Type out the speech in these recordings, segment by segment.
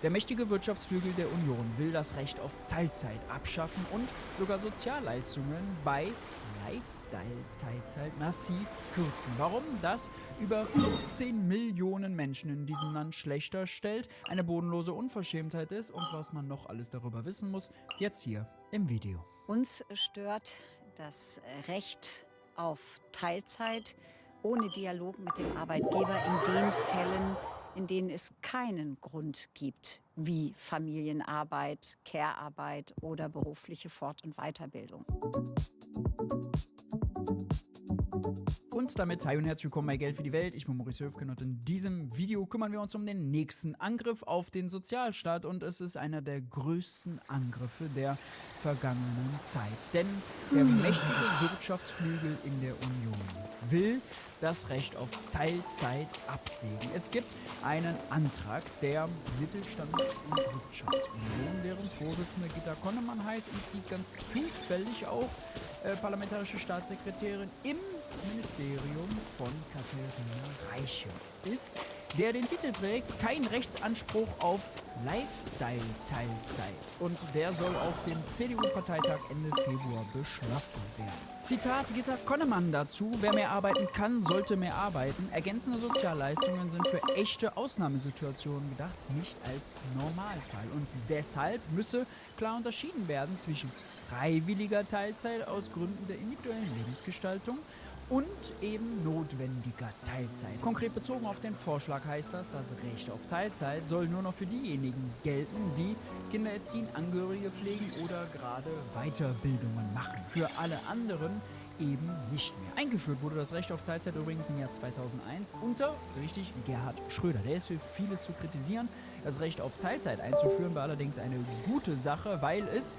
Der mächtige Wirtschaftsflügel der Union will das Recht auf Teilzeit abschaffen und sogar Sozialleistungen bei Lifestyle-Teilzeit massiv kürzen. Warum das über 14 Millionen Menschen in diesem Land schlechter stellt, eine bodenlose Unverschämtheit ist und was man noch alles darüber wissen muss, jetzt hier im Video. Uns stört das Recht auf Teilzeit ohne Dialog mit dem Arbeitgeber in den Fällen, in denen es keinen Grund gibt, wie Familienarbeit, Care-Arbeit oder berufliche Fort- und Weiterbildung. Und damit hi und herzlich willkommen bei Geld für die Welt. Ich bin Maurice Höfgen und in diesem Video kümmern wir uns um den nächsten Angriff auf den Sozialstaat und es ist einer der größten Angriffe der vergangenen Zeit. Denn der mächtige Wirtschaftsflügel in der Union will das Recht auf Teilzeit absägen. Es gibt einen Antrag der Mittelstands- und Wirtschaftsunion, deren Vorsitzende Gitta Konnemann heißt und die ganz zufällig auch parlamentarische Staatssekretärin im Ministerium von Katharina Reiche ist, der den Titel trägt, kein Rechtsanspruch auf Lifestyle-Teilzeit. Und der soll auf dem CDU-Parteitag Ende Februar beschlossen werden. Zitat Gitta Konnemann dazu: Wer mehr arbeiten kann, sollte mehr arbeiten. Ergänzende Sozialleistungen sind für echte Ausnahmesituationen gedacht, nicht als Normalfall. Und deshalb müsse klar unterschieden werden zwischen freiwilliger Teilzeit aus Gründen der individuellen Lebensgestaltung und eben notwendiger Teilzeit. Konkret bezogen auf den Vorschlag heißt das Recht auf Teilzeit soll nur noch für diejenigen gelten, die Kinder erziehen, Angehörige pflegen oder gerade Weiterbildungen machen. Für alle anderen eben nicht mehr. Eingeführt wurde das Recht auf Teilzeit übrigens im Jahr 2001 unter, richtig, Gerhard Schröder. Der ist für vieles zu kritisieren. Das Recht auf Teilzeit einzuführen war allerdings eine gute Sache, weil es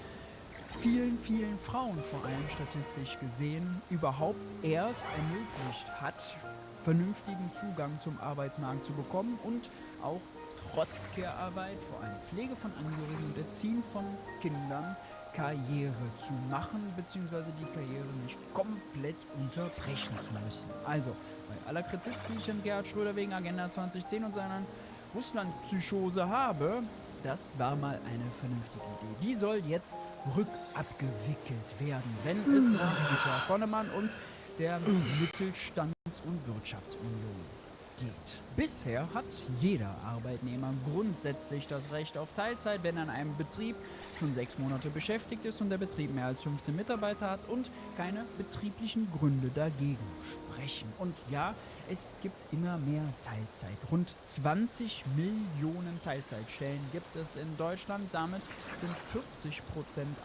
vielen Frauen, vor allem statistisch gesehen, überhaupt erst ermöglicht hat, vernünftigen Zugang zum Arbeitsmarkt zu bekommen und auch trotz Care-Arbeit, vor allem Pflege von Angehörigen und Erziehen von Kindern, Karriere zu machen, beziehungsweise die Karriere nicht komplett unterbrechen zu müssen. Also, bei aller Kritik, die ich an Gerhard Schröder wegen Agenda 2010 und seiner Russland-Psychose habe, das war mal eine vernünftige Idee. Die soll jetzt rückabgewickelt werden, wenn es nach Gitta Konnemann und der Mittelstands- und Wirtschaftsunion geht. Bisher hat jeder Arbeitnehmer grundsätzlich das Recht auf Teilzeit, wenn an einem Betrieb schon 6 Monate beschäftigt ist und der Betrieb mehr als 15 Mitarbeiter hat und keine betrieblichen Gründe dagegen sprechen. Und ja, es gibt immer mehr Teilzeit. Rund 20 Millionen Teilzeitstellen gibt es in Deutschland. Damit sind 40%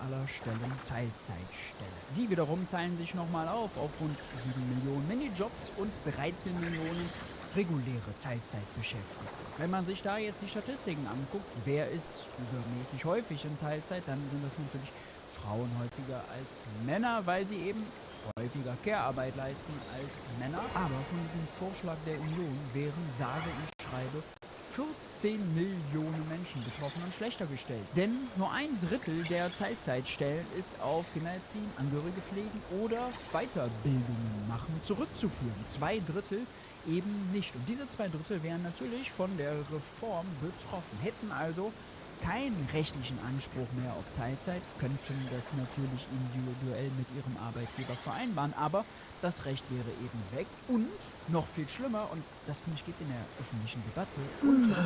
aller Stellen Teilzeitstellen. Die wiederum teilen sich nochmal auf rund 7 Millionen Minijobs und 13 Millionen reguläre Teilzeitbeschäftigte. Wenn man sich da jetzt die Statistiken anguckt, wer ist übermäßig häufig in Teilzeit, dann sind das natürlich Frauen häufiger als Männer, weil sie eben häufiger Care-Arbeit leisten als Männer. Aber von diesem Vorschlag der Union wären sage und schreibe 14 Millionen Menschen betroffen und schlechter gestellt. Denn nur 1/3 der Teilzeitstellen ist auf Kindererziehen, Angehörige pflegen oder Weiterbildungen machen zurückzuführen. 2/3 eben nicht. Und diese 2/3 wären natürlich von der Reform betroffen, hätten also keinen rechtlichen Anspruch mehr auf Teilzeit, könnten das natürlich individuell mit ihrem Arbeitgeber vereinbaren, aber das Recht wäre eben weg und noch viel schlimmer, und das finde ich geht in der öffentlichen Debatte unter,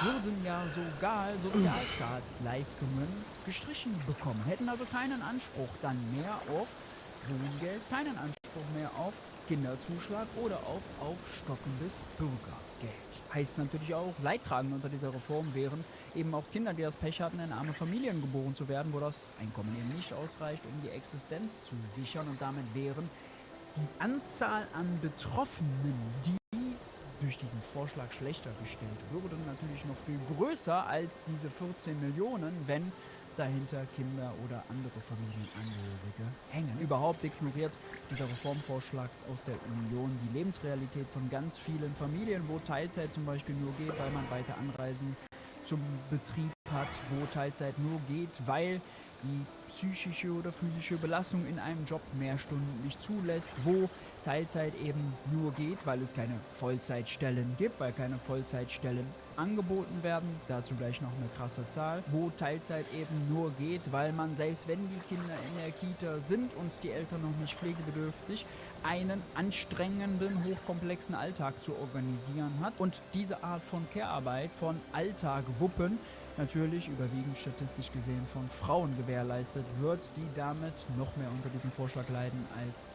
würden ja sogar Sozialstaatsleistungen gestrichen bekommen, hätten also keinen Anspruch dann mehr auf Wohngeld, keinen Anspruch mehr auf Kinderzuschlag oder auf aufstockendes Bürgergeld. Heißt natürlich auch, Leidtragende unter dieser Reform wären eben auch Kinder, die das Pech hatten, in arme Familien geboren zu werden, wo das Einkommen eben nicht ausreicht, um die Existenz zu sichern. Und damit wären die Anzahl an Betroffenen, die durch diesen Vorschlag schlechter gestellt würde, natürlich noch viel größer als diese 14 Millionen, wenn dahinter Kinder oder andere Familienangehörige hängen. Überhaupt ignoriert dieser Reformvorschlag aus der Union die Lebensrealität von ganz vielen Familien, wo Teilzeit zum Beispiel nur geht, weil man weiter Anreisen zum Betrieb hat, wo Teilzeit nur geht, weil die psychische oder physische Belastung in einem Job mehr Stunden nicht zulässt, wo Teilzeit eben nur geht, weil es keine Vollzeitstellen gibt, weil keine Vollzeitstellen angeboten werden, dazu gleich noch eine krasse Zahl, wo Teilzeit eben nur geht, weil man, selbst wenn die Kinder in der Kita sind und die Eltern noch nicht pflegebedürftig, einen anstrengenden, hochkomplexen Alltag zu organisieren hat und diese Art von Care-Arbeit, von Alltag wuppen, natürlich überwiegend statistisch gesehen von Frauen gewährleistet wird, die damit noch mehr unter diesem Vorschlag leiden als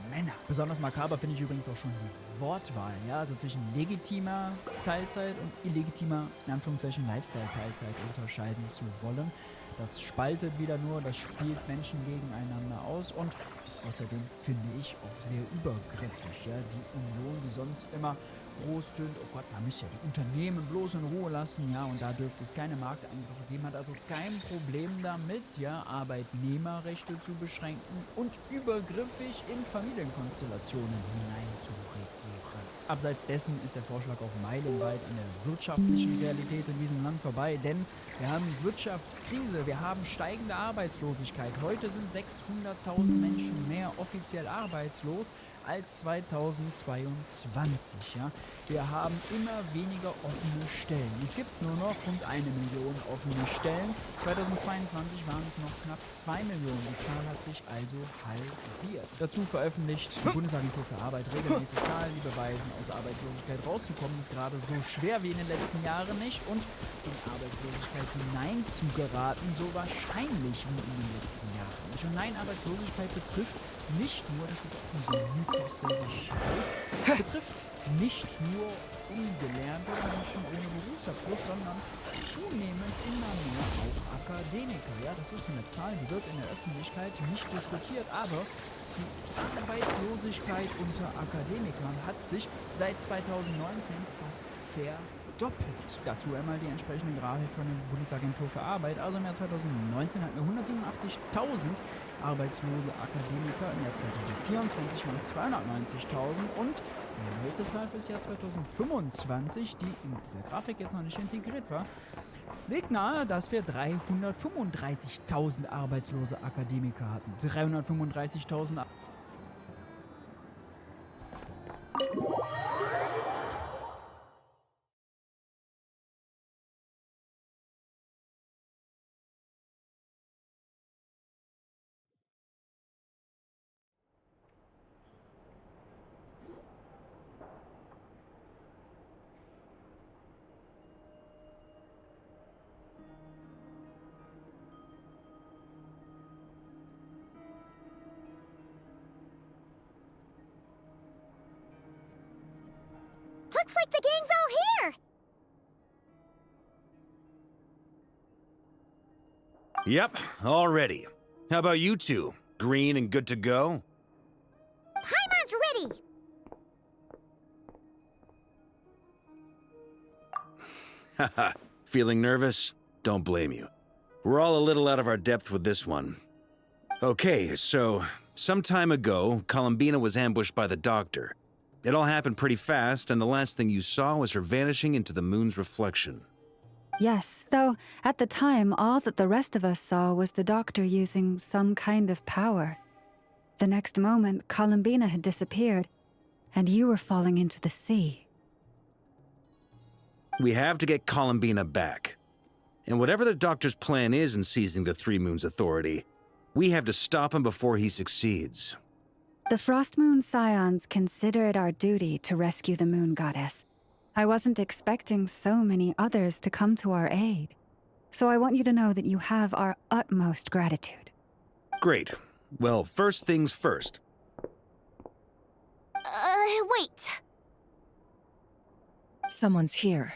Männer. Besonders makaber finde ich übrigens auch schon die Wortwahl, ja, also zwischen legitimer Teilzeit und illegitimer, in Anführungszeichen, Lifestyle-Teilzeit unterscheiden zu wollen. Das spaltet wieder nur, das spielt Menschen gegeneinander aus und ist außerdem, finde ich, auch sehr übergriffig. Ja? Die Union, die sonst immer groß tönt, oh Gott, man müsste ja die Unternehmen bloß in Ruhe lassen, ja, und da dürfte es keine Markteingriffe geben, hat also kein Problem damit, ja, Arbeitnehmerrechte zu beschränken und übergriffig in Familienkonstellationen hineinzuregieren. Abseits dessen ist der Vorschlag auch meilenweit an der wirtschaftlichen Realität in diesem Land vorbei, denn wir haben Wirtschaftskrise, wir haben steigende Arbeitslosigkeit. Heute sind 600.000 Menschen mehr offiziell arbeitslos als 2022. Ja. Wir haben immer weniger offene Stellen. Es gibt nur noch rund 1 Million offene Stellen. 2022 waren es noch knapp 2 Millionen. Die Zahl hat sich also halbiert. Dazu veröffentlicht die Bundesagentur für Arbeit regelmäßig Zahlen, die beweisen, aus Arbeitslosigkeit rauszukommen ist gerade so schwer wie in den letzten Jahren nicht und in Arbeitslosigkeit hineinzugeraten so wahrscheinlich wie in den letzten Jahren nicht. Und nein, Arbeitslosigkeit betrifft nicht nur, das ist auch so ein Mythos, der sich hält, betrifft nicht nur ungelernte Menschen ohne Berufsabschluss, sondern zunehmend immer mehr auch Akademiker. Ja, das ist so eine Zahl, die wird in der Öffentlichkeit nicht diskutiert, aber die Arbeitslosigkeit unter Akademikern hat sich seit 2019 fast verdoppelt. Dazu einmal die entsprechende Grafik von der Bundesagentur für Arbeit. Also im Jahr 2019 hatten wir 187.000 arbeitslose Akademiker, im Jahr 2024 waren es 290.000 und die nächste Zahl fürs Jahr 2025, die in dieser Grafik jetzt noch nicht integriert war, legt nahe, dass wir 335.000 arbeitslose Akademiker hatten. 335.000 Looks like the gang's all here! Yep, all ready. How about you two? Green and good to go? Paimon's ready! Haha, feeling nervous? Don't blame you. We're all a little out of our depth with this one. Okay, so, some time ago, Columbina was ambushed by the Doctor. It all happened pretty fast, and the last thing you saw was her vanishing into the moon's reflection. Yes, though at the time, all that the rest of us saw was the Doctor using some kind of power. The next moment, Columbina had disappeared, and you were falling into the sea. We have to get Columbina back. And whatever the Doctor's plan is in seizing the Three Moons Authority, we have to stop him before he succeeds. The Frost Moon Scions consider it our duty to rescue the Moon Goddess. I wasn't expecting so many others to come to our aid. So I want you to know that you have our utmost gratitude. Great. Well, first things first. Wait. Someone's here.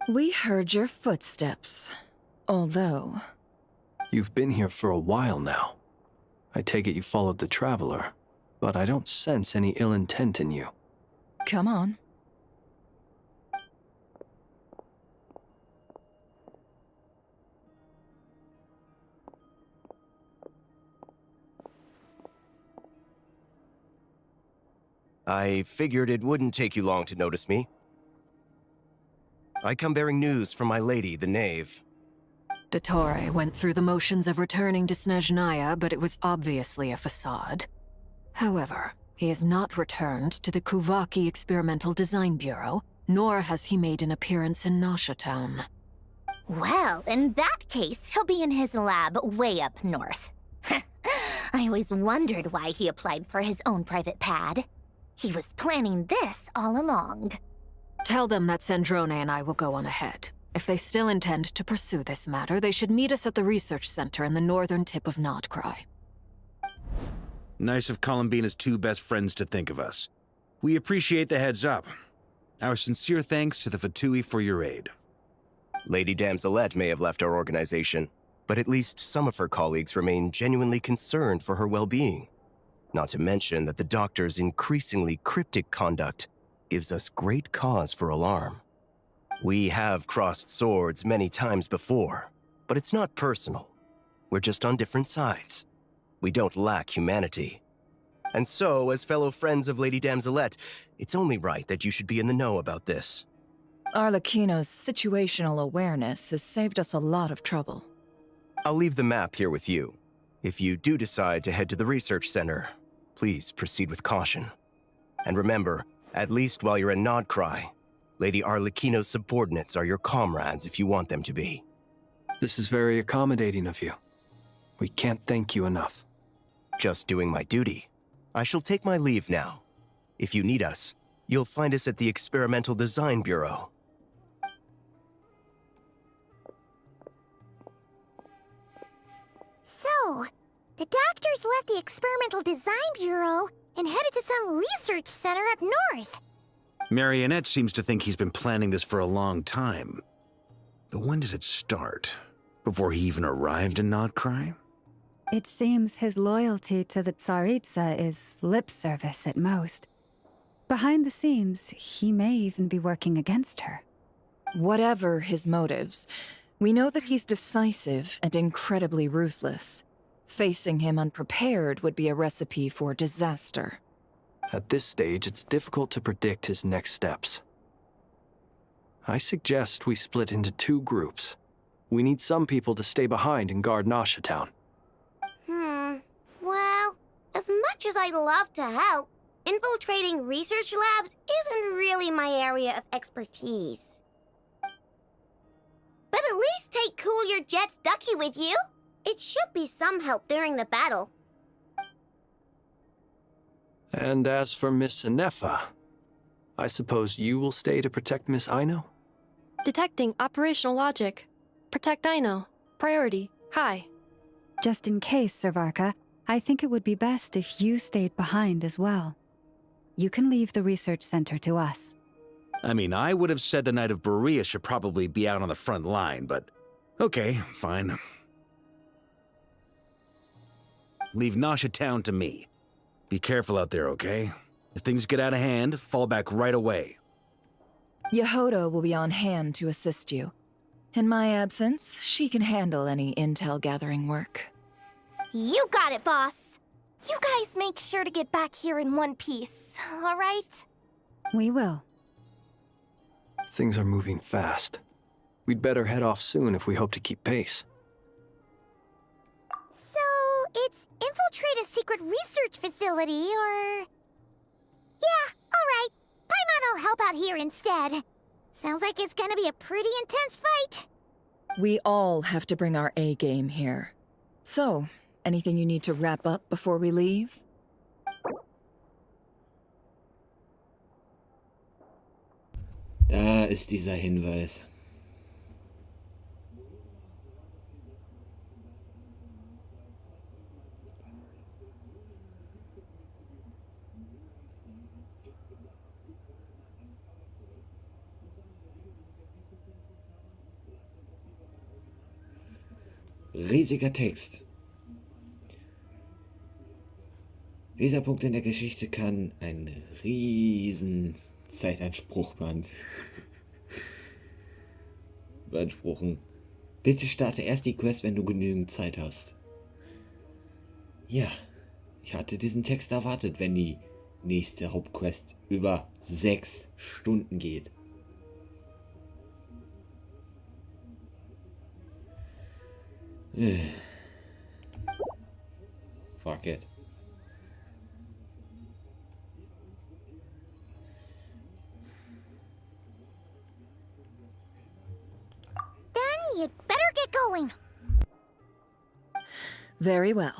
We heard your footsteps. Although... You've been here for a while now. I take it you followed the Traveler, but I don't sense any ill intent in you. Come on. I figured it wouldn't take you long to notice me. I come bearing news from my lady, the Knave. Dottore went through the motions of returning to Snezhnaya, but it was obviously a facade. However, he has not returned to the Kuvaki Experimental Design Bureau, nor has he made an appearance in Nasha Town. Well, in that case, he'll be in his lab way up north. I always wondered why he applied for his own private pad. He was planning this all along. Tell them that Sandrone and I will go on ahead. If they still intend to pursue this matter, they should meet us at the research center in the northern tip of Nodcry. Nice of Columbina's two best friends to think of us. We appreciate the heads up. Our sincere thanks to the Fatui for your aid. Lady Damselette may have left our organization, but at least some of her colleagues remain genuinely concerned for her well-being. Not to mention that the Doctor's increasingly cryptic conduct gives us great cause for alarm. We have crossed swords many times before, but it's not personal. We're just on different sides. We don't lack humanity. And so, as fellow friends of Lady Damselette, it's only right that you should be in the know about this. Arlecchino's situational awareness has saved us a lot of trouble. I'll leave the map here with you. If you do decide to head to the research center, please proceed with caution. And remember, at least while you're in Nodcry, Lady Arlecchino's subordinates are your comrades if you want them to be. This is very accommodating of you. We can't thank you enough. Just doing my duty. I shall take my leave now. If you need us, you'll find us at the Experimental Design Bureau. So, the doctors left the Experimental Design Bureau and headed to some research center up north. Marionette seems to think he's been planning this for a long time. But when did it start? Before he even arrived in Nodcry? It seems his loyalty to the Tsaritsa is lip service at most. Behind the scenes, he may even be working against her. Whatever his motives, we know that he's decisive and incredibly ruthless. Facing him unprepared would be a recipe for disaster. At this stage, it's difficult to predict his next steps. I suggest we split into two groups. We need some people to stay behind and guard Nasha Town. Well, as much as I'd love to help, infiltrating research labs isn't really my area of expertise. But at least take Cool Your Jet's Ducky with you. It should be some help during the battle. And as for Miss Inefa, I suppose you will stay to protect Miss Aino? Detecting operational logic. Protect Aino. Priority. High. Just in case, Servarka, I think it would be best if you stayed behind as well. You can leave the research center to us. I mean, I would have said the Knight of Berea should probably be out on the front line, but okay, fine. Leave Nasha Town to me. Be careful out there, okay? If things get out of hand, fall back right away. Yehodo will be on hand to assist you. In my absence, she can handle any intel gathering work. You got it, boss. You guys make sure to get back here in one piece, all right? We will. Things are moving fast. We'd better head off soon if we hope to keep pace. So, it's infiltrate a secret research facility, or... Yeah, all right. Paimon will help out here instead. Sounds like it's gonna be a pretty intense fight. We all have to bring our A game here. So, anything you need to wrap up before we leave? Da ist dieser Hinweis. riesiger Text. Dieser Punkt in der Geschichte kann einen riesen Zeitanspruch beanspruchen. Bitte starte erst die Quest, wenn du genügend Zeit hast. Ja, ich hatte diesen Text erwartet, wenn die nächste Hauptquest über 6 Stunden geht. Fuck it. Then you'd better get going. Very well.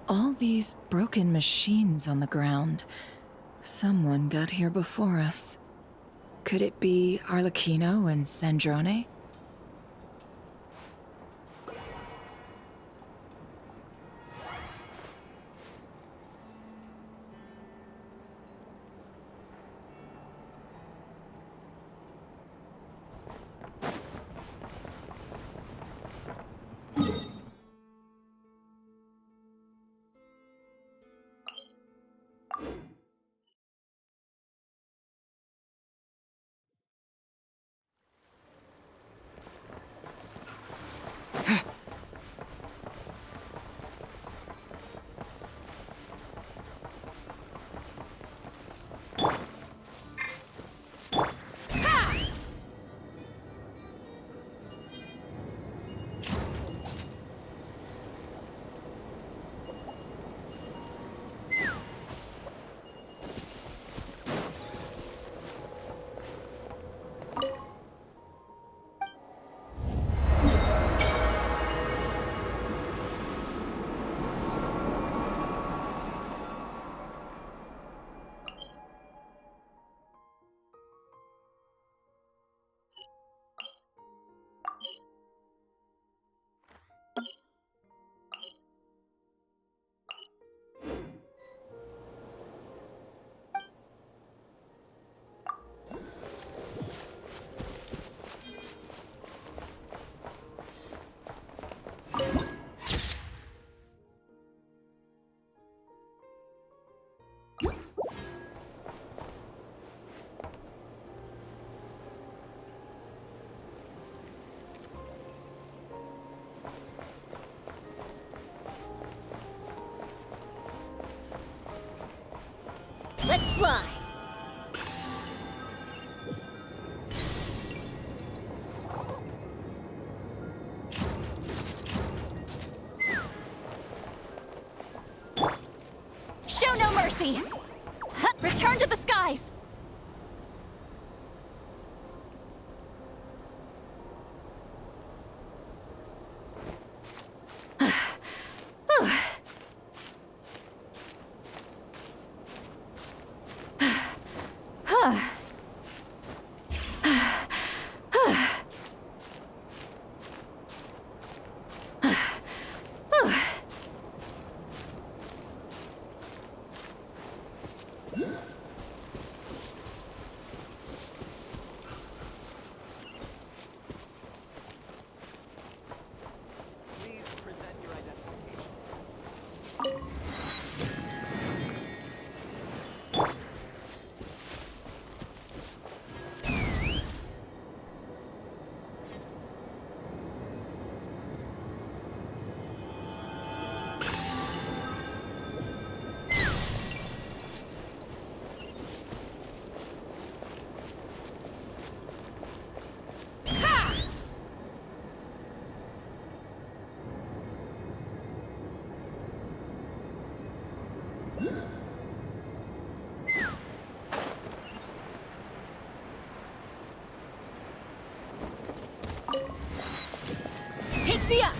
All these broken machines on the ground. Someone got here before us. Could it be Arlecchino and Sandrone? Let's fly. Show no mercy. Return to the skies. Please present your identification. Take me up.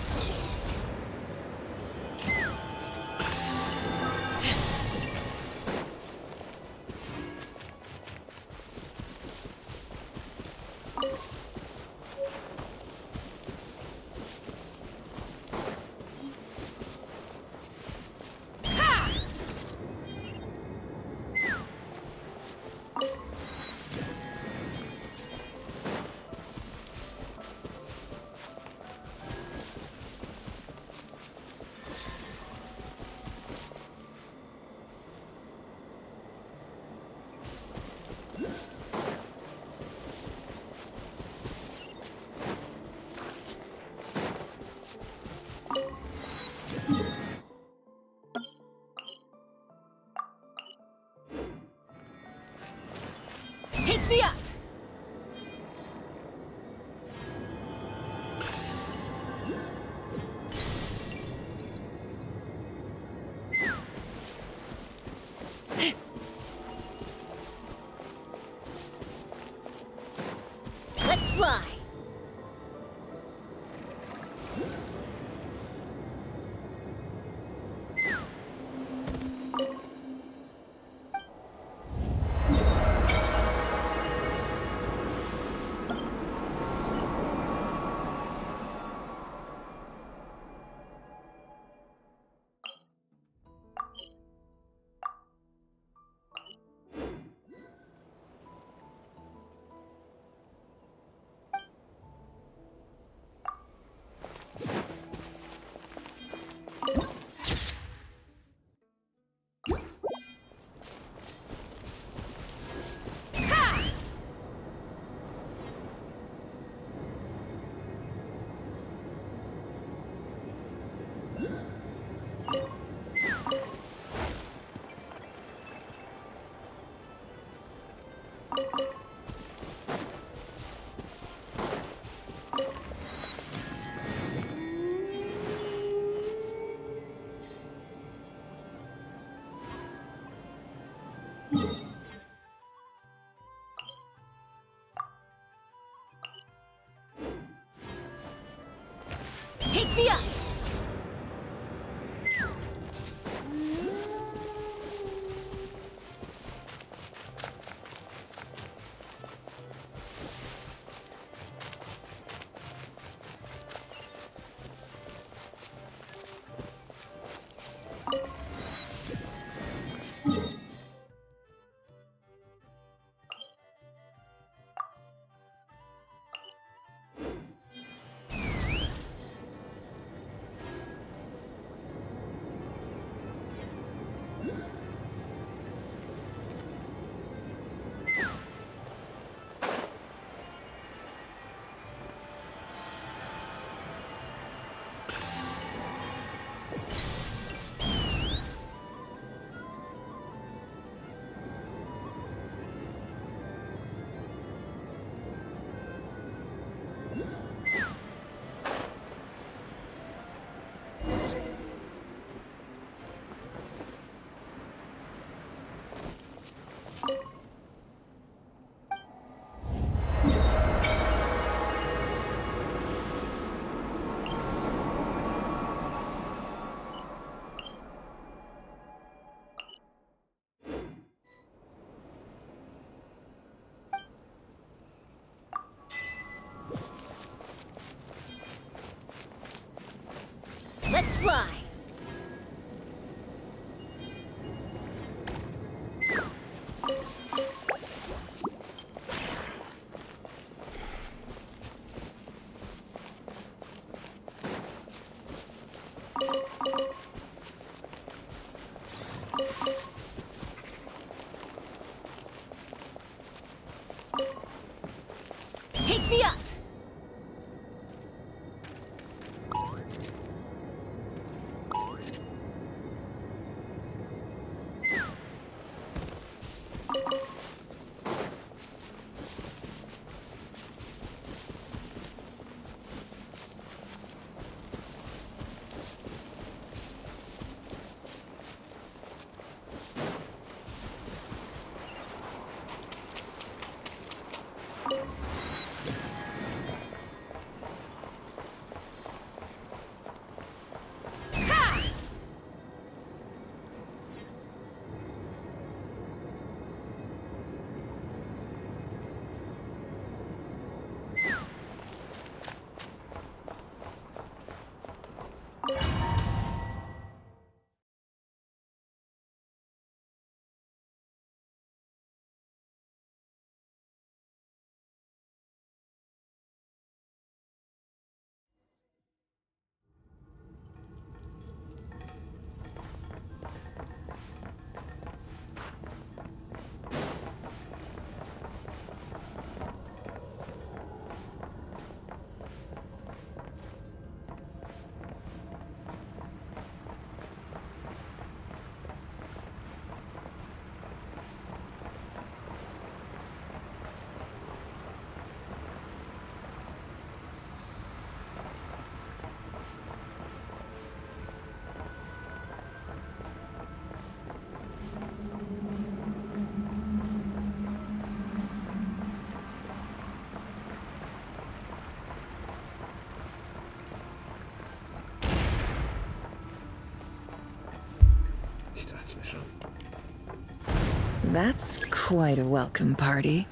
fly! Take me up! Ich dachte mir schon. That's quite a welcome party.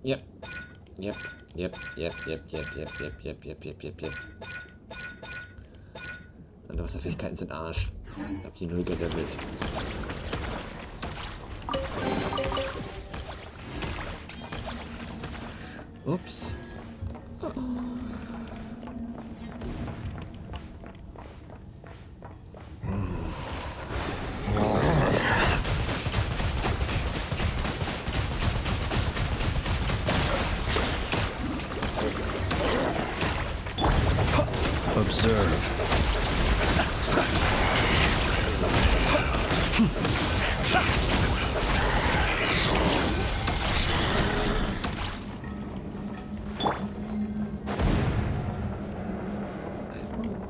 Yep. Yep. Yep. Yep. Yep. Yep. Yep. Yep. Yep. Yep. Yep. Yep. Yep. Meine Wasserfähigkeiten sind Arsch. Ich hab die null gelevelt. Ups. Observe.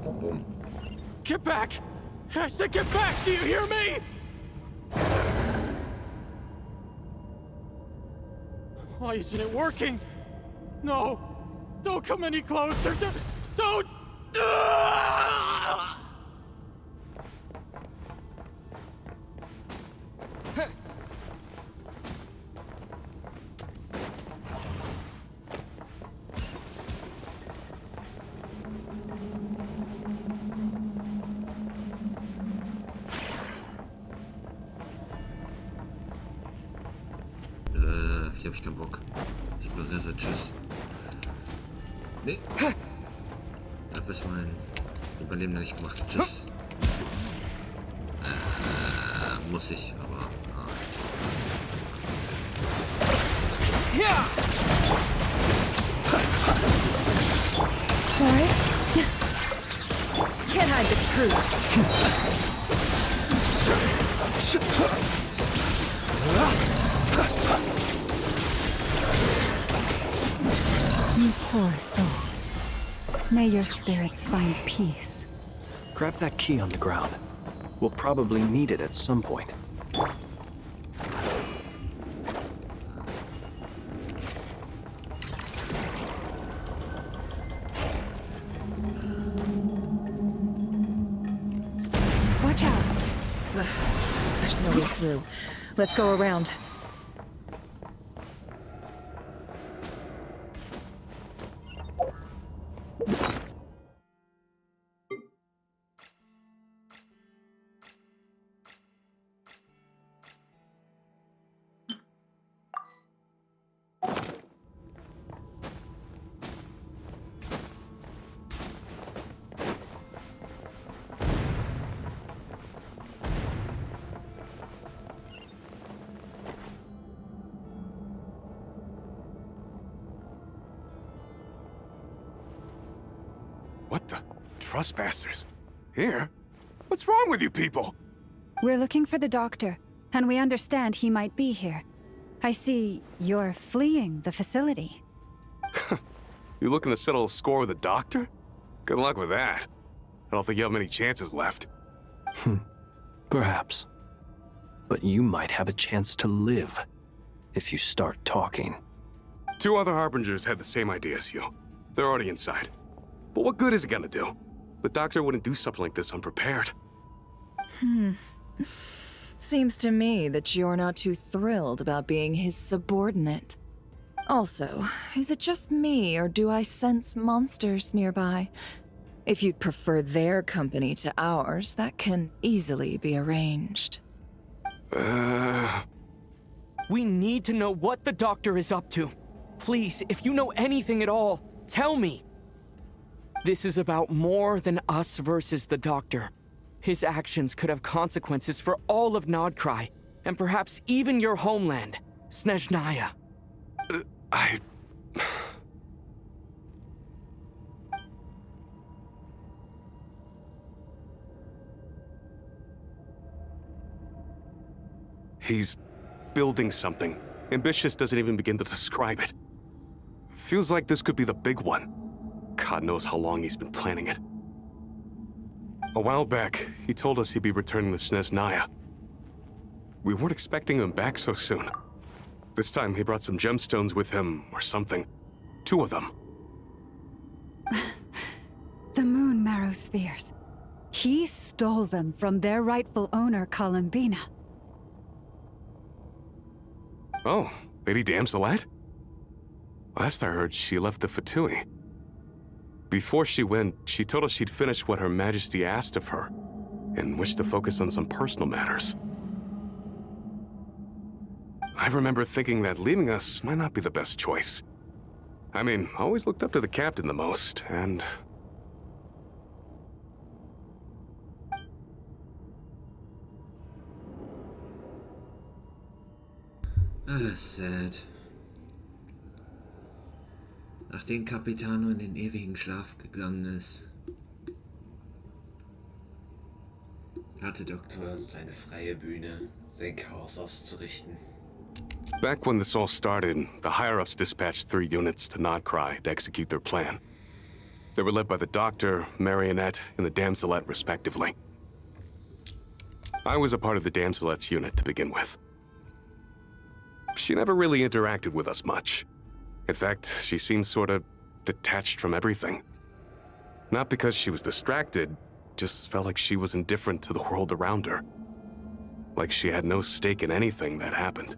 Boom. Get back! I said get back! Do you hear me? Why isn't it working? No! Don't come any closer! Don't! Hier hab ich keinen Bock. Ich überresse, tschüss. Nee. Dafür ist mein Überleben noch nicht gemacht. Tschüss. Muss ich, aber. Ja! Boris? Can't hide the truth. You poor souls. May your spirits find peace. Grab that key on the ground. We'll probably need it at some point. Watch out! Ugh, there's no way through. Let's go around. What the? Trespassers? Here? What's wrong with you people? We're looking for the doctor, and we understand he might be here. I see you're fleeing the facility. You looking to settle a score with the doctor? Good luck with that. I don't think you have many chances left. Perhaps. But you might have a chance to live if you start talking. 2 other Harbingers had the same idea as you. They're already inside. But what good is it gonna do? The doctor wouldn't do something like this unprepared. Seems to me that you're not too thrilled about being his subordinate. Also, is it just me, or do I sense monsters nearby? If you'd prefer their company to ours, that can easily be arranged. We need to know what the doctor is up to. Please, if you know anything at all, tell me. This is about more than us versus the doctor. His actions could have consequences for all of Nodcry, and perhaps even your homeland, Snezhnaya. He's building something. Ambitious doesn't even begin to describe it. Feels like this could be the big one. God knows how long he's been planning it. A while back, he told us he'd be returning to Snezhnaya. We weren't expecting him back so soon. This time he brought some gemstones with him, or something. 2 of them. The moon marrow spheres. He stole them from their rightful owner, Columbina. Oh, Lady Damselat? Last I heard, she left the Fatui. Before she went, she told us she'd finish what Her Majesty asked of her, and wished to focus on some personal matters. I remember thinking that leaving us might not be the best choice. I mean, I always looked up to the captain the most, and... Sad. Nachdem Capitano in den ewigen Schlaf gegangen ist, hatte Doktor seine freie Bühne, sein Chaos auszurichten. Back when this all started, the higher-ups dispatched 3 units to Nodcry to execute their plan. They were led by the Doctor, Marionette, and the Damselet, respectively. I was a part of the Damselet's unit to begin with. She never really interacted with us much. In fact, she seemed sort of detached from everything. Not because she was distracted, just felt like she was indifferent to the world around her. Like she had no stake in anything that happened.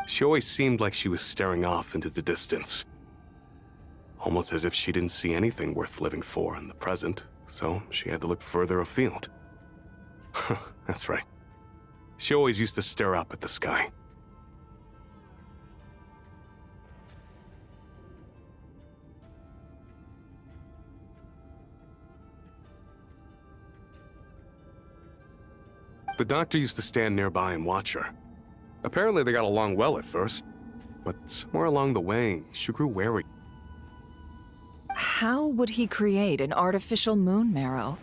She always seemed like she was staring off into the distance. Almost as if she didn't see anything worth living for in the present, so she had to look further afield. That's right. She always used to stare up at the sky. The doctor used to stand nearby and watch her. Apparently they got along well at first, but somewhere along the way, she grew wary. How would he create an artificial moon marrow?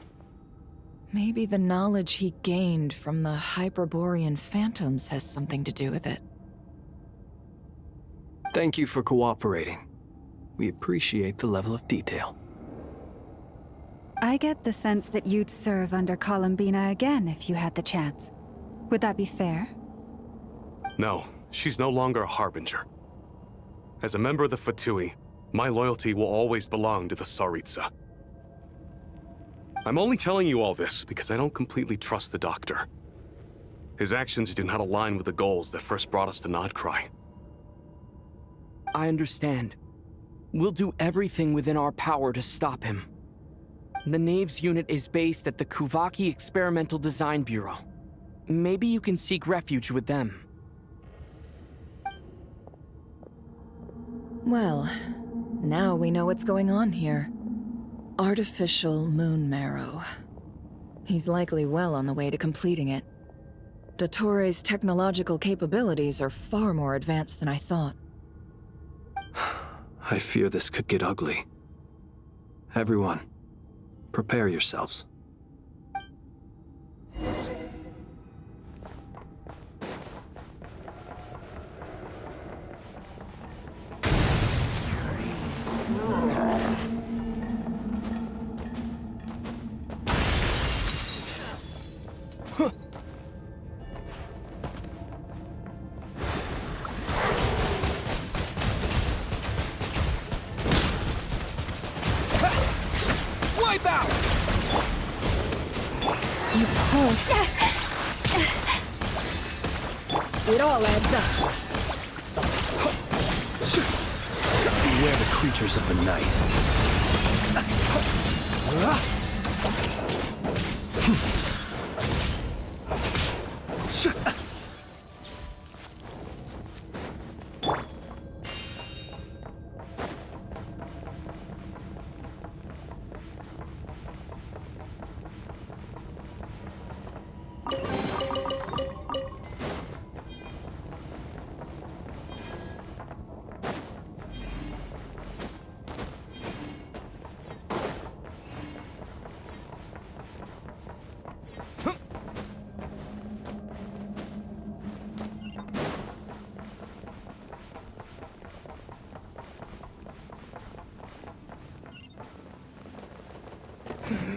Maybe the knowledge he gained from the Hyperborean phantoms has something to do with it. Thank you for cooperating. We appreciate the level of detail. I get the sense that you'd serve under Columbina again if you had the chance. Would that be fair? No, she's no longer a harbinger. As a member of the Fatui, my loyalty will always belong to the Tsaritsa. I'm only telling you all this because I don't completely trust the Doctor. His actions do not align with the goals that first brought us to Nodcry. I understand. We'll do everything within our power to stop him. The Knaves unit is based at the Kuvaki Experimental Design Bureau. Maybe you can seek refuge with them. Well, now we know what's going on here. Artificial moon marrow. He's likely well on the way to completing it. Dottore's technological capabilities are far more advanced than I thought. I fear this could get ugly. Everyone, prepare yourselves. Wipe out! You pulled. It all adds up. Beware the creatures of the night.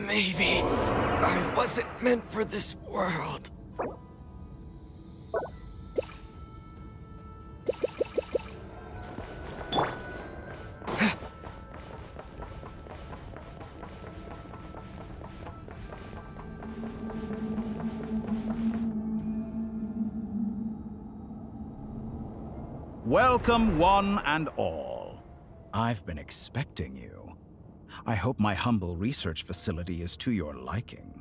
Maybe I wasn't meant for this world. Welcome, one and all. I've been expecting you. I hope my humble research facility is to your liking.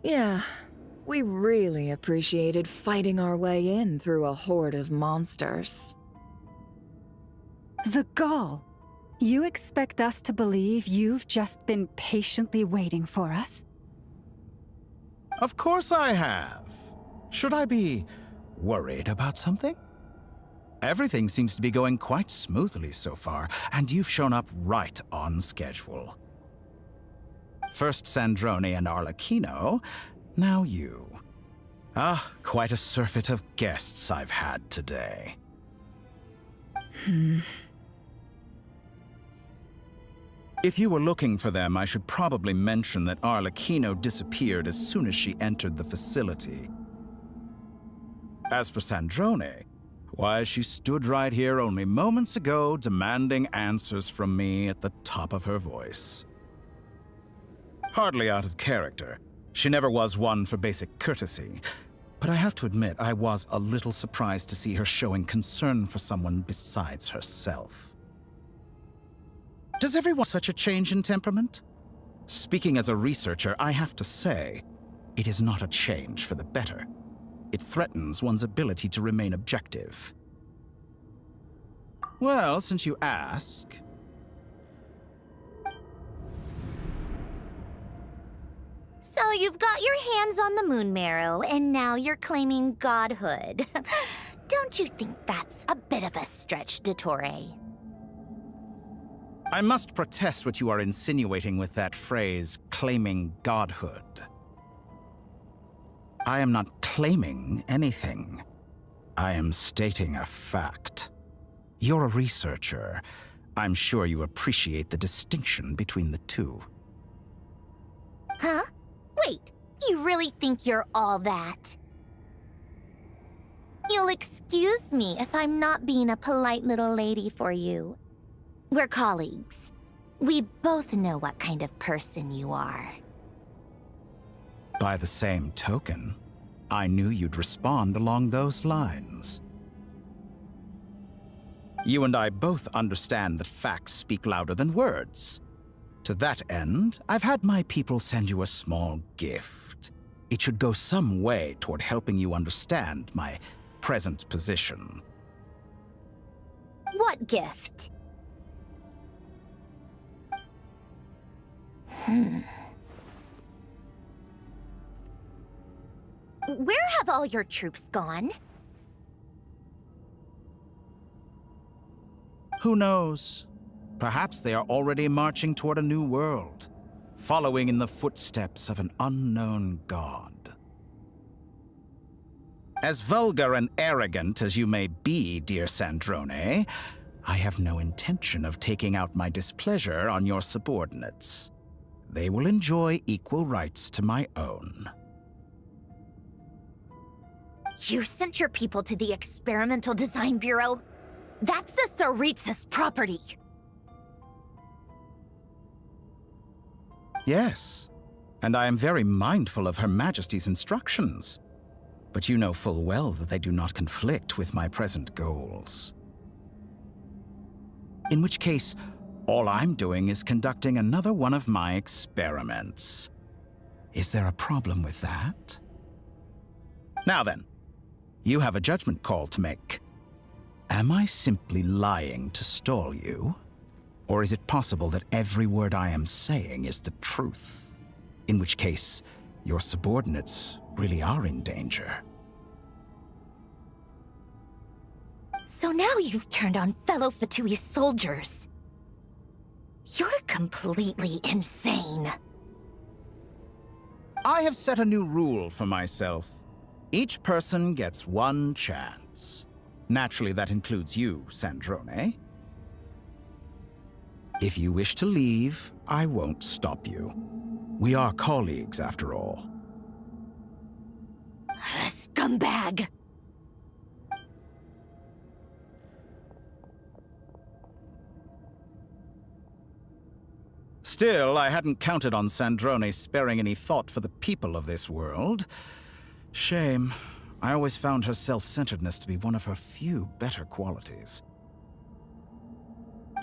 Yeah, we really appreciated fighting our way in through a horde of monsters. The gall. You expect us to believe you've just been patiently waiting for us? Of course I have. Should I be worried about something? Everything seems to be going quite smoothly so far, and you've shown up right on schedule. First Sandrone and Arlecchino, now you. Ah, quite a surfeit of guests I've had today. If you were looking for them, I should probably mention that Arlecchino disappeared as soon as she entered the facility. As for Sandrone, why, she stood right here only moments ago, demanding answers from me at the top of her voice. Hardly out of character. She never was one for basic courtesy. But I have to admit, I was a little surprised to see her showing concern for someone besides herself. Does everyone have such a change in temperament? Speaking as a researcher, I have to say, it is not a change for the better. It threatens one's ability to remain objective. Well, since you ask... So you've got your hands on the moon marrow, and now you're claiming godhood. Don't you think that's a bit of a stretch, Dottore? I must protest what you are insinuating with that phrase, claiming godhood. I am not claiming anything. I am stating a fact. You're a researcher. I'm sure you appreciate the distinction between the two. Wait, you really think you're all that? You'll excuse me if I'm not being a polite little lady for you. We're colleagues. We both know what kind of person you are. By the same token, I knew you'd respond along those lines. You and I both understand that facts speak louder than words. To that end, I've had my people send you a small gift. It should go some way toward helping you understand my present position. What gift? Where have all your troops gone? Who knows? Perhaps they are already marching toward a new world, following in the footsteps of an unknown god. As vulgar and arrogant as you may be, dear Sandrone, I have no intention of taking out my displeasure on your subordinates. They will enjoy equal rights to my own. You sent your people to the Experimental Design Bureau? That's the Tsaritsa's property. Yes, and I am very mindful of Her Majesty's instructions. But you know full well that they do not conflict with my present goals. In which case, all I'm doing is conducting another one of my experiments. Is there a problem with that? Now then, you have a judgment call to make. Am I simply lying to stall you? Or is it possible that every word I am saying is the truth? In which case, your subordinates really are in danger. So now you've turned on fellow Fatui soldiers. You're completely insane. I have set a new rule for myself. Each person gets one chance. Naturally, that includes you, Sandrone. If you wish to leave, I won't stop you. We are colleagues, after all. Scumbag! Still, I hadn't counted on Sandrone sparing any thought for the people of this world. Shame. I always found her self-centeredness to be one of her few better qualities.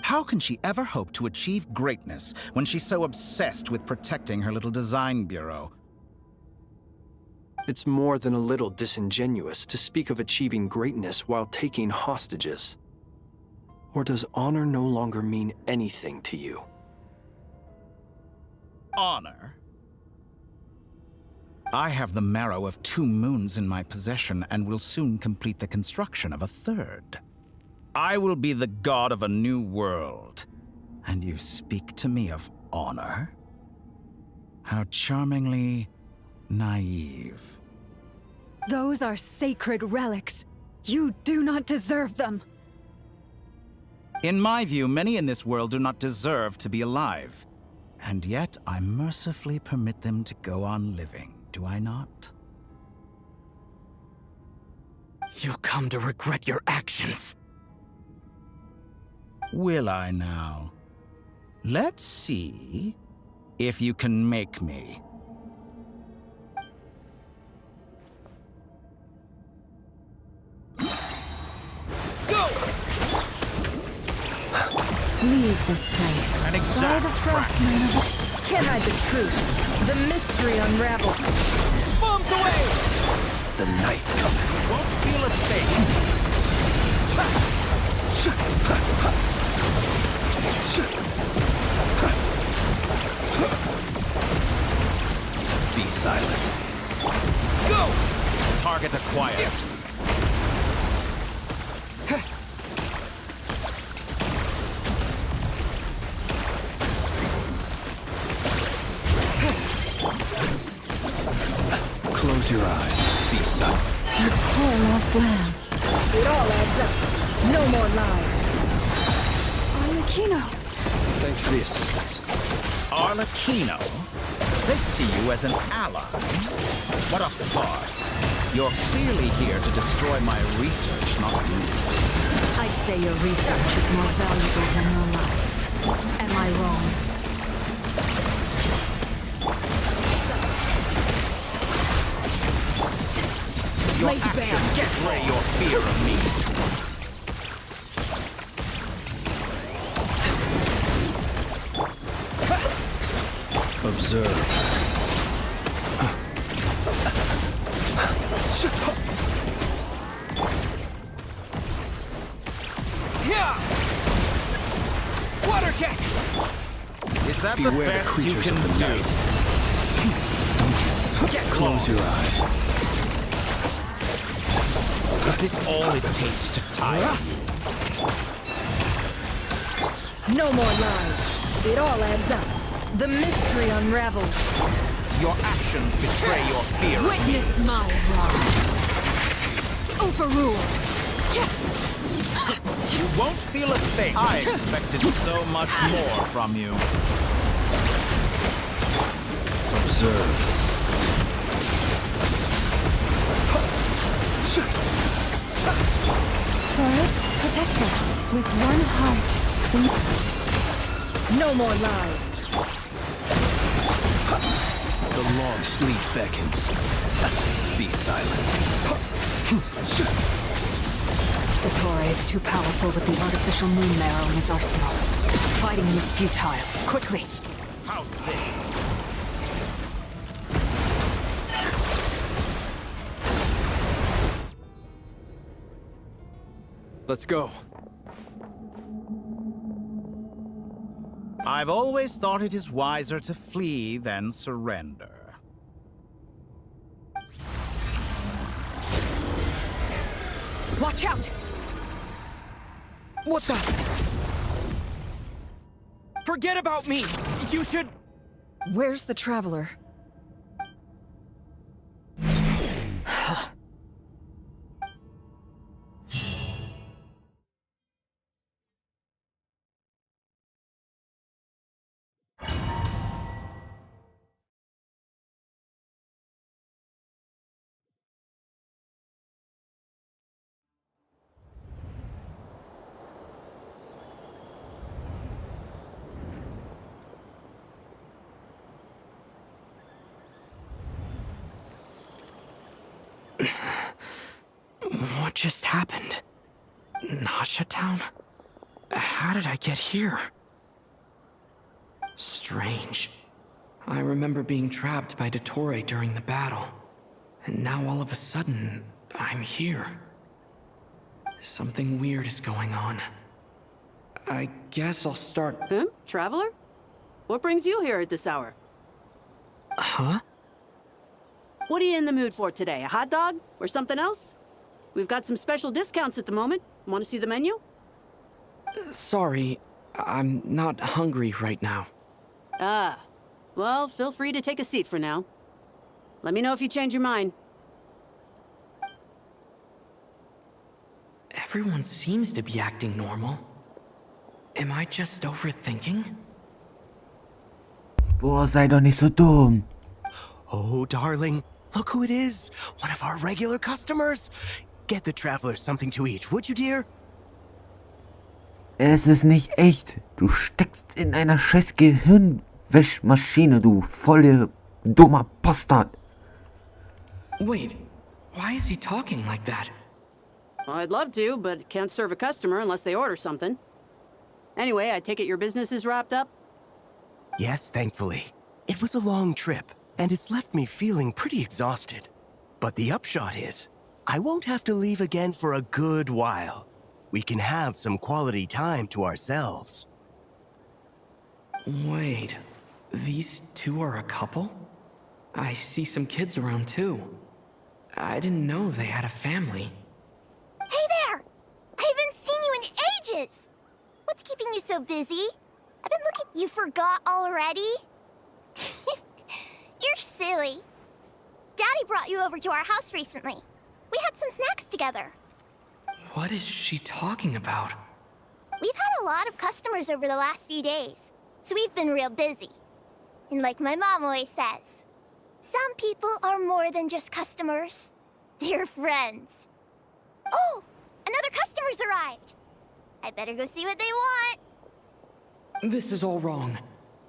How can she ever hope to achieve greatness when she's so obsessed with protecting her little design bureau? It's more than a little disingenuous to speak of achieving greatness while taking hostages. Or does honor no longer mean anything to you? Honor? I have the marrow of 2 moons in my possession and will soon complete the construction of a 3rd. I will be the god of a new world. And you speak to me of honor? How charmingly naive. Those are sacred relics. You do not deserve them. In my view, many in this world do not deserve to be alive. And yet, I mercifully permit them to go on living, do I not? You'll come to regret your actions. Will I now? Let's see if you can make me. Go! Leave this place. An exact practice. Can't hide the truth. The mystery unravels. Bombs away! The night cometh. Won't feel a thing. Be silent. Go! Target acquired. Close your eyes. Be silent. That poor lost lamb. It all adds up. No more lies. Arlecchino. Thanks for the assistance. Arlecchino? They see you as an ally. What a farce. You're clearly here to destroy my research, not you. I say your research is more valuable than your life. Am I wrong? Your actions betray your fear of me. Observe. Yeah! Water jet! Is that Beware the the best you creatures can of the do? night. Get Close your eyes. Is this all it takes to tire you? No more lies. It all adds up. The mystery unravels. Your actions betray your fear of me. Witness my rise. Overruled. You won't feel a thing. I expected so much more from you. Observe. Forest, protect us with one heart. No more lies. The long sleep beckons. Be silent. Dottore is too powerful with the artificial moon marrow in his arsenal. Fighting him is futile. Quickly! How's this? Let's go. I've always thought it is wiser to flee than surrender. Watch out! What the? Forget about me! You should... Where's the traveler? What just happened? Nasha Town? How did I get here? Strange. I remember being trapped by Dottore during the battle. And now all of a sudden, I'm here. Something weird is going on. I guess I'll start... Huh? Traveler? What brings you here at this hour? Huh? What are you in the mood for today? A hot dog? Or something else? We've got some special discounts at the moment. Want to see the menu? Sorry, I'm not hungry right now. Ah. Well, feel free to take a seat for now. Let me know if you change your mind. Everyone seems to be acting normal. Am I just overthinking? Boah, sei doch nicht so dumm. Oh, darling, look who it is. One of our regular customers. Get the traveler something to eat, would you, dear? Es ist nicht echt. Du steckst in einer scheiß Gehirnwäschmaschine, du volle dummer Bastard. Wait, why is he talking like that? Well, I'd love to, but can't serve a customer unless they order something. Anyway, I take it your business is wrapped up? Yes, thankfully. It was a long trip, and it's left me feeling pretty exhausted. But the upshot is, I won't have to leave again for a good while. We can have some quality time to ourselves. Wait, these two are a couple? I see some kids around too. I didn't know they had a family. Hey there! I haven't seen you in ages! What's keeping you so busy? I've been looking... You forgot already? You're silly. Daddy brought you over to our house recently. We had some snacks together. What is she talking about? We've had a lot of customers over the last few days, so we've been real busy. And like my mom always says, some people are more than just customers. They're friends. Oh, another customer's arrived. I better go see what they want. This is all wrong.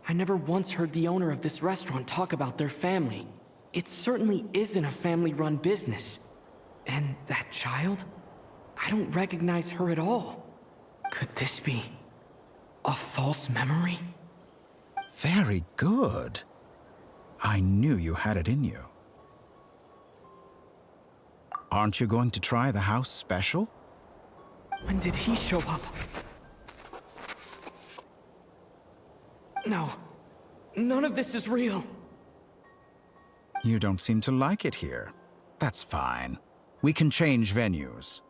I never once heard the owner of this restaurant talk about their family. It certainly isn't a family-run business. And that child? I don't recognize her at all. Could this be a false memory? Very good. I knew you had it in you. Aren't you going to try the house special? When did he show up? No. None of this is real. You don't seem to like it here. That's fine. We can change venues.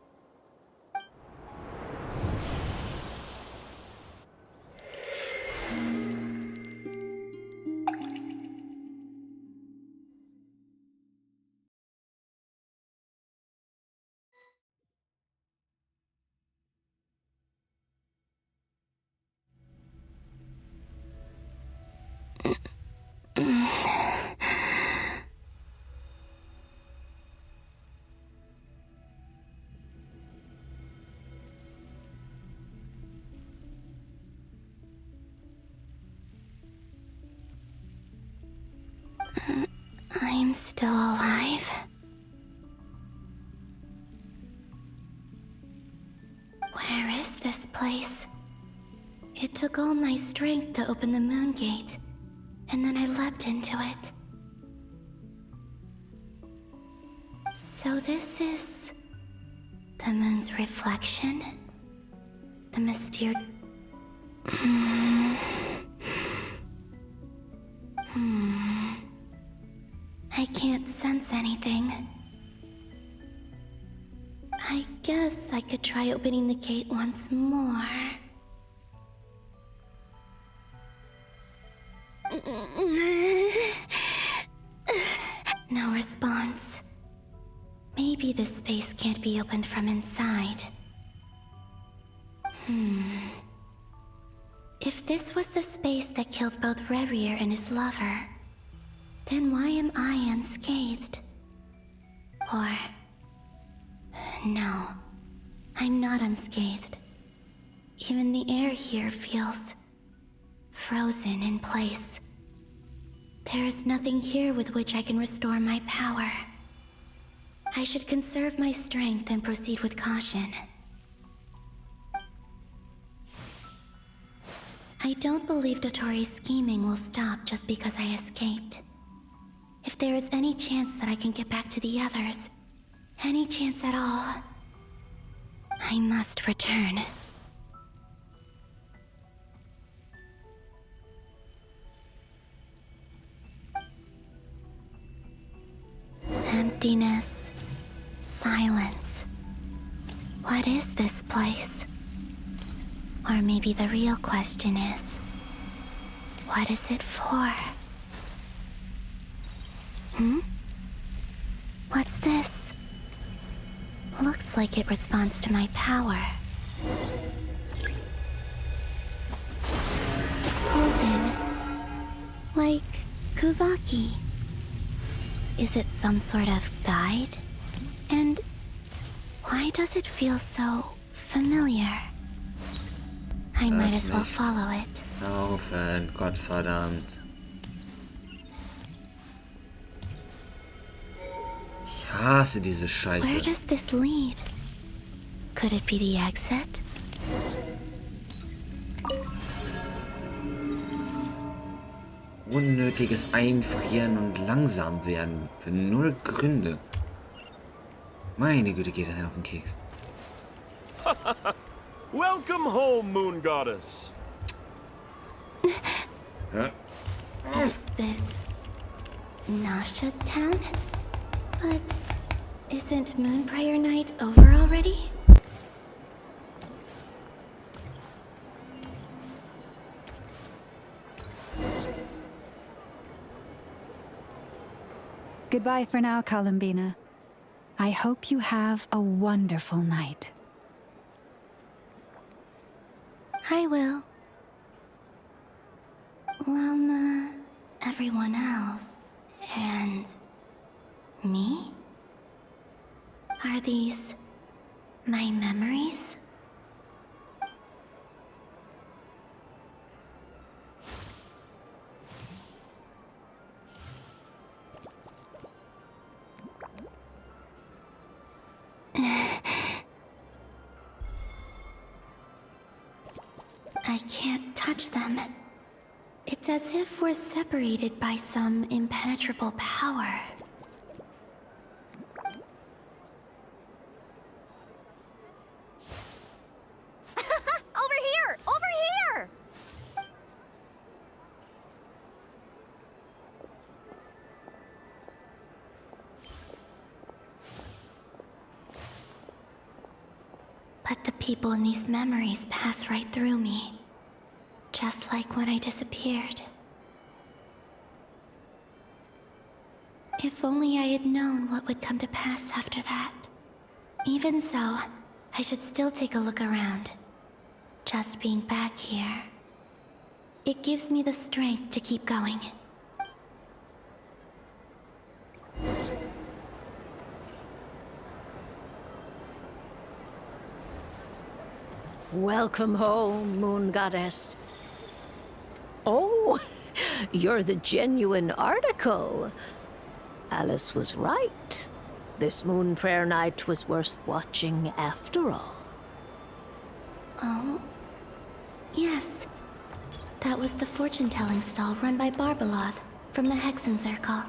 I'm still alive. Where is this place? It took all my strength to open the moon gate, and then I leapt into it. So this is the moon's reflection? The mysterious... I can't sense anything. I guess I could try opening the gate once more. No response. Maybe this space can't be opened from inside. If this was the space that killed both Revier and his lover, then why am I unscathed? Or... no, I'm not unscathed. Even the air here feels... frozen in place. There is nothing here with which I can restore my power. I should conserve my strength and proceed with caution. I don't believe Dotori's scheming will stop just because I escaped. If there is any chance that I can get back to the others, any chance at all, I must return. Emptiness, silence. What is this place? Or maybe the real question is, what is it for? What's this? Looks like it responds to my power. Golden. Like Kuvaki. Is it some sort of guide? And why does it feel so familiar? I might as well follow it. Aufhören, Gottverdammt. Ich hasse diese Scheiße. Where does this lead? Could it be the exit? Unnötiges Einfrieren und langsam werden. Für null Gründe. Meine Güte, geht das einen auf den Keks. Welcome home, Moon Goddess. Is this Nasha Town? But isn't Moon Prayer Night over already? Goodbye for now, Columbina. I hope you have a wonderful night. I will. Lama everyone else and me? Are these my memories? I can't touch them. It's as if we're separated by some impenetrable power. Over here! Over here! But the people in these memories pass right through me. Just like when I disappeared. If only I had known what would come to pass after that. Even so, I should still take a look around. Just being back here. It gives me the strength to keep going. Welcome home, Moon Goddess. Oh, you're the genuine article. Alice was right. This moon prayer night was worth watching after all. Oh? Yes. That was the fortune-telling stall run by Barbeloth from the Hexen Circle.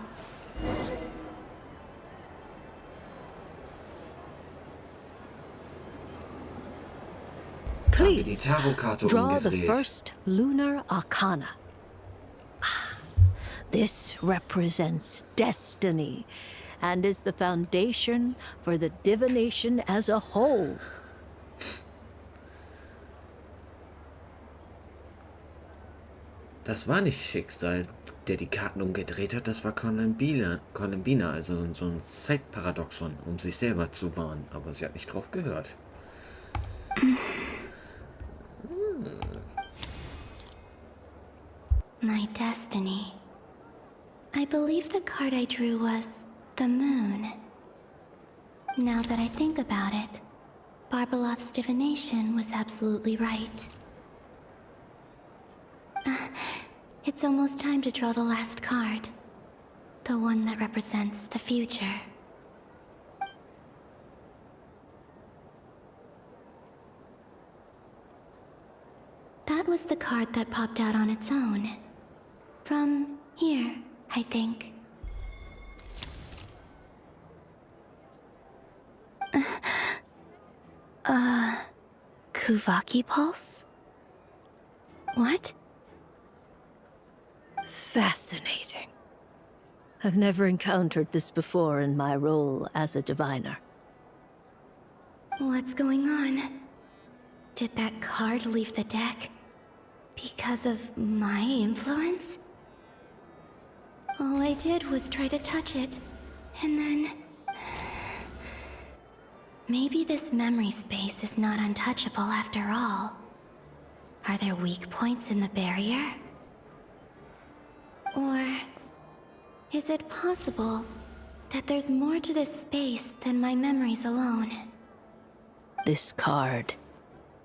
Die Please, Tarotkarte draw the umgedreht. first lunar arcana. Ah, this represents destiny and is the foundation for the divination as a whole. Das war nicht Schicksal, der die Karten umgedreht hat, das war Columbina, also so ein Zeitparadoxon, um sich selber zu warnen. Aber sie hat nicht drauf gehört. My destiny. I believe the card I drew was the moon. Now that I think about it, Barbeloth's divination was absolutely right. It's almost time to draw the last card. The one that represents the future. That was the card that popped out on its own. From here, I think. Kuvaki Pulse? What? Fascinating. I've never encountered this before in my role as a diviner. What's going on? Did that card leave the deck? Because of my influence? All I did was try to touch it, and then... Maybe this memory space is not untouchable after all. Are there weak points in the barrier? Or... is it possible that there's more to this space than my memories alone? This card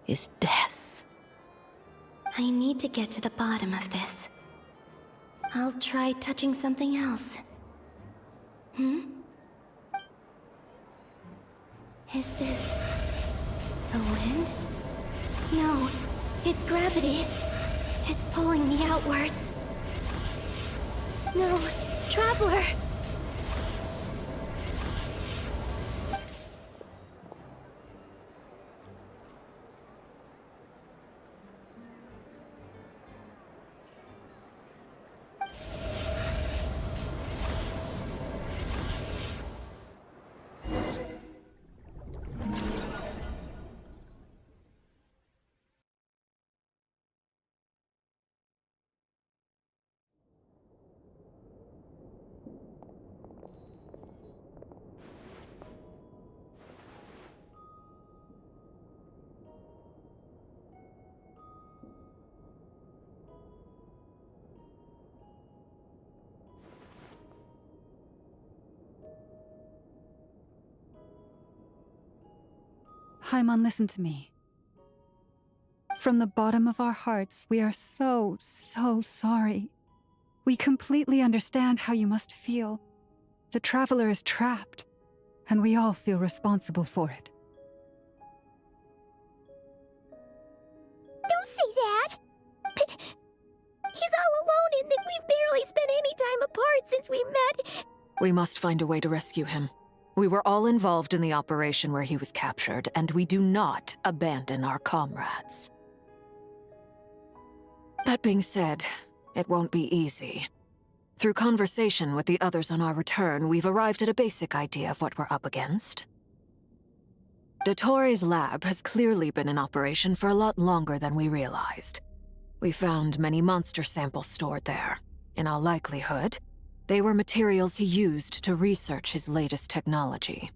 is death. I need to get to the bottom of this. I'll try touching something else. Is this... the wind? No, it's gravity. It's pulling me outwards. No, Traveler! Paimon, listen to me. From the bottom of our hearts, we are so sorry. We completely understand how you must feel. The Traveler is trapped, and we all feel responsible for it. Don't say that! He's all alone and we've barely spent any time apart since we met. We must find a way to rescue him. We were all involved in the operation where he was captured, and we do not abandon our comrades. That being said, it won't be easy. Through conversation with the others on our return, we've arrived at a basic idea of what we're up against. Dottore's lab has clearly been in operation for a lot longer than we realized. We found many monster samples stored there. In all likelihood, they were materials he used to research his latest technology.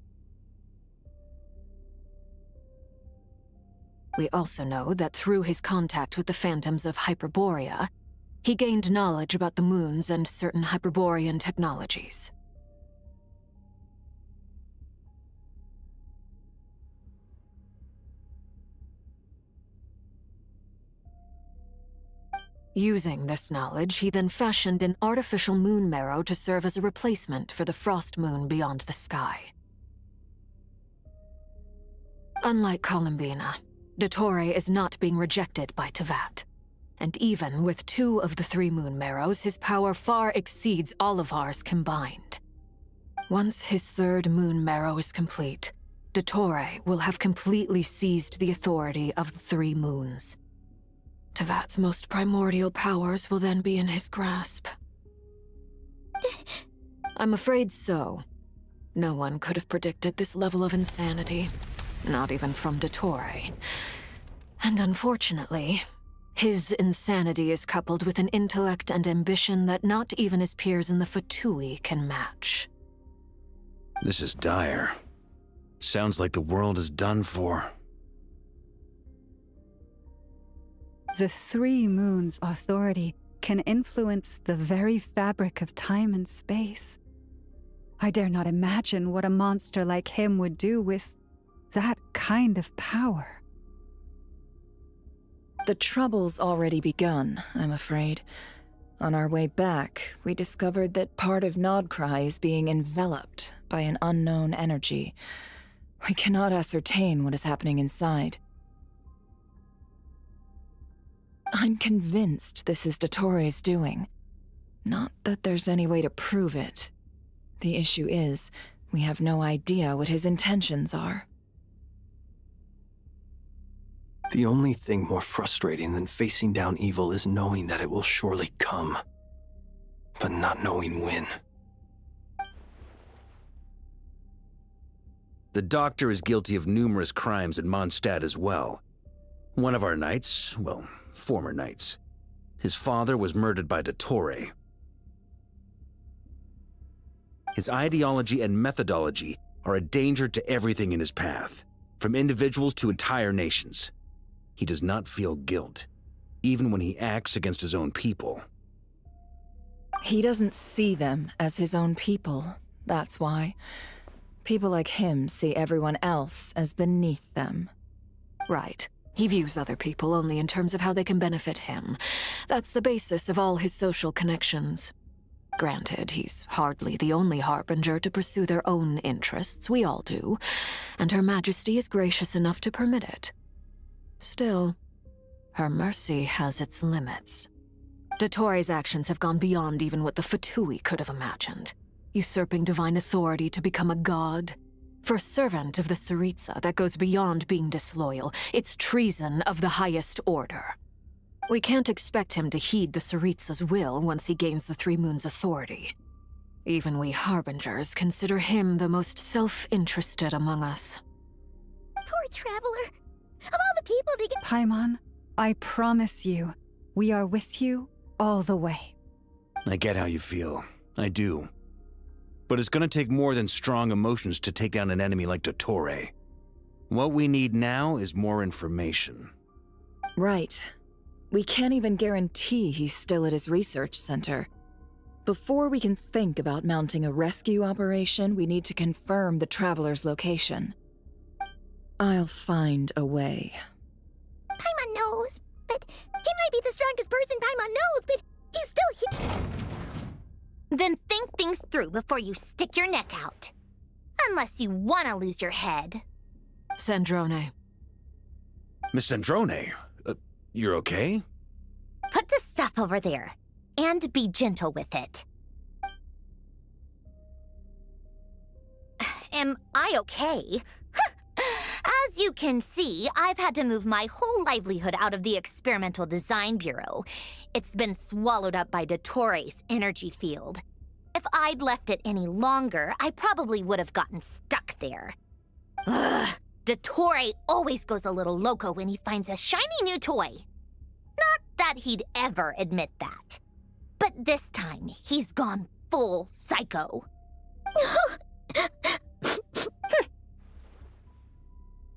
We also know that through his contact with the phantoms of Hyperborea, he gained knowledge about the moons and certain Hyperborean technologies. Using this knowledge, he then fashioned an artificial moon marrow to serve as a replacement for the frost moon beyond the sky. Unlike Columbina, Dottore is not being rejected by Teyvat. And even with 2 of the 3 moon marrows, his power far exceeds all of ours combined. Once his 3rd moon marrow is complete, Dottore will have completely seized the authority of the 3 moons. Teyvat's most primordial powers will then be in his grasp. I'm afraid so. No one could have predicted this level of insanity, not even from Dottore. And unfortunately, his insanity is coupled with an intellect and ambition that not even his peers in the Fatui can match. This is dire. Sounds like the world is done for. The 3 moons' authority can influence the very fabric of time and space. I dare not imagine what a monster like him would do with that kind of power. The trouble's already begun, I'm afraid. On our way back, we discovered that part of Nodcry is being enveloped by an unknown energy. We cannot ascertain what is happening inside. I'm convinced this is Dottore's doing. Not that there's any way to prove it. The issue is, we have no idea what his intentions are. The only thing more frustrating than facing down evil is knowing that it will surely come, but not knowing when. The Doctor is guilty of numerous crimes in Mondstadt as well. One of our knights, well, former knights. His father was murdered by Dottore. His ideology and methodology are a danger to everything in his path, from individuals to entire nations. He does not feel guilt, even when he acts against his own people. He doesn't see them as his own people, that's why. People like him see everyone else as beneath them. Right. He views other people only in terms of how they can benefit him. That's the basis of all his social connections. Granted, he's hardly the only harbinger to pursue their own interests. We all do. And Her Majesty is gracious enough to permit it. Still, her mercy has its limits. Dottore's actions have gone beyond even what the Fatui could have imagined. Usurping divine authority to become a god. For a servant of the Tsaritsa, that goes beyond being disloyal. It's treason of the highest order. We can't expect him to heed the Tsaritsa's will once he gains the 3 moons' authority. Even we harbingers consider him the most self-interested among us. Poor Traveler. Of all the people they get— Paimon, I promise you, we are with you all the way. I get how you feel. I do. But it's gonna take more than strong emotions to take down an enemy like Dottore. What we need now is more information. Right. We can't even guarantee he's still at his research center. Before we can think about mounting a rescue operation, we need to confirm the Traveler's location. I'll find a way. Paimon knows, but he might be the strongest person Paimon knows, but he's still here. Then think things through before you stick your neck out. Unless you want to lose your head. Sandrone. Miss Sandrone, you're okay? Put the stuff over there, and be gentle with it. Am I okay? As you can see, I've had to move my whole livelihood out of the Experimental Design Bureau. It's been swallowed up by Dottores' energy field. If I'd left it any longer, I probably would have gotten stuck there. Ugh, Dottore always goes a little loco when he finds a shiny new toy. Not that he'd ever admit that. But this time, he's gone full psycho.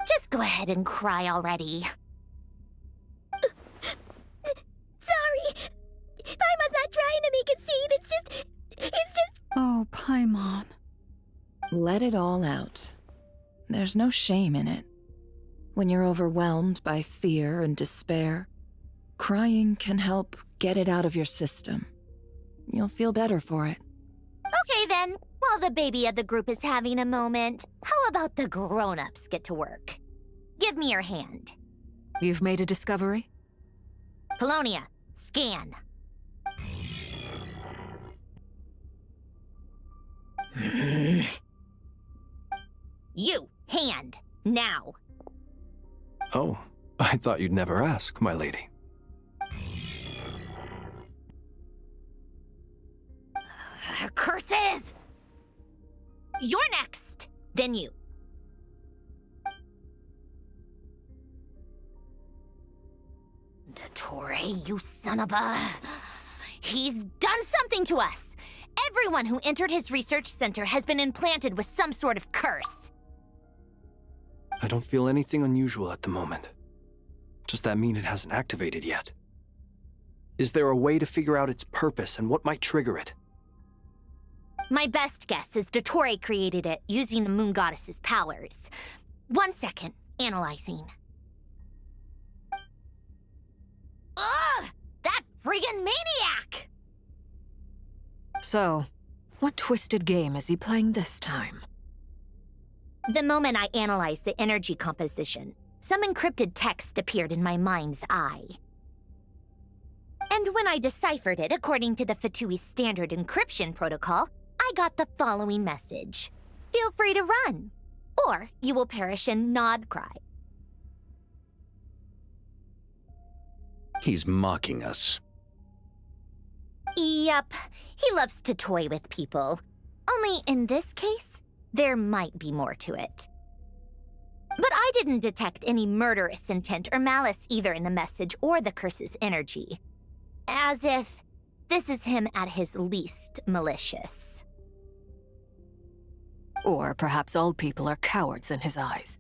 Just go ahead and cry already. Sorry. Paimon's not trying to make it seem. It's just... Oh, Paimon. Let it all out. There's no shame in it. When you're overwhelmed by fear and despair, crying can help get it out of your system. You'll feel better for it. Okay then, while the baby of the group is having a moment, how about the grown-ups get to work? Give me your hand. You've made a discovery? Polonia, scan. You, hand, now. Oh, I thought you'd never ask, my lady. Curses! You're next, then you. Dottore, you son of a... He's done something to us! Everyone who entered his research center has been implanted with some sort of curse. I don't feel anything unusual at the moment. Does that mean it hasn't activated yet? Is there a way to figure out its purpose and what might trigger it? My best guess is Dottore created it using the Moon Goddess's powers. 1 second, analyzing. Ugh! That friggin' maniac! So, what twisted game is he playing this time? The moment I analyzed the energy composition, some encrypted text appeared in my mind's eye. And when I deciphered it according to the Fatui standard encryption protocol, I got the following message. Feel free to run, or you will perish in nod cry. He's mocking us. Yep, he loves to toy with people. Only in this case, there might be more to it. But I didn't detect any murderous intent or malice either in the message or the curse's energy. As if this is him at his least malicious. Or perhaps all people are cowards in his eyes.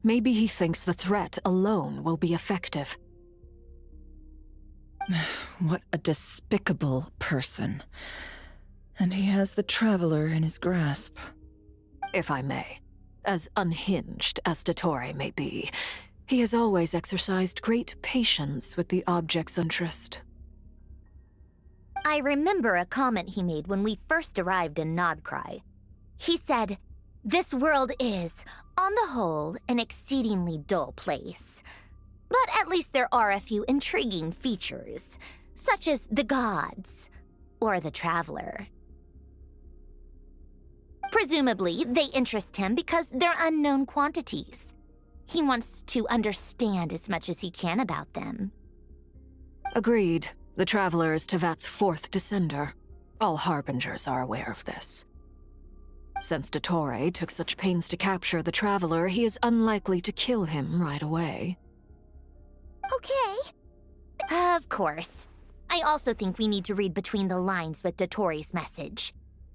Maybe he thinks the threat alone will be effective. What a despicable person. And he has the Traveler in his grasp. If I may, as unhinged as Dottore may be, he has always exercised great patience with the object's interest. I remember a comment he made when we first arrived in Nodcry. He said, "This world is, on the whole, an exceedingly dull place. But at least there are a few intriguing features, such as the gods, or the Traveler." Presumably, they interest him because they're unknown quantities. He wants to understand as much as he can about them. Agreed. The Traveler is Tevat's 4th descender. All Harbingers are aware of this. Since Dottore took such pains to capture the Traveler, he is unlikely to kill him right away. Okay. Of course. I also think we need to read between the lines with Dottore's message.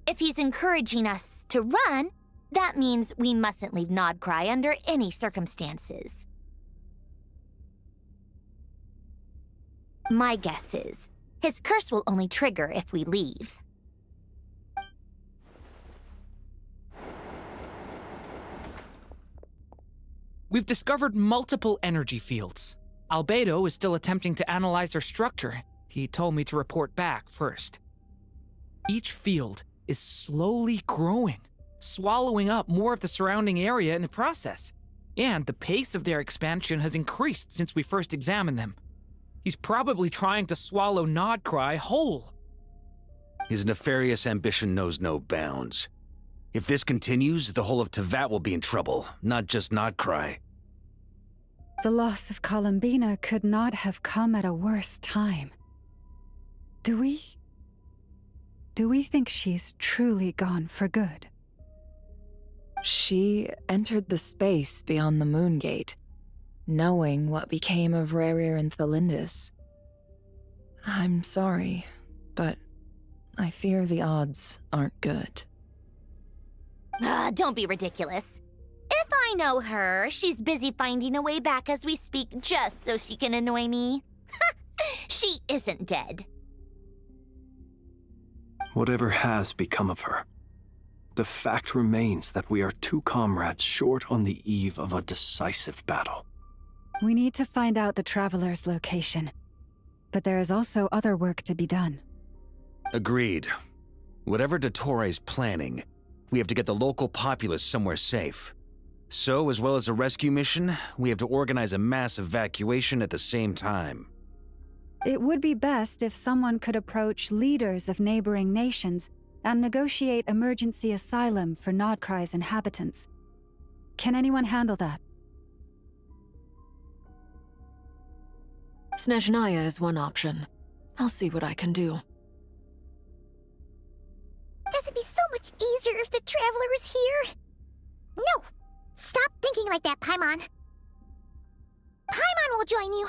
If he's encouraging us to run, that means we mustn't leave Nodcry under any circumstances. My guess is, his curse will only trigger if we leave. We've discovered multiple energy fields. Albedo is still attempting to analyze their structure. He told me to report back first. Each field is slowly growing, swallowing up more of the surrounding area in the process. And the pace of their expansion has increased since we first examined them. He's probably trying to swallow Nodcry whole. His nefarious ambition knows no bounds. If this continues, the whole of Tevat will be in trouble, not just Nodcry. The loss of Columbina could not have come at a worse time. Do we think she's truly gone for good? She entered the space beyond the Moon Gate, knowing what became of Rerir and Thalindus. I'm sorry, but I fear the odds aren't good. Don't be ridiculous. If I know her, she's busy finding a way back as we speak just so she can annoy me. She isn't dead. Whatever has become of her, the fact remains that we are two comrades short on the eve of a decisive battle. We need to find out the Traveler's location. But there is also other work to be done. Agreed. Whatever Dottore planning, we have to get the local populace somewhere safe. So, as well as a rescue mission, we have to organize a mass evacuation at the same time. It would be best if someone could approach leaders of neighboring nations and negotiate emergency asylum for Nodcry's inhabitants. Can anyone handle that? Snezhnaya is one option. I'll see what I can do. This would be so much easier if the Traveler was here. No! Stop thinking like that, Paimon. Paimon will join you.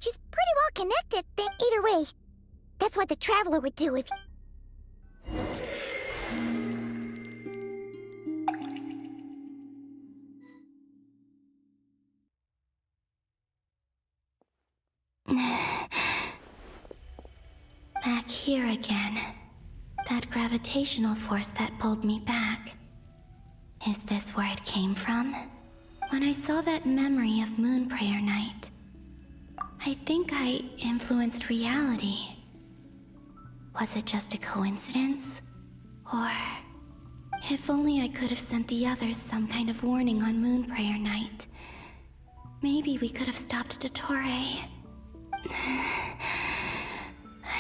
She's pretty well connected, then either way. That's what the Traveler would do if... Back here again. That gravitational force that pulled me back. Is this where it came from? When I saw that memory of Moon Prayer Night, I think I influenced reality. Was it just a coincidence? Or... if only I could have sent the others some kind of warning on Moon Prayer Night. Maybe we could have stopped Dottore.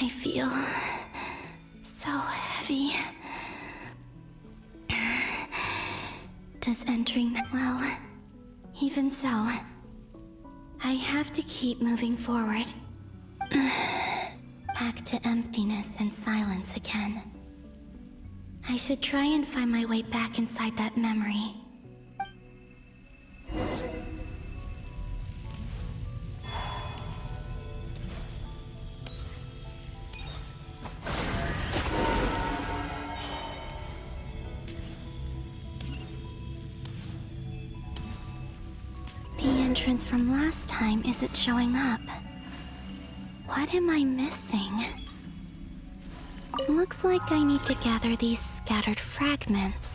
I feel... so heavy. Does entering... well, even so, I have to keep moving forward. Back to emptiness and silence again. I should try and find my way back inside that memory. The entrance from last time isn't showing up. What am I missing? Looks like I need to gather these scattered fragments.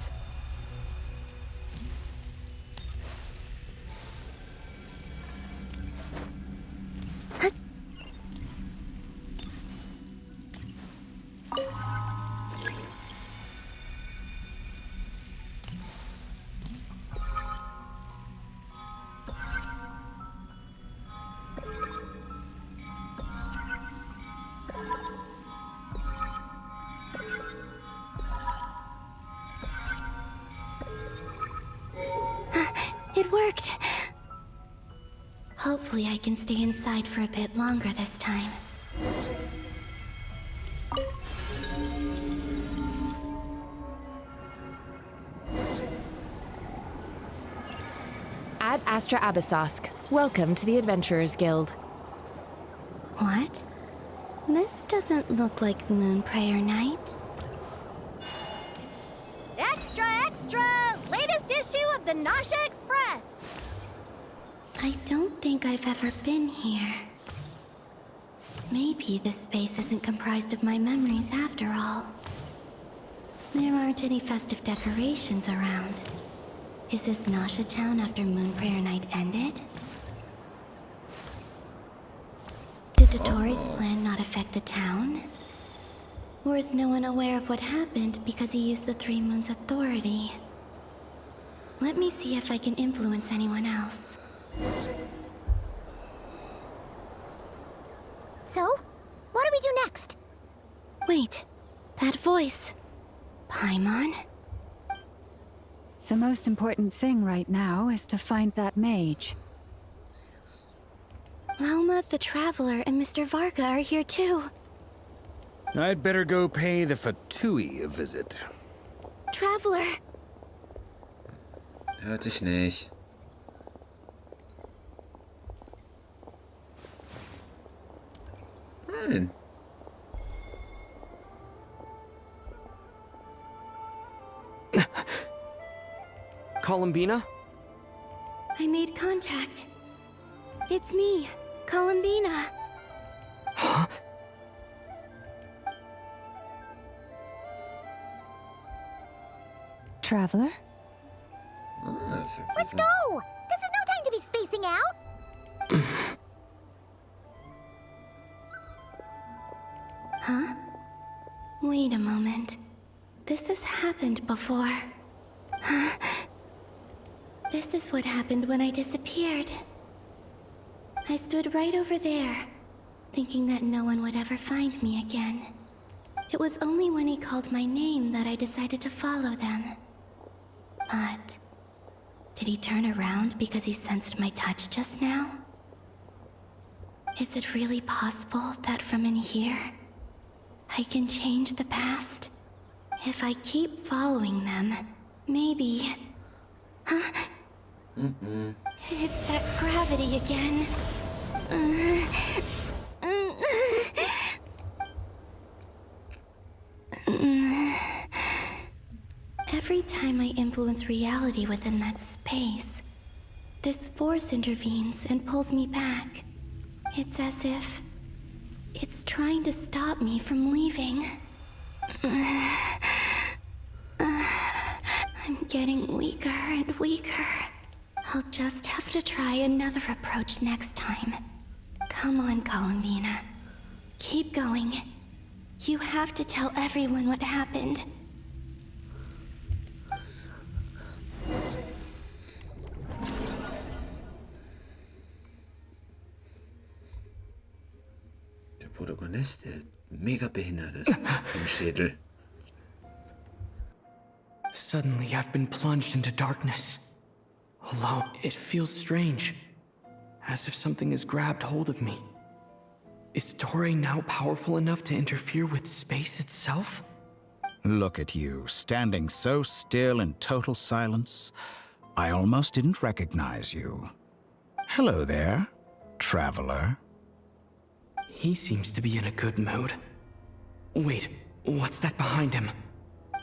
It worked! Hopefully I can stay inside for a bit longer this time. Ad Astra Abyssosk. Welcome to the Adventurers Guild. What? This doesn't look like Moon Prayer Night. Extra, extra! Latest issue of the Nasha Express! I don't think I've ever been here. Maybe this space isn't comprised of my memories after all. There aren't any festive decorations around. Is this Nausea Town after Moon Prayer Night ended? Did Dottoro's plan not affect the town? Or is no one aware of what happened because he used the Three Moons' authority? Let me see if I can influence anyone else. So, what do we do next? Wait, that voice. Paimon? The most important thing right now is to find that mage. Lauma the Traveler and Mr. Varga are here too. I'd better go pay the Fatui a visit. Traveler! Hört dich nicht. Nein. Columbina? I made contact. It's me, Columbina. Huh? Traveler? Let's go! This is no time to be spacing out! Huh? Wait a moment. This has happened before. Huh? This is what happened when I disappeared. I stood right over there, thinking that no one would ever find me again. It was only when he called my name that I decided to follow them. But did he turn around because he sensed my touch just now? Is it really possible that from in here, I can change the past? If I keep following them, maybe... Huh? It's that gravity again. Every time I influence reality within that space, this force intervenes and pulls me back. It's as if it's trying to stop me from leaving. I'm getting weaker and weaker. I'll just have to try another approach next time. Come on, Columbina. Keep going. You have to tell everyone what happened. Der Protagonist, der mega behindert ist im Schädel. Suddenly, I've been plunged into darkness. Alone, it feels strange. As if something has grabbed hold of me. Is Toray now powerful enough to interfere with space itself? Look at you, standing so still in total silence. I almost didn't recognize you. Hello there, traveler. He seems to be in a good mood. Wait, what's that behind him?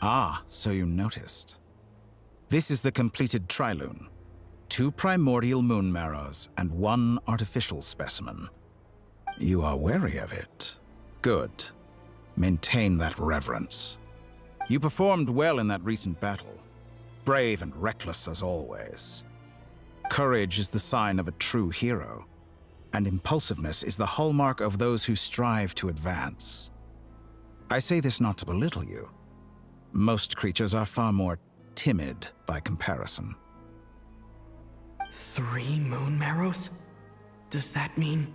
Ah, so you noticed. This is the completed Trilune. 2 primordial moon marrows and 1 artificial specimen. You are wary of it. Good. Maintain that reverence. You performed well in that recent battle. Brave and reckless as always. Courage is the sign of a true hero, and impulsiveness is the hallmark of those who strive to advance. I say this not to belittle you. Most creatures are far more timid by comparison. 3 moon marrows? Does that mean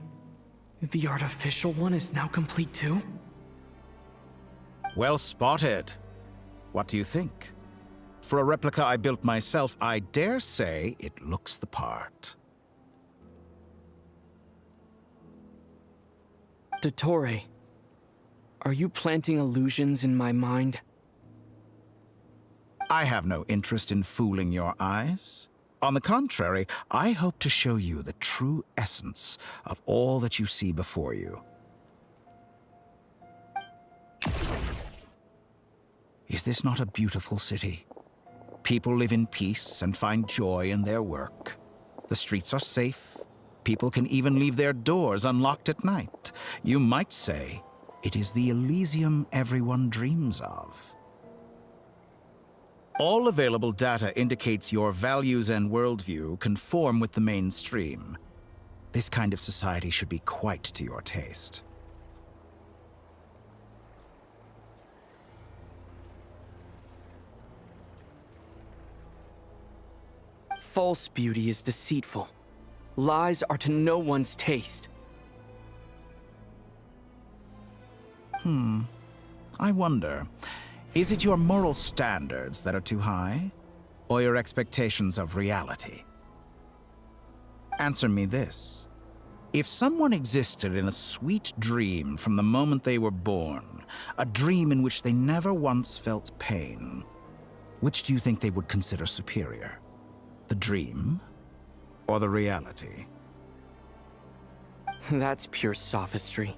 the artificial one is now complete too? Well spotted. What do you think? For a replica I built myself, I dare say it looks the part. Dottore, are you planting illusions in my mind? I have no interest in fooling your eyes. On the contrary, I hope to show you the true essence of all that you see before you. Is this not a beautiful city? People live in peace and find joy in their work. The streets are safe. People can even leave their doors unlocked at night. You might say it is the Elysium everyone dreams of. All available data indicates your values and worldview conform with the mainstream. This kind of society should be quite to your taste. False beauty is deceitful. Lies are to no one's taste. I wonder, is it your moral standards that are too high, or your expectations of reality? Answer me this. If someone existed in a sweet dream from the moment they were born, a dream in which they never once felt pain, which do you think they would consider superior? The dream or the reality? That's pure sophistry.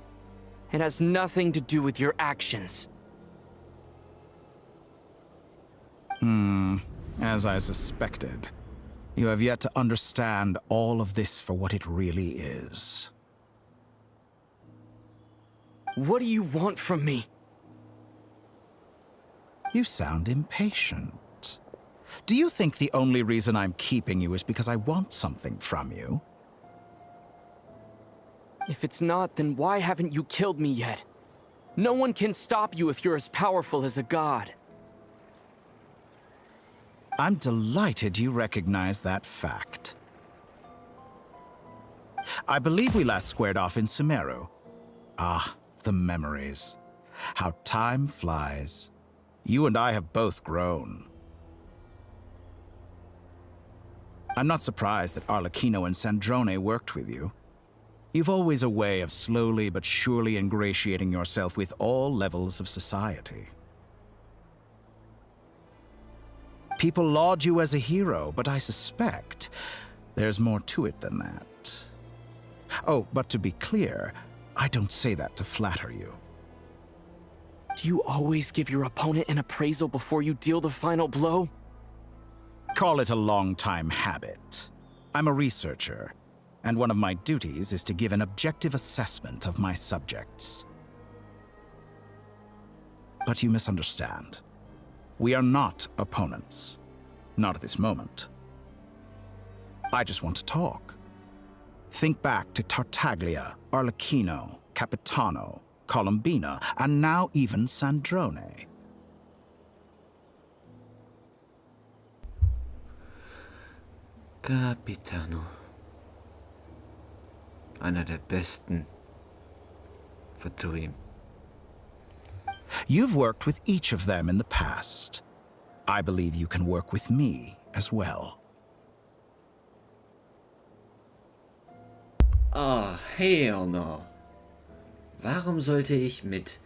It has nothing to do with your actions. As I suspected. You have yet to understand all of this for what it really is. What do you want from me? You sound impatient. Do you think the only reason I'm keeping you is because I want something from you? If it's not, then why haven't you killed me yet? No one can stop you if you're as powerful as a god. I'm delighted you recognize that fact. I believe we last squared off in Sumeru. Ah, the memories. How time flies. You and I have both grown. I'm not surprised that Arlecchino and Sandrone worked with you. You've always a way of slowly but surely ingratiating yourself with all levels of society. People laud you as a hero, but I suspect there's more to it than that. Oh, but to be clear, I don't say that to flatter you. Do you always give your opponent an appraisal before you deal the final blow? Call it a long-time habit. I'm a researcher, and one of my duties is to give an objective assessment of my subjects. But you misunderstand. We are not opponents. Not at this moment. I just want to talk. Think back to Tartaglia, Arlecchino, Capitano, Colombina, and now even Sandrone. Capitano. Einer der besten für Dream. You've worked with each of them in the past. I believe you can work with me as well. Oh, hell no. Warum sollte ich mit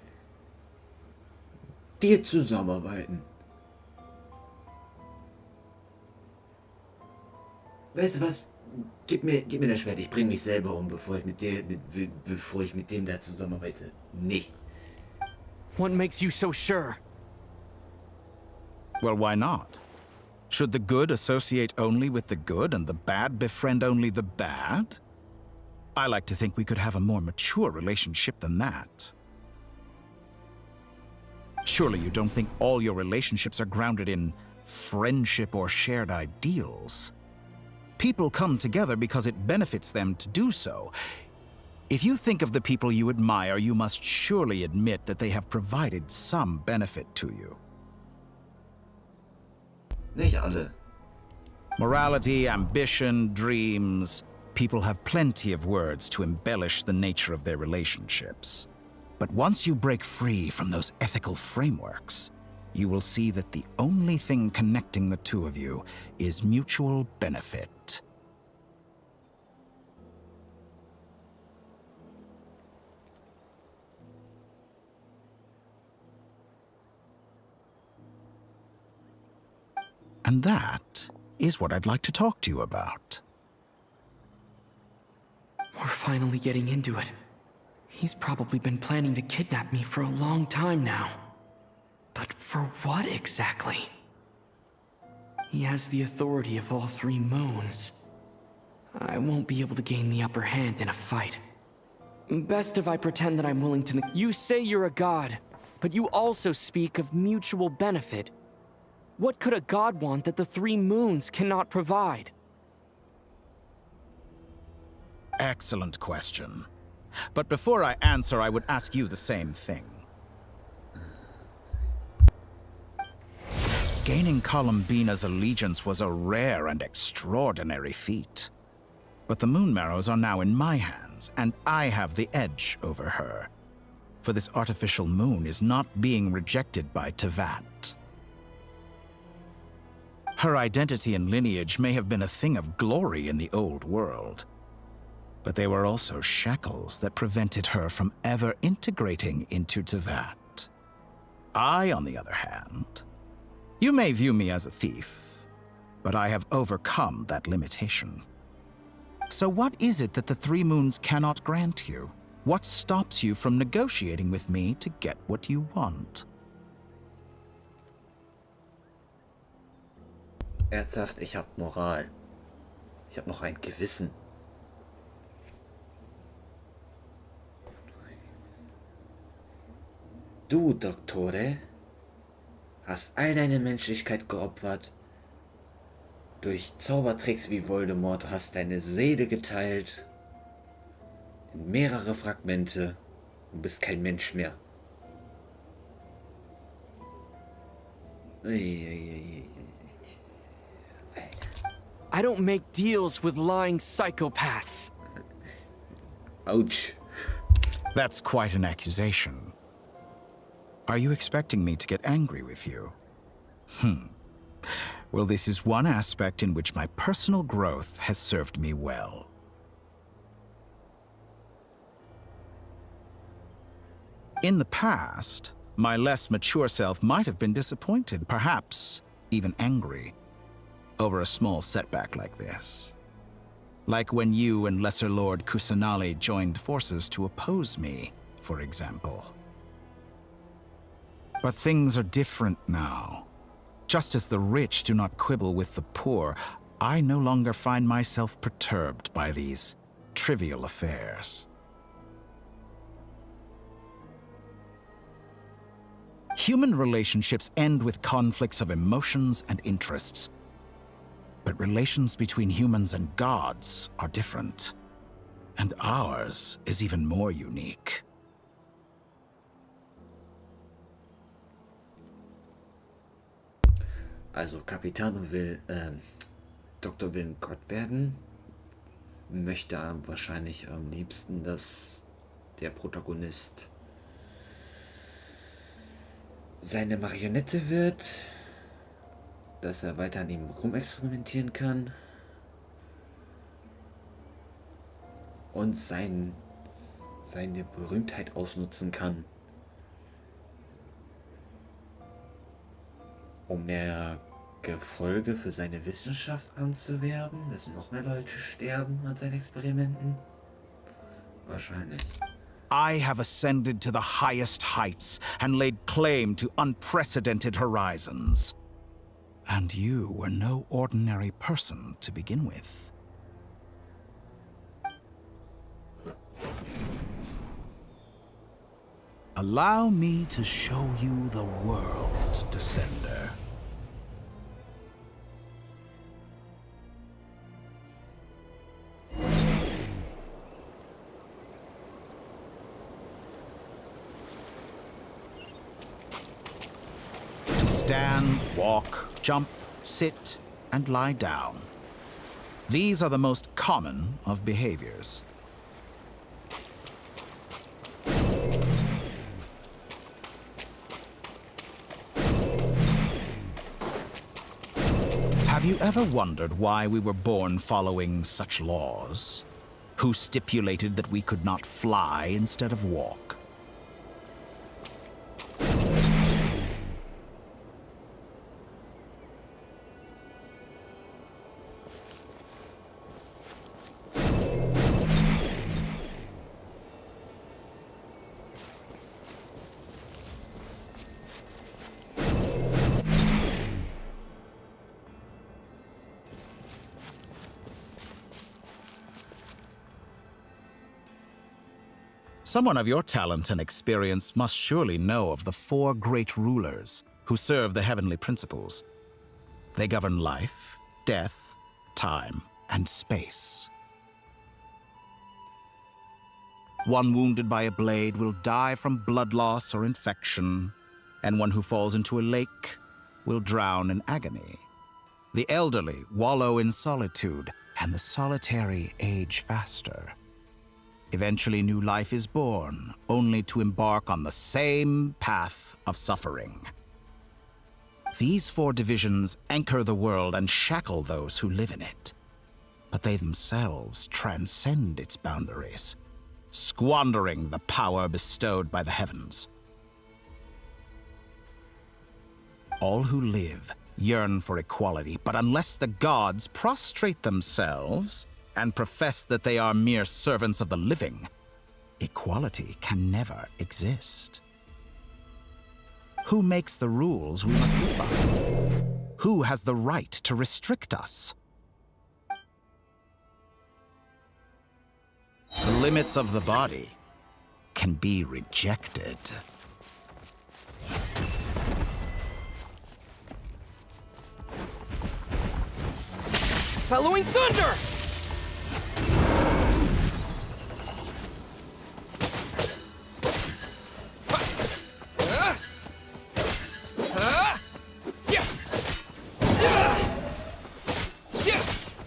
dir zusammenarbeiten? Weißt du was? Gib mir das Schwert. Ich bring mich selber um, bevor ich mit dem da zusammenarbeite. Nee. What makes you so sure? Well, why not? Should the good associate only with the good and the bad befriend only the bad? I like to think we could have a more mature relationship than that. Surely you don't think all your relationships are grounded in friendship or shared ideals? People come together because it benefits them to do so. If you think of the people you admire, you must surely admit that they have provided some benefit to you. Nicht alle. Morality, ambition, dreams. People have plenty of words to embellish the nature of their relationships. But once you break free from those ethical frameworks, you will see that the only thing connecting the two of you is mutual benefit. And that is what I'd like to talk to you about. We're finally getting into it. He's probably been planning to kidnap me for a long time now. But for what exactly? He has the authority of all three moons. I won't be able to gain the upper hand in a fight. Best if I pretend that I'm willing to... You say you're a god, but you also speak of mutual benefit. What could a god want that the three moons cannot provide? Excellent question. But before I answer, I would ask you the same thing. Gaining Columbina's allegiance was a rare and extraordinary feat. But the Moon Marrows are now in my hands, and I have the edge over her. For this artificial moon is not being rejected by Tevat. Her identity and lineage may have been a thing of glory in the old world, but they were also shackles that prevented her from ever integrating into Tevat. I, on the other hand, you may view me as a thief, but I have overcome that limitation. So what is it that the Three Moons cannot grant you? What stops you from negotiating with me to get what you want? Ernsthaft, ich hab Moral. Ich hab noch ein Gewissen. Du, Doktore, hast all deine Menschlichkeit geopfert. Durch Zaubertricks wie Voldemort hast deine Seele geteilt in mehrere Fragmente und bist kein Mensch mehr. I don't make deals with lying psychopaths. Ouch. That's quite an accusation. Are you expecting me to get angry with you? Well, this is one aspect in which my personal growth has served me well. In the past, my less mature self might have been disappointed, perhaps even angry, over a small setback like this. Like when you and Lesser Lord Kusanali joined forces to oppose me, for example. But things are different now. Just as the rich do not quibble with the poor, I no longer find myself perturbed by these trivial affairs. Human relationships end with conflicts of emotions and interests. But relations between humans and gods are different. And ours is even more unique. Also Capitano will, Doktor will ein Gott werden, möchte wahrscheinlich am liebsten, dass der Protagonist seine Marionette wird, dass er weiter an ihm rumexperimentieren kann und seine Berühmtheit ausnutzen kann, um mehr Gefolge für seine Wissenschaft anzuwerben, dass noch mehr Leute sterben an seinen Experimenten? Wahrscheinlich. I have ascended to the highest heights and laid claim to unprecedented horizons. And you were no ordinary person to begin with. Allow me to show you the world, Descender. To stand, walk, jump, sit, and lie down. These are the most common of behaviors. Have you ever wondered why we were born following such laws? Who stipulated that we could not fly instead of walk? Someone of your talent and experience must surely know of the four great rulers who serve the heavenly principles. They govern life, death, time, and space. One wounded by a blade will die from blood loss or infection, and one who falls into a lake will drown in agony. The elderly wallow in solitude, and the solitary age faster. Eventually, new life is born, only to embark on the same path of suffering. These 4 divisions anchor the world and shackle those who live in it. But they themselves transcend its boundaries, squandering the power bestowed by the heavens. All who live yearn for equality, but unless the gods prostrate themselves and profess that they are mere servants of the living, equality can never exist. Who makes the rules we must live by? Who has the right to restrict us? The limits of the body can be rejected. Following thunder!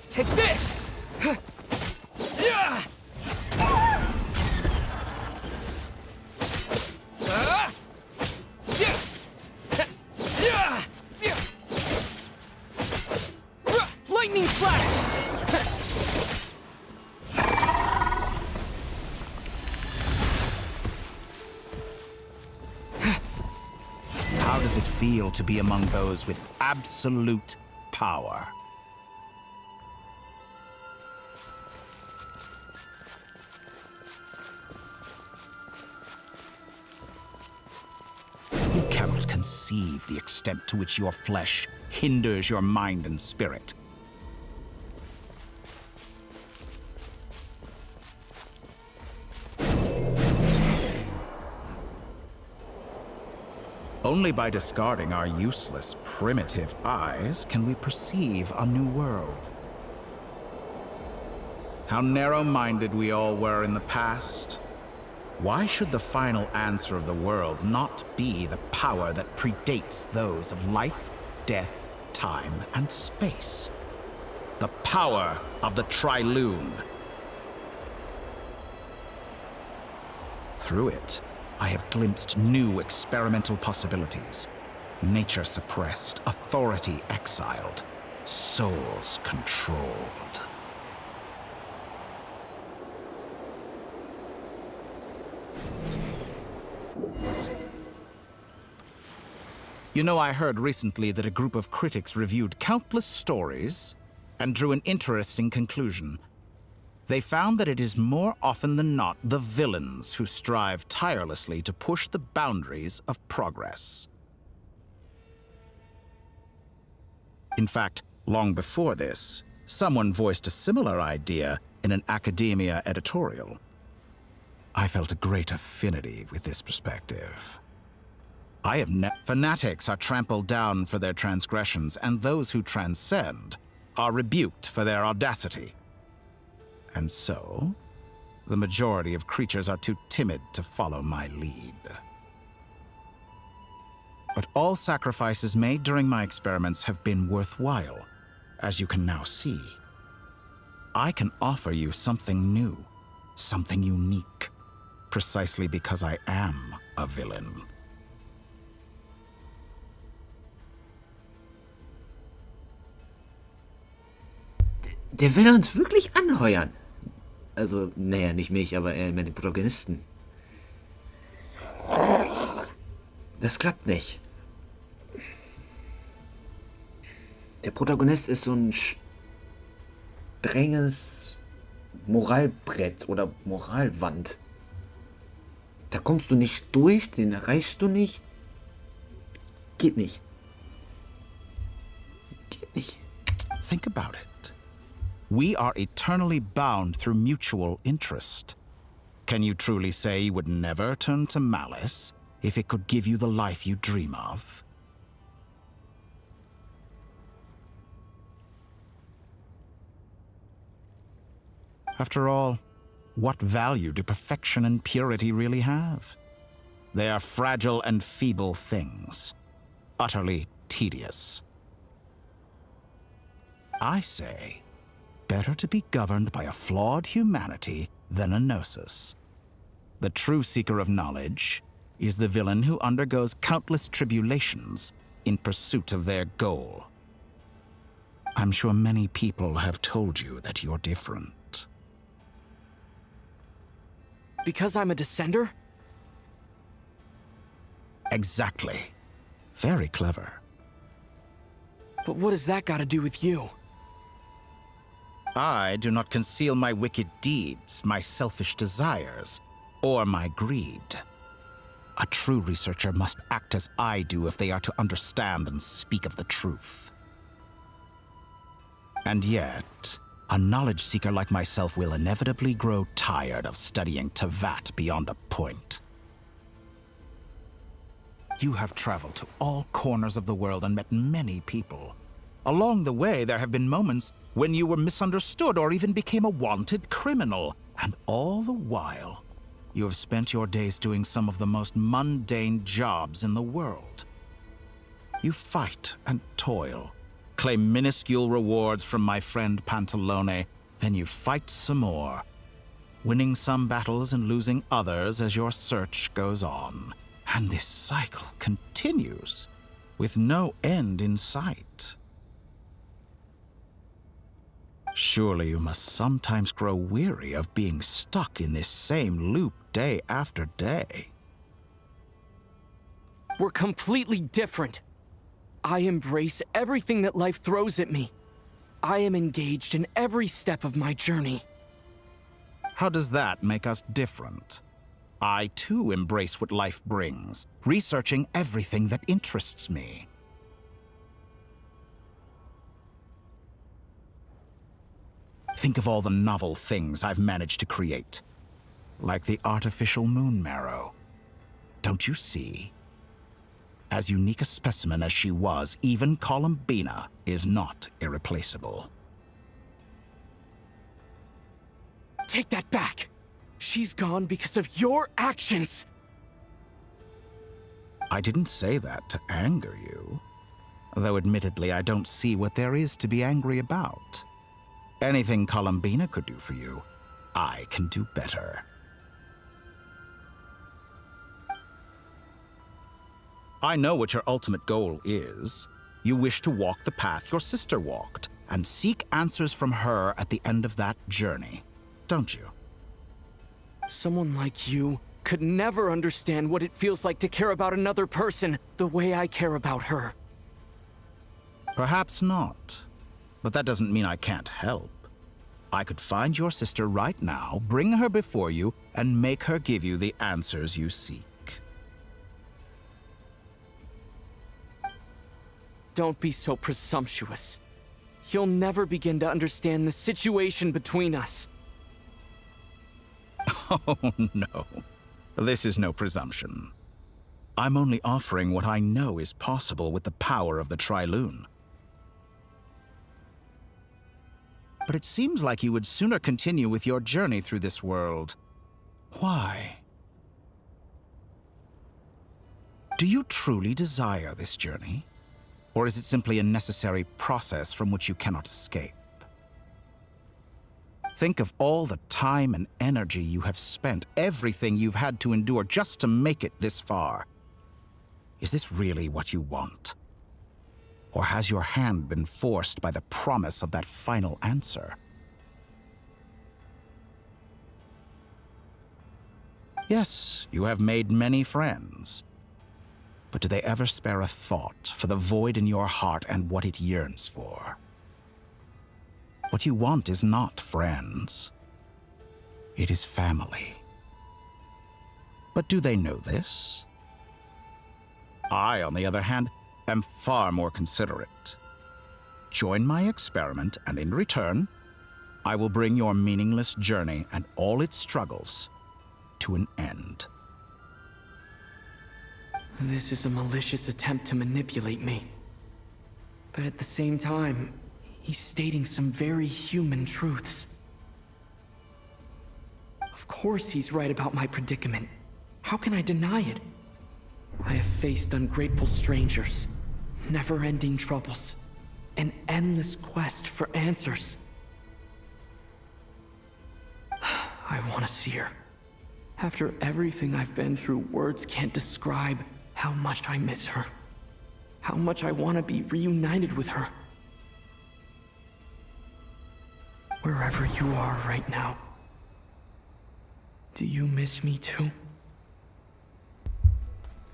Take this! Lightning flash! How does it feel to be among those with absolute power? You cannot conceive the extent to which your flesh hinders your mind and spirit. Only by discarding our useless, primitive eyes can we perceive a new world. How narrow-minded we all were in the past. Why should the final answer of the world not be the power that predates those of life, death, time, and space? The power of the Trilune. Through it, I have glimpsed new experimental possibilities. Nature suppressed, authority exiled, souls controlled. You know, I heard recently that a group of critics reviewed countless stories and drew an interesting conclusion. They found that it is more often than not the villains who strive tirelessly to push the boundaries of progress. In fact, long before this, someone voiced a similar idea in an academia editorial. I felt a great affinity with this perspective. Fanatics are trampled down for their transgressions, and those who transcend are rebuked for their audacity. And so, the majority of creatures are too timid to follow my lead. But all sacrifices made during my experiments have been worthwhile, as you can now see. I can offer you something new, something unique, precisely because I am a villain. Der will uns wirklich anheuern. Also, naja, nicht mich, aber eher den Protagonisten. Das klappt nicht. Der Protagonist ist so ein strenges Moralbrett oder Moralwand. Da kommst du nicht durch, den erreichst du nicht. Geht nicht. Geht nicht. Think about it. We are eternally bound through mutual interest. Can you truly say you would never turn to malice if it could give you the life you dream of? After all, what value do perfection and purity really have? They are fragile and feeble things, utterly tedious. I say, better to be governed by a flawed humanity than a gnosis. The true seeker of knowledge is the villain who undergoes countless tribulations in pursuit of their goal. I'm sure many people have told you that you're different. Because I'm a descender? Exactly. Very clever. But what does that got to do with you? I do not conceal my wicked deeds, my selfish desires, or my greed. A true researcher must act as I do if they are to understand and speak of the truth. And yet, a knowledge seeker like myself will inevitably grow tired of studying Tevat beyond a point. You have traveled to all corners of the world and met many people. Along the way, there have been moments when you were misunderstood or even became a wanted criminal. And all the while, you have spent your days doing some of the most mundane jobs in the world. You fight and toil, claim minuscule rewards from my friend Pantalone, then you fight some more, winning some battles and losing others as your search goes on. And this cycle continues, with no end in sight. Surely you must sometimes grow weary of being stuck in this same loop day after day. We're completely different. I embrace everything that life throws at me. I am engaged in every step of my journey. How does that make us different? I too embrace what life brings, researching everything that interests me. Think of all the novel things I've managed to create, like the artificial moon marrow. Don't you see? As unique a specimen as she was, even Columbina is not irreplaceable. Take that back! She's gone because of your actions! I didn't say that to anger you. Though admittedly, I don't see what there is to be angry about. Anything Columbina could do for you, I can do better. I know what your ultimate goal is. You wish to walk the path your sister walked, and seek answers from her at the end of that journey, don't you? Someone like you could never understand what it feels like to care about another person the way I care about her. Perhaps not, but that doesn't mean I can't help. I could find your sister right now, bring her before you, and make her give you the answers you seek. Don't be so presumptuous. You'll never begin to understand the situation between us. Oh, no. This is no presumption. I'm only offering what I know is possible with the power of the Trilune. But it seems like you would sooner continue with your journey through this world. Why? Do you truly desire this journey? Or is it simply a necessary process from which you cannot escape? Think of all the time and energy you have spent, everything you've had to endure just to make it this far. Is this really what you want? Or has your hand been forced by the promise of that final answer? Yes, you have made many friends. But do they ever spare a thought for the void in your heart and what it yearns for? What you want is not friends. It is family. But do they know this? I, on the other hand, am far more considerate. Join my experiment, and in return, I will bring your meaningless journey and all its struggles to an end. This is a malicious attempt to manipulate me. But at the same time, he's stating some very human truths. Of course he's right about my predicament. How can I deny it? I have faced ungrateful strangers, never-ending troubles, an endless quest for answers. I want to see her. After everything I've been through, words can't describe how much I miss her. How much I want to be reunited with her. Wherever you are right now, do you miss me too?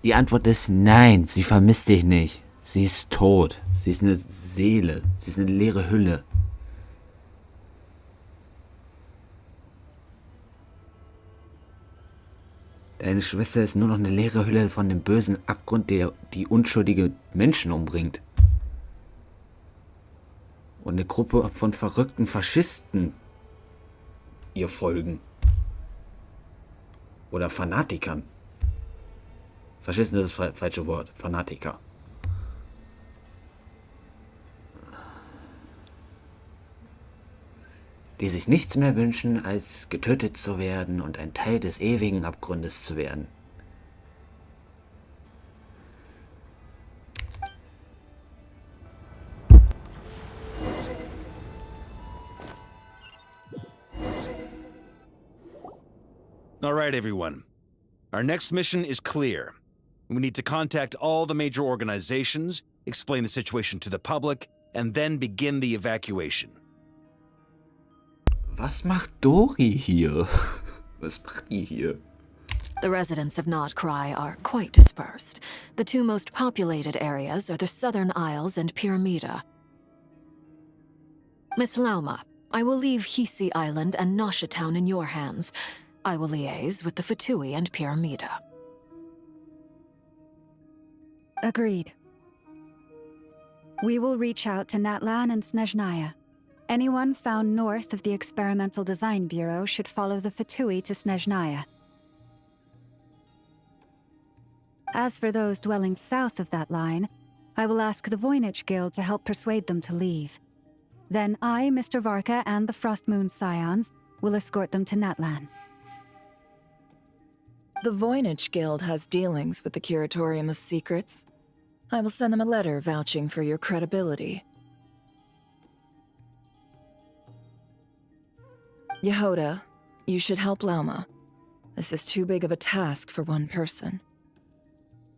Die Antwort ist nein, sie vermisst dich nicht. Sie ist tot. Sie ist eine Seele. Sie ist eine leere Hülle. Deine Schwester ist nur noch eine leere Hülle von dem bösen Abgrund, der die unschuldige Menschen umbringt. Und eine Gruppe von verrückten Faschisten ihr folgen. Oder Fanatikern. Faschisten ist das falsche Wort. Fanatiker. Die sich nichts mehr wünschen, als getötet zu werden und ein Teil des ewigen Abgrundes zu werden. All right, everyone. Our next mission is clear. We need to contact all the major organizations, explain the situation to the public, and then begin the evacuation. Was macht Dori hier? Was macht die hier? The residents of Not Cry are quite dispersed. The two most populated areas are the Southern Isles and Pyramida. Miss Lauma, I will leave Hisi Island and Nasha Town in your hands. I will liaise with the Fatui and Pyramida. Agreed. We will reach out to Natlan and Snezhnaya. Anyone found north of the Experimental Design Bureau should follow the Fatui to Snezhnaya. As for those dwelling south of that line, I will ask the Voynich Guild to help persuade them to leave. Then I, Mr. Varka, and the Frostmoon Scions will escort them to Natlan. The Voynich Guild has dealings with the Curatorium of Secrets. I will send them a letter vouching for your credibility. Yehoda, you should help Lauma. This is too big of a task for one person.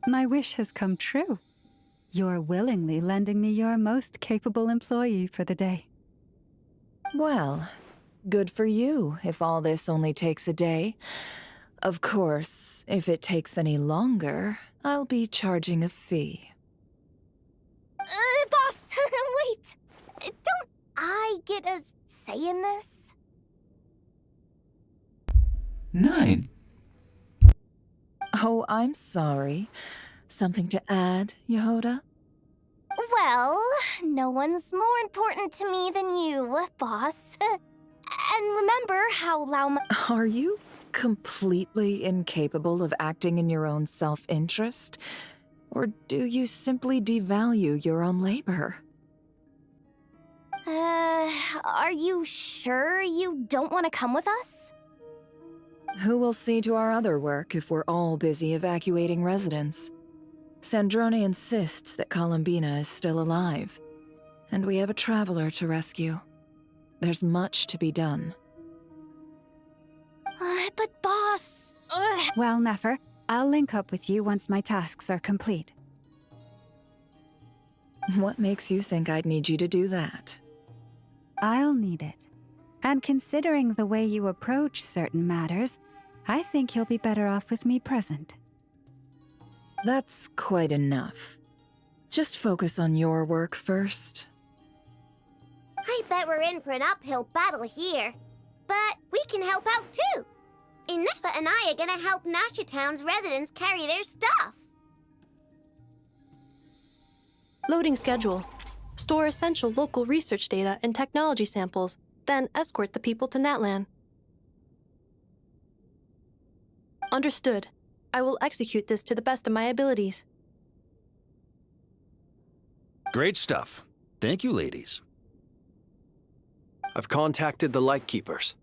My wish has come true. You're willingly lending me your most capable employee for the day. Well, good for you if all this only takes a day. Of course, if it takes any longer, I'll be charging a fee. Boss, wait! Don't I get a say in this? Nein. Oh, I'm sorry. Something to add, Yehoda? Well, no one's more important to me than you, boss. And remember how Lauma— Are you completely incapable of acting in your own self-interest? Or do you simply devalue your own labor? Are you sure you don't want to come with us? Who will see to our other work if we're all busy evacuating residents? Sandrone insists that Columbina is still alive, and we have a traveler to rescue. There's much to be done. But boss— Well, Nefer, I'll link up with you once my tasks are complete. What makes you think I'd need you to do that? I'll need it. And considering the way you approach certain matters, I think you'll be better off with me present. That's quite enough. Just focus on your work first. I bet we're in for an uphill battle here. But we can help out too. Inefa and I are gonna help Nasha Town's residents carry their stuff. Loading schedule. Store essential local research data and technology samples, then escort the people to Natlan. Understood. I will execute this to the best of my abilities. Great stuff. Thank you, ladies. I've contacted the Lightkeepers.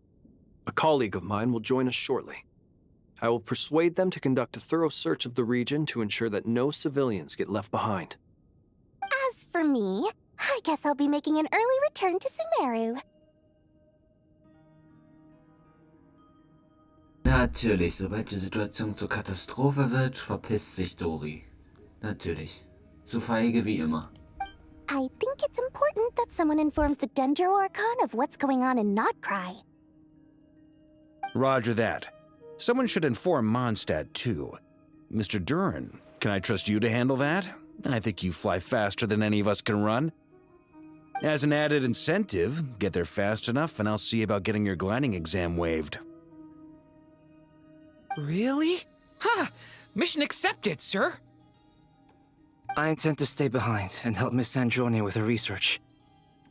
A colleague of mine will join us shortly. I will persuade them to conduct a thorough search of the region to ensure that no civilians get left behind. As for me, I guess I'll be making an early return to Sumeru. Natürlich, sobald die Situation zur Katastrophe wird, verpisst sich Dori. Natürlich. Zu feige wie immer. I think it's important that someone informs the Dendro Archon of what's going on in Notcry. Roger that. Someone should inform Mondstadt, too. Mr. Duran, can I trust you to handle that? I think you fly faster than any of us can run. As an added incentive, get there fast enough and I'll see about getting your gliding exam waived. Really? Ha! Mission accepted, sir. I intend to stay behind and help Miss Sandrone with her research.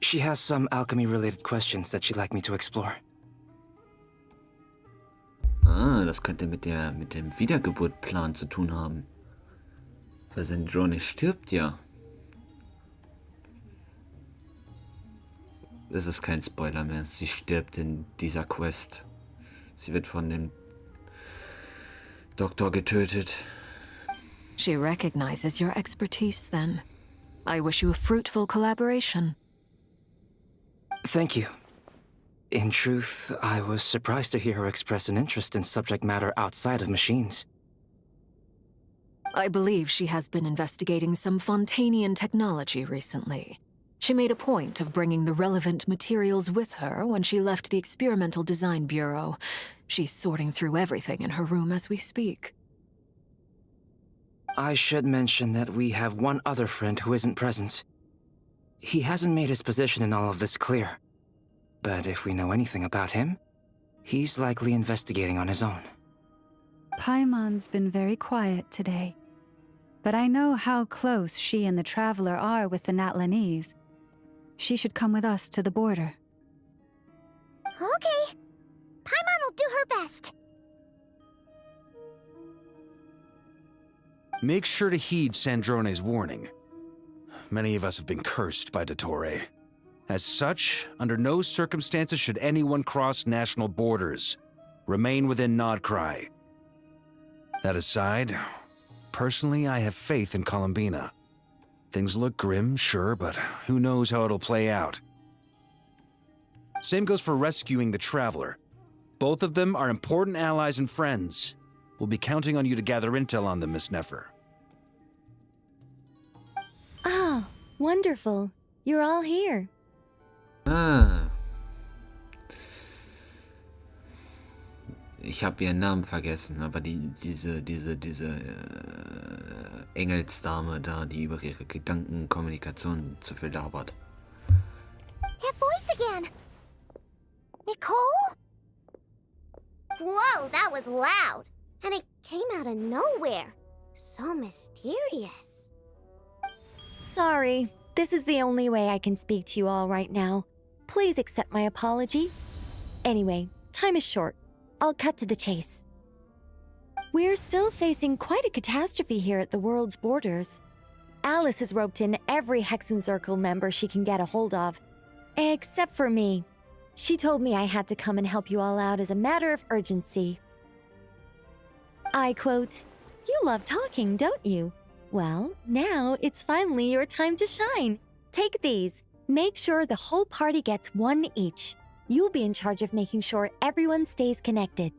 She has some alchemy-related questions that she'd like me to explore. Ah, das könnte mit dem Wiedergeburtplan zu tun haben. Weil Sandrone stirbt ja. Das ist kein Spoiler mehr. Sie stirbt in dieser Quest. Sie wird von dem Doktor getötet. She recognizes your expertise, then. I wish you a fruitful collaboration. Thank you. In truth, I was surprised to hear her express an interest in subject matter outside of machines. I believe she has been investigating some Fontanian technology recently. She made a point of bringing the relevant materials with her when she left the Experimental Design Bureau. She's sorting through everything in her room as we speak. I should mention that we have one other friend who isn't present. He hasn't made his position in all of this clear. But if we know anything about him, he's likely investigating on his own. Paimon's been very quiet today. But I know how close she and the Traveler are with the Natlanese. She should come with us to the border. Okay. Paimon will do her best. Make sure to heed Sandrone's warning. Many of us have been cursed by Dottore. As such, under no circumstances should anyone cross national borders. Remain within Nodcry. That aside, personally, I have faith in Columbina. Things look grim, sure, but who knows how it'll play out. Same goes for rescuing the Traveler. Both of them are important allies and friends. We'll be counting on you to gather intel on them, Miss Nefer. Oh, wonderful. You're all here. Ah. Ich habe ihren Namen vergessen, aber diese Engelsdame da, die über ihre Gedankenkommunikation zu viel labert. That voice again! Nicole? Whoa, that was loud! And it came out of nowhere. So mysterious. Sorry. This is the only way I can speak to you all right now. Please accept my apology. Anyway, time is short. I'll cut to the chase. We're still facing quite a catastrophe here at the world's borders. Alice has roped in every Hexenzirkel member she can get a hold of. Except for me. She told me I had to come and help you all out as a matter of urgency. I quote, "You love talking, don't you? Well, now it's finally your time to shine. Take these. Make sure the whole party gets one each. You'll be in charge of making sure everyone stays connected."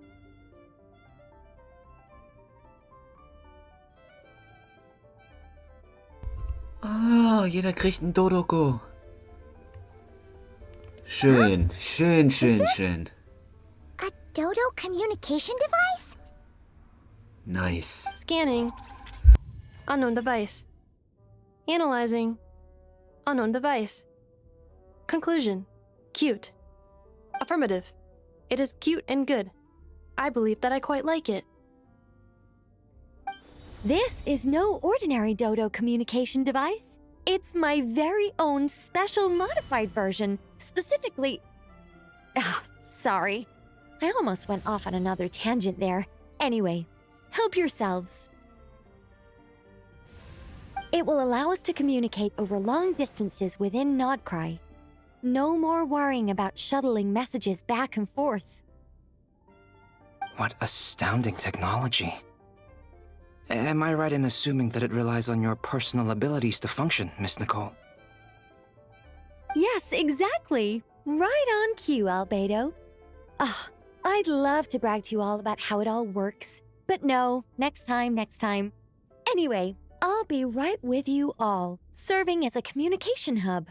Ah, jeder kriegt ein Dodoko. Schön, schön, schön, schön. A Dodo communication device? Nice. Scanning. Unknown device. Analyzing. Unknown device. Conclusion. Cute. Affirmative. It is cute and good. I believe that I quite like it. This is no ordinary Dodo communication device. It's my very own special modified version, specifically... sorry. I almost went off on another tangent there. Anyway, help yourselves. It will allow us to communicate over long distances within Nodcry. No more worrying about shuttling messages back and forth. What astounding technology. Am I right in assuming that it relies on your personal abilities to function, Miss Nicole? Yes, exactly. Right on cue, Albedo. Ah, I'd love to brag to you all about how it all works. But no, next time. Anyway, I'll be right with you all, serving as a communication hub.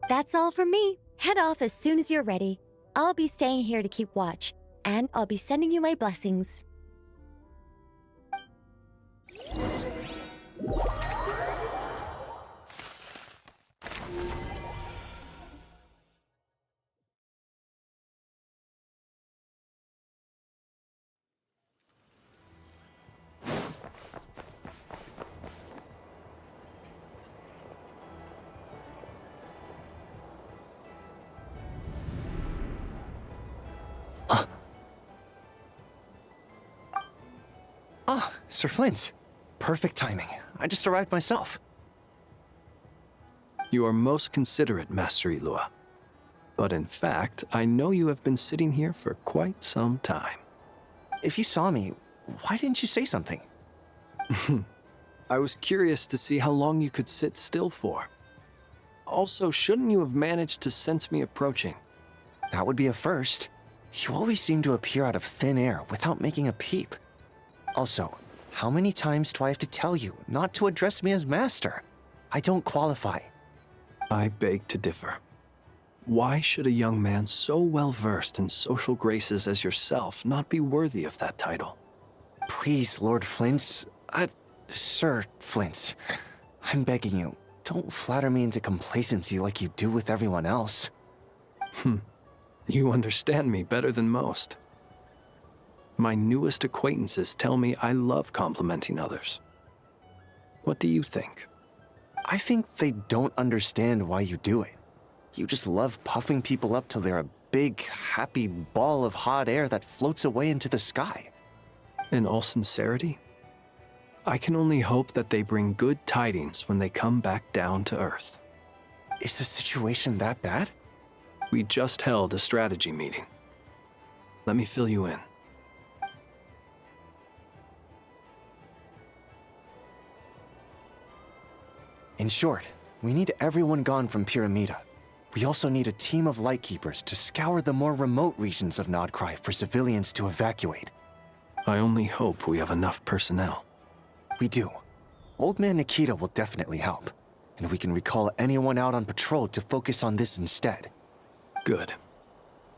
That's all from me. Head off as soon as you're ready. I'll be staying here to keep watch, and I'll be sending you my blessings. Ah, Sir Flint. Perfect timing. I just arrived myself. You are most considerate, Master Ilua. But in fact, I know you have been sitting here for quite some time. If you saw me, why didn't you say something? I was curious to see how long you could sit still for. Also, shouldn't you have managed to sense me approaching? That would be a first. You always seem to appear out of thin air without making a peep. Also, how many times do I have to tell you not to address me as master? I don't qualify. I beg to differ. Why should a young man so well versed in social graces as yourself not be worthy of that title? Please, Lord Flint. Sir Flint. I'm begging you, don't flatter me into complacency like you do with everyone else. You understand me better than most. My newest acquaintances tell me I love complimenting others. What do you think? I think they don't understand why you do it. You just love puffing people up till they're a big, happy ball of hot air that floats away into the sky. In all sincerity, I can only hope that they bring good tidings when they come back down to Earth. Is the situation that bad? We just held a strategy meeting. Let me fill you in. In short, we need everyone gone from Pyramida. We also need a team of Lightkeepers to scour the more remote regions of Nodcry for civilians to evacuate. I only hope we have enough personnel. We do. Old Man Nikita will definitely help, and we can recall anyone out on patrol to focus on this instead. Good.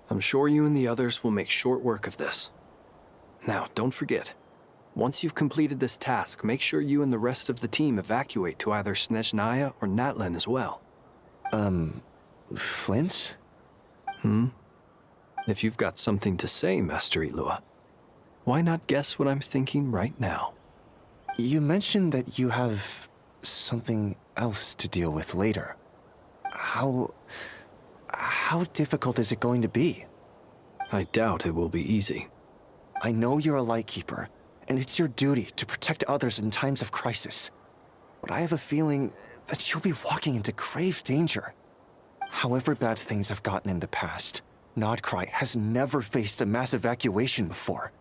I'm sure you and the others will make short work of this. Now, don't forget, once you've completed this task, make sure you and the rest of the team evacuate to either Snezhnaya or Natlan as well. Flint? If you've got something to say, Master Ilua, why not guess what I'm thinking right now? You mentioned that you have something else to deal with later. How difficult is it going to be? I doubt it will be easy. I know you're a Lightkeeper, and it's your duty to protect others in times of crisis. But I have a feeling that you'll be walking into grave danger. However bad things have gotten in the past, Nodcry has never faced a mass evacuation before.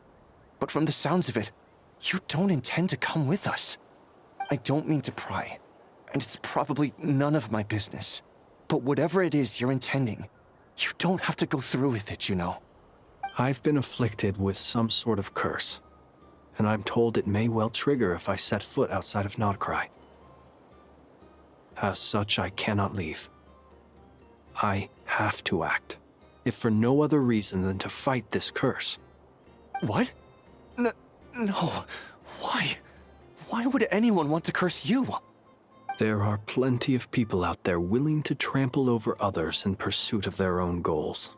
But from the sounds of it, you don't intend to come with us. I don't mean to pry, and it's probably none of my business. But whatever it is you're intending, you don't have to go through with it, you know. I've been afflicted with some sort of curse, and I'm told it may well trigger if I set foot outside of Nodcry. As such, I cannot leave. I have to act, if for no other reason than to fight this curse. What? No. Why? Why would anyone want to curse you? There are plenty of people out there willing to trample over others in pursuit of their own goals.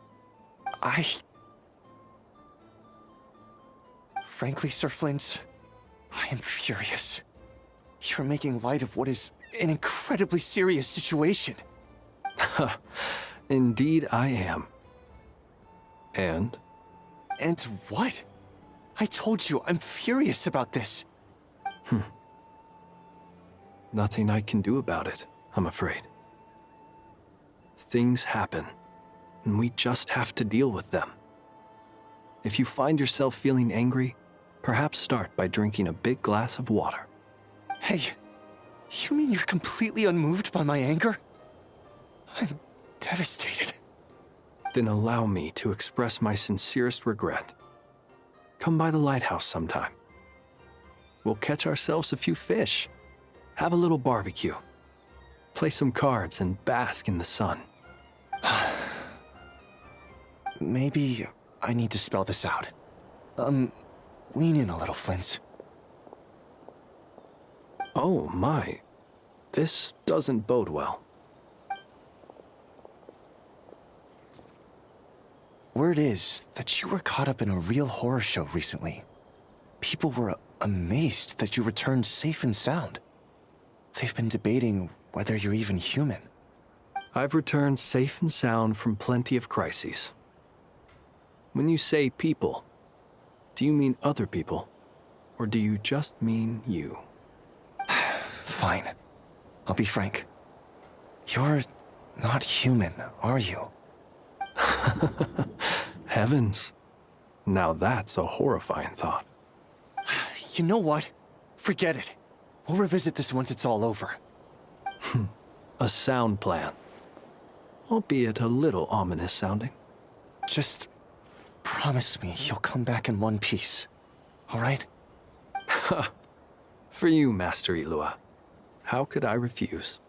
Frankly, Sir Flint, I am furious. You're making light of what is an incredibly serious situation. Indeed I am. And? And what? I told you, I'm furious about this. Nothing I can do about it, I'm afraid. Things happen. and we just have to deal with them. If you find yourself feeling angry, perhaps start by drinking a big glass of water. Hey, you mean you're completely unmoved by my anger? I'm devastated. Then allow me to express my sincerest regret. Come by the lighthouse sometime. We'll catch ourselves a few fish, have a little barbecue, play some cards, and bask in the sun. Maybe I need to spell this out. Lean in a little, Flint's. Oh my, this doesn't bode well. Word is that you were caught up in a real horror show recently. People were amazed that you returned safe and sound. They've been debating whether you're even human. I've returned safe and sound from plenty of crises. When you say people, do you mean other people? Or do you just mean you? Fine. I'll be frank. You're not human, are you? Heavens. Now that's a horrifying thought. You know what? Forget it. We'll revisit this once it's all over. A sound plan. Albeit a little ominous sounding. Just promise me you'll come back in one piece, all right? For you, Master Ilua. How could I refuse?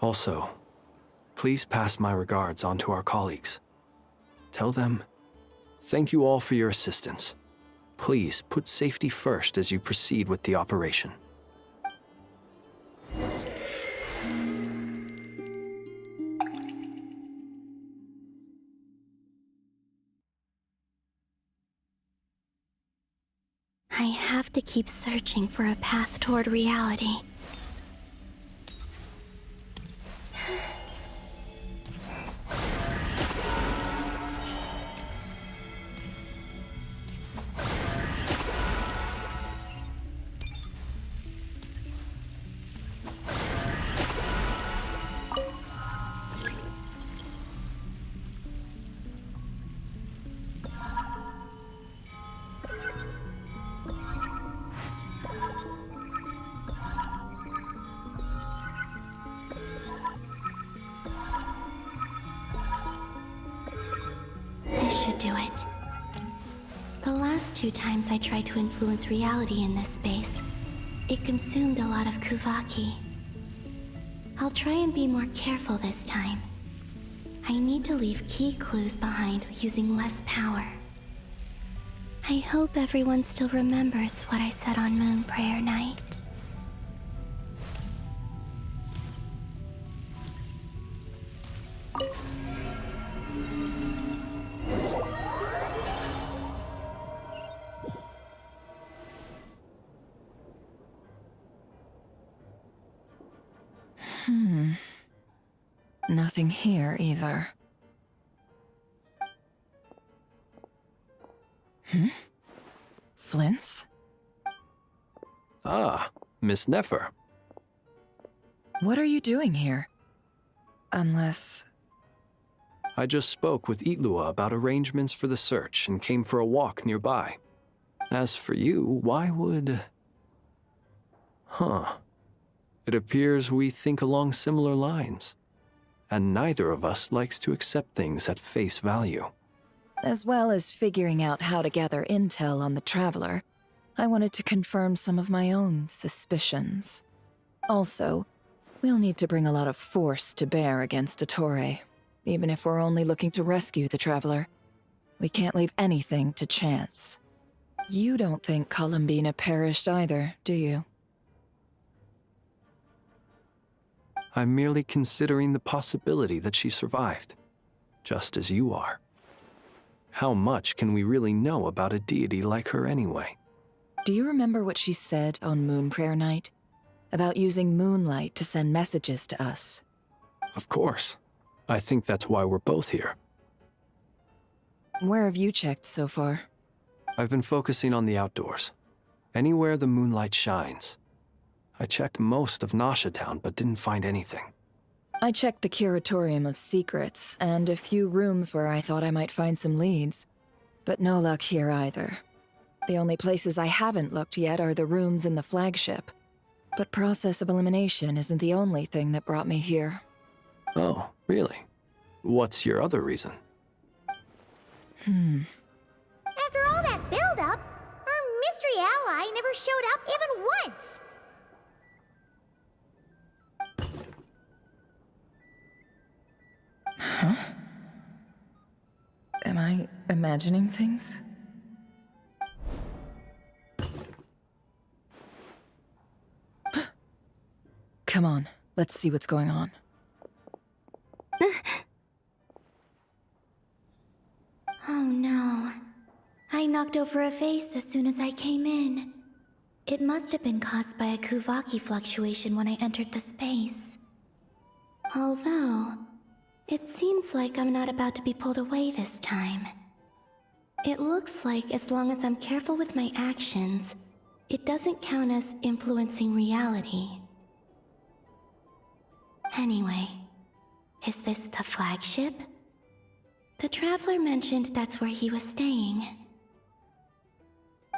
Also, please pass my regards on to our colleagues. Tell them, thank you all for your assistance. Please put safety first as you proceed with the operation. I have to keep searching for a path toward reality. Should do it. The last 2 times I tried to influence reality in this space, it consumed a lot of Kuvaki. I'll try and be more careful this time. I need to leave key clues behind using less power. I hope everyone still remembers what I said on Moon Prayer Night. Nothing here either. Flint's? Ah, Miss Nefer. What are you doing here? Unless... I just spoke with Ilua about arrangements for the search and came for a walk nearby. As for you, why would... It appears we think along similar lines. And neither of us likes to accept things at face value. As well as figuring out how to gather intel on the Traveler, I wanted to confirm some of my own suspicions. Also, we'll need to bring a lot of force to bear against Ettore, even if we're only looking to rescue the Traveler. We can't leave anything to chance. You don't think Columbina perished either, do you? I'm merely considering the possibility that she survived, just as you are. How much can we really know about a deity like her anyway? Do you remember what she said on Moon Prayer Night? About using moonlight to send messages to us? Of course. I think that's why we're both here. Where have you checked so far? I've been focusing on the outdoors. Anywhere the moonlight shines. I checked most of Nasha Town, but didn't find anything. I checked the Curatorium of Secrets and a few rooms where I thought I might find some leads, but no luck here either. The only places I haven't looked yet are the rooms in the flagship. But process of elimination isn't the only thing that brought me here. Oh, really? What's your other reason? After all that build-up, our mystery ally never showed up even once! Huh? Am I imagining things? Come on, let's see what's going on. Oh no. I knocked over a vase as soon as I came in. It must have been caused by a Kuvaki fluctuation when I entered the space. Although, it seems like I'm not about to be pulled away this time. It looks like as long as I'm careful with my actions, it doesn't count as influencing reality. Anyway, is this the flagship? The Traveler mentioned that's where he was staying.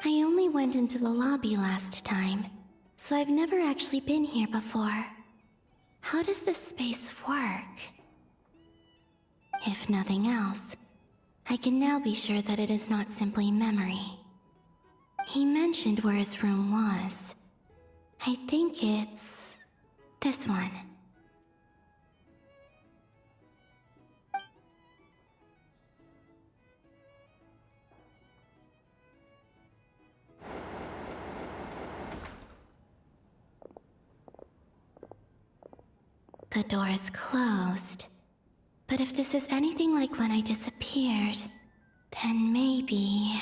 I only went into the lobby last time, so I've never actually been here before. How does this space work? If nothing else, I can now be sure that it is not simply memory. He mentioned where his room was. I think it's this one. The door is closed. But if this is anything like when I disappeared, then maybe...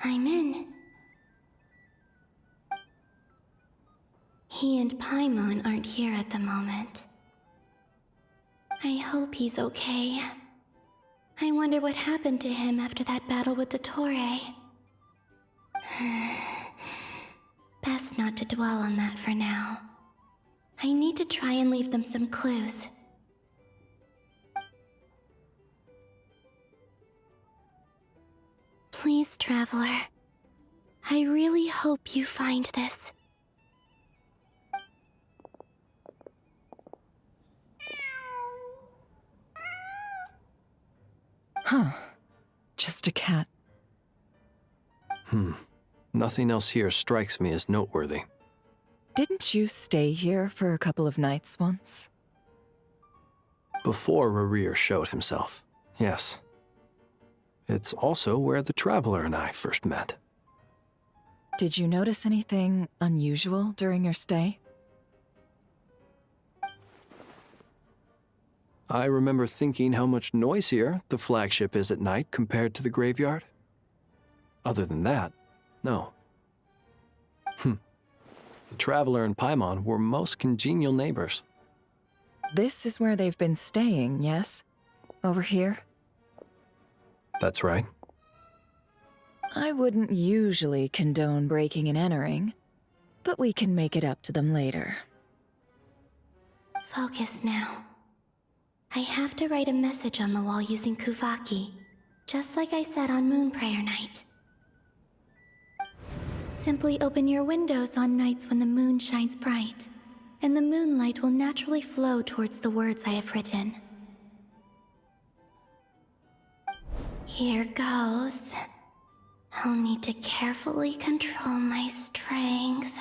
I'm in. He and Paimon aren't here at the moment. I hope he's okay. I wonder what happened to him after that battle with Dottore. Best not to dwell on that for now. I need to try and leave them some clues. Please, Traveler. I really hope you find this. Huh. Just a cat. Nothing else here strikes me as noteworthy. Didn't you stay here for a couple of nights once? Before Rerir showed himself, yes. It's also where the Traveler and I first met. Did you notice anything unusual during your stay? I remember thinking how much noisier the flagship is at night compared to the graveyard. Other than that, no. The Traveler and Paimon were most congenial neighbors. This is where they've been staying, yes? Over here? That's right. I wouldn't usually condone breaking and entering, but we can make it up to them later. Focus now. I have to write a message on the wall using Kuvaki, just like I said on Moonprayer Night. Simply open your windows on nights when the moon shines bright, and the moonlight will naturally flow towards the words I have written. Here goes. I'll need to carefully control my strength.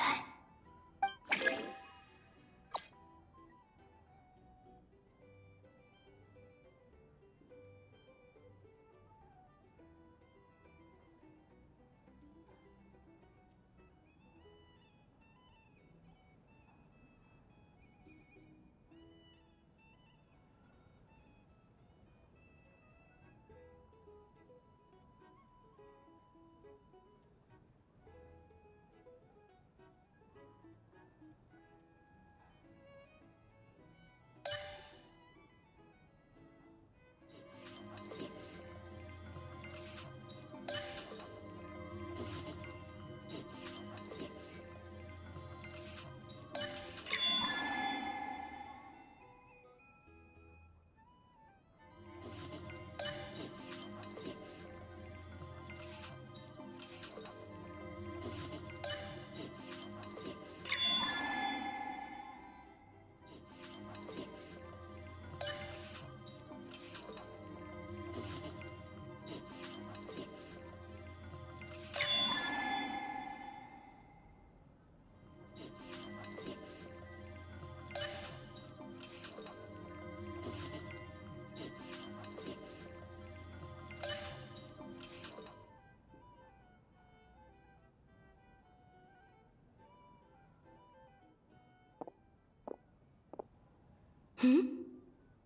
Hmm?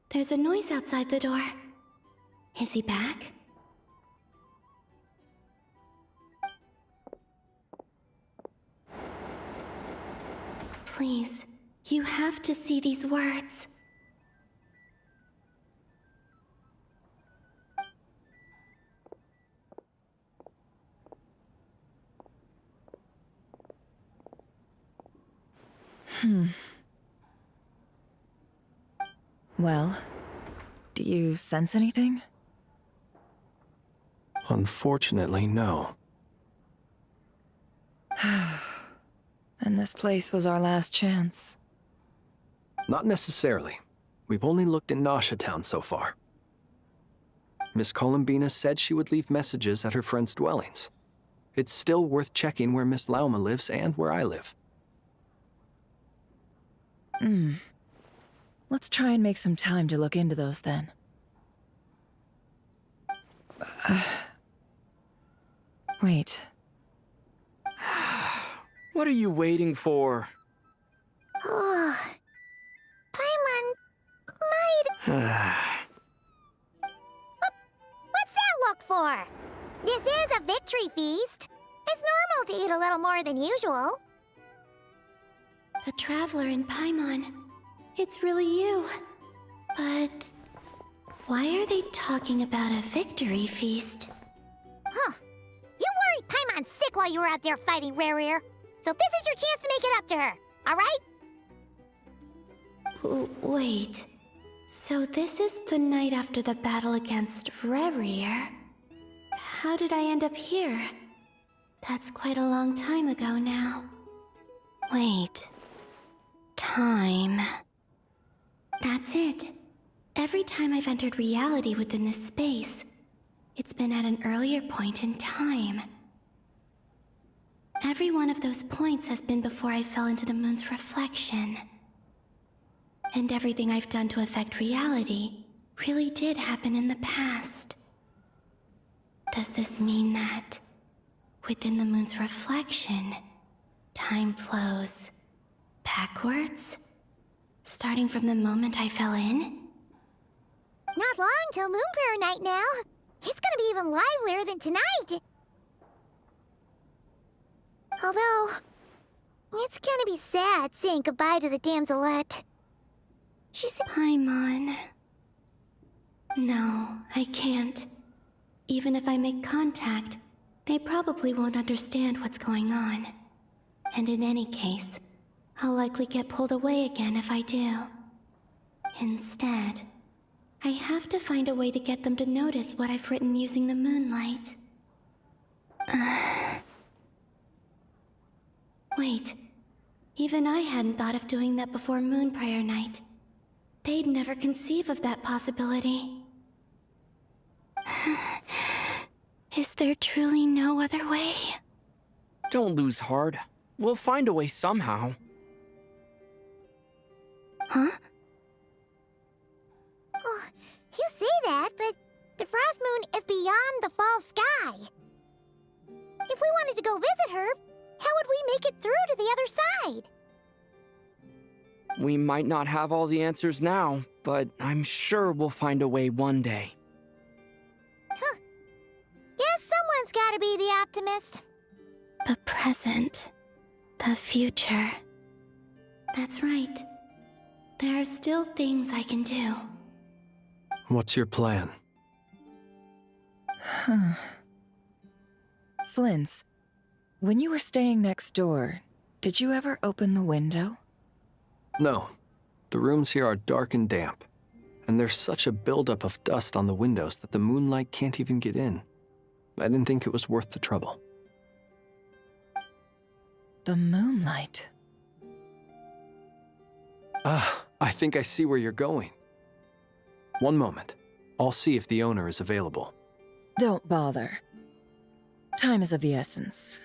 There's a noise outside the door. Is he back? Please, you have to see these words. Well, do you sense anything? Unfortunately, no. And this place was our last chance. Not necessarily. We've only looked in Nasha Town so far. Miss Columbina said she would leave messages at her friends' dwellings. It's still worth checking where Miss Lauma lives and where I live. Let's try and make some time to look into those then. Wait. What are you waiting for? Oh, Paimon might... What's that look for? This is a victory feast. It's normal to eat a little more than usual. The Traveler in Paimon. It's really you. But why are they talking about a victory feast? Huh. You worried Paimon sick while you were out there fighting Rare. So this is your chance to make it up to her, all right? Wait. So this is the night after the battle against Rare. How did I end up here? That's quite a long time ago now. Wait. Time. That's it. Every time I've entered reality within this space, it's been at an earlier point in time. Every one of those points has been before I fell into the moon's reflection. And everything I've done to affect reality really did happen in the past. Does this mean that, within the moon's reflection, time flows backwards? Starting from the moment I fell in? Not long till Moonprayer night now. It's gonna be even livelier than tonight. Although, it's gonna be sad saying goodbye to the damselette. She's... Paimon. No, I can't. Even if I make contact, they probably won't understand what's going on. And in any case, I'll likely get pulled away again if I do. Instead, I have to find a way to get them to notice what I've written using the moonlight. Wait, even I hadn't thought of doing that before Moonprayer night. They'd never conceive of that possibility. Is there truly no other way? Don't lose heart. We'll find a way somehow. Huh? Oh, you say that, but the Frost Moon is beyond the fall sky. If we wanted to go visit her, how would we make it through to the other side? We might not have all the answers now, but I'm sure we'll find a way one day. Huh. Guess someone's gotta be the optimist. The present. The future. That's right. There are still things I can do. What's your plan? Flint's, when you were staying next door, did you ever open the window? No. The rooms here are dark and damp. And there's such a buildup of dust on the windows that the moonlight can't even get in. I didn't think it was worth the trouble. The moonlight. Ah, I think I see where you're going. One moment. I'll see if the owner is available. Don't bother. Time is of the essence.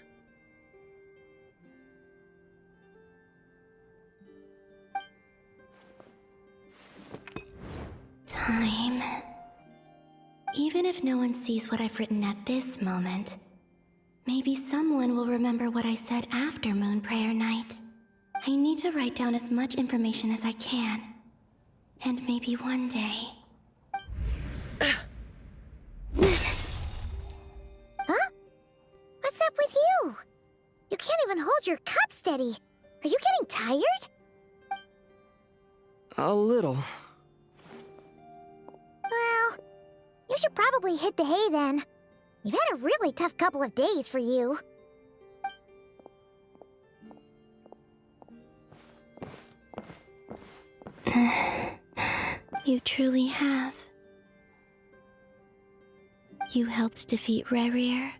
Time. Even if no one sees what I've written at this moment, maybe someone will remember what I said after Moonprayer night. I need to write down as much information as I can. And maybe one day... Huh? What's up with you? You can't even hold your cup steady. Are you getting tired? A little. Well, you should probably hit the hay then. You've had a really tough couple of days for you. You truly have. You helped defeat Rerir,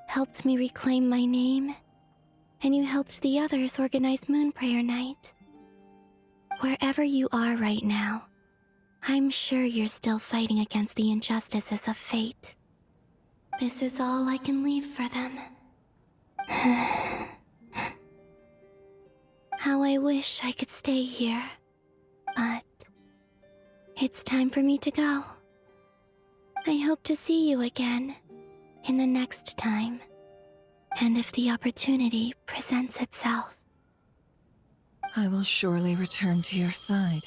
helped me reclaim my name, and you helped the others organize Moon Prayer Night. Wherever you are right now, I'm sure you're still fighting against the injustices of fate. This is all I can leave for them. How I wish I could stay here. But it's time for me to go. I hope to see you again in the next time. And if the opportunity presents itself. I will surely return to your side.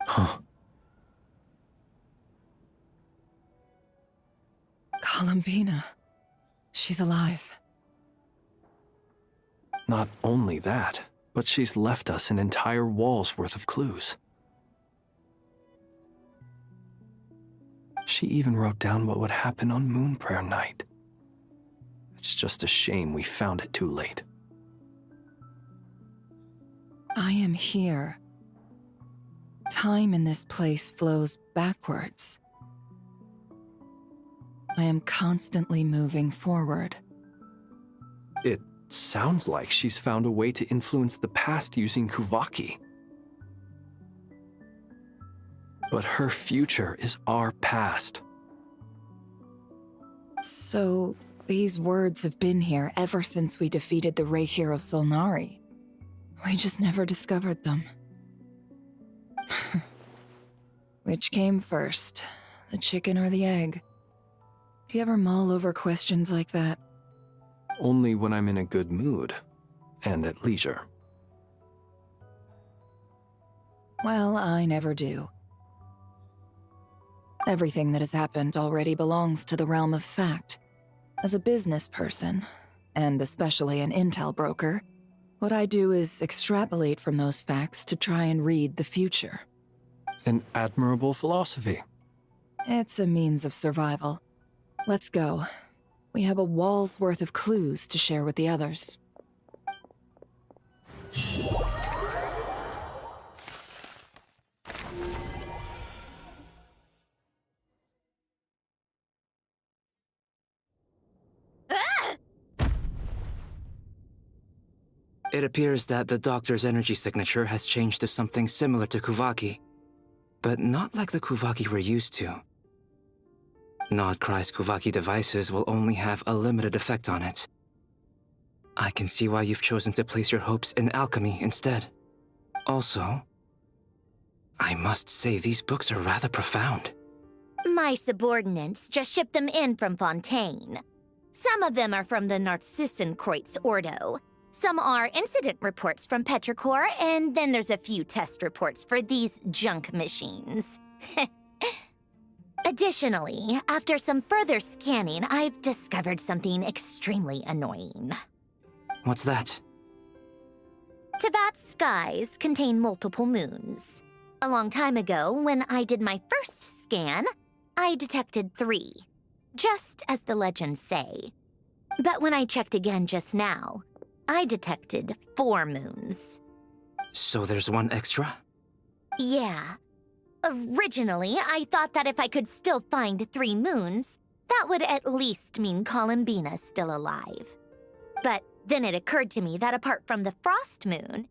Huh. Columbina. She's alive. Not only that, but she's left us an entire wall's worth of clues. She even wrote down what would happen on Moon Prayer Night. It's just a shame we found it too late. I am here. Time in this place flows backwards. I am constantly moving forward. It sounds like she's found a way to influence the past using Kuvaki. But her future is our past. So, these words have been here ever since we defeated the Reihir of Solnari. We just never discovered them. Which came first, the chicken or the egg? Do you ever mull over questions like that? Only when I'm in a good mood, and at leisure. Well, I never do. Everything that has happened already belongs to the realm of fact. As a business person, and especially an intel broker, what I do is extrapolate from those facts to try and read the future. An admirable philosophy. It's a means of survival. Let's go. We have a wall's worth of clues to share with the others. It appears that the doctor's energy signature has changed to something similar to Kuvaki, but not like the Kuvaki we're used to. Nodcry's Kuvaki devices will only have a limited effect on it. I can see why you've chosen to place your hopes in alchemy instead. Also, I must say these books are rather profound. My subordinates just shipped them in from Fontaine. Some of them are from the Narcissenkreuz Ordo. Some are incident reports from Petrichor, and then there's a few test reports for these junk machines. Additionally, after some further scanning, I've discovered something extremely annoying. What's that? Tevat's skies contain multiple moons. A long time ago, when I did my first scan, I detected 3, just as the legends say. But when I checked again just now, I detected 4 moons. So there's one extra? Yeah. Originally, I thought that if I could still find 3 moons, that would at least mean Columbina's still alive. But then it occurred to me that apart from the frost moon,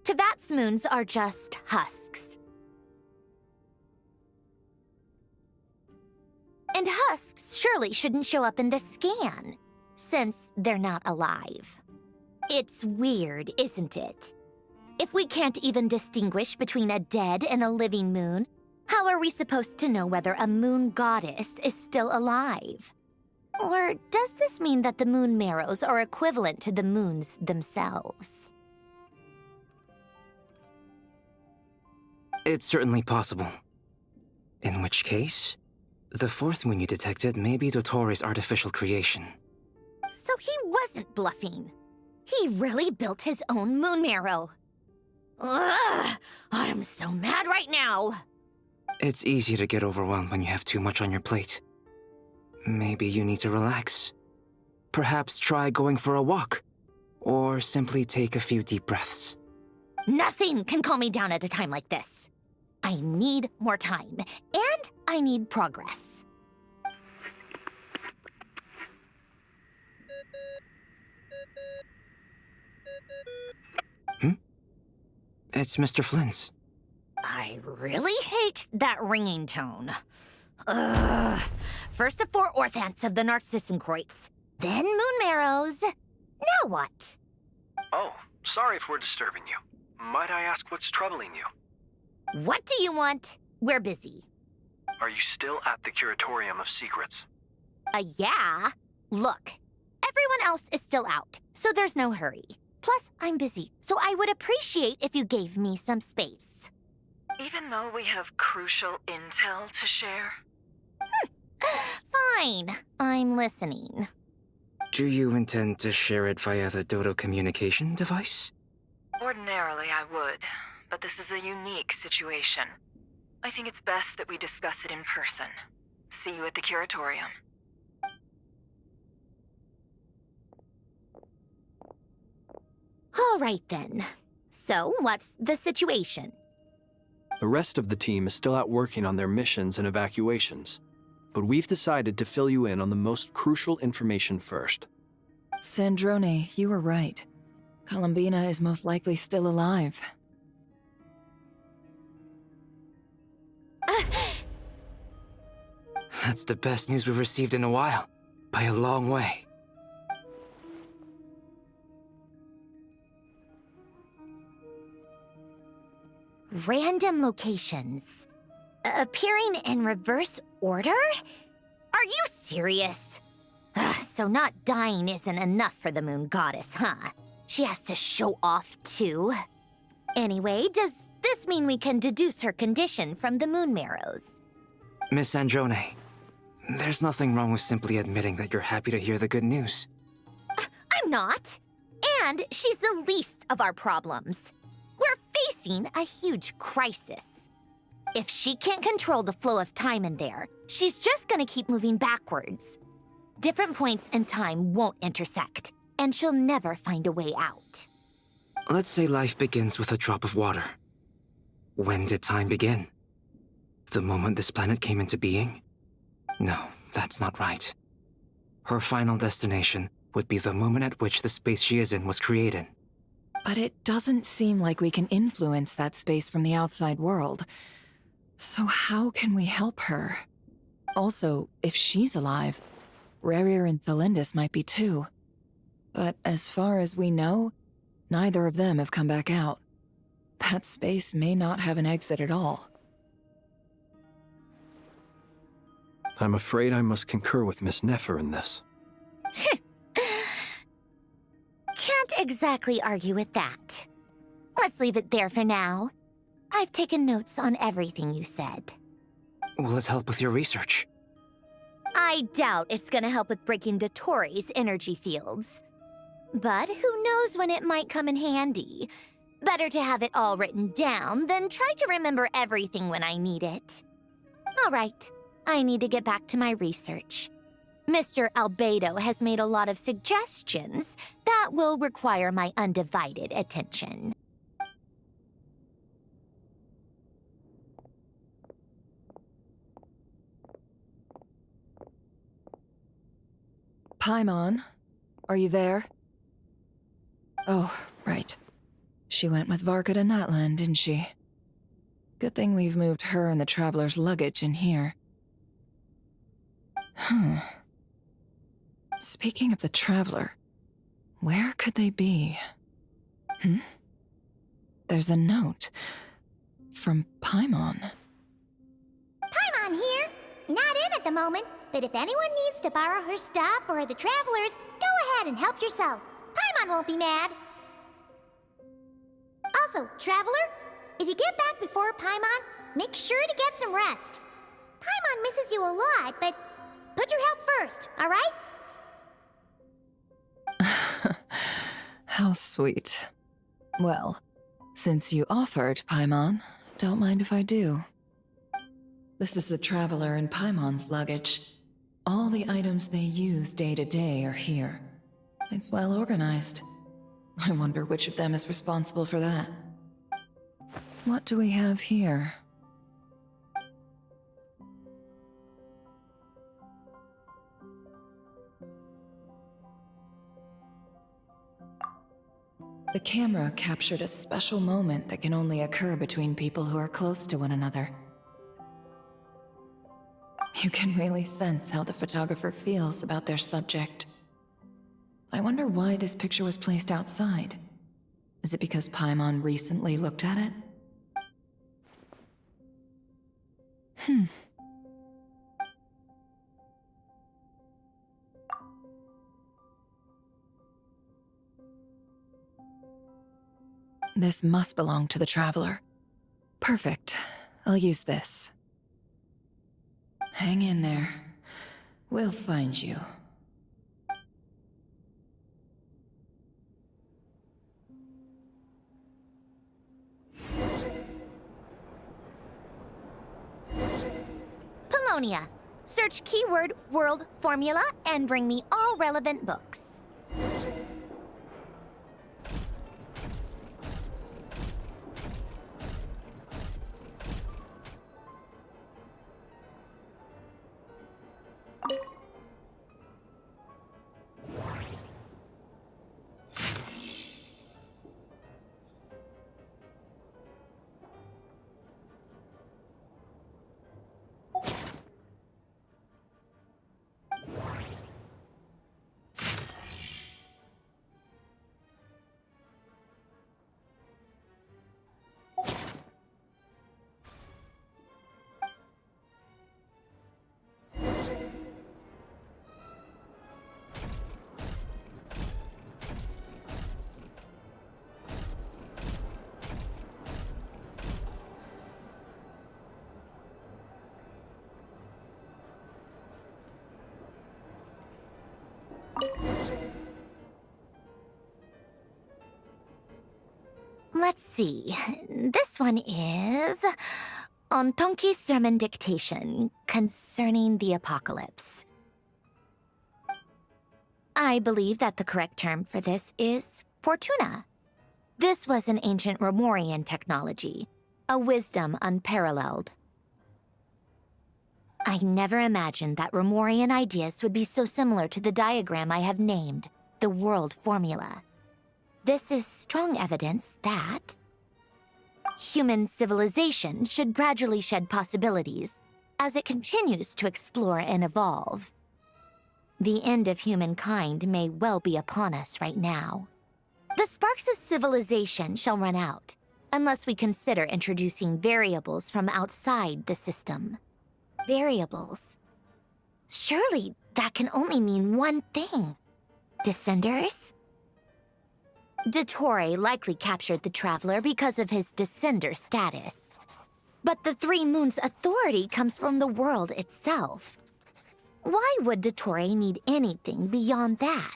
Tevat's moons are just husks. And husks surely shouldn't show up in the scan, since they're not alive. It's weird, isn't it? If we can't even distinguish between a dead and a living moon, how are we supposed to know whether a moon goddess is still alive? Or does this mean that the moon marrows are equivalent to the moons themselves? It's certainly possible. In which case, the fourth moon you detected may be Dottore artificial creation. So he wasn't bluffing. He really built his own moon marrow. Ugh! I'm so mad right now! It's easy to get overwhelmed when you have too much on your plate. Maybe you need to relax. Perhaps try going for a walk. Or simply take a few deep breaths. Nothing can calm me down at a time like this. I need more time, and I need progress. It's Mr. Flynn's. I really hate that ringing tone. Ugh. First the 4 orthants of the Narcissenkreuz, then moon marrows. Now what? Oh, sorry if we're disturbing you. Might I ask what's troubling you? What do you want? We're busy. Are you still at the Curatorium of Secrets? Yeah. Look, everyone else is still out, so there's no hurry. Plus, I'm busy, so I would appreciate if you gave me some space. Even though we have crucial intel to share? Fine. I'm listening. Do you intend to share it via the Dodo communication device? Ordinarily, I would, but this is a unique situation. I think it's best that we discuss it in person. See you at the Curatorium. All right, then. So, what's the situation? The rest of the team is still out working on their missions and evacuations, but we've decided to fill you in on the most crucial information first. Sandrone, you were right. Columbina is most likely still alive. That's the best news we've received in a while. By a long way. Random locations. Appearing in reverse order? Are you serious? So not dying isn't enough for the moon goddess, huh? She has to show off too. Anyway, does this mean we can deduce her condition from the moon marrows? Miss Androne, there's nothing wrong with simply admitting that you're happy to hear the good news. I'm not. And she's the least of our problems. We're facing a huge crisis. If she can't control the flow of time in there, she's just gonna keep moving backwards. Different points in time won't intersect, and she'll never find a way out. Let's say life begins with a drop of water. When did time begin? The moment this planet came into being? No, that's not right. Her final destination would be the moment at which the space she is in was created. But it doesn't seem like we can influence that space from the outside world. So how can we help her? Also, if she's alive, Rerir and Thalindis might be too. But as far as we know, neither of them have come back out. That space may not have an exit at all. I'm afraid I must concur with Miss Nefer in this. Can't exactly argue with that. Let's leave it there for now. I've taken notes on everything you said. Will it help with your research? I doubt it's gonna help with breaking Dottori's energy fields. But who knows when it might come in handy. Better to have it all written down than try to remember everything when I need it. All right, I need to get back to my research. Mr. Albedo has made a lot of suggestions that will require my undivided attention. Paimon, are you there? Oh, right. She went with Varka to Natlan, didn't she? Good thing we've moved her and the Traveler's luggage in here. Speaking of the Traveler, where could they be? There's a note from Paimon. Paimon here. Not in at the moment, but if anyone needs to borrow her stuff or the Travelers, go ahead and help yourself. Paimon won't be mad. Also, Traveler, if you get back before Paimon, make sure to get some rest. Paimon misses you a lot, but put your health first, alright? How sweet. Well, since you offered, Paimon, don't mind if I do. This is the Traveler and Paimon's luggage. All the items they use day to day are here. It's well organized. I wonder which of them is responsible for that. What do we have here? The camera captured a special moment that can only occur between people who are close to one another. You can really sense how the photographer feels about their subject. I wonder why this picture was placed outside. Is it because Paimon recently looked at it? This must belong to the Traveler. Perfect. I'll use this. Hang in there. We'll find you. Polonia. Search keyword world formula and bring me all relevant books. Let's see. This one is Ontonki Sermon Dictation concerning the apocalypse. I believe that the correct term for this is Fortuna. This was an ancient Romorian technology, a wisdom unparalleled. I never imagined that Romorian ideas would be so similar to the diagram I have named, the world formula. This is strong evidence that human civilization should gradually shed possibilities as it continues to explore and evolve. The end of humankind may well be upon us right now. The sparks of civilization shall run out, unless we consider introducing variables from outside the system. Variables. Surely that can only mean one thing. Descenders? Dottore likely captured the Traveler because of his descender status. But the Three Moons' authority comes from the world itself. Why would Dottore need anything beyond that?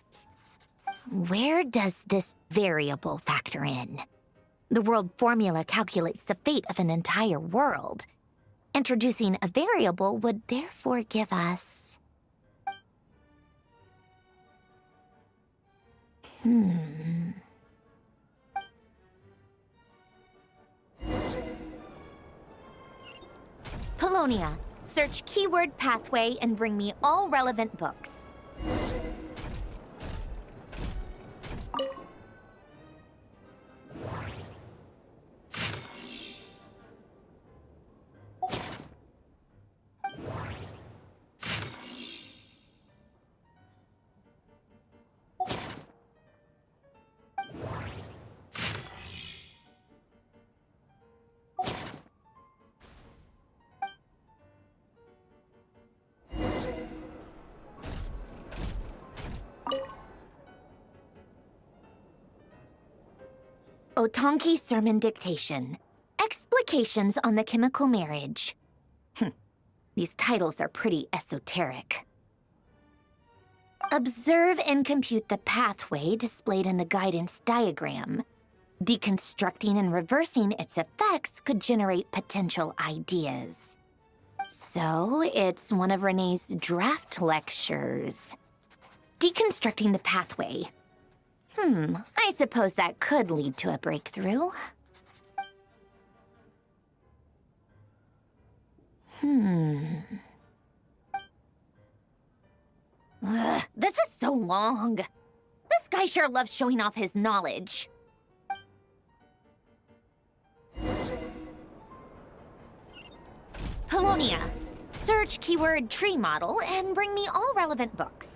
Where does this variable factor in? The world formula calculates the fate of an entire world. Introducing a variable would therefore give us... Polonia, search keyword pathway and bring me all relevant books. Otonki Sermon Dictation. Explications on the chemical marriage. These titles are pretty esoteric. Observe and compute the pathway displayed in the guidance diagram. Deconstructing and reversing its effects could generate potential ideas. So, it's one of Renee's draft lectures. Deconstructing the pathway. I suppose that could lead to a breakthrough. This is so long. This guy sure loves showing off his knowledge. Polonia. Search keyword tree model and bring me all relevant books.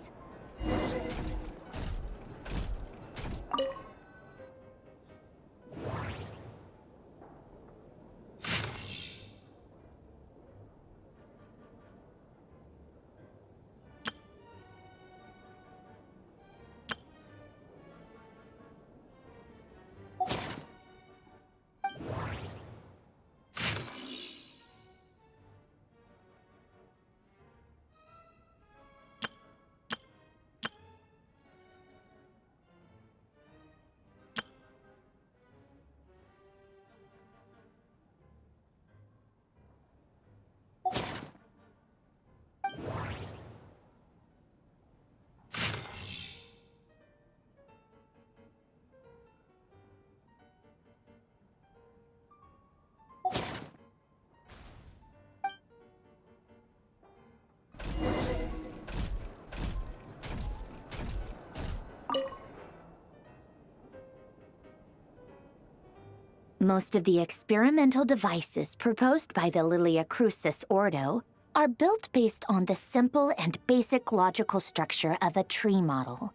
Most of the experimental devices proposed by the Lilia Crucis Ordo are built based on the simple and basic logical structure of a tree model.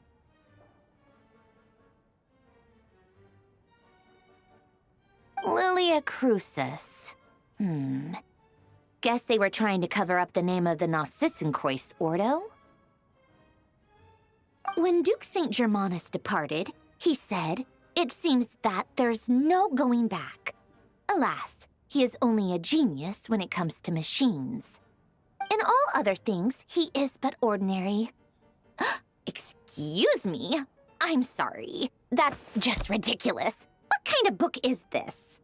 Lilia Crucis. Guess they were trying to cover up the name of the Nausitzenkreuz Ordo? When Duke St. Germanus departed, he said, "It seems that there's no going back." Alas, he is only a genius when it comes to machines. In all other things, he is but ordinary. Excuse me? I'm sorry. That's just ridiculous. What kind of book is this?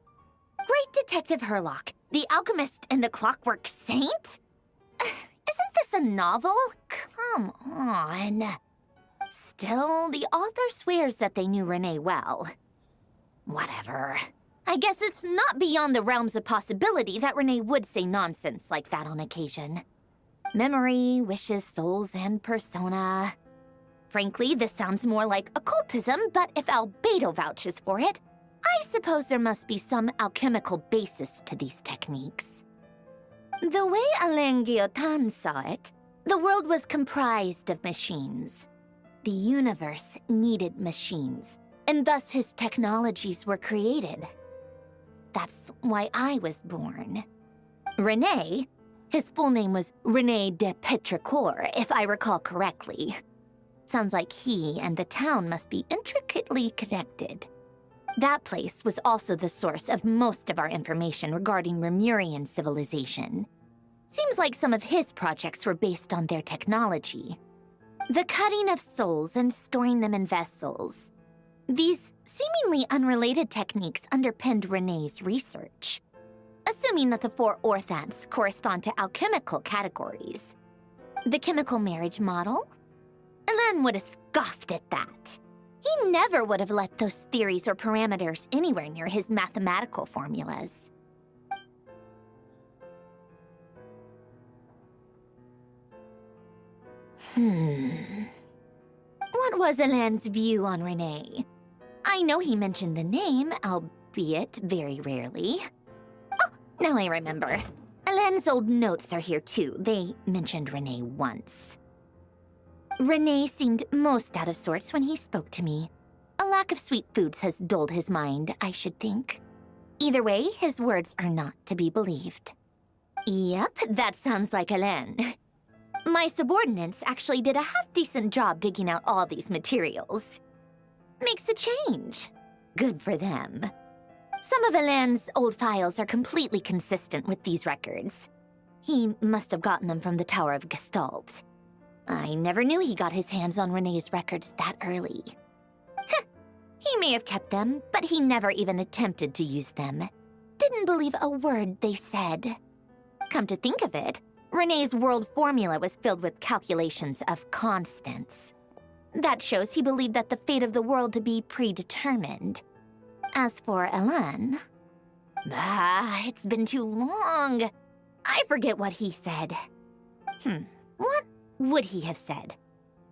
Great Detective Herlock, The Alchemist and the Clockwork Saint? Isn't this a novel? Come on. Still, the author swears that they knew Renee well. Whatever. I guess it's not beyond the realms of possibility that Renee would say nonsense like that on occasion. Memory, wishes, souls, and persona. Frankly, this sounds more like occultism, but if Albedo vouches for it, I suppose there must be some alchemical basis to these techniques. The way Alain Guillotin saw it, the world was comprised of machines. The universe needed machines, and thus his technologies were created. That's why I was born. René, his full name was René de Petrichor, if I recall correctly. Sounds like he and the town must be intricately connected. That place was also the source of most of our information regarding Remurian civilization. Seems like some of his projects were based on their technology. The cutting of souls and storing them in vessels. These seemingly unrelated techniques underpinned René's research. Assuming that the 4 orthants correspond to alchemical categories. The chemical marriage model? Alain would have scoffed at that. He never would have let those theories or parameters anywhere near his mathematical formulas. What was Alain's view on René? I know he mentioned the name, albeit very rarely. Oh, now I remember. Alain's old notes are here too. They mentioned René once. René seemed most out of sorts when he spoke to me. A lack of sweet foods has dulled his mind, I should think. Either way, his words are not to be believed. Yep, that sounds like Alain. My subordinates actually did a half-decent job digging out all these materials. Makes a change. Good for them. Some of Alain's old files are completely consistent with these records. He must have gotten them from the Tower of Gestalt. I never knew he got his hands on Renee's records that early. Heh, he may have kept them, but he never even attempted to use them. Didn't believe a word they said. Come to think of it, Renee's world formula was filled with calculations of constants. That shows he believed that the fate of the world to be predetermined. As for Alain... it's been too long. I forget what he said. What would he have said?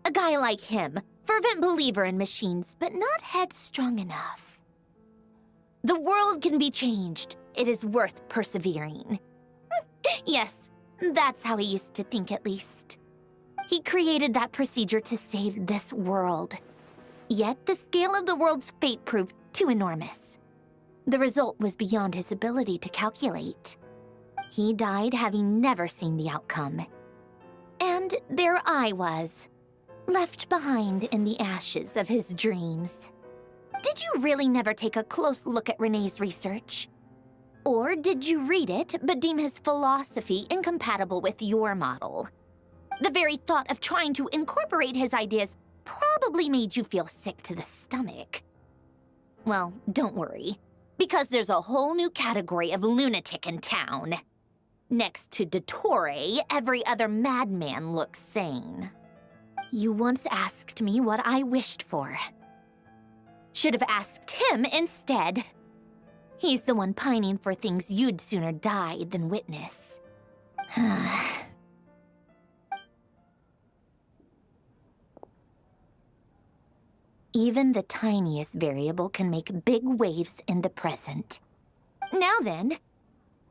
A guy like him, fervent believer in machines, but not headstrong enough. The world can be changed. It is worth persevering. Yes, that's how he used to think at least. He created that procedure to save this world. Yet the scale of the world's fate proved too enormous. The result was beyond his ability to calculate. He died having never seen the outcome. And there I was, left behind in the ashes of his dreams. Did you really never take a close look at Renee's research? Or did you read it but deem his philosophy incompatible with your model? The very thought of trying to incorporate his ideas probably made you feel sick to the stomach. Well, don't worry, because there's a whole new category of lunatic in town. Next to Dottore, every other madman looks sane. You once asked me what I wished for. Should have asked him instead. He's the one pining for things you'd sooner die than witness. Even the tiniest variable can make big waves in the present. Now then,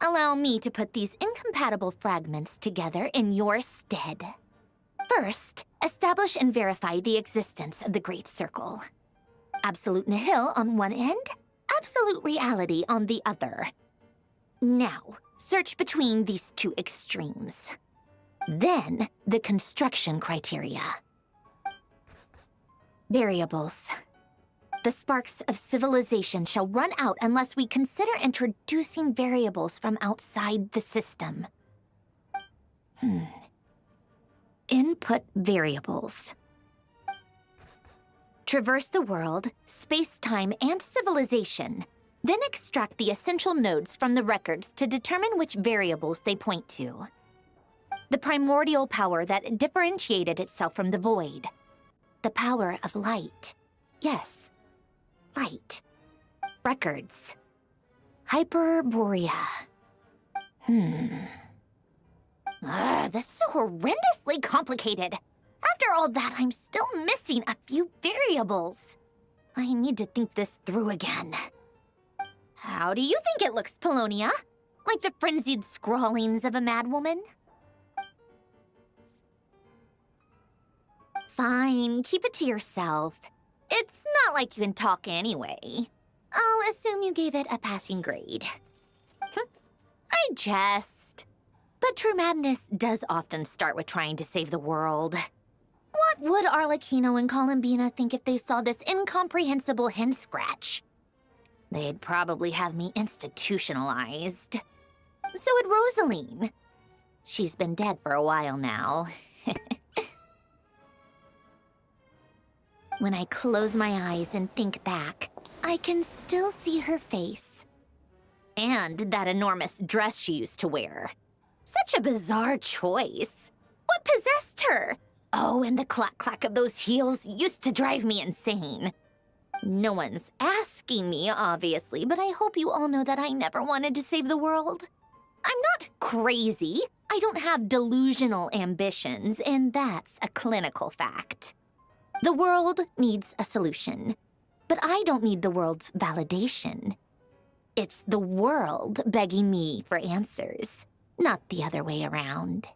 allow me to put these incompatible fragments together in your stead. First, establish and verify the existence of the Great Circle. Absolute nihil on one end, absolute reality on the other. Now, search between these two extremes. Then, the construction criteria. Variables. The sparks of civilization shall run out unless we consider introducing variables from outside the system. Input variables. Traverse the world, space-time, and civilization. Then extract the essential nodes from the records to determine which variables they point to. The primordial power that differentiated itself from the void. The power of light. Yes, light. Records. Hyperborea. This is horrendously complicated. After all that, I'm still missing a few variables. I need to think this through again. How do you think it looks, Polonia? Like the frenzied scrawlings of a madwoman? Fine, keep it to yourself. It's not like you can talk anyway. I'll assume you gave it a passing grade. I jest. But true madness does often start with trying to save the world. What would Arlecchino and Columbina think if they saw this incomprehensible hen scratch? They'd probably have me institutionalized. So would Rosaline. She's been dead for a while now. When I close my eyes and think back, I can still see her face. And that enormous dress she used to wear. Such a bizarre choice. What possessed her? Oh, and the clack-clack of those heels used to drive me insane. No one's asking me, obviously, but I hope you all know that I never wanted to save the world. I'm not crazy. I don't have delusional ambitions, and that's a clinical fact. The world needs a solution, but I don't need the world's validation. It's the world begging me for answers, not the other way around.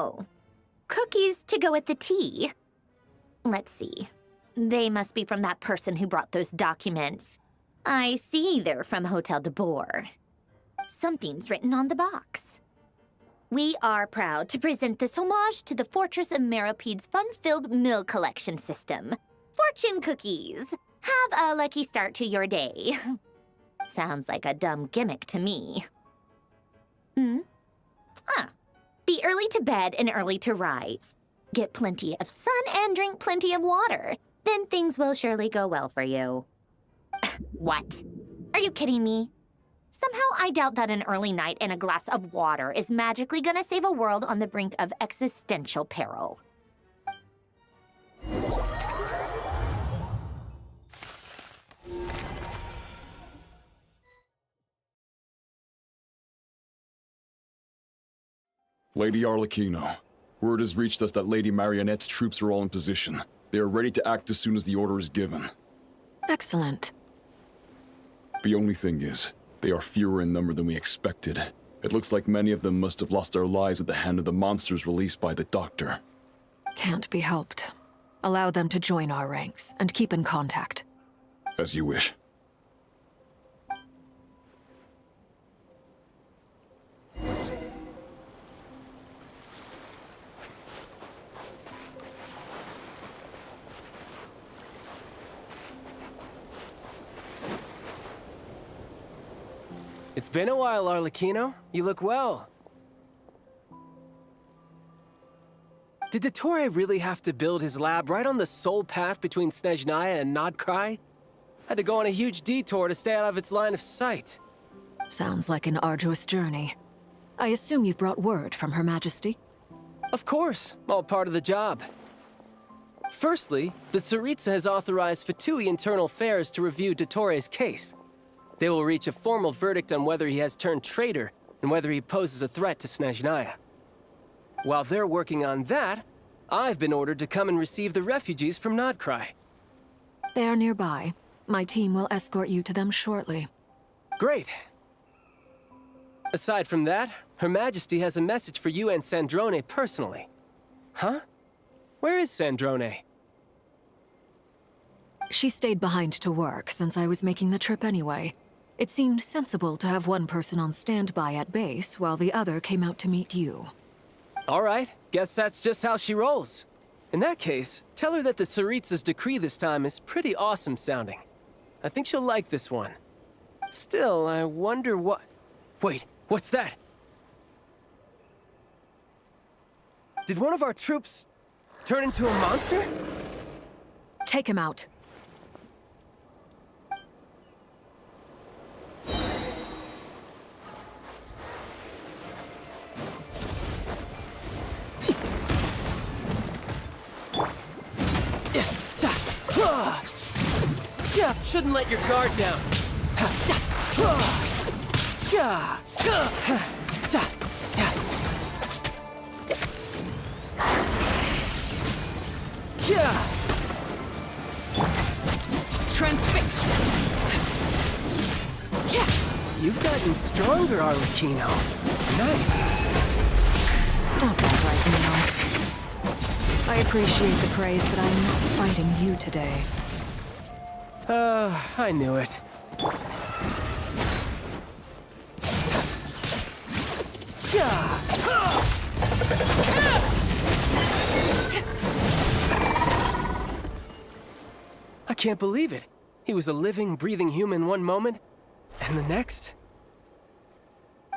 Oh, cookies to go with the tea. Let's see. They must be from that person who brought those documents. I see they're from Hotel de Boer. Something's written on the box. We are proud to present this homage to the Fortress of Meropede's fun-filled meal collection system. Fortune cookies. Have a lucky start to your day. Sounds like a dumb gimmick to me. Be early to bed and early to rise. Get plenty of sun and drink plenty of water. Then things will surely go well for you. What? Are you kidding me? Somehow I doubt that an early night and a glass of water is magically gonna save a world on the brink of existential peril. Lady Arlecchino, word has reached us that Lady Marionette's troops are all in position. They are ready to act as soon as the order is given. Excellent. The only thing is, they are fewer in number than we expected. It looks like many of them must have lost their lives at the hand of the monsters released by the Doctor. Can't be helped. Allow them to join our ranks, and keep in contact. As you wish. It's been a while, Arlecchino. You look well. Did Dottore really have to build his lab right on the sole path between Snezhnaya and Nodcry? Had to go on a huge detour to stay out of its line of sight. Sounds like an arduous journey. I assume you've brought word from Her Majesty? Of course, all part of the job. Firstly, the Tsaritsa has authorized Fatui Internal Affairs to review Dottore's case. They will reach a formal verdict on whether he has turned traitor and whether he poses a threat to Snezhnaya. While they're working on that, I've been ordered to come and receive the refugees from Nodcry. They are nearby. My team will escort you to them shortly. Great. Aside from that, Her Majesty has a message for you and Sandrone personally. Huh? Where is Sandrone? She stayed behind to work since I was making the trip anyway. It seemed sensible to have one person on standby at base while the other came out to meet you. All right, guess that's just how she rolls. In that case, tell her that the Tsaritsa's decree this time is pretty awesome sounding. I think she'll like this one. Still, I wonder what... Wait, what's that? Did one of our troops turn into a monster? Take him out. Shouldn't let your guard down. Transfixed! You've gotten stronger, Arlecchino. Nice. Stop that right now. I appreciate the praise, but I'm not fighting you today. I knew it. I can't believe it. He was a living, breathing human one moment, and the next...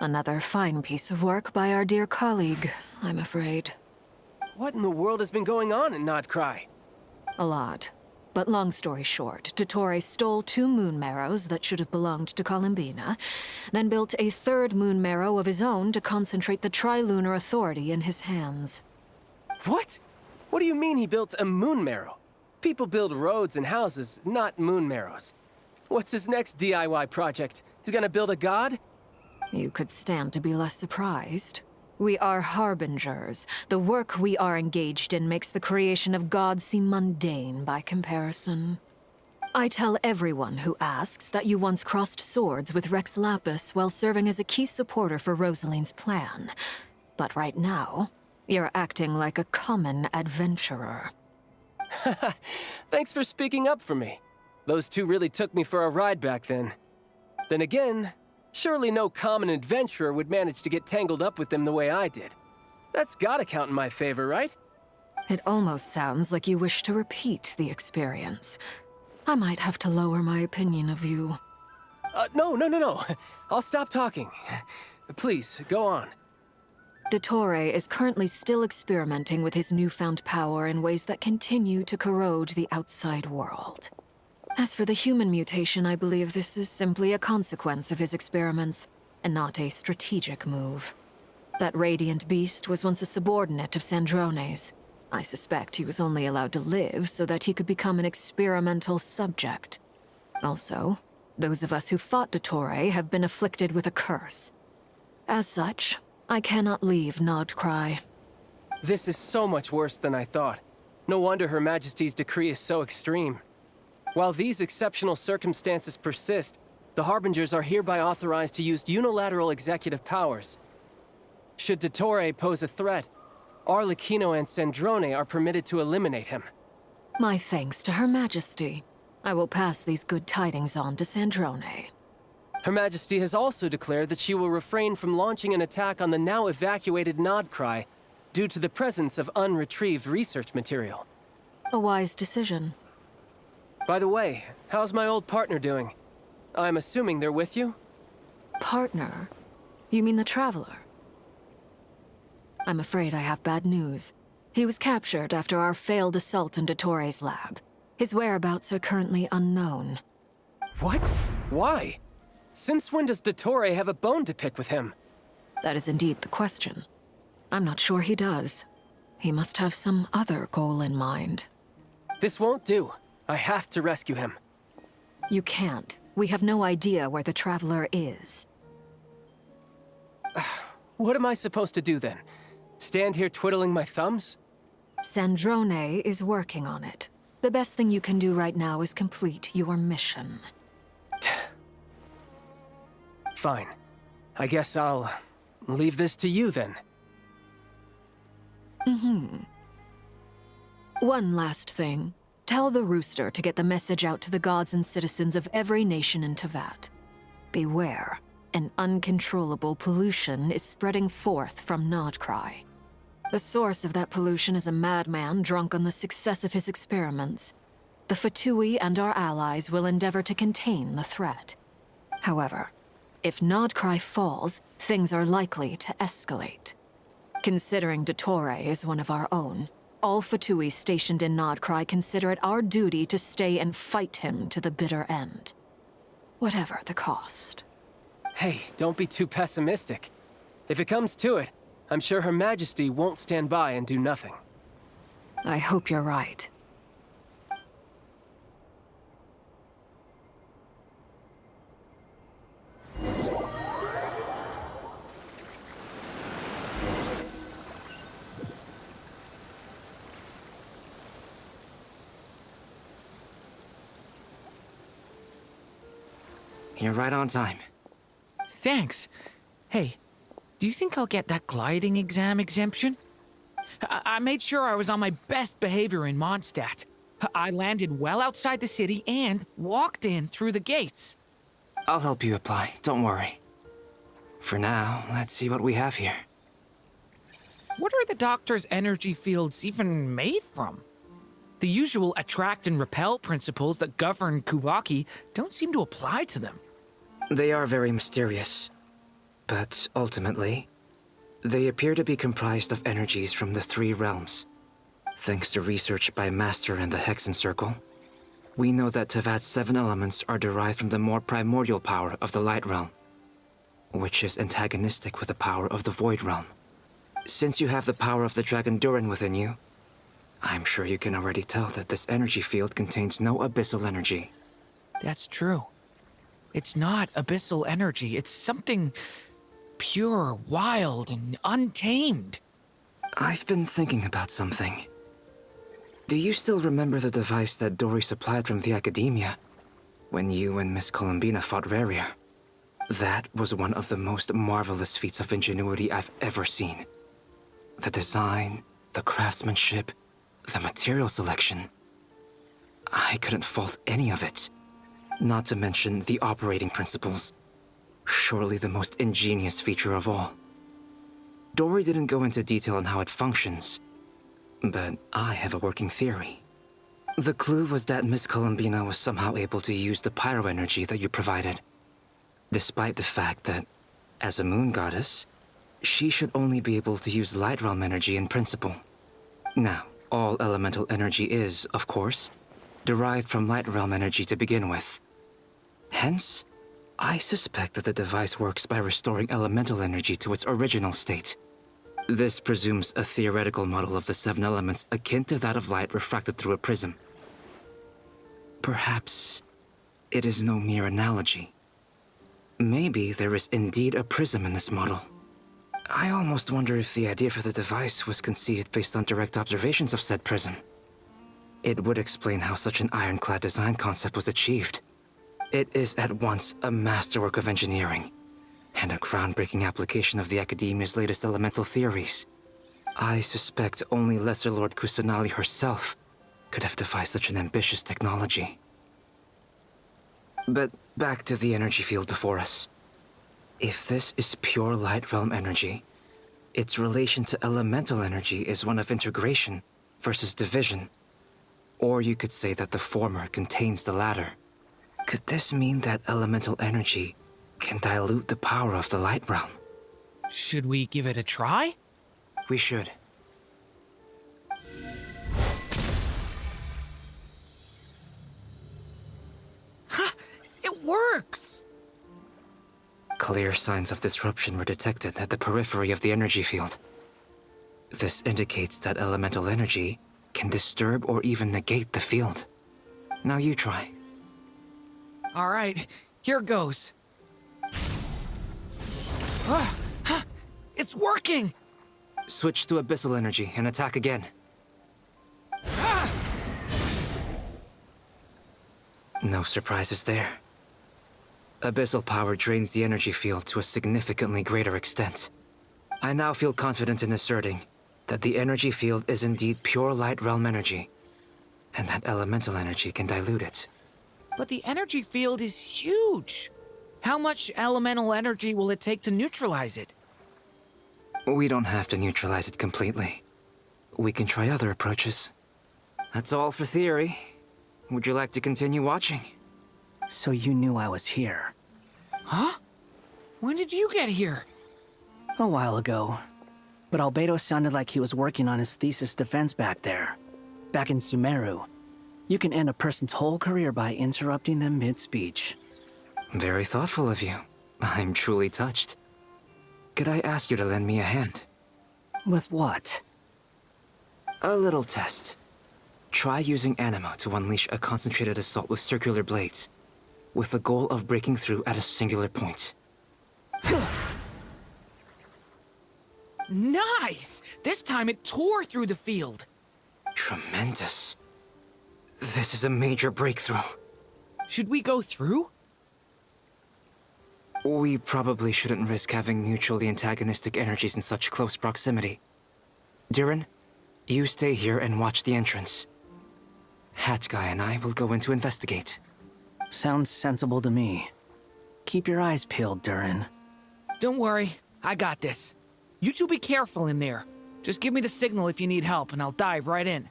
Another fine piece of work by our dear colleague, I'm afraid. What in the world has been going on in Nodcry? A lot. But long story short, Dottore stole 2 moon marrows that should have belonged to Columbina, then built a 3rd moon marrow of his own to concentrate the Trilunar Authority in his hands. What? What do you mean he built a moon marrow? People build roads and houses, not moon marrows. What's his next DIY project? He's gonna build a god? You could stand to be less surprised. We are harbingers. The work we are engaged in makes the creation of gods seem mundane by comparison. I tell everyone who asks that you once crossed swords with Rex Lapis while serving as a key supporter for Rosaline's plan. But right now, You're acting like a common adventurer. Thanks for speaking up for me. Those two really took me for a ride back then. Then again, surely no common adventurer would manage to get tangled up with them the way I did. That's gotta count in my favor, right? It almost sounds like you wish to repeat the experience. I might have to lower my opinion of you. No. I'll stop talking. Please, go on. Dottore is currently still experimenting with his newfound power in ways that continue to corrode the outside world. As for the human mutation, I believe this is simply a consequence of his experiments, and not a strategic move. That radiant beast was once a subordinate of Sandrone's. I suspect he was only allowed to live so that he could become an experimental subject. Also, those of us who fought Dottore have been afflicted with a curse. As such, I cannot leave Nodcry. This is so much worse than I thought. No wonder Her Majesty's decree is so extreme. While these exceptional circumstances persist, the Harbingers are hereby authorized to use unilateral executive powers. Should Dottore pose a threat, Arlecchino and Sandrone are permitted to eliminate him. My thanks to Her Majesty. I will pass these good tidings on to Sandrone. Her Majesty has also declared that she will refrain from launching an attack on the now evacuated Nodcry due to the presence of unretrieved research material. A wise decision. By the way, how's my old partner doing? I'm assuming they're with you? Partner? You mean the Traveler? I'm afraid I have bad news. He was captured after our failed assault in Dottore's lab. His whereabouts are currently unknown. What? Why? Since when does Dottore have a bone to pick with him? That is indeed the question. I'm not sure he does. He must have some other goal in mind. This won't do. I have to rescue him. You can't. We have no idea where the Traveler is. What am I supposed to do then? Stand here twiddling my thumbs? Sandrone is working on it. The best thing you can do right now is complete your mission. Fine. I guess I'll leave this to you then. One last thing. Tell the Rooster to get the message out to the gods and citizens of every nation in Teyvat. Beware. An uncontrollable pollution is spreading forth from Nodcry. The source of that pollution is a madman drunk on the success of his experiments. The Fatui and our allies will endeavor to contain the threat. However, if Nodcry falls, things are likely to escalate. Considering Dottore is one of our own, all Fatui stationed in Nodcry consider it our duty to stay and fight him to the bitter end. Whatever the cost. Hey, don't be too pessimistic. If it comes to it, I'm sure Her Majesty won't stand by and do nothing. I hope you're right. You're right on time. Thanks. Hey, do you think I'll get that gliding exam exemption? I made sure I was on my best behavior in Mondstadt. I landed well outside the city and walked in through the gates. I'll help you apply, don't worry. For now, let's see what we have here. What are the doctor's energy fields even made from? The usual attract and repel principles that govern Kuvaki don't seem to apply to them. They are very mysterious. But ultimately, they appear to be comprised of energies from the three realms. Thanks to research by Master in the Hexen Circle, we know that Teyvat's 7 elements are derived from the more primordial power of the Light Realm, which is antagonistic with the power of the Void Realm. Since you have the power of the Dragon Durin within you, I'm sure you can already tell that this energy field contains no abyssal energy. That's true. It's not abyssal energy. It's something pure, wild, and untamed. I've been thinking about something. Do you still remember the device that Dory supplied from the Academia when you and Miss Columbina fought Raria? That was one of the most marvelous feats of ingenuity I've ever seen. The design, the craftsmanship, the material selection. I couldn't fault any of it. Not to mention the operating principles. Surely the most ingenious feature of all. Dory didn't go into detail on how it functions, but I have a working theory. The clue was that Miss Columbina was somehow able to use the pyro energy that you provided, despite the fact that, as a moon goddess, she should only be able to use light realm energy in principle. Now, all elemental energy is, of course, derived from light realm energy to begin with. Hence, I suspect that the device works by restoring elemental energy to its original state. This presumes a theoretical model of the 7 elements akin to that of light refracted through a prism. Perhaps it is no mere analogy. Maybe there is indeed a prism in this model. I almost wonder if the idea for the device was conceived based on direct observations of said prism. It would explain how such an ironclad design concept was achieved. It is at once a masterwork of engineering and a groundbreaking application of the Academia's latest elemental theories. I suspect only Lesser Lord Kusanali herself could have devised such an ambitious technology. But back to the energy field before us. If this is pure light realm energy, its relation to elemental energy is one of integration versus division. Or you could say that the former contains the latter. Could this mean that elemental energy can dilute the power of the light realm? Should we give it a try? We should. Ha! It works! Clear signs of disruption were detected at the periphery of the energy field. This indicates that elemental energy can disturb or even negate the field. Now you try. All right, here goes. It's working! Switch to abyssal energy and attack again. No surprises there. Abyssal power drains the energy field to a significantly greater extent. I now feel confident in asserting that the energy field is indeed pure light realm energy, and that elemental energy can dilute it. But the energy field is huge. How much elemental energy will it take to neutralize it? We don't have to neutralize it completely. We can try other approaches. That's all for theory. Would you like to continue watching? So you knew I was here? Huh? When did you get here? A while ago. But Albedo sounded like he was working on his thesis defense back there. Back in Sumeru. You can end a person's whole career by interrupting them mid-speech. Very thoughtful of you. I'm truly touched. Could I ask you to lend me a hand? With what? A little test. Try using anima to unleash a concentrated assault with circular blades, with the goal of breaking through at a singular point. Nice! This time it tore through the field. Tremendous. This is a major breakthrough. Should we go through? We probably shouldn't risk having mutually antagonistic energies in such close proximity. Durin, you stay here and watch the entrance. Hat Guy and I will go in to investigate. Sounds sensible to me. Keep your eyes peeled, Durin. Don't worry, I got this. You two be careful in there. Just give me the signal if you need help and I'll dive right in.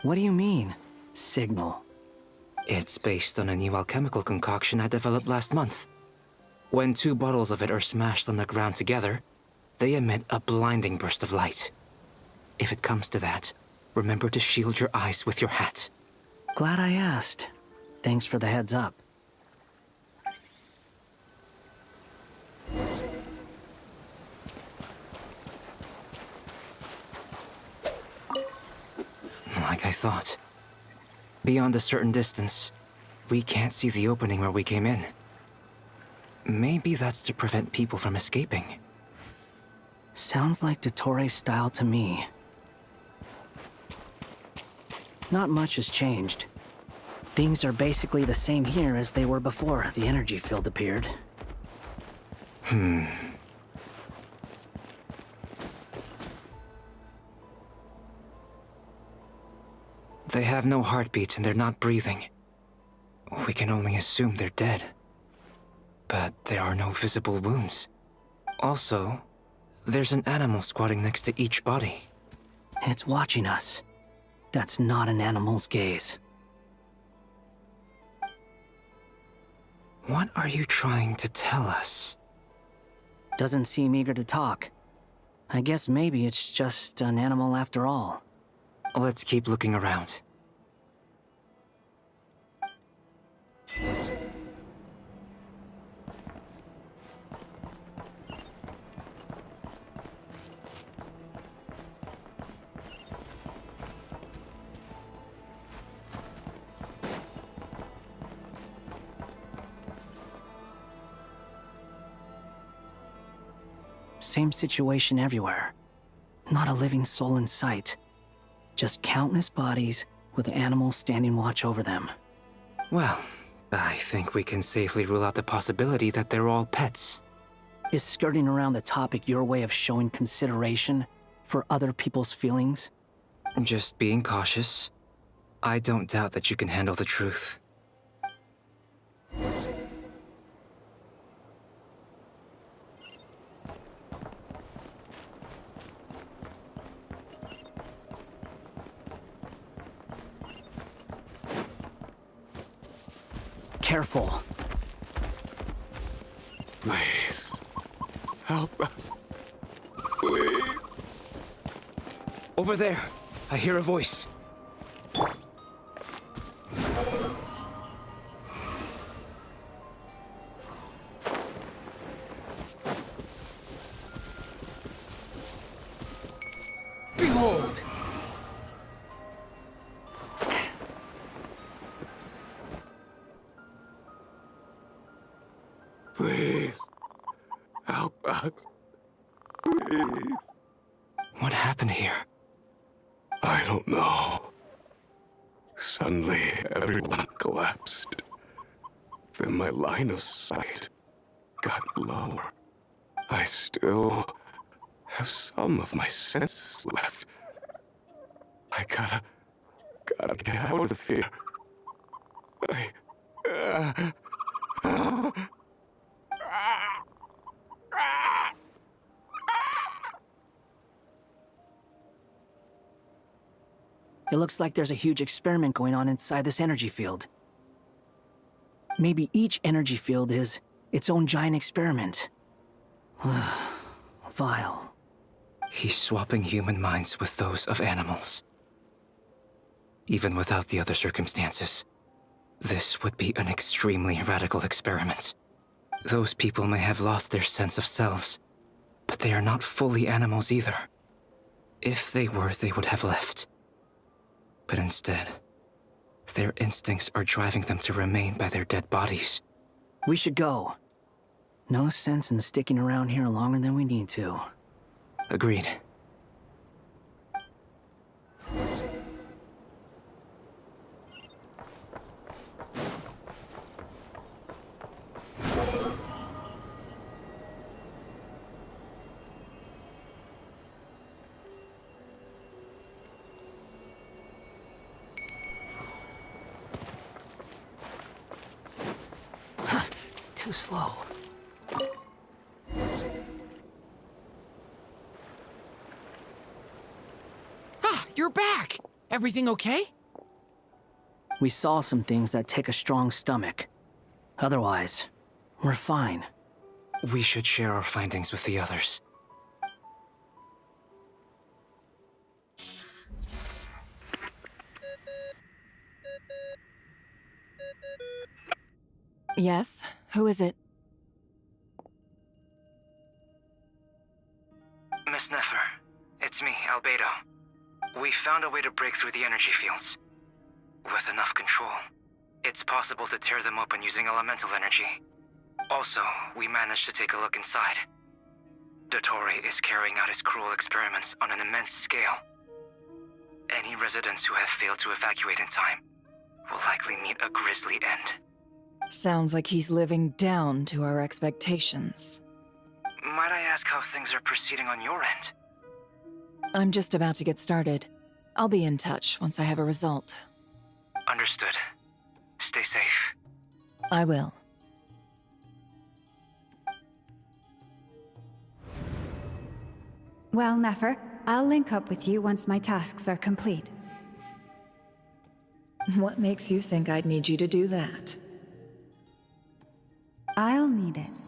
What do you mean, signal? It's based on a new alchemical concoction I developed last month. When 2 bottles of it are smashed on the ground together, they emit a blinding burst of light. If it comes to that, remember to shield your eyes with your hat. Glad I asked. Thanks for the heads up. Like I thought. Beyond a certain distance, we can't see the opening where we came in. Maybe that's to prevent people from escaping. Sounds like Dottore's style to me. Not much has changed. Things are basically the same here as they were before the energy field appeared. They have no heartbeats and they're not breathing. We can only assume they're dead. But there are no visible wounds. Also, there's an animal squatting next to each body. It's watching us. That's not an animal's gaze. What are you trying to tell us? Doesn't seem eager to talk. I guess maybe it's just an animal after all. Let's keep looking around. Same situation everywhere. Not a living soul in sight. Just countless bodies with animals standing watch over them. Well, I think we can safely rule out the possibility that they're all pets. Is skirting around the topic your way of showing consideration for other people's feelings? Just being cautious. I don't doubt that you can handle the truth. Careful. Please. Help us. Please. Over there. I hear a voice. Behold! Please. Help us. Please. What happened here? I don't know. Suddenly, everyone collapsed. Then my line of sight got lower. I still have some of my senses left. I gotta get out of here. It looks like there's a huge experiment going on inside this energy field. Maybe each energy field is its own giant experiment. Vile. He's swapping human minds with those of animals. Even without the other circumstances, this would be an extremely radical experiment. Those people may have lost their sense of selves, but they are not fully animals either. If they were, they would have left. But instead, their instincts are driving them to remain by their dead bodies. We should go. No sense in sticking around here longer than we need to. Agreed. Too slow. Ah, you're back! Everything okay? We saw some things that take a strong stomach. Otherwise, we're fine. We should share our findings with the others. Yes? Who is it? Miss Nefer, it's me, Albedo. We found a way to break through the energy fields. With enough control, it's possible to tear them open using elemental energy. Also, we managed to take a look inside. Dottore is carrying out his cruel experiments on an immense scale. Any residents who have failed to evacuate in time will likely meet a grisly end. Sounds like he's living down to our expectations. Might I ask how things are proceeding on your end? I'm just about to get started. I'll be in touch once I have a result. Understood. Stay safe. I will. Well, Nefer, I'll link up with you once my tasks are complete. What makes you think I'd need you to do that? I'll need it.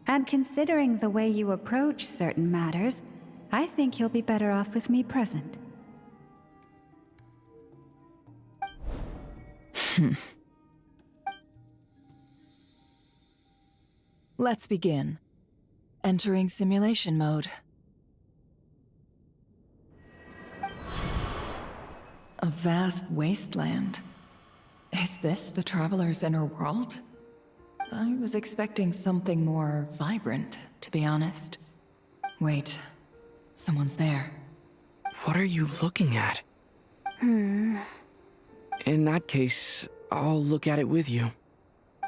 And considering the way you approach certain matters, I think you'll be better off with me present. Let's begin. Entering simulation mode. A vast wasteland. Is this the Traveler's inner world? I was expecting something more vibrant, to be honest. Wait, someone's there. What are you looking at? In that case, I'll look at it with you.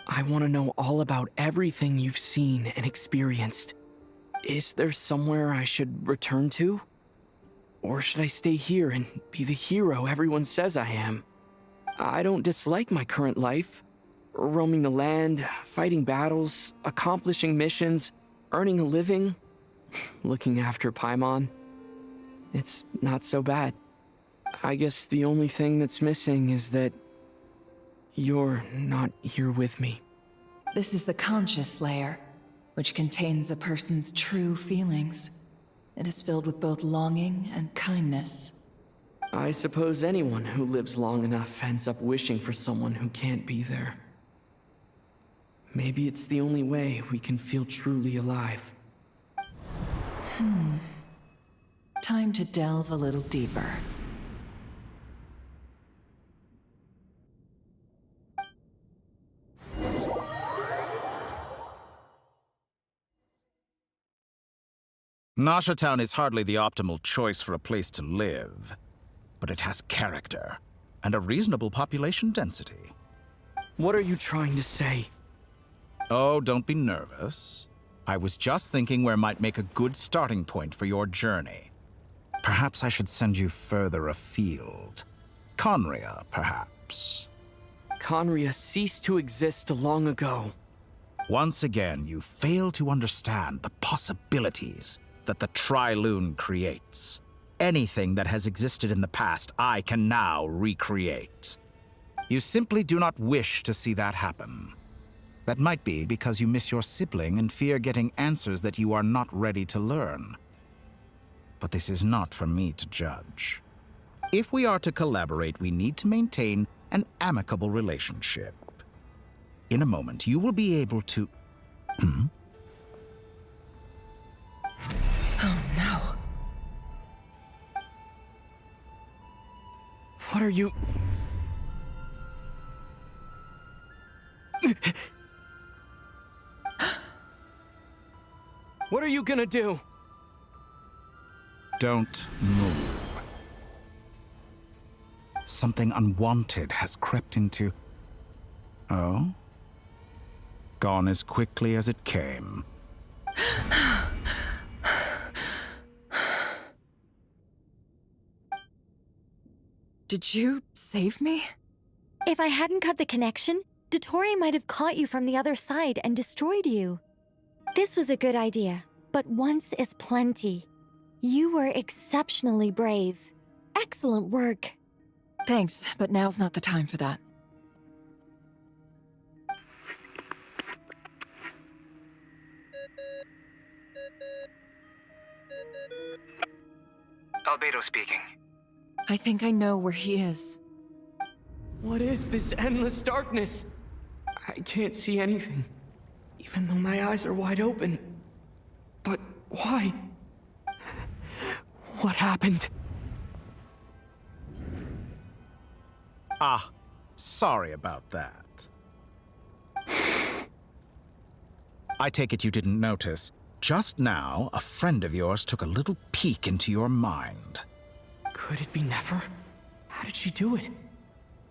I want to know all about everything you've seen and experienced. Is there somewhere I should return to? Or should I stay here and be the hero everyone says I am? I don't dislike my current life. Roaming the land, fighting battles, accomplishing missions, earning a living, looking after Paimon. It's not so bad. I guess the only thing that's missing is that you're not here with me. This is the conscious layer, which contains a person's true feelings. It is filled with both longing and kindness. I suppose anyone who lives long enough ends up wishing for someone who can't be there. Maybe it's the only way we can feel truly alive. Time to delve a little deeper. Nasha Town is hardly the optimal choice for a place to live, but it has character and a reasonable population density. What are you trying to say? Oh, don't be nervous. I was just thinking where might make a good starting point for your journey. Perhaps I should send you further afield. Conria, perhaps. Conria ceased to exist long ago. Once again, you fail to understand the possibilities that the Tri-Lune creates. Anything that has existed in the past, I can now recreate. You simply do not wish to see that happen. That might be because you miss your sibling and fear getting answers that you are not ready to learn. But this is not for me to judge. If we are to collaborate, we need to maintain an amicable relationship. In a moment, you will be able to... Oh no. What are you... What are you gonna do? Don't move. Something unwanted has crept into... Oh? Gone as quickly as it came. Did you save me? If I hadn't cut the connection, Dottore might have caught you from the other side and destroyed you. This was a good idea, but once is plenty. You were exceptionally brave. Excellent work. Thanks, but now's not the time for that. Albedo speaking. I think I know where he is. What is this endless darkness? I can't see anything, even though my eyes are wide open. But why? What happened? Ah, sorry about that. I take it you didn't notice. Just now, a friend of yours took a little peek into your mind. Could it be Nefer? How did she do it?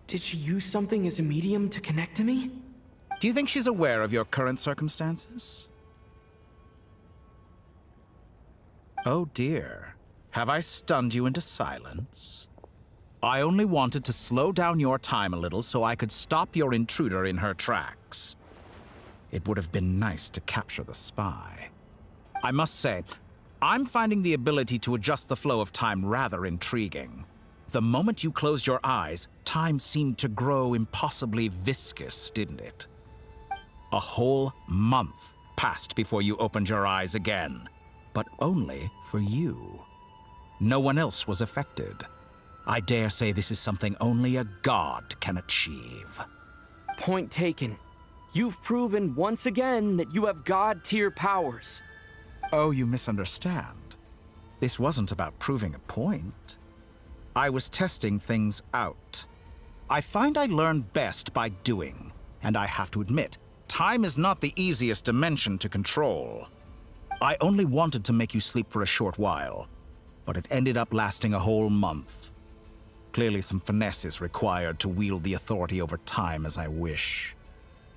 Did she use something as a medium to connect to me? Do you think she's aware of your current circumstances? Oh dear. Have I stunned you into silence? I only wanted to slow down your time a little so I could stop your intruder in her tracks. It would have been nice to capture the spy. I must say, I'm finding the ability to adjust the flow of time rather intriguing. The moment you closed your eyes, time seemed to grow impossibly viscous, didn't it? A whole month passed before you opened your eyes again, but only for you. No one else was affected. I dare say this is something only a god can achieve. Point taken. You've proven once again that you have god-tier powers. Oh, you misunderstand. This wasn't about proving a point. I was testing things out. I find I learn best by doing, and I have to admit, time is not the easiest dimension to control. I only wanted to make you sleep for a short while, but it ended up lasting a whole month. Clearly some finesse is required to wield the authority over time as I wish.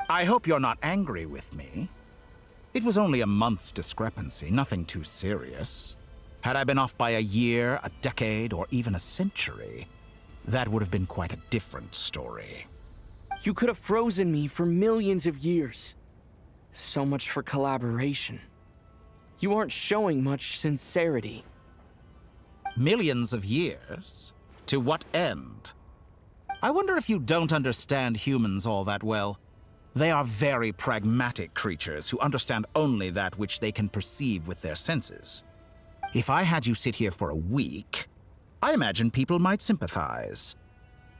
I hope you're not angry with me. It was only a month's discrepancy, nothing too serious. Had I been off by a year, a decade, or even a century, that would have been quite a different story. You could have frozen me for millions of years. So much for collaboration. You aren't showing much sincerity. Millions of years? To what end? I wonder if you don't understand humans all that well. They are very pragmatic creatures who understand only that which they can perceive with their senses. If I had you sit here for a week, I imagine people might sympathize.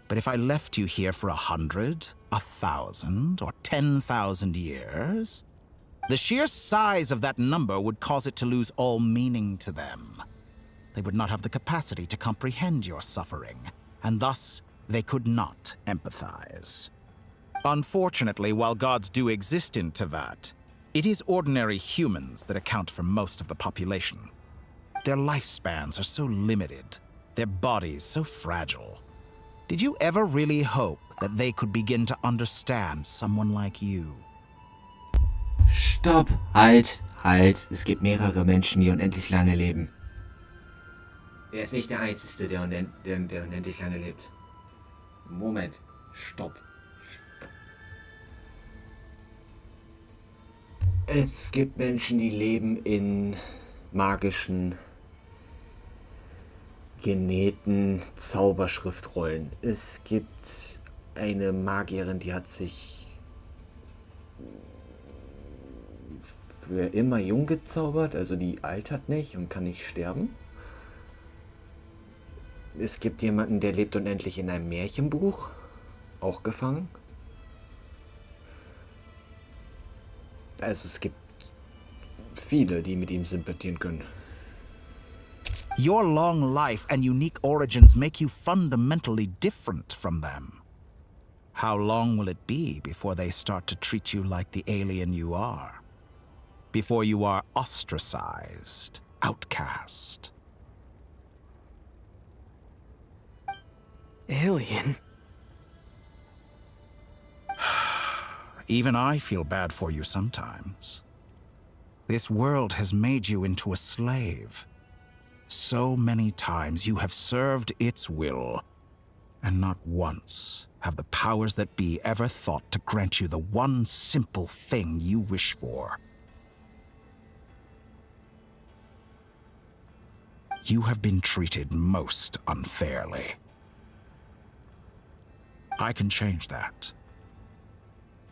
But if I left you here for 100, 1,000, or 10,000 years, the sheer size of that number would cause it to lose all meaning to them. They would not have the capacity to comprehend your suffering, and thus they could not empathize. Unfortunately, while gods do exist in Tevat, it is ordinary humans that account for most of the population. Their lifespans are so limited, their bodies so fragile. Did you ever really hope that they could begin to understand someone like you? Stopp! Halt! Es gibt mehrere Menschen, die unendlich lange leben. Er ist nicht der Einzige, der unendlich lange lebt. Moment. Stopp. Es gibt Menschen, die leben in magischen, genähten Zauberschriftrollen. Es gibt eine Magierin, die hat sich für immer jung gezaubert, also die altert nicht und kann nicht sterben. Es gibt jemanden, der lebt unendlich in einem Märchenbuch, auch gefangen. Also es gibt viele, die mit ihm sympathieren können. Your long life and unique origins make you fundamentally different from them. How long will it be before they start to treat you like the alien you are? Before you are ostracized, outcast? Alien? Even I feel bad for you sometimes. This world has made you into a slave. So many times you have served its will, and not once have the powers that be ever thought to grant you the one simple thing you wish for. You have been treated most unfairly. I can change that.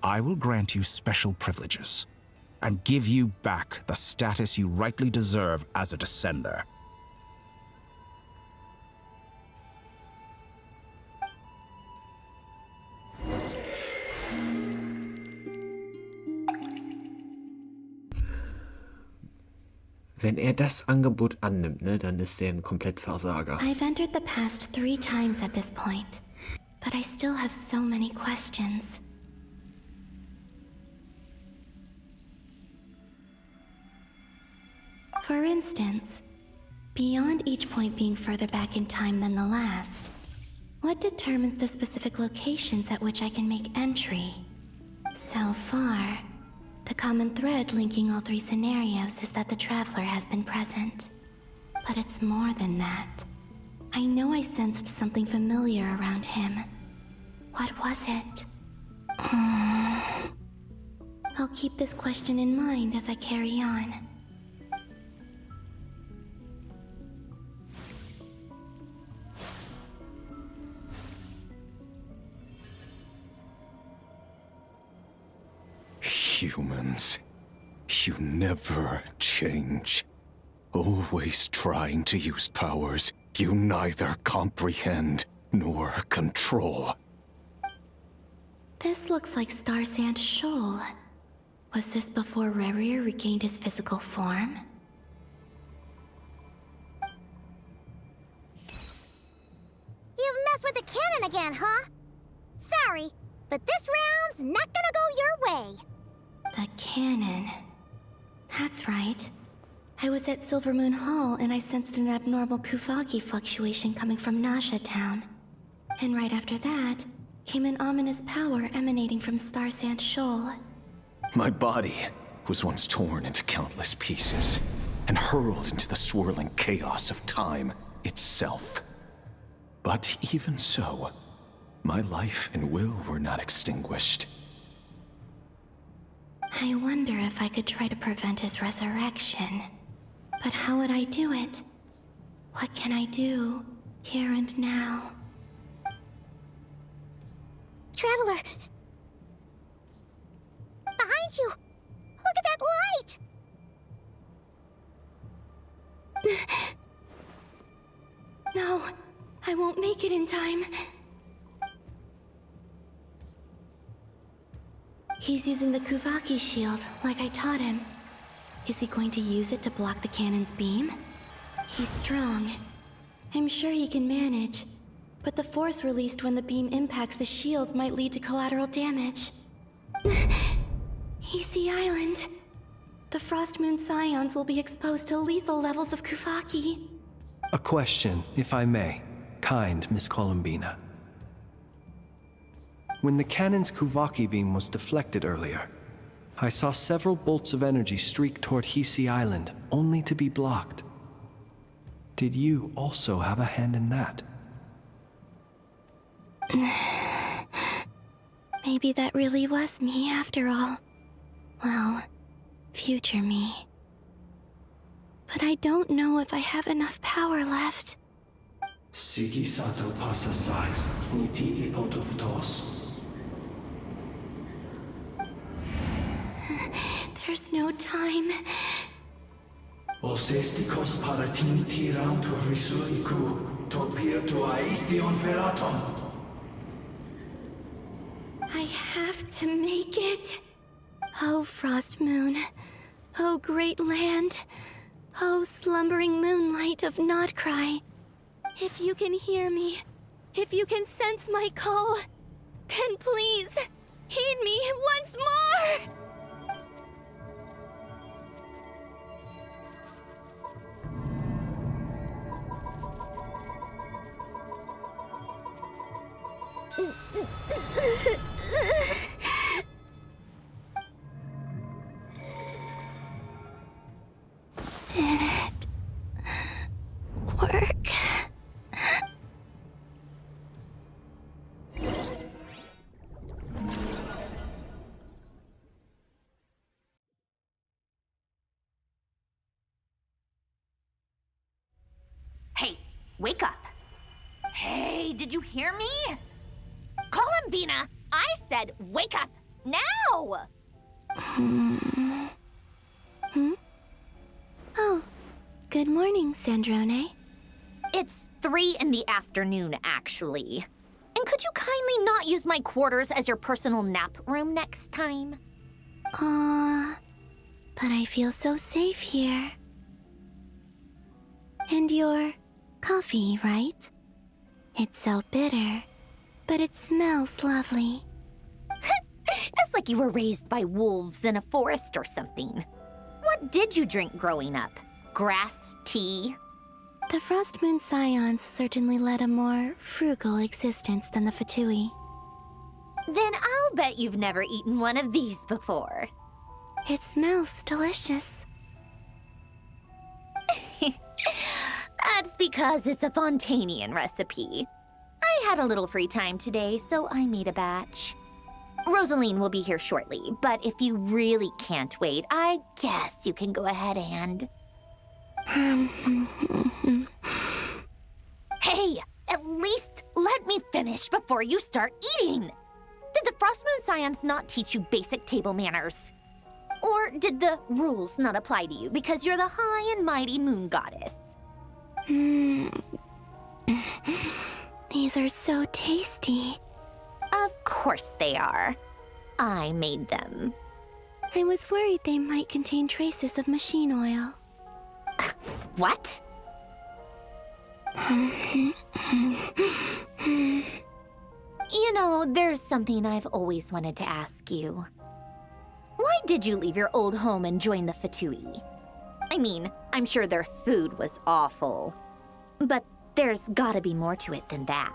I will grant you special privileges and give you back the status you rightly deserve as a descender. Wenn das Angebot annimmt, ne, dann ist er ein Komplettversager. I've entered the past 3 times at this point, but I still have so many questions. For instance, beyond each point being further back in time than the last, what determines the specific locations at which I can make entry? So far, the common thread linking all 3 scenarios is that the traveler has been present. But it's more than that. I know I sensed something familiar around him. What was it? I'll keep this question in mind as I carry on. Humans, you never change. Always trying to use powers you neither comprehend nor control. This looks like Star Sand Shoal. Was this before Rerir regained his physical form? You've messed with the cannon again, huh? Sorry, but this round's not gonna go your way. The cannon. That's right. I was at Silver Moon Hall and I sensed an abnormal Kuvaki fluctuation coming from Nasha Town. And right after that, came an ominous power emanating from Star Sand Shoal. My body was once torn into countless pieces and hurled into the swirling chaos of time itself. But even so, my life and will were not extinguished. I wonder if I could try to prevent his resurrection. But how would I do it? What can I do, here and now? Traveler! Behind you! Look at that light! No, I won't make it in time. He's using the Kuvaki shield, like I taught him. Is he going to use it to block the cannon's beam? He's strong. I'm sure he can manage. But the force released when the beam impacts the shield might lead to collateral damage. Easy Island. The Frost Moon Scions will be exposed to lethal levels of Kuvaki. A question, if I may. Kind Miss Columbina. When the cannon's Kuvaki beam was deflected earlier, I saw several bolts of energy streak toward Hisi Island, only to be blocked. Did you also have a hand in that? Maybe that really was me after all. Well, future me. But I don't know if I have enough power left. Sigi sato pasa sais, niti ipotoftos. There's no time. Osestikos paratin tiram to risuiku, to pirto aithion feraton. I have to make it. Oh, Frost Moon. Oh, great land. Oh, slumbering moonlight of Nodcry. If you can hear me, if you can sense my call, then please, heed me once more! Did it work? Hey, wake up. Hey, did you hear me? Columbina, I said wake up now! Oh, good morning, Sandrone. It's 3 in the afternoon, actually. And could you kindly not use my quarters as your personal nap room next time? But I feel so safe here. And your coffee, right? It's so bitter, but it smells lovely. It's like you were raised by wolves in a forest or something. What did you drink growing up? Grass tea? The Frost Moon Scions certainly led a more frugal existence than the Fatui. Then I'll bet you've never eaten one of these before. It smells delicious. That That's because it's a Fontanian recipe. I had a little free time today, so I made a batch. Rosaline will be here shortly, but if you really can't wait, I guess you can go ahead and... Hey, at least let me finish before you start eating! Did the Frostmoon Scions not teach you basic table manners? Or did the rules not apply to you because you're the high and mighty moon goddess? These are so tasty. Of course they are. I made them. I was worried they might contain traces of machine oil. What? You know, there's something I've always wanted to ask you. Why did you leave your old home and join the Fatui? I mean, I'm sure their food was awful. But there's gotta be more to it than that.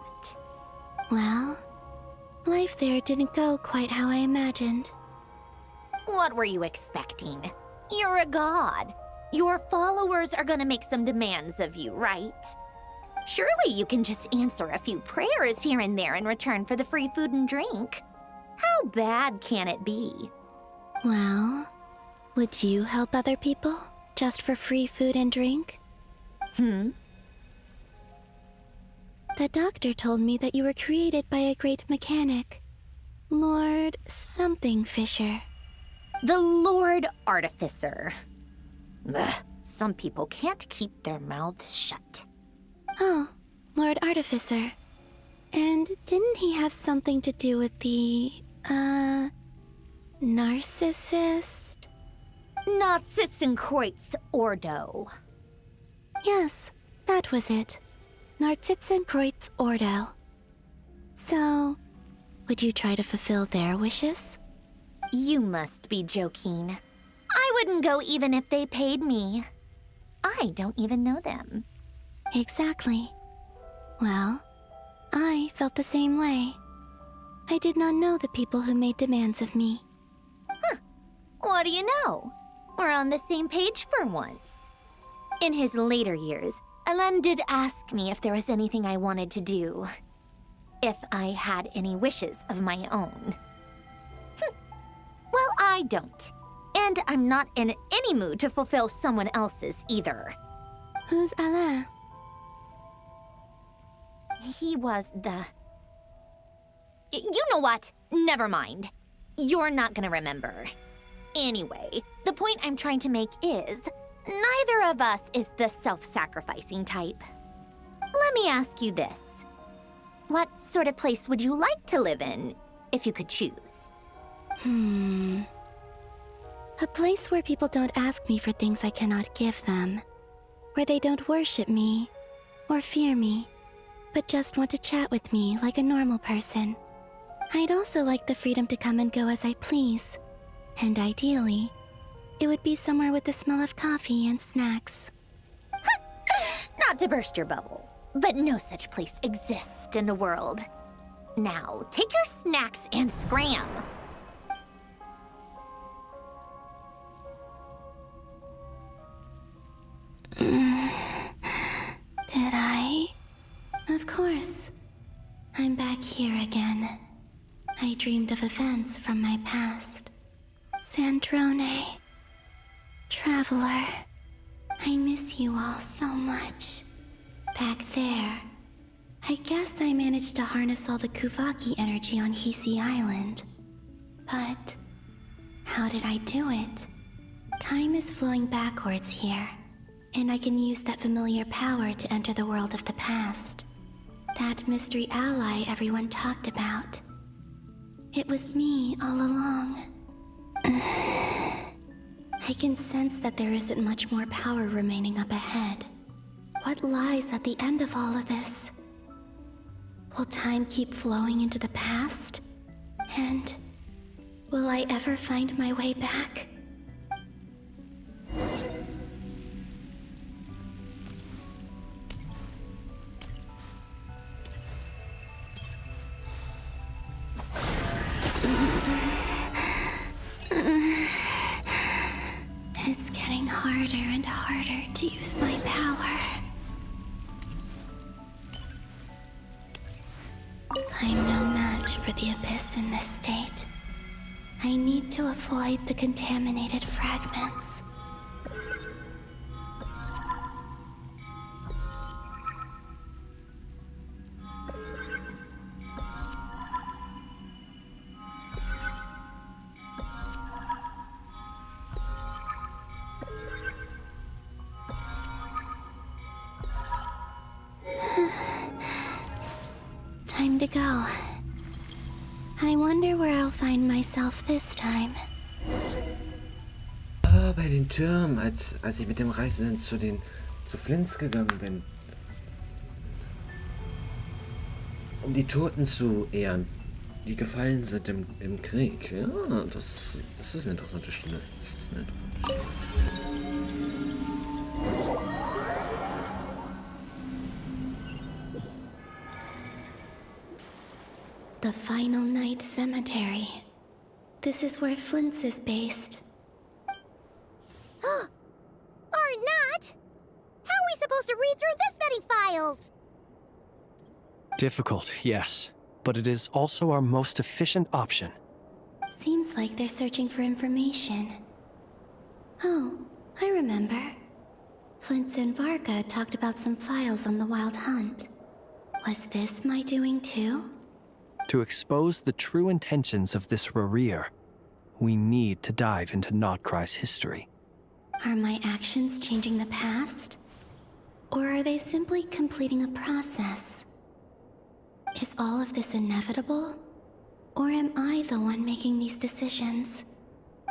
Well, life there didn't go quite how I imagined. What were you expecting? You're a god. Your followers are gonna make some demands of you, right? Surely you can just answer a few prayers here and there in return for the free food and drink. How bad can it be? Well, would you help other people just for free food and drink? The doctor told me that you were created by a great mechanic, Lord something Fisher. The Lord Artificer. Ugh, some people can't keep their mouths shut. Oh, Lord Artificer. And didn't he have something to do with the, narcissist? Narcissenkreuz Ordo. Yes, that was it. Narcissenkreuz Ordo. So, would you try to fulfill their wishes? You must be joking. I wouldn't go even if they paid me. I don't even know them. Exactly. Well, I felt the same way. I did not know the people who made demands of me. What do you know? We're on the same page for once. In his later years, Elen did ask me if there was anything I wanted to do. If I had any wishes of my own. Well, I don't. And I'm not in any mood to fulfill someone else's either. Who's Alain? He was the... You know what? Never mind. You're not gonna remember. Anyway, the point I'm trying to make is, neither of us is the self-sacrificing type. Let me ask you this. What sort of place would you like to live in, if you could choose? A place where people don't ask me for things I cannot give them. Where they don't worship me, or fear me, but just want to chat with me like a normal person. I'd also like the freedom to come and go as I please. And ideally, it would be somewhere with the smell of coffee and snacks. Not to burst your bubble, but no such place exists in the world. Now, take your snacks and scram. Did I? Of course. I'm back here again. I dreamed of events from my past. Sandrone. Traveler. I miss you all so much. Back there. I guess I managed to harness all the Kuvaki energy on Hisi Island. But how did I do it? Time is flowing backwards here, and I can use that familiar power to enter the world of the past. That mystery ally everyone talked about. It was me all along. I can sense that there isn't much more power remaining up ahead. What lies at the end of all of this? Will time keep flowing into the past? And will I ever find my way back? It's getting harder and harder to use my power. in this state. I need to avoid the contaminated fragments. Time to go. I wonder where I'll find myself this time. Bei den Türmen, als ich mit dem Reisenden zu Flins gegangen bin. Um die Toten zu ehren, die gefallen sind im Krieg. Ja, das ist eine interessante Stelle. The Final Night Cemetery. This is where Flint's is based. Or not? How are we supposed to read through this many files? Difficult, yes, but it is also our most efficient option. Seems like they're searching for information. Oh, I remember. Flint's and Varga talked about some files on the Wild Hunt. Was this my doing too? To expose the true intentions of this Rerir, we need to dive into Notcry's history. Are my actions changing the past? Or are they simply completing a process? Is all of this inevitable? Or am I the one making these decisions?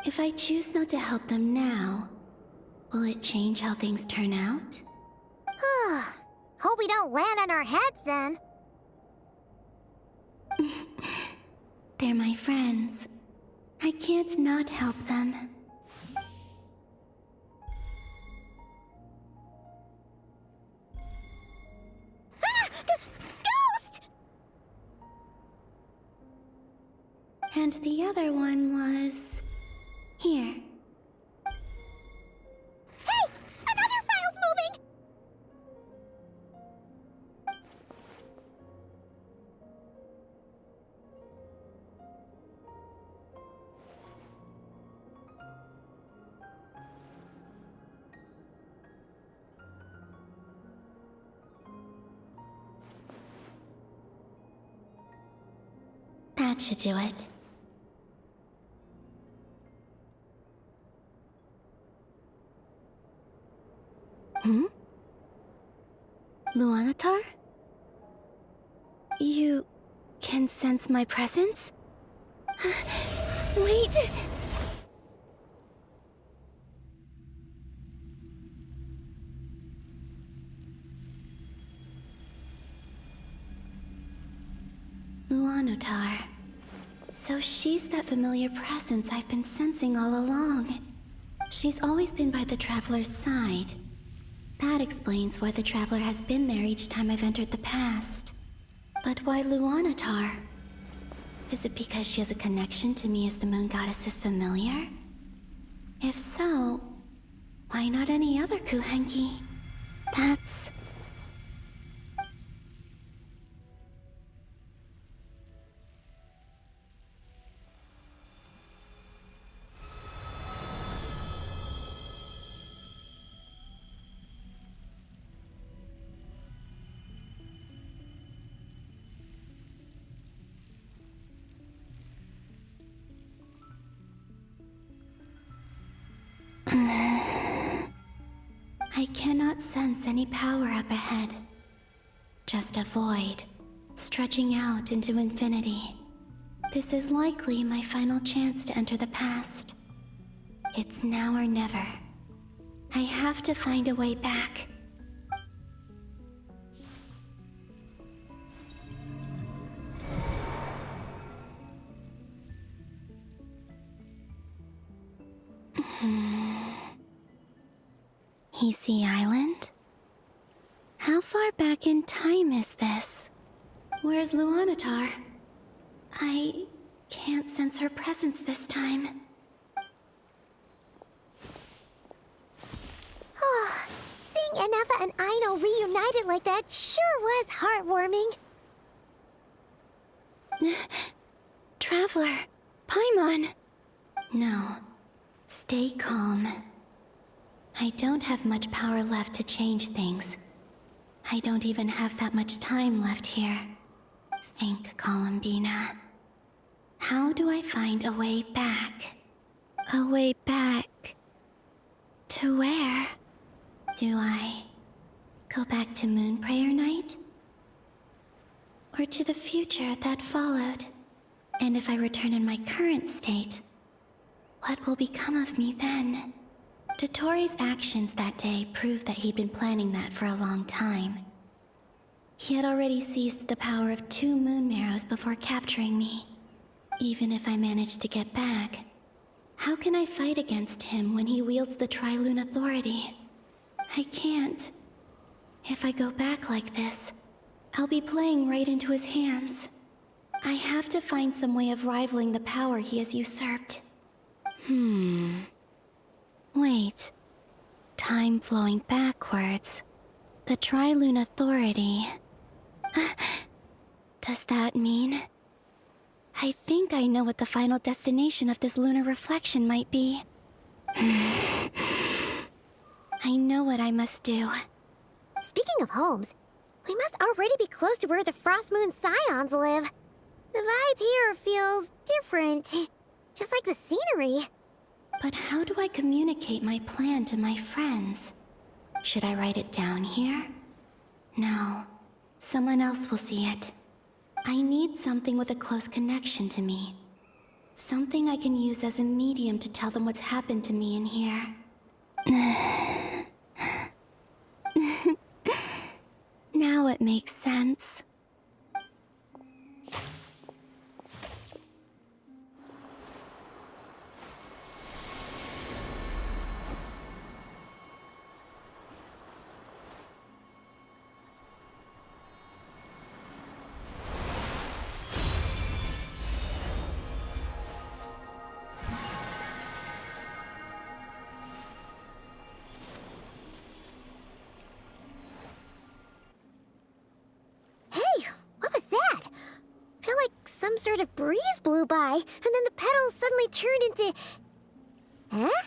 If I choose not to help them now, will it change how things turn out? Hope we don't land on our heads then. They're my friends. I can't not help them. Ghost! And the other one was... here. Hey! Another file's moving! That should do it. Luanatar? You can sense my presence? Wait! Luanatar. So she's that familiar presence I've been sensing all along. She's always been by the Traveler's side. That explains why the Traveler has been there each time I've entered the past. But why Luanatar? Is it because she has a connection to me as the Moon Goddess's familiar? If so, why not any other Kuhenki? That's... I cannot sense any power up ahead. Just a void, stretching out into infinity. This is likely my final chance to enter the past. It's now or never. I have to find a way back. Hisi Island? How far back in time is this? Where's Luanatar? I can't sense her presence this time. Seeing Enefa and Aino reunited like that sure was heartwarming. Traveler, Paimon. No, stay calm. I don't have much power left to change things. I don't even have that much time left here. Think, Columbina. How do I find a way back? A way back... to where? Do I go back to Moonprayer Night? Or to the future that followed? And if I return in my current state, what will become of me then? Dottoro's actions that day proved that he'd been planning that for a long time. He had already seized the power of 2 moon marrows before capturing me. Even if I managed to get back, how can I fight against him when he wields the Tri-Lune Authority? I can't. If I go back like this, I'll be playing right into his hands. I have to find some way of rivaling the power he has usurped. Wait. Time flowing backwards. The Tri-Lune Authority. Does that mean... I think I know what the final destination of this lunar reflection might be. I know what I must do. Speaking of homes, we must already be close to where the Frost Moon Scions live. The vibe here feels different, just like the scenery. But how do I communicate my plan to my friends? Should I write it down here? No. Someone else will see it. I need something with a close connection to me. Something I can use as a medium to tell them what's happened to me in here. Now it makes sense. Some sort of breeze blew by, and then the petals suddenly turned into... Huh?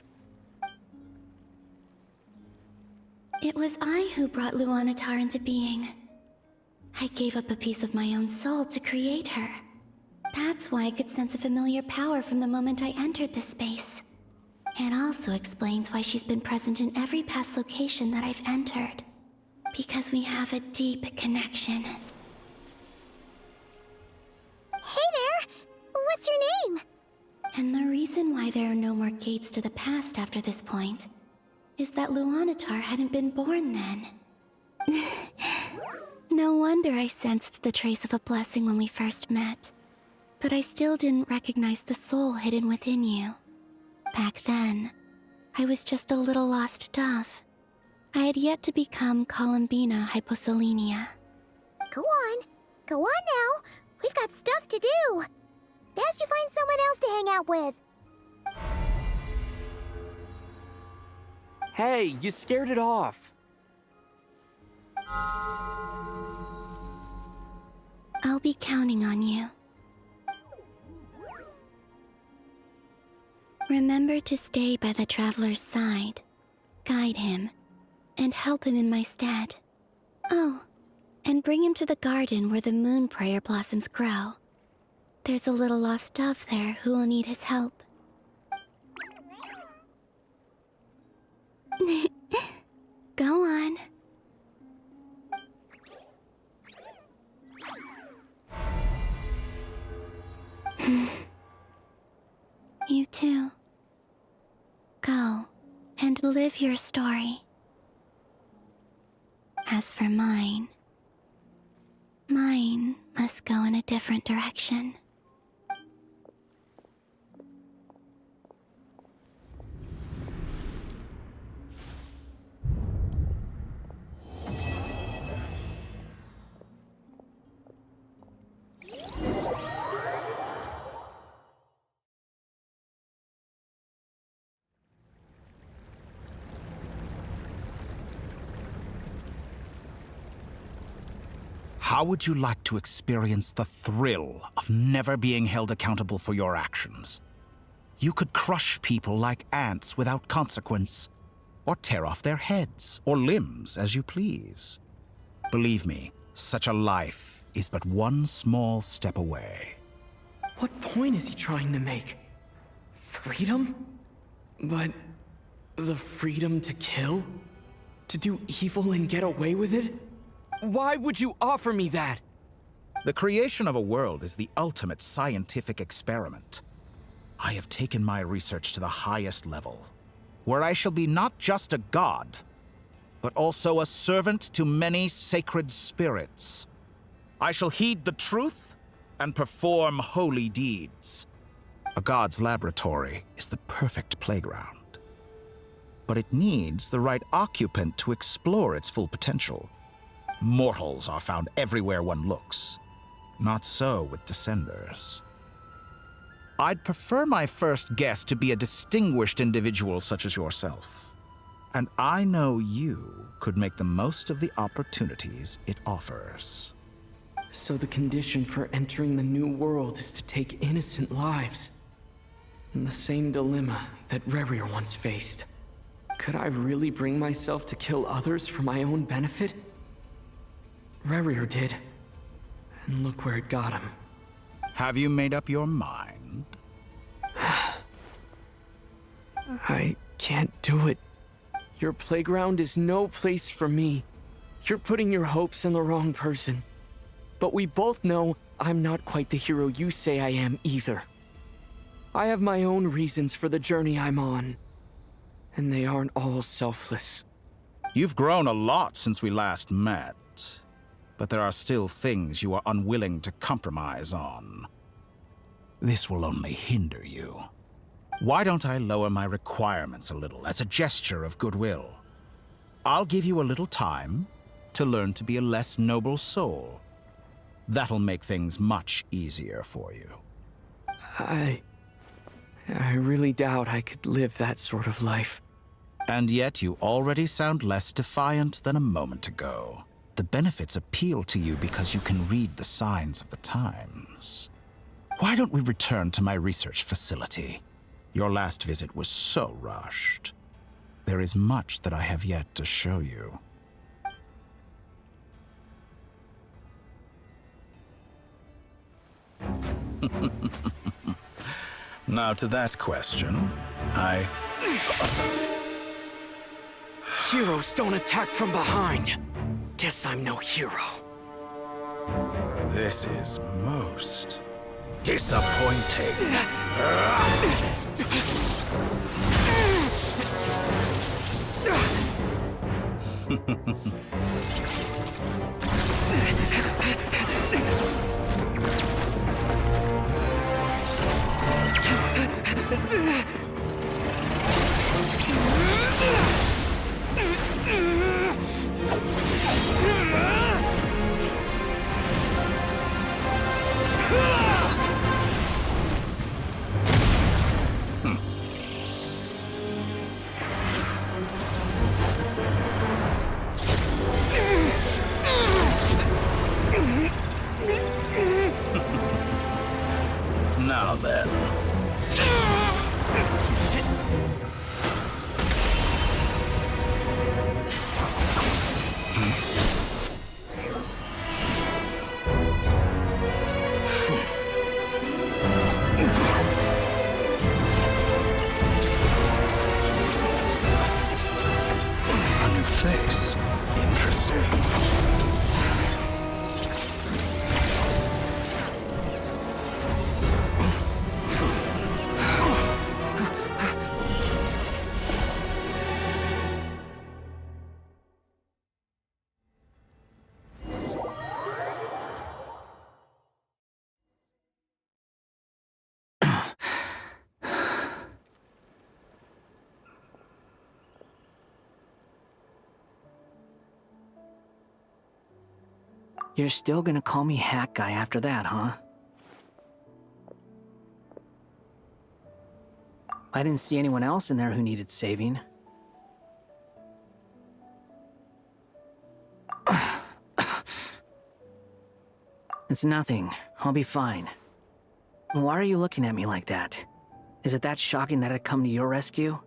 It was I who brought Luanatar into being. I gave up a piece of my own soul to create her. That's why I could sense a familiar power from the moment I entered this space. It also explains why she's been present in every past location that I've entered. Because we have a deep connection. Hey there! What's your name? And the reason why there are no more gates to the past after this point is that Luanatar hadn't been born then. No wonder I sensed the trace of a blessing when we first met. But I still didn't recognize the soul hidden within you. Back then, I was just a little lost dove. I had yet to become Columbina Hyposelenia. Go on now. We've got stuff to do. Best you find someone else to hang out with. Hey, you scared it off. I'll be counting on you. Remember to stay by the traveler's side, guide him, and help him in my stead. Oh, and bring him to the garden where the Moonprayer blossoms grow. There's a little lost dove there who will need his help. Go on. You too. Go and live your story. As for mine must go in a different direction. How would you like to experience the thrill of never being held accountable for your actions? You could crush people like ants without consequence, or tear off their heads or limbs as you please. Believe me, such a life is but one small step away. What point is he trying to make? Freedom? But the freedom to kill? To do evil and get away with it? Why would you offer me that? The creation of a world is the ultimate scientific experiment. I have taken my research to the highest level, where I shall be not just a god, but also a servant to many sacred spirits. I shall heed the truth and perform holy deeds. A god's laboratory is the perfect playground, but it needs the right occupant to explore its full potential. Mortals are found everywhere one looks. Not so with Descenders. I'd prefer my first guest to be a distinguished individual such as yourself. And I know you could make the most of the opportunities it offers. So the condition for entering the new world is to take innocent lives. And the same dilemma that Rerir once faced. Could I really bring myself to kill others for my own benefit? Rerir did. And look where it got him. Have you made up your mind? I can't do it. Your playground is no place for me. You're putting your hopes in the wrong person. But we both know I'm not quite the hero you say I am either. I have my own reasons for the journey I'm on. And they aren't all selfless. You've grown a lot since we last met. But there are still things you are unwilling to compromise on. This will only hinder you. Why don't I lower my requirements a little as a gesture of goodwill? I'll give you a little time to learn to be a less noble soul. That'll make things much easier for you. I really doubt I could live that sort of life. And yet you already sound less defiant than a moment ago. The benefits appeal to you because you can read the signs of the times. Why don't we return to my research facility? Your last visit was so rushed. There is much that I have yet to show you. Now to that question, Heroes don't attack from behind. Guess I'm no hero. This is most disappointing. Now then. A new face. Interesting. You're still gonna call me Hack Guy after that, huh? I didn't see anyone else in there who needed saving. It's nothing. I'll be fine. Why are you looking at me like that? Is it that shocking that I'd come to your rescue?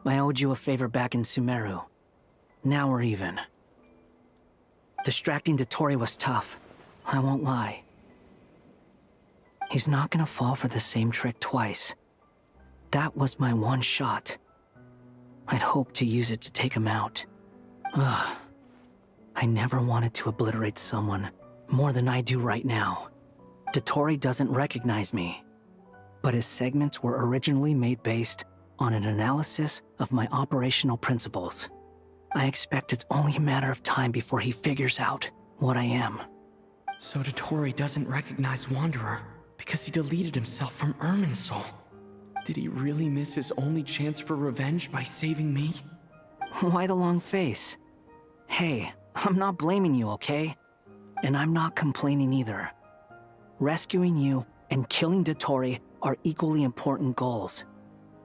I owed you a favor back in Sumeru. Now we're even. Distracting Dottore was tough. I won't lie. He's not gonna fall for the same trick twice. That was my one shot. I'd hoped to use it to take him out. Ugh. I never wanted to obliterate someone more than I do right now. Dottore doesn't recognize me, but his segments were originally made based on an analysis of my operational principles. I expect it's only a matter of time before he figures out what I am. So Dottore doesn't recognize Wanderer because he deleted himself from Irminsul. Did he really miss his only chance for revenge by saving me? Why the long face? Hey, I'm not blaming you, okay? And I'm not complaining either. Rescuing you and killing Dottore are equally important goals.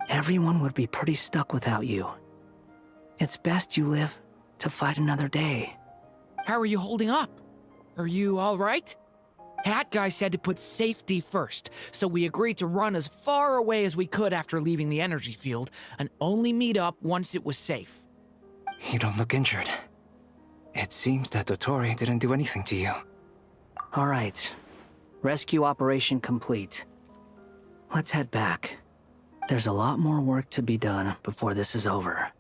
Everyone would be pretty stuck without you. It's best you live to fight another day. How are you holding up? Are you all right? Hat Guy said to put safety first, so we agreed to run as far away as we could after leaving the energy field, and only meet up once it was safe. You don't look injured. It seems that Dottore didn't do anything to you. All right. Rescue operation complete. Let's head back. There's a lot more work to be done before this is over.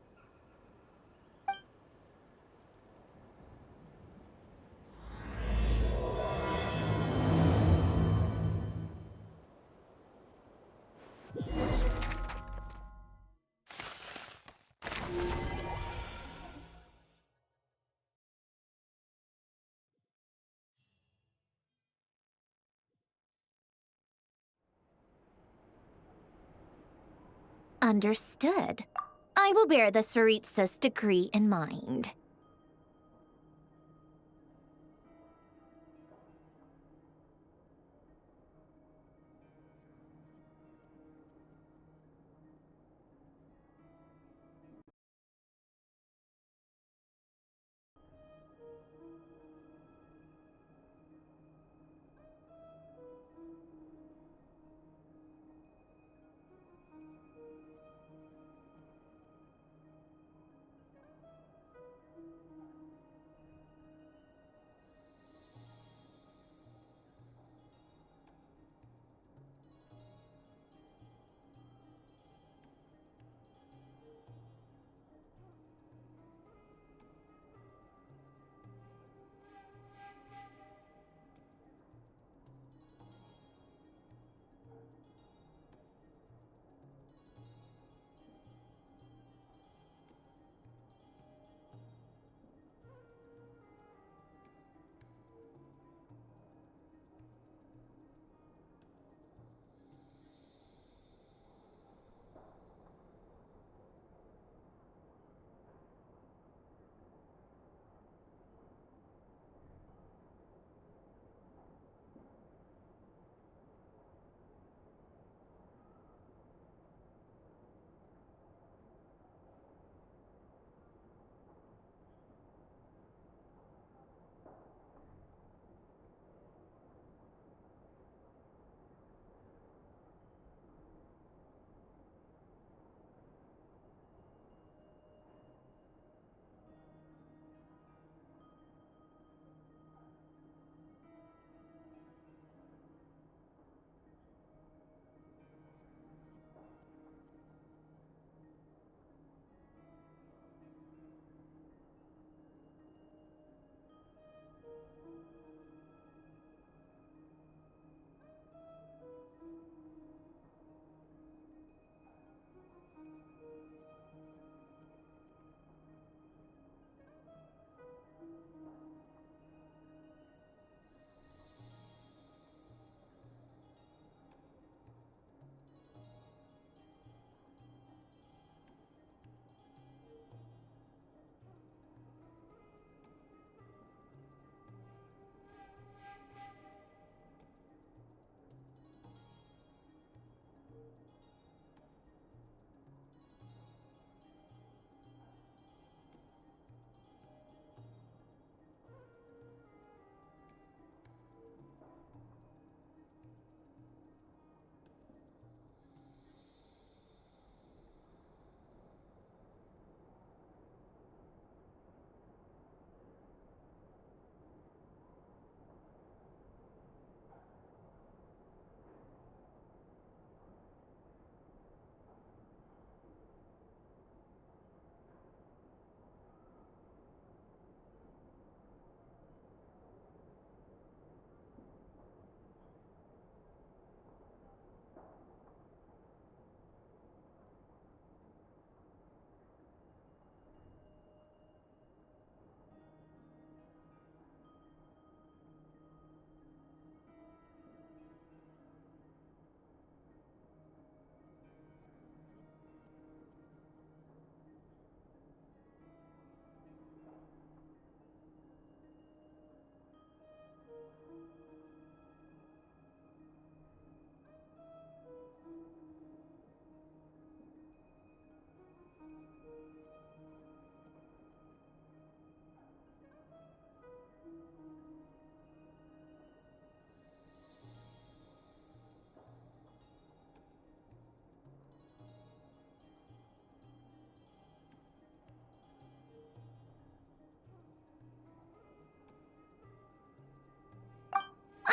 Understood. I will bear the Tsaritsa's decree in mind.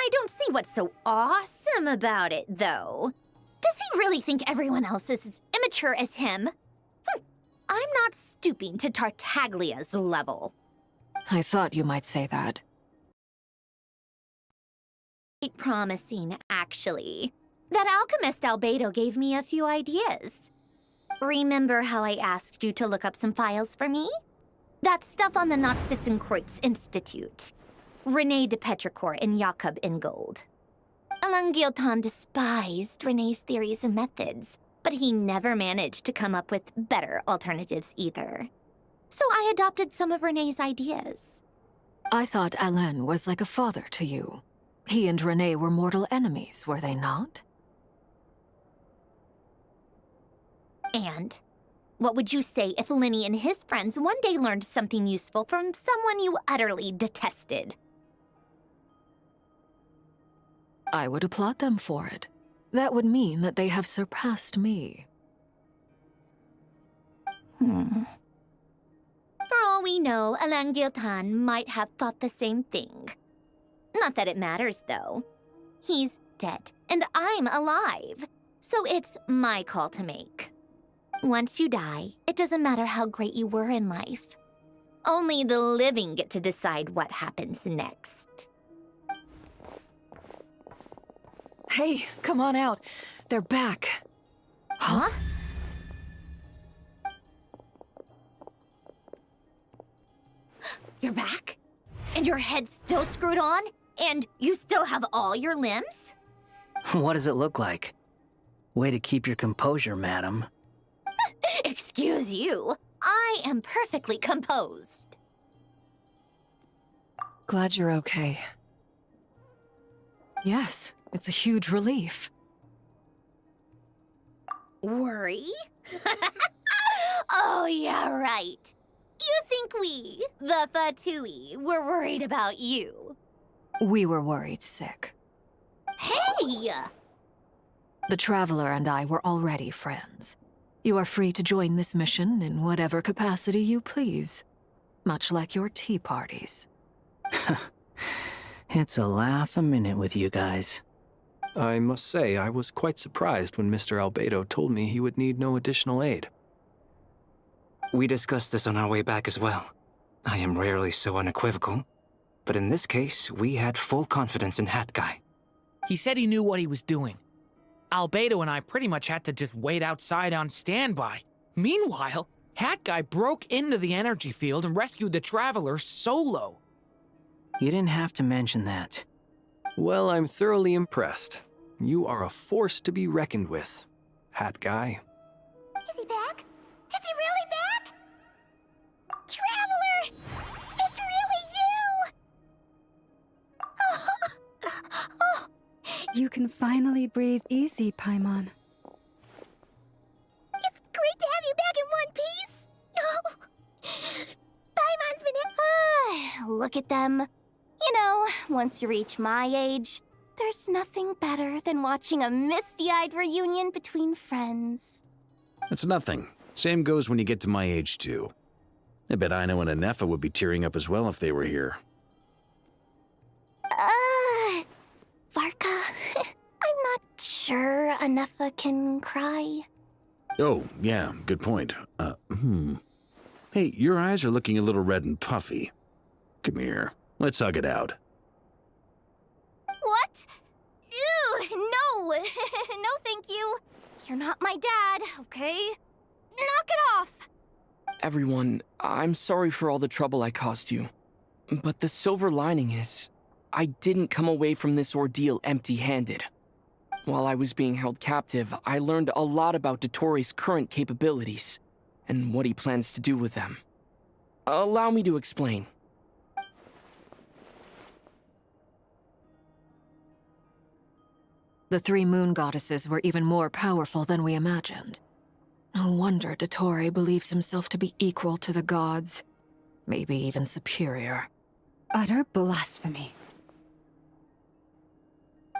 I don't see what's so awesome about it, though. Does he really think everyone else is as immature as him? I'm not stooping to Tartaglia's level. I thought you might say that. Quite promising, actually. That alchemist Albedo gave me a few ideas. Remember how I asked you to look up some files for me? That stuff on the Nachtschitzenkreuz Institute. René de Petrichor and Jakob Ingold. Alain Guillotin despised René's theories and methods, but he never managed to come up with better alternatives either. So I adopted some of René's ideas. I thought Alain was like a father to you. He and René were mortal enemies, were they not? And what would you say if Linny and his friends one day learned something useful from someone you utterly detested? I would applaud them for it. That would mean that they have surpassed me. For all we know, Alain Guillotin might have thought the same thing. Not that it matters, though. He's dead, and I'm alive. So it's my call to make. Once you die, it doesn't matter how great you were in life. Only the living get to decide what happens next. Hey, come on out. They're back. Huh? You're back? And your head's still screwed on? And you still have all your limbs? What does it look like? Way to keep your composure, madam. Excuse you. I am perfectly composed. Glad you're okay. Yes, it's a huge relief. Worry? Oh, yeah, right. You think we, the Fatui, were worried about you? We were worried sick. Hey! The Traveler and I were already friends. You are free to join this mission in whatever capacity you please. Much like your tea parties. It's a laugh a minute with you guys. I must say, I was quite surprised when Mr. Albedo told me he would need no additional aid. We discussed this on our way back as well. I am rarely so unequivocal, but in this case, we had full confidence in Hat Guy. He said he knew what he was doing. Albedo and I pretty much had to just wait outside on standby. Meanwhile, Hat Guy broke into the energy field and rescued the Traveler solo. You didn't have to mention that. Well, I'm thoroughly impressed. You are a force to be reckoned with, Hat Guy. Is he back? Is he really back? Traveler! It's really you! Oh, you can finally breathe easy, Paimon. It's great to have you back in one piece! Oh, Paimon's been... Look at them. You know, once you reach my age, there's nothing better than watching a misty-eyed reunion between friends. It's nothing. Same goes when you get to my age, too. I bet Ino and Anefa would be tearing up as well if they were here. Varka, I'm not sure Anefa can cry. Oh, yeah, good point. Hey, your eyes are looking a little red and puffy. Come here. Let's hug it out. What? Ew, no! No, thank you. You're not my dad, okay? Knock it off! Everyone, I'm sorry for all the trouble I caused you. But the silver lining is, I didn't come away from this ordeal empty-handed. While I was being held captive, I learned a lot about Dottoro's current capabilities, and what he plans to do with them. Allow me to explain. The three moon goddesses were even more powerful than we imagined. No wonder Dottore believes himself to be equal to the gods, maybe even superior. Utter blasphemy.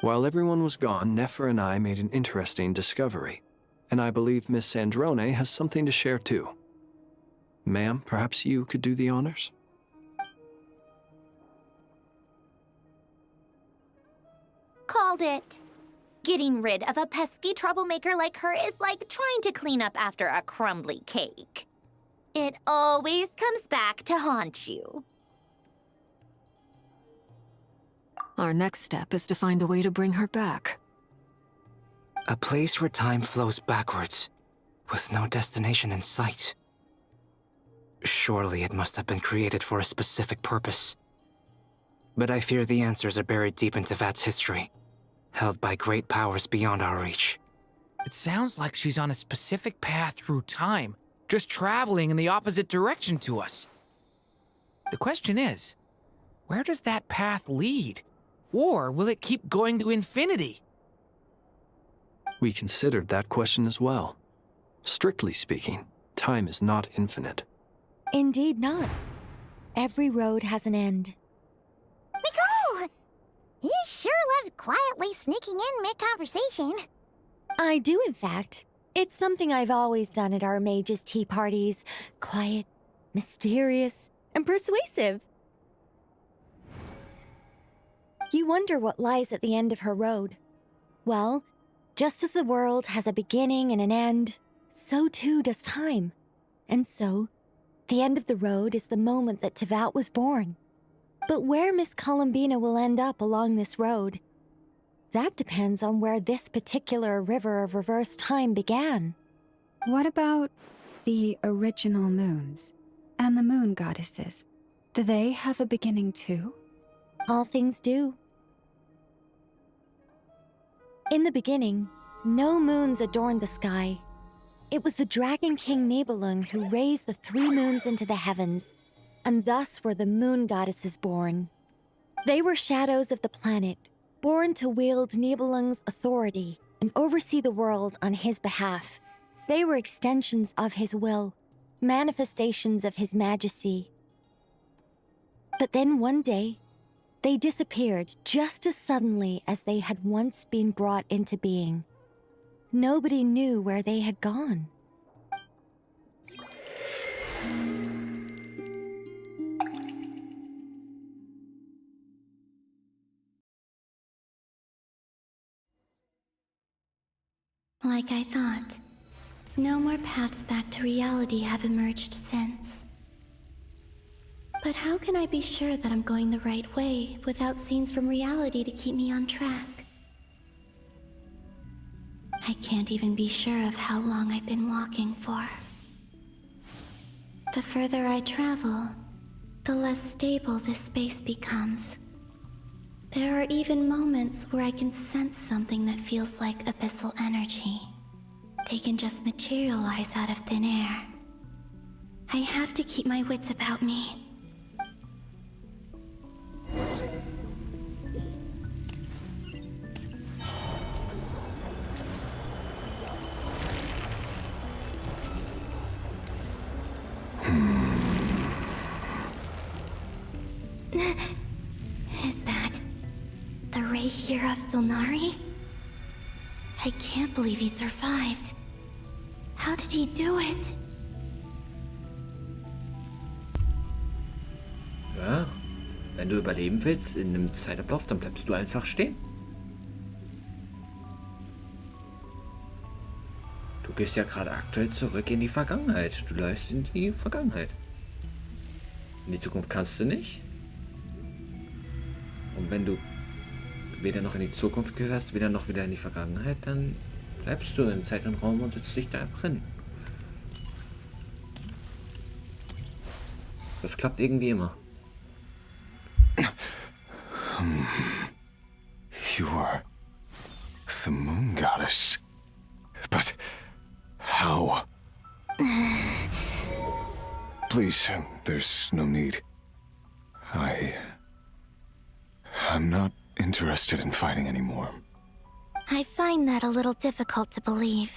While everyone was gone, Nefer and I made an interesting discovery, and I believe Miss Sandrone has something to share too. Ma'am, perhaps you could do the honors? called it. Getting rid of a pesky troublemaker like her is like trying to clean up after a crumbly cake. It always comes back to haunt you. Our next step is to find a way to bring her back. A place where time flows backwards, with no destination in sight. Surely it must have been created for a specific purpose. But I fear the answers are buried deep into Vat's history, held by great powers beyond our reach. It sounds like she's on a specific path through time, just traveling in the opposite direction to us. The question is, where does that path lead? Or will it keep going to infinity? We considered that question as well. Strictly speaking, time is not infinite. Indeed not. Every road has an end. Nicole! You sure loved quietly sneaking in mid-conversation. I do, in fact. It's something I've always done at our mages' tea parties. Quiet, mysterious, and persuasive. You wonder what lies at the end of her road. Well, just as the world has a beginning and an end, so too does time. And so, the end of the road is the moment that Tevat was born. But where Miss Columbina will end up along this road, that depends on where this particular river of reverse time began. What about the original moons and the moon goddesses? Do they have a beginning too? All things do. In the beginning, no moons adorned the sky. It was the Dragon King Nibelung who raised the 3 moons into the heavens, and thus were the moon goddesses born. They were shadows of the planet, born to wield Nibelung's authority and oversee the world on his behalf. They were extensions of his will, manifestations of his majesty. But then one day, they disappeared just as suddenly as they had once been brought into being. Nobody knew where they had gone. Like I thought, no more paths back to reality have emerged since. But how can I be sure that I'm going the right way without scenes from reality to keep me on track? I can't even be sure of how long I've been walking for. The further I travel, the less stable this space becomes. There are even moments where I can sense something that feels like abyssal energy. They can just materialize out of thin air. I have to keep my wits about me. Is that the ray here of Solnari? I can't believe he survived. How did he do it? Ja, wenn du überleben willst in einem Zeitablauf, dann bleibst du einfach stehen. Du gehst ja gerade aktuell zurück in die Vergangenheit. Du läufst in die Vergangenheit. In die Zukunft kannst du nicht. Und wenn du weder noch in die Zukunft gehörst, weder noch wieder in die Vergangenheit, dann bleibst du im Zeit und Raum und setzt dich da einfach hin. Das klappt irgendwie immer. You are the moon goddess. But how? Please, there's no need. I'm not interested in fighting anymore. I find that a little difficult to believe.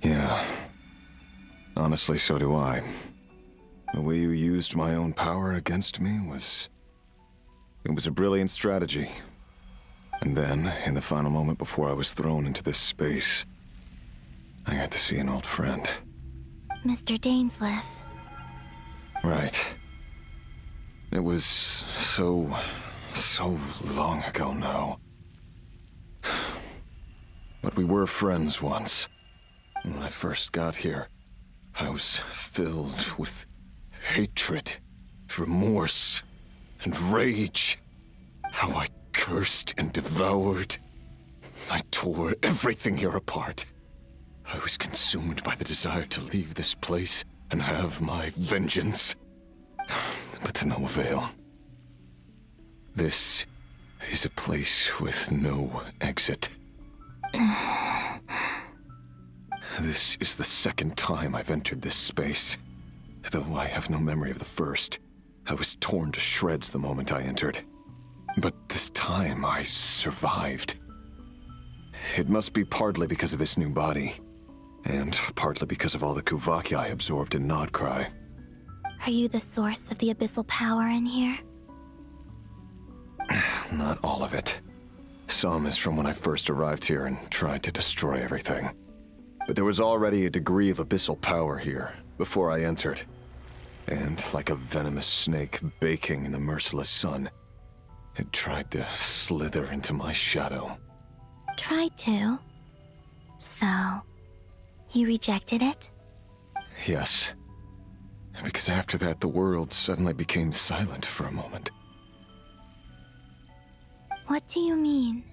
Yeah. Honestly, so do I. The way you used my own power against me was... It was a brilliant strategy. And then, in the final moment before I was thrown into this space, I got to see an old friend. Mr. Dainsleif. Right. It was so So long ago now. But we were friends once. When I first got here, I was filled with hatred, remorse, and rage. How I cursed and devoured. I tore everything here apart. I was consumed by the desire to leave this place and have my vengeance. But to no avail. This is a place with no exit. This is the second time I've entered this space. Though I have no memory of the first. I was torn to shreds the moment I entered. But this time I survived. It must be partly because of this new body. And partly because of all the Kuvaki I absorbed in Nodcry. Are you the source of the abyssal power in here? Not all of it. Some is from when I first arrived here and tried to destroy everything. But there was already a degree of abyssal power here before I entered. And like a venomous snake baking in the merciless sun, it tried to slither into my shadow. Tried to? So, you rejected it? Yes. Because after that, the world suddenly became silent for a moment. What do you mean?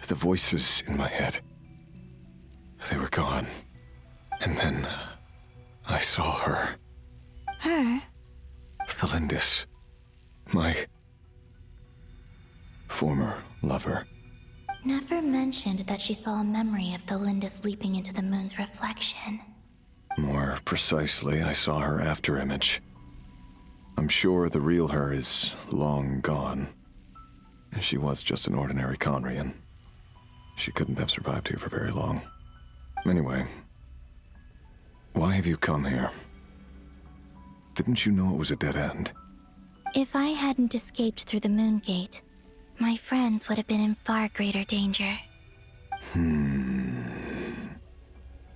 The voices in my head, they were gone. And then I saw her. Her? Thalindis. My former lover. Never mentioned that she saw a memory of Thalindis leaping into the moon's reflection. More precisely, I saw her afterimage. I'm sure the real her is long gone. She was just an ordinary Conrian. She couldn't have survived here for very long. Anyway, why have you come here? Didn't you know it was a dead end? If I hadn't escaped through the moon gate, my friends would have been in far greater danger.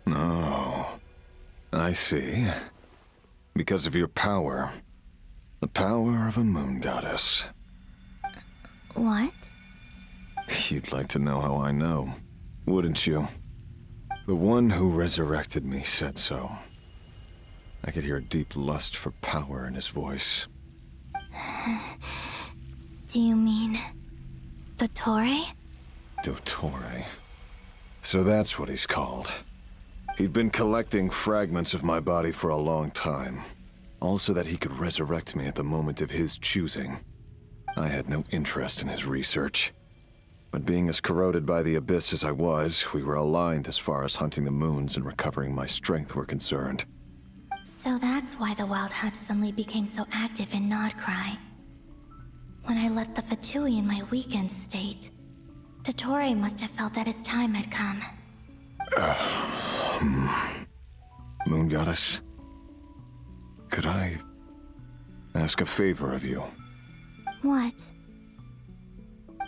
Oh, I see. Because of your power. The power of a moon goddess. What? You'd like to know how I know, wouldn't you? The one who resurrected me said so. I could hear a deep lust for power in his voice. Do you mean... Dottore? Dottore. So that's what he's called. He'd been collecting fragments of my body for a long time. All so that he could resurrect me at the moment of his choosing. I had no interest in his research. But being as corroded by the abyss as I was, we were aligned as far as hunting the moons and recovering my strength were concerned. So that's why the Wild Hunt suddenly became so active in Nodcry. When I left the Fatui in my weakened state, Dottore must have felt that his time had come. Moon Goddess, could I ask a favor of you? What?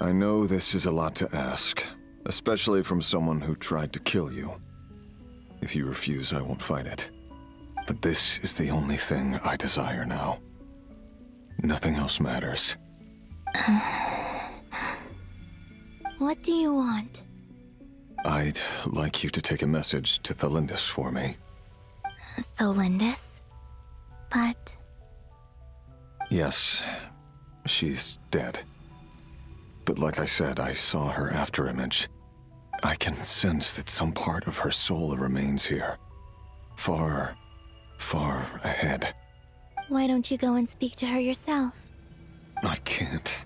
I know this is a lot to ask, especially from someone who tried to kill you. If you refuse, I won't fight it. But this is the only thing I desire now. Nothing else matters. What do you want? I'd like you to take a message to Thalindis for me. Thalindis? But... Yes, she's dead. But like I said, I saw her afterimage. I can sense that some part of her soul remains here. Far, far ahead. Why don't you go and speak to her yourself? I can't.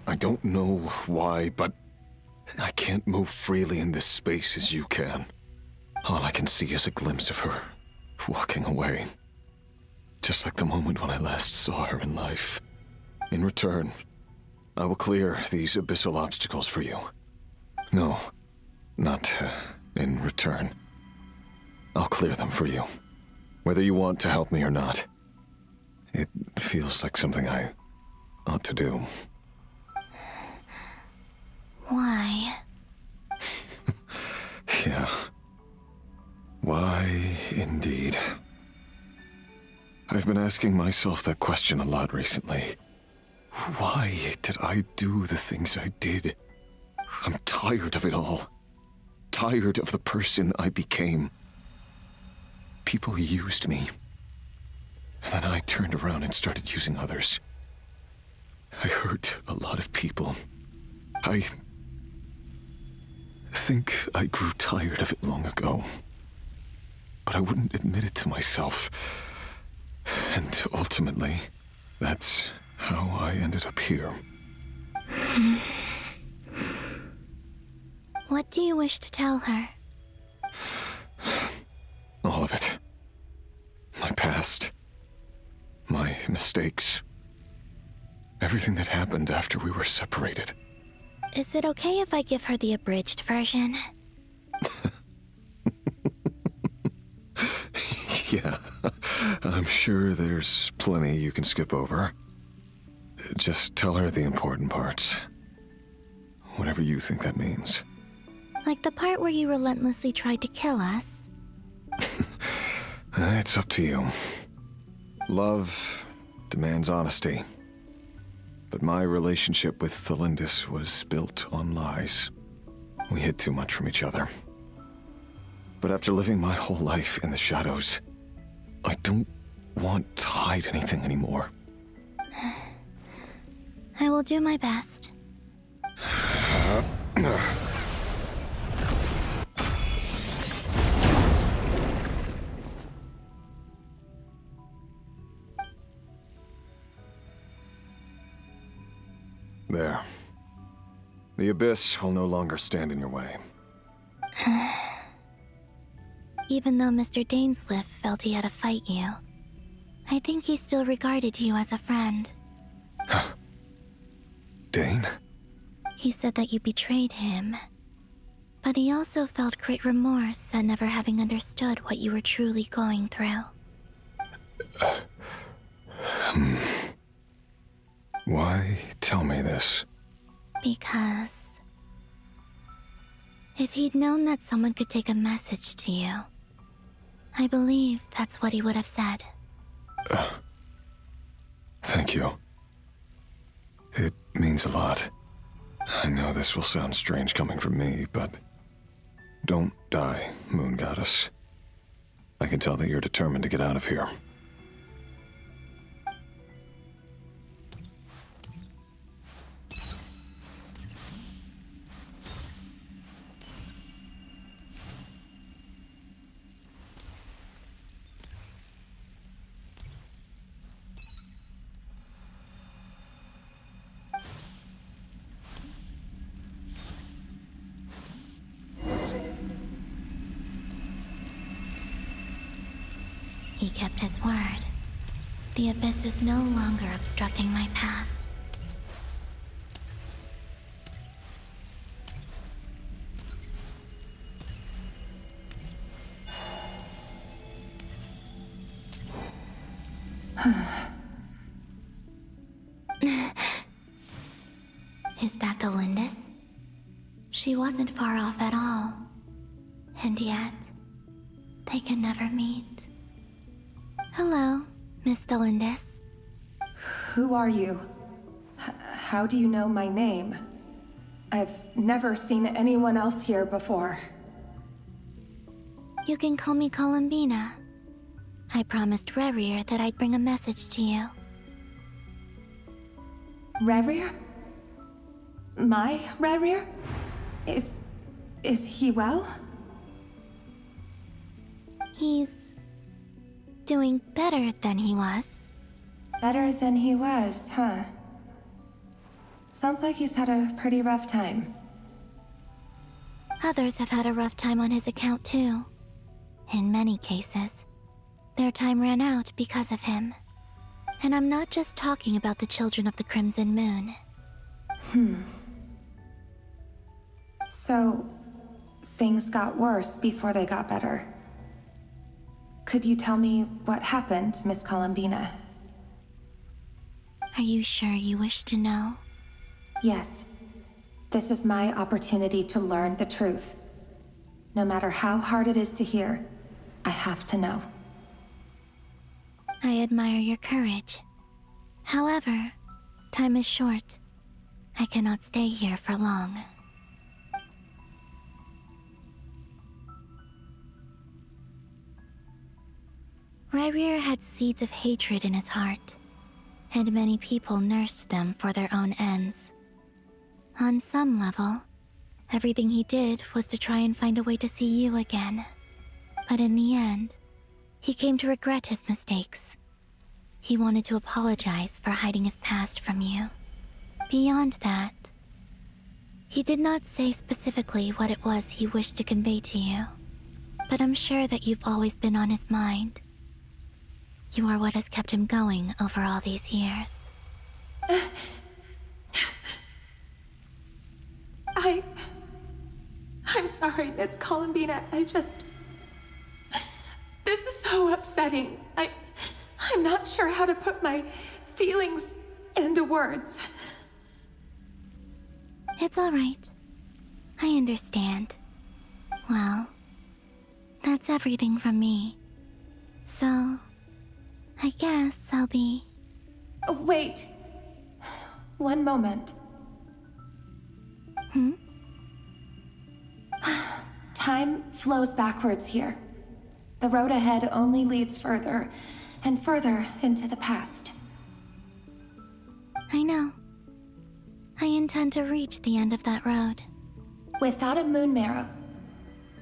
I don't know why, but I can't move freely in this space as you can. All I can see is a glimpse of her, walking away. Just like the moment when I last saw her in life. In return, I will clear these abyssal obstacles for you. No, not in return. I'll clear them for you, whether you want to help me or not. It feels like something I ought to do. Why? Yeah. Why, indeed. I've been asking myself that question a lot recently. Why did I do the things I did? I'm tired of it all. Tired of the person I became. People used me. And then I turned around and started using others. I hurt a lot of people. I think I grew tired of it long ago. But I wouldn't admit it to myself. And ultimately, that's how I ended up here. What do you wish to tell her? All of it. My past. My mistakes. Everything that happened after we were separated. Is it okay if I give her the abridged version? Yeah, I'm sure there's plenty you can skip over. Just tell her the important parts. Whatever you think that means. Like the part where you relentlessly tried to kill us? It's up to you. Love demands honesty. But my relationship with Thelindis was built on lies. We hid too much from each other. But after living my whole life in the shadows, I don't want to hide anything anymore. I will do my best. There. The Abyss will no longer stand in your way. Even though Mr. Dainsliff felt he had to fight you, I think he still regarded you as a friend. Dane? He said that you betrayed him, but he also felt great remorse at never having understood what you were truly going through. Why tell me this? Because if he'd known that someone could take a message to you, I believe that's what he would have said. Thank you. It means a lot. I know this will sound strange coming from me, but don't die, Moon Goddess. I can tell that you're determined to get out of here. He kept his word. The Abyss is no longer obstructing my path. Is that Thelindis? She wasn't far off at all. And yet, they can never meet. Hello, Miss Thelindis. Who are you? How do you know my name? I've never seen anyone else here before. You can call me Columbina. I promised Rerir that I'd bring a message to you. Rerir? My Rerir? Is he well? He's doing better than he was. Better than he was, huh? Sounds like he's had a pretty rough time. Others have had a rough time on his account too. In many cases, their time ran out because of him. And I'm not just talking about the children of the Crimson Moon. So, things got worse before they got better. Could you tell me what happened, Miss Columbina? Are you sure you wish to know? Yes. This is my opportunity to learn the truth. No matter how hard it is to hear, I have to know. I admire your courage. However, Time is short. I cannot stay here for long. Ryrir had seeds of hatred in his heart, and many people nursed them for their own ends. On some level, everything he did was to try and find a way to see you again. But in the end, he came to regret his mistakes. He wanted to apologize for hiding his past from you. Beyond that, he did not say specifically what it was he wished to convey to you, but I'm sure that you've always been on his mind. You are what has kept him going over all these years. I'm sorry, Miss Columbina. This is so upsetting. I'm not sure how to put my feelings into words. It's all right. I understand. Well, that's everything from me. So, I guess I'll be... Wait. One moment. Time flows backwards here. The road ahead only leads further and further into the past. I know. I intend to reach the end of that road. Without a moon marrow,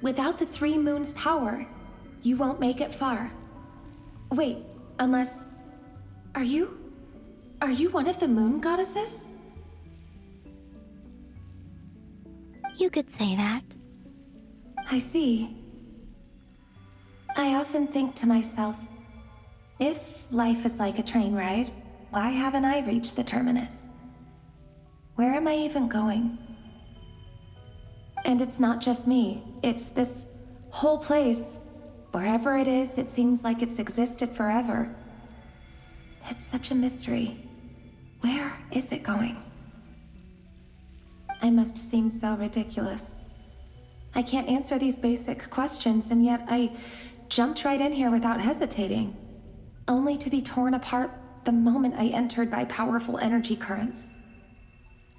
without the 3 moons' power, you won't make it far. Wait, unless... Are you one of the moon goddesses? You could say that. I see. I often think to myself, if life is like a train ride, why haven't I reached the terminus? Where am I even going? And it's not just me, it's this whole place. Wherever it is, it seems like it's existed forever. It's such a mystery. Where is it going? I must seem so ridiculous. I can't answer these basic questions, and yet I jumped right in here without hesitating, only to be torn apart the moment I entered by powerful energy currents.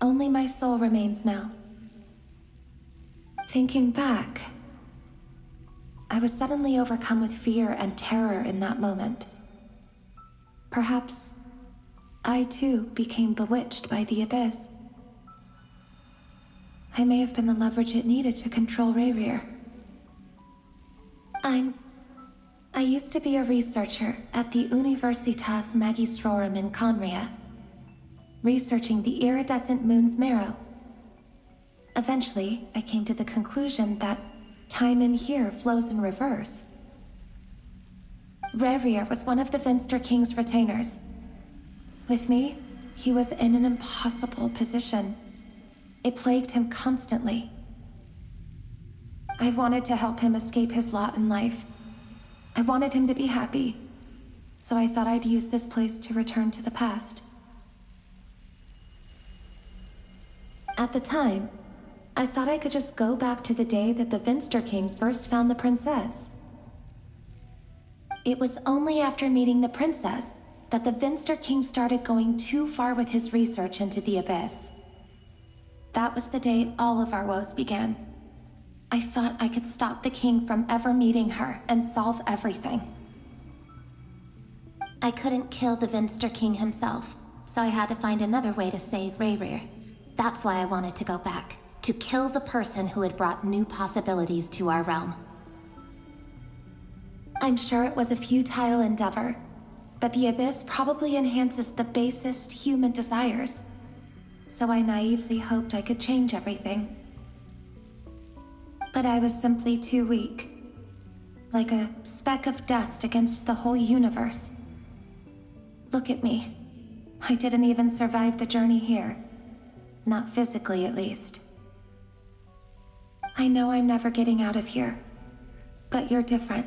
Only my soul remains now. Thinking back, I was suddenly overcome with fear and terror in that moment. Perhaps I too became bewitched by the abyss. I may have been the leverage it needed to control Ryrir. I used to be a researcher at the Universitas Magistrorum in Conria, researching the iridescent moon's marrow. Eventually, I came to the conclusion that time in here flows in reverse. Ryrir was one of the Vinster King's retainers. With me, he was in an impossible position. It plagued him constantly. I wanted to help him escape his lot in life. I wanted him to be happy, so I thought I'd use this place to return to the past. At the time, I thought I could just go back to the day that the Vinster King first found the princess. It was only after meeting the princess that the Vinster King started going too far with his research into the abyss. That was the day all of our woes began. I thought I could stop the king from ever meeting her and solve everything. I couldn't kill the Vinster King himself, so I had to find another way to save Ryrir. That's why I wanted to go back, to kill the person who had brought new possibilities to our realm. I'm sure it was a futile endeavor, but the abyss probably enhances the basest human desires. So I naively hoped I could change everything. But I was simply too weak. Like a speck of dust against the whole universe. Look at me. I didn't even survive the journey here. Not physically, at least. I know I'm never getting out of here. But you're different.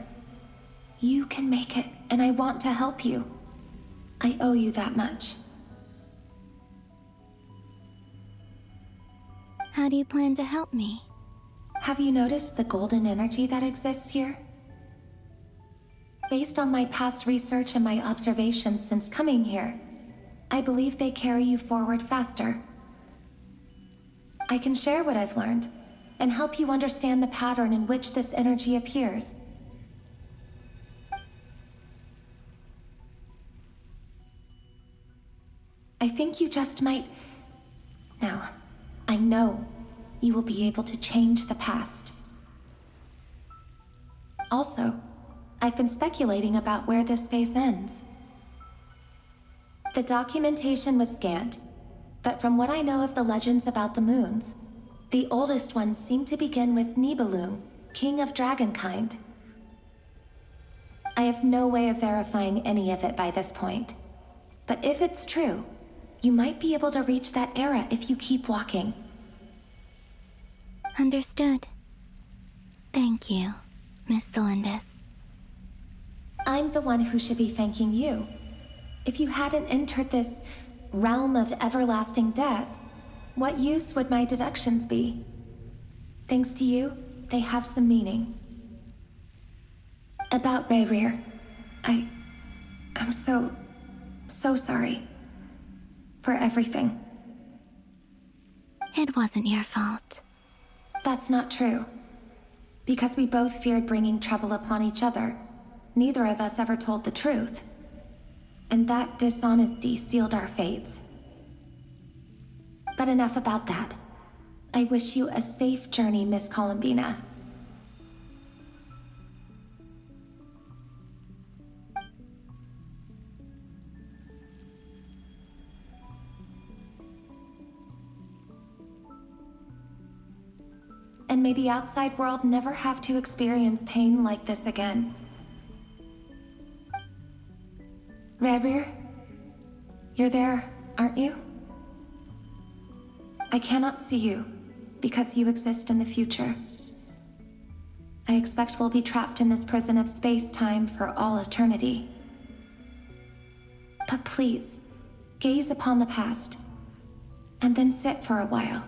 You can make it, and I want to help you. I owe you that much. How do you plan to help me? Have you noticed the golden energy that exists here? Based on my past research and my observations since coming here, I believe they carry you forward faster. I can share what I've learned and help you understand the pattern in which this energy appears. I think you just might... Now, I know you will be able to change the past. Also, I've been speculating about where this phase ends. The documentation was scanned, but from what I know of the legends about the moons, the oldest ones seem to begin with Nibelung, king of dragonkind. I have no way of verifying any of it by this point, but if it's true, you might be able to reach that era if you keep walking. Understood. Thank you, Miss Delindis. I'm the one who should be thanking you. If you hadn't entered this realm of everlasting death, what use would my deductions be? Thanks to you, they have some meaning. About Rayrir, I'm so sorry. For everything. It wasn't your fault. That's not true. Because we both feared bringing trouble upon each other, neither of us ever told the truth. And that dishonesty sealed our fates. But enough about that. I wish you a safe journey, Miss Columbina. And may the outside world never have to experience pain like this again. Rayrir, you're there, aren't you? I cannot see you, because you exist in the future. I expect we'll be trapped in this prison of space-time for all eternity. But please, gaze upon the past, and then sit for a while.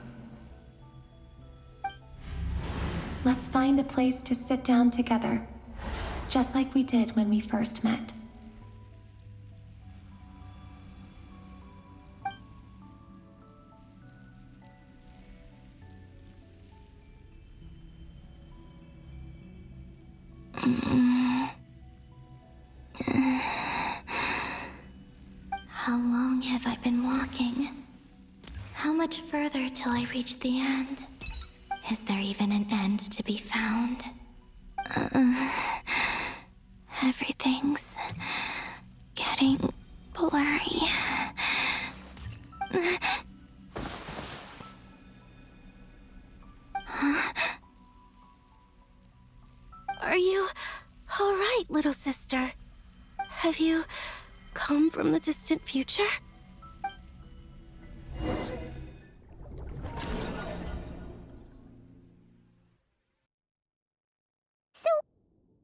Let's find a place to sit down together, just like we did when we first met. How long have I been walking? How much further till I reach the end? Is there even an end to be found? Everything's getting blurry. Huh? Are you all right, little sister? Have you come from the distant future?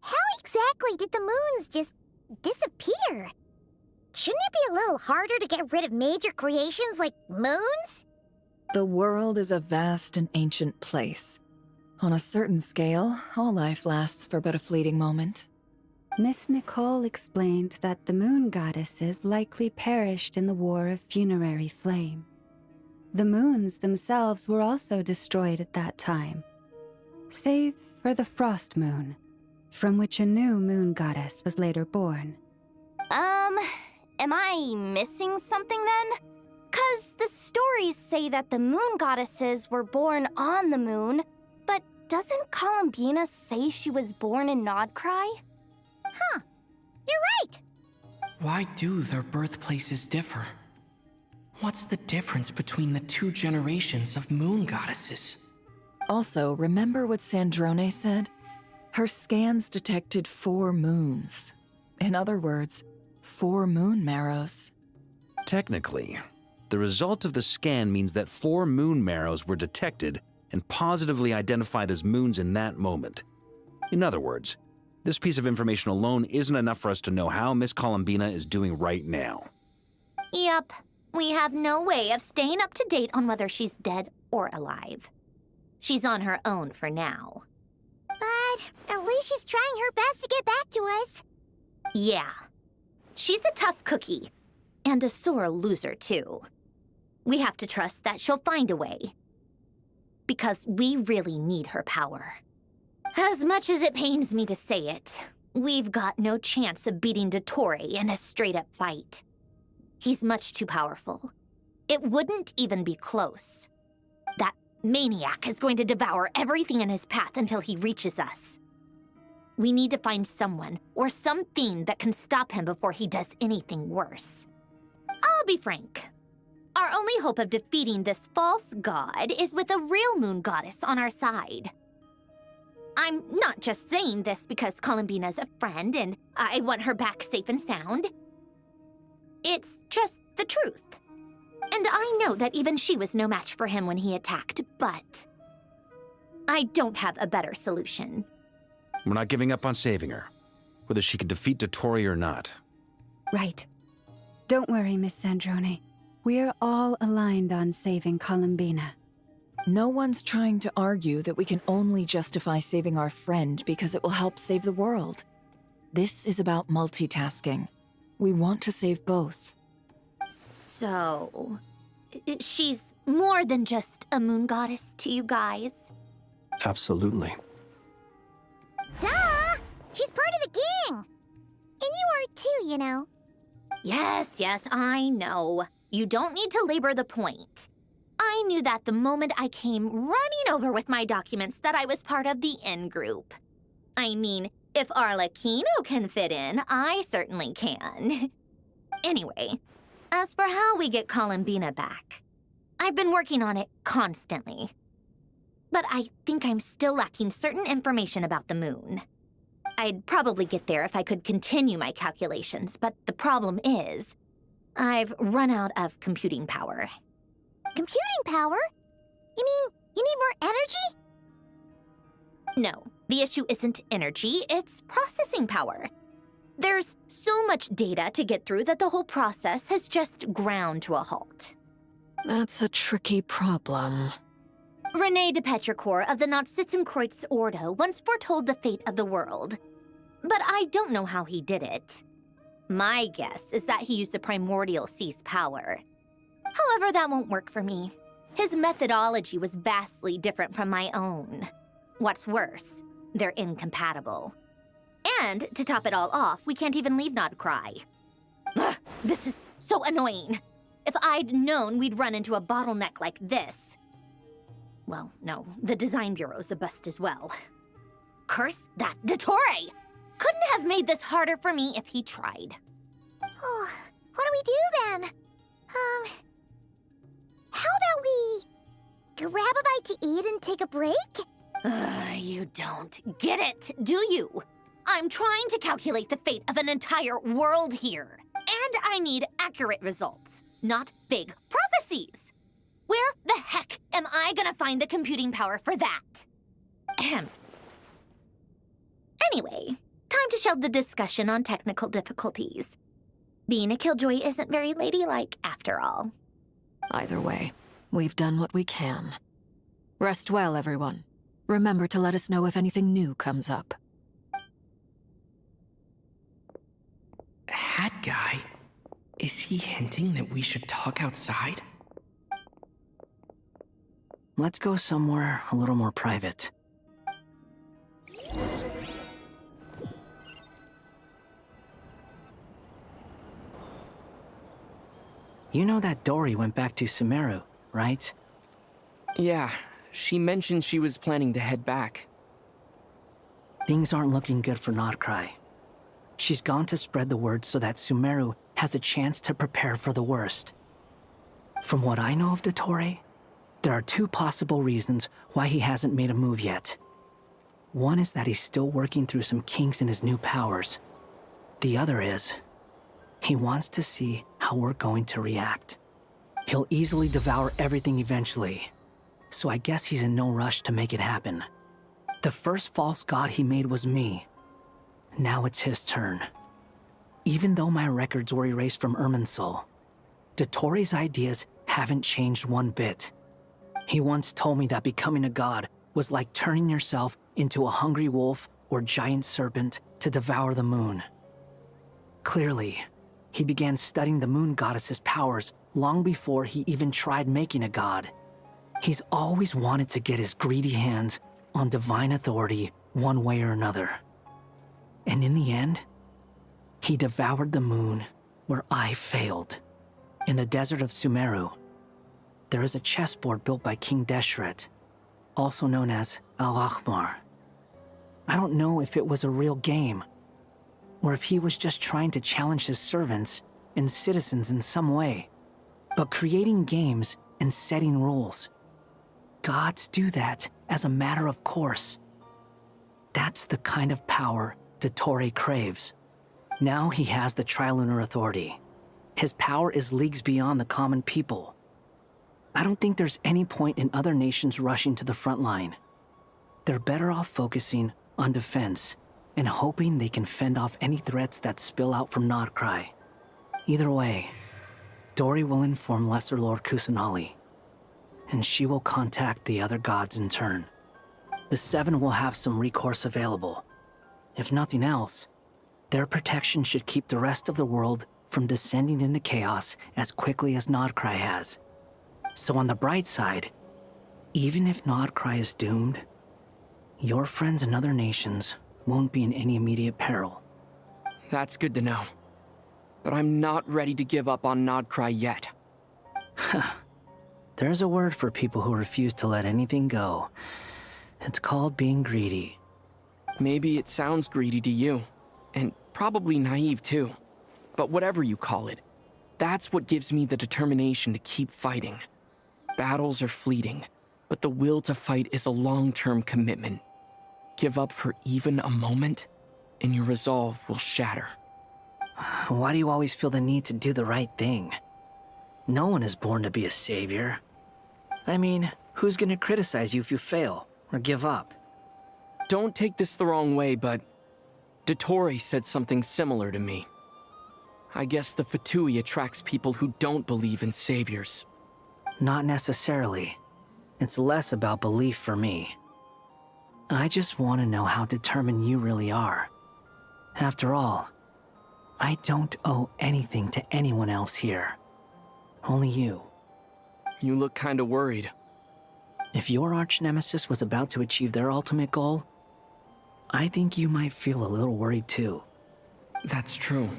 How exactly did the moons just disappear? Shouldn't it be a little harder to get rid of major creations like moons? The world is a vast and ancient place. On a certain scale, all life lasts for but a fleeting moment. Miss Nicole explained that the moon goddesses likely perished in the War of Funerary Flame. The moons themselves were also destroyed at that time, save for the Frost Moon, from which a new moon goddess was later born. Am I missing something then? 'Cause the stories say that the moon goddesses were born on the moon, but doesn't Columbina say she was born in Nodcry? Huh. You're right. Why do their birthplaces differ? What's the difference between the two generations of moon goddesses? Also, remember what Sandrone said? Her scans detected 4 moons. In other words, 4 moon marrows. Technically, the result of the scan means that 4 moon marrows were detected and positively identified as moons in that moment. In other words, this piece of information alone isn't enough for us to know how Miss Columbina is doing right now. Yep. We have no way of staying up to date on whether she's dead or alive. She's on her own for now. But at least she's trying her best to get back to us. Yeah. She's a tough cookie. And a sore loser, too. We have to trust that she'll find a way. Because we really need her power. As much as it pains me to say it, we've got no chance of beating Dottore in a straight-up fight. He's much too powerful. It wouldn't even be close. That maniac is going to devour everything in his path until he reaches us. We need to find someone or something that can stop him before he does anything worse. I'll be frank. Our only hope of defeating this false god is with a real moon goddess on our side. I'm not just saying this because Columbina's a friend and I want her back safe and sound. It's just the truth. And I know that even she was no match for him when he attacked, but I don't have a better solution. We're not giving up on saving her, whether she can defeat Dottore or not. Right. Don't worry, Miss Sandrone. We're all aligned on saving Columbina. No one's trying to argue that we can only justify saving our friend because it will help save the world. This is about multitasking. We want to save both. So, she's more than just a moon goddess to you guys? Absolutely. Duh! She's part of the gang! And you are too, you know. Yes, I know. You don't need to labor the point. I knew that the moment I came running over with my documents that I was part of the in-group. I mean, if Arlecchino can fit in, I certainly can. Anyway, as for how we get Columbina back, I've been working on it constantly. But I think I'm still lacking certain information about the moon. I'd probably get there if I could continue my calculations, but the problem is, I've run out of computing power. Computing power? You mean you need more energy? No, the issue isn't energy, it's processing power. There's so much data to get through that the whole process has just ground to a halt. That's a tricky problem. René de Petrichor of the Nazissenkreuz Ordo once foretold the fate of the world. But I don't know how he did it. My guess is that he used the primordial sea's power. However, that won't work for me. His methodology was vastly different from my own. What's worse, they're incompatible. And to top it all off, we can't even leave Nodcry. Ugh, this is so annoying. If I'd known we'd run into a bottleneck like this. Well, no, the design bureau's a bust as well. Curse that Dottore! Couldn't have made this harder for me if he tried. Oh, what do we do then? How about we grab a bite to eat and take a break? You don't get it, do you? I'm trying to calculate the fate of an entire world here. And I need accurate results, not big prophecies. Where the heck am I gonna find the computing power for that? Ahem. Anyway, time to shelve the discussion on technical difficulties. Being a killjoy isn't very ladylike, after all. Either way, we've done what we can. Rest well, everyone. Remember to let us know if anything new comes up. Hat guy? Is he hinting that we should talk outside? Let's go somewhere a little more private. You know that Dory went back to Sumeru, right? Yeah, she mentioned she was planning to head back. Things aren't looking good for Nodcry. She's gone to spread the word so that Sumeru has a chance to prepare for the worst. From what I know of Dottore, there are two possible reasons why he hasn't made a move yet. One is that he's still working through some kinks in his new powers. The other is, he wants to see how we're going to react. He'll easily devour everything eventually, so I guess he's in no rush to make it happen. The first false god he made was me. Now it's his turn. Even though my records were erased from Irminsul, Dottore's ideas haven't changed one bit. He once told me that becoming a god was like turning yourself into a hungry wolf or giant serpent to devour the moon. Clearly, he began studying the moon goddess's powers long before he even tried making a god. He's always wanted to get his greedy hands on divine authority one way or another. And in the end, he devoured the moon where I failed. In the desert of Sumeru, there is a chessboard built by King Deshret, also known as Al-Ahmar. I don't know if it was a real game, or if he was just trying to challenge his servants and citizens in some way. But creating games and setting rules, gods do that as a matter of course. That's the kind of power Dottore craves. Now he has the Trilunar Authority. His power is leagues beyond the common people. I don't think there's any point in other nations rushing to the front line. They're better off focusing on defense and hoping they can fend off any threats that spill out from Nodcry. Either way, Dori will inform Lesser Lord Kusanali, and she will contact the other gods in turn. The Seven will have some recourse available. If nothing else, their protection should keep the rest of the world from descending into chaos as quickly as Nodcry has. So on the bright side, even if Nodcry is doomed, your friends in other nations won't be in any immediate peril. That's good to know. But I'm not ready to give up on Nodcry yet. There's a word for people who refuse to let anything go. It's called being greedy. Maybe it sounds greedy to you, and probably naive too. But whatever you call it, that's what gives me the determination to keep fighting. Battles are fleeting, but the will to fight is a long-term commitment. Give up for even a moment, and your resolve will shatter. Why do you always feel the need to do the right thing? No one is born to be a savior. I mean, who's gonna criticize you if you fail or give up? Don't take this the wrong way, but Dottore said something similar to me. I guess the Fatui attracts people who don't believe in saviors. Not necessarily. It's less about belief for me. I just want to know how determined you really are. After all, I don't owe anything to anyone else here. Only you. You look kinda worried. If your arch-nemesis was about to achieve their ultimate goal, I think you might feel a little worried too. That's true.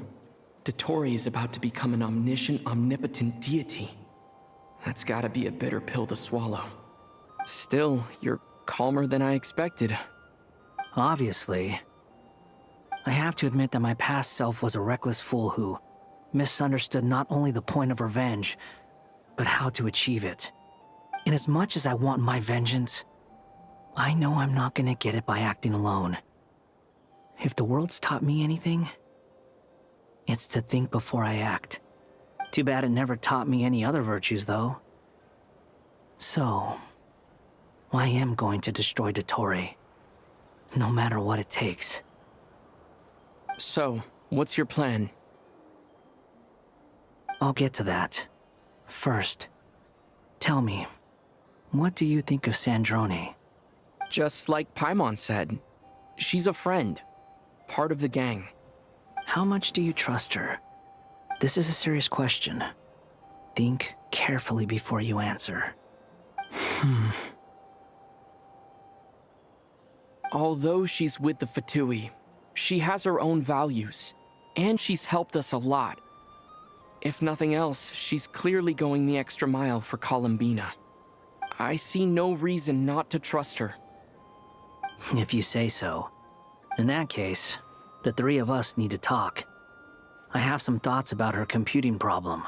Dottore is about to become an omniscient, omnipotent deity. That's gotta be a bitter pill to swallow. Still, you're calmer than I expected. Obviously. I have to admit that my past self was a reckless fool who misunderstood not only the point of revenge, but how to achieve it. And as much as I want my vengeance, I know I'm not gonna get it by acting alone. If the world's taught me anything, it's to think before I act. Too bad it never taught me any other virtues, though. So, I am going to destroy Dottore, no matter what it takes. So, what's your plan? I'll get to that. First, tell me, what do you think of Sandrone? Just like Paimon said, she's a friend, part of the gang. How much do you trust her? This is a serious question. Think carefully before you answer. Although she's with the Fatui, she has her own values, and she's helped us a lot. If nothing else, she's clearly going the extra mile for Columbina. I see no reason not to trust her. If you say so. In that case, the three of us need to talk. I have some thoughts about her computing problem.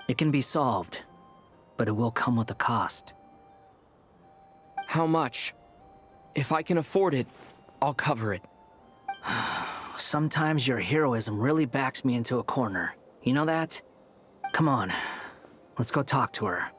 It can be solved, but it will come with a cost. How much? If I can afford it, I'll cover it. Sometimes your heroism really backs me into a corner. You know that? Come on, let's go talk to her.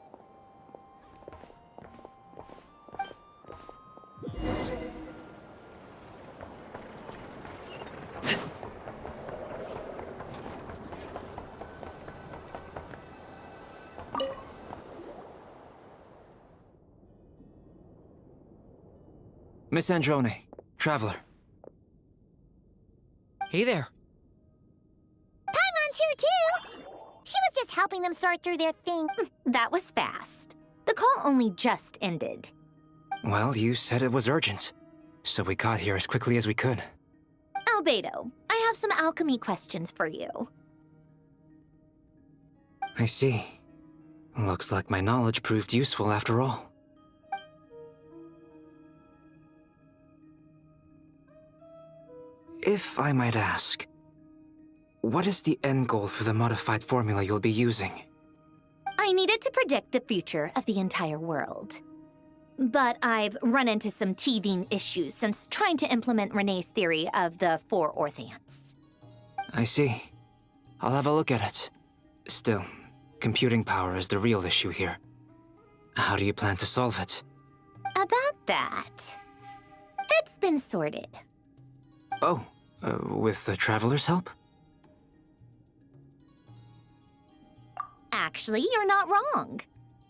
Miss Androne, Traveler. Hey there. Paimon's here helping them sort through their thing. That was fast. The call only just ended. Well, you said it was urgent, so we got here as quickly as we could. Albedo, I have some alchemy questions for you. I see. Looks like my knowledge proved useful after all. If I might ask, what is the end goal for the modified formula you'll be using? I needed to predict the future of the entire world. But I've run into some teething issues since trying to implement Renee's theory of the 4 Orthants. I see. I'll have a look at it. Still, computing power is the real issue here. How do you plan to solve it? About that, it's been sorted. Oh, with the Traveler's help? Actually, you're not wrong.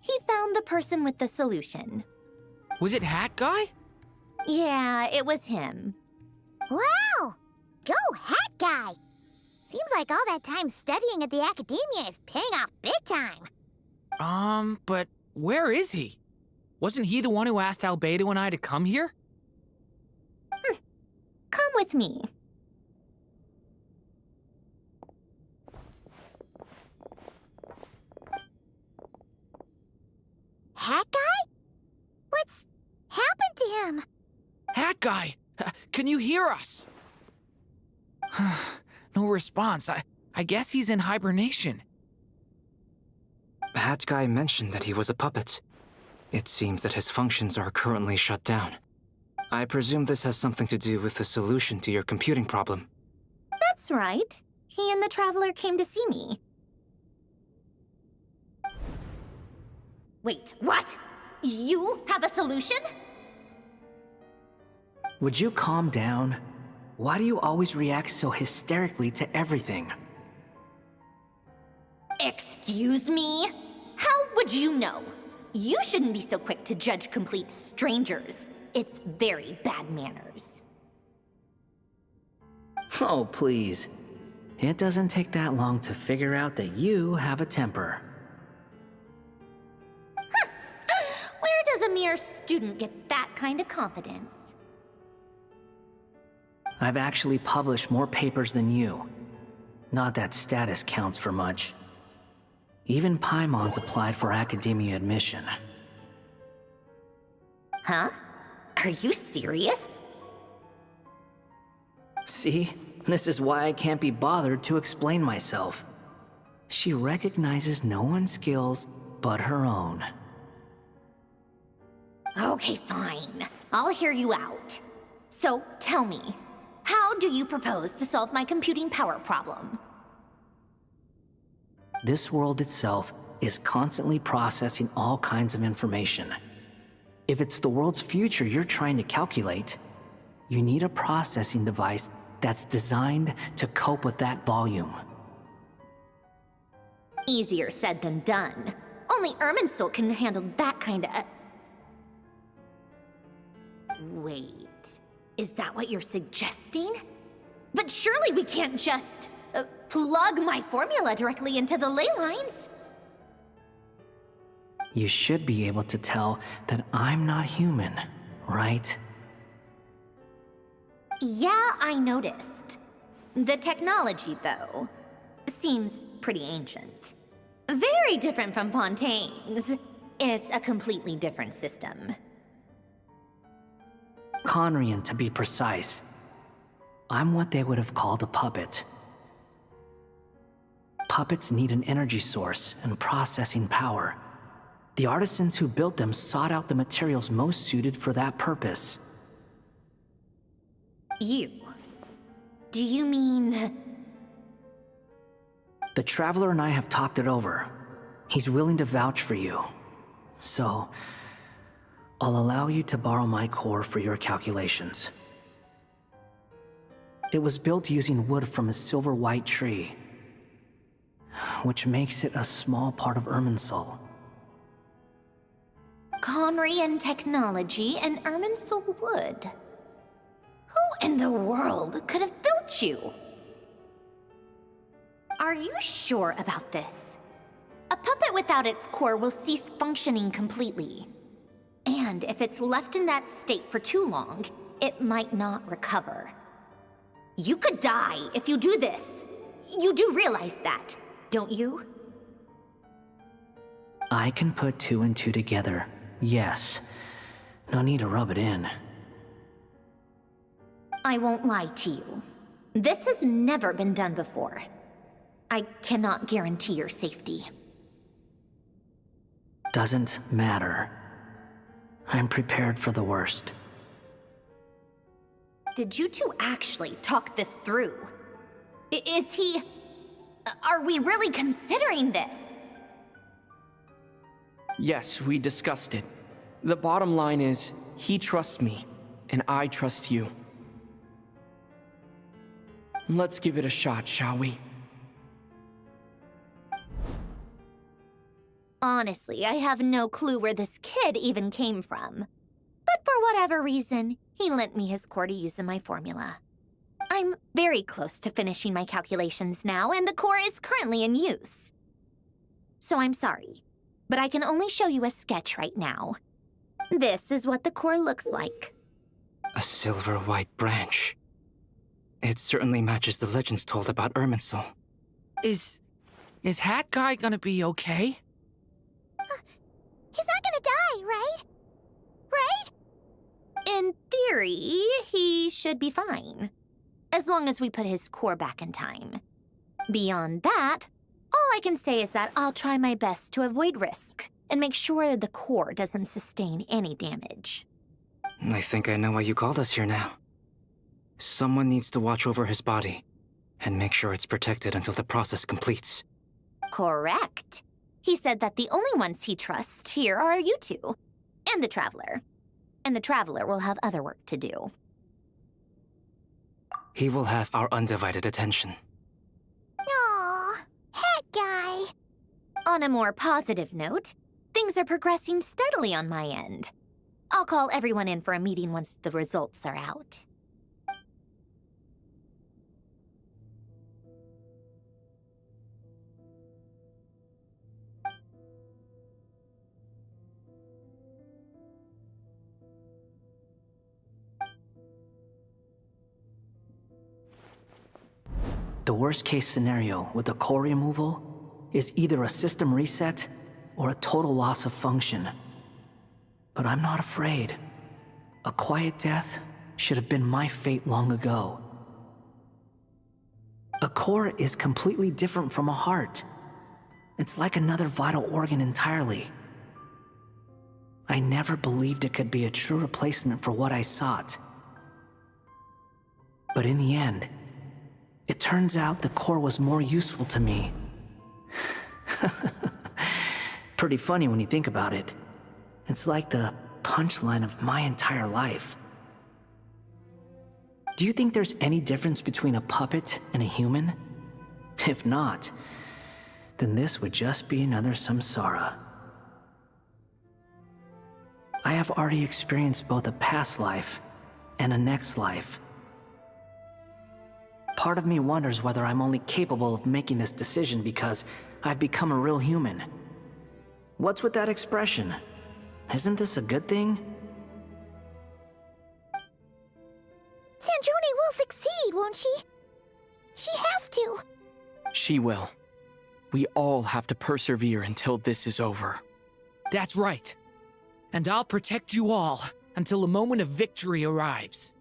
He found the person with the solution. Was it Hat Guy? Yeah, it was him. Wow! Go Hat Guy! Seems like all that time studying at the academia is paying off big time. But where is he? Wasn't he the one who asked Albedo and I to come here? Come with me. Hat Guy? What's happened to him? Hat Guy! Can you hear us? No response. I guess he's in hibernation. Hat Guy mentioned that he was a puppet. It seems that his functions are currently shut down. I presume this has something to do with the solution to your computing problem. That's right. He and the Traveler came to see me. Wait, what? You have a solution? Would you calm down? Why do you always react so hysterically to everything? Excuse me? How would you know? You shouldn't be so quick to judge complete strangers. It's very bad manners. Oh, please. It doesn't take that long to figure out that you have a temper. Where does a mere student get that kind of confidence? I've actually published more papers than you. Not that status counts for much. Even Paimon's applied for academia admission. Huh? Are you serious? See? This is why I can't be bothered to explain myself. She recognizes no one's skills but her own. Okay, fine. I'll hear you out. So, tell me, how do you propose to solve my computing power problem? This world itself is constantly processing all kinds of information. If it's the world's future you're trying to calculate, you need a processing device that's designed to cope with that volume. Easier said than done. Only Irminsul can handle that kind of... Wait, is that what you're suggesting? But surely we can't just plug my formula directly into the ley lines. You should be able to tell that I'm not human, right? Yeah, I noticed. The technology, though, seems pretty ancient. Very different from Fontaine's. It's a completely different system. Conrian, to be precise. I'm what they would have called a puppet. Puppets need an energy source and processing power. The artisans who built them sought out the materials most suited for that purpose. You? Do you mean... The Traveler and I have talked it over. He's willing to vouch for you. So, I'll allow you to borrow my core for your calculations. It was built using wood from a silver white tree, which makes it a small part of Irminsul. Conrian technology and Irminsul wood. Who in the world could have built you? Are you sure about this? A puppet without its core will cease functioning completely. And if it's left in that state for too long, it might not recover. You could die if you do this. You do realize that, don't you? I can put 2 and 2 together, yes. No need to rub it in. I won't lie to you. This has never been done before. I cannot guarantee your safety. Doesn't matter. I'm prepared for the worst. Did you two actually talk this through? Is he... Are we really considering this? Yes, we discussed it. The bottom line is, he trusts me, and I trust you. Let's give it a shot, shall we? Honestly, I have no clue where this kid even came from. But for whatever reason, he lent me his core to use in my formula. I'm very close to finishing my calculations now, and the core is currently in use. So I'm sorry, but I can only show you a sketch right now. This is what the core looks like. A silver-white branch. It certainly matches the legends told about Irminsul. Is Hat Guy gonna be okay? He's not gonna die, right? Right? In theory, he should be fine. As long as we put his core back in time. Beyond that, all I can say is that I'll try my best to avoid risk and make sure the core doesn't sustain any damage. I think I know why you called us here now. Someone needs to watch over his body and make sure it's protected until the process completes. Correct. He said that the only ones he trusts here are you two, and the Traveler. And the Traveler will have other work to do. He will have our undivided attention. Aw, Hat Guy. On a more positive note, things are progressing steadily on my end. I'll call everyone in for a meeting once the results are out. The worst case scenario with the core removal is either a system reset or a total loss of function. But I'm not afraid. A quiet death should have been my fate long ago. A core is completely different from a heart. It's like another vital organ entirely. I never believed it could be a true replacement for what I sought. But in the end, it turns out the core was more useful to me. Pretty funny when you think about it. It's like the punchline of my entire life. Do you think there's any difference between a puppet and a human? If not, then this would just be another samsara. I have already experienced both a past life and a next life. Part of me wonders whether I'm only capable of making this decision because I've become a real human. What's with that expression? Isn't this a good thing? Sandrone will succeed, won't she? She has to. She will. We all have to persevere until this is over. That's right. And I'll protect you all until a moment of victory arrives.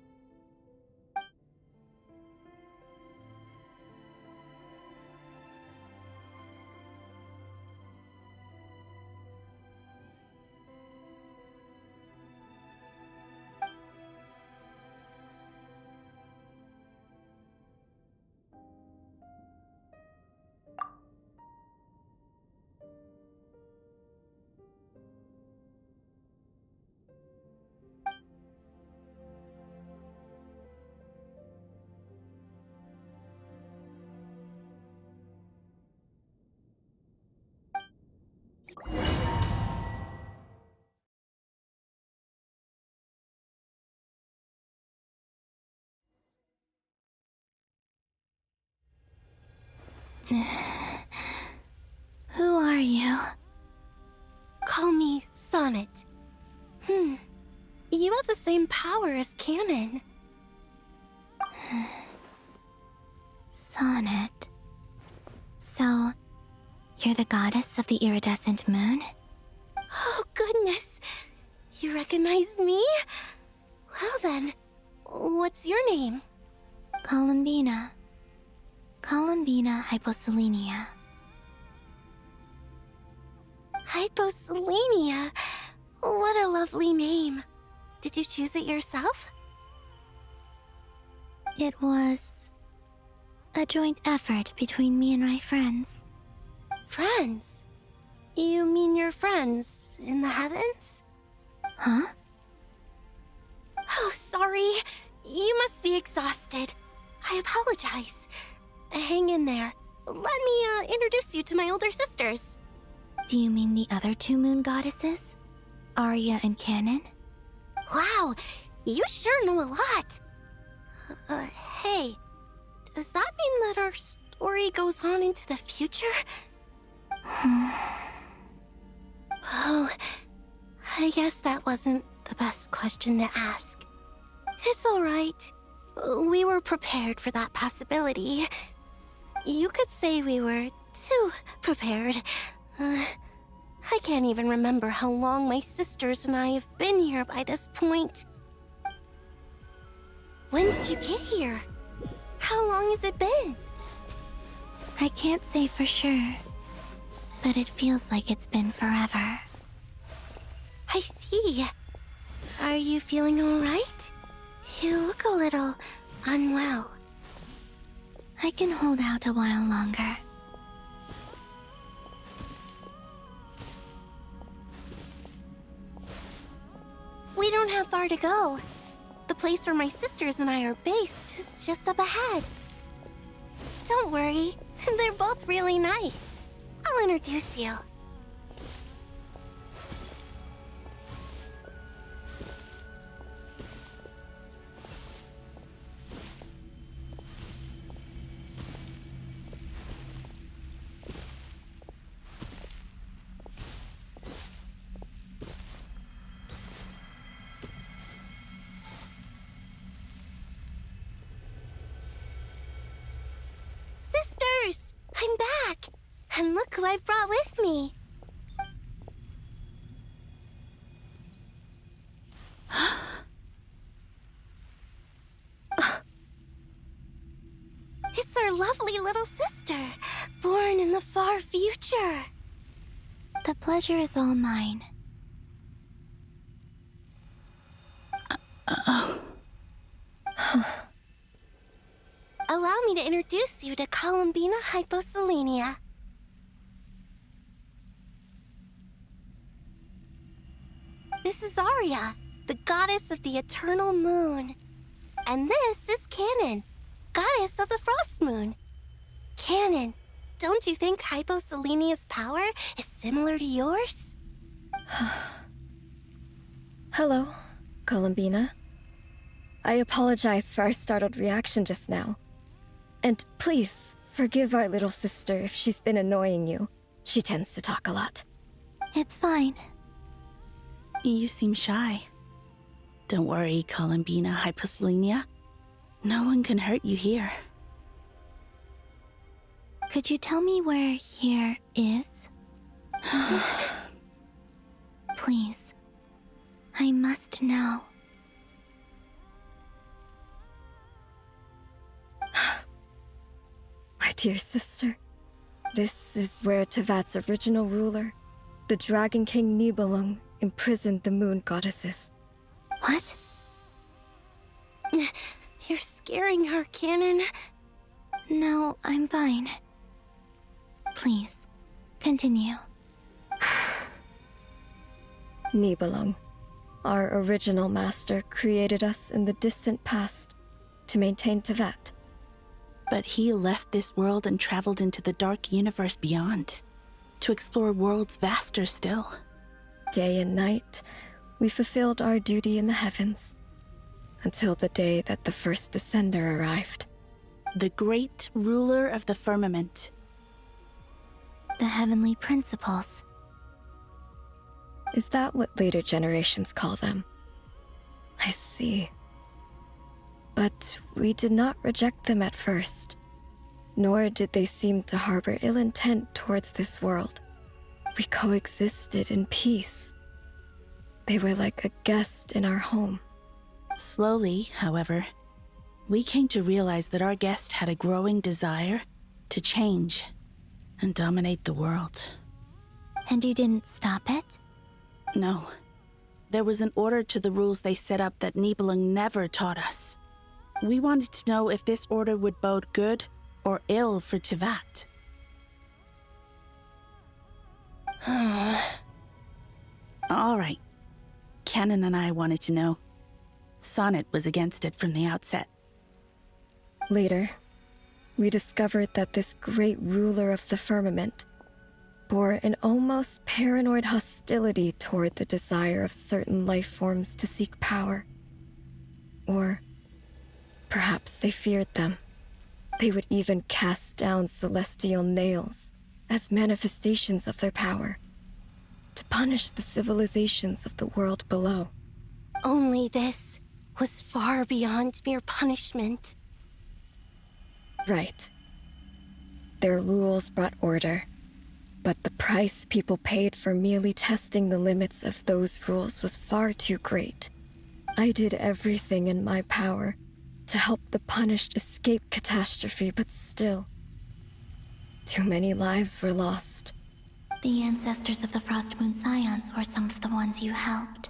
Who are you? Sonnet. You have the same power as Canon. Sonnet. So, you're the goddess of the iridescent moon? Oh, goodness. You recognize me? Well then, what's your name? Columbina. Columbina Hyposelenia. Hyposelenia? What a lovely name. Did you choose it yourself? It was a joint effort between me and my friends. Friends? You mean your friends in the heavens? Huh? Oh, sorry. You must be exhausted. I apologize. Hang in there. Let me introduce you to my older sisters. Do you mean the other two moon goddesses? Arya and Canon? Wow, you sure know a lot. Hey, does that mean that our story goes on into the future? Oh, I guess that wasn't the best question to ask. It's all right. We were prepared for that possibility. You could say we were too prepared. I can't even remember how long my sisters and I have been here by this point. When did you get here? How long has it been? I can't say for sure, but it feels like it's been forever. I see. Are you feeling all right? You look a little unwell. I can hold out a while longer. We don't have far to go. The place where my sisters and I are based is just up ahead. Don't worry, they're both really nice. I'll introduce you. Sisters! I'm back! And look who I've brought with me! It's our lovely little sister, born in the far future. The pleasure is all mine. Allow me to introduce you to Columbina Hyposelenia. This is Arya, the goddess of the eternal moon. And this is Canon, goddess of the frost moon. Canon, don't you think Hyposelenia's power is similar to yours? Hello, Columbina. I apologize for our startled reaction just now. And please, forgive our little sister if she's been annoying you. She tends to talk a lot. It's fine. You seem shy. Don't worry, Columbina Hyposelenia. No one can hurt you here. Could you tell me where here is? Please. I must know. My dear sister, this is where Tevat's original ruler, the Dragon King Nibelung, imprisoned the moon goddesses. What? You're scaring her, Canon. No, I'm fine. Please, continue. Nibelung, our original master, created us in the distant past to maintain Tevat. But he left this world and traveled into the dark universe beyond, to explore worlds vaster still. Day and night, we fulfilled our duty in the heavens, until the day that the first Descender arrived. The great ruler of the firmament. The heavenly principles. Is that what later generations call them? I see. But we did not reject them at first, nor did they seem to harbor ill intent towards this world. We coexisted in peace. They were like a guest in our home. Slowly, however, we came to realize that our guest had a growing desire to change and dominate the world. And you didn't stop it? No. There was an order to the rules they set up that Nibelung never taught us. We wanted to know if this order would bode good or ill for Tivat. All right. Canon and I wanted to know. Sonnet was against it from the outset. Later, we discovered that this great ruler of the firmament bore an almost paranoid hostility toward the desire of certain life forms to seek power. Or perhaps they feared them. They would even cast down celestial nails as manifestations of their power, to punish the civilizations of the world below. Only this was far beyond mere punishment. Right. Their rules brought order, but the price people paid for merely testing the limits of those rules was far too great. I did everything in my power to help the punished escape catastrophe, but still, too many lives were lost. The ancestors of the Frostmoon Scions were some of the ones you helped.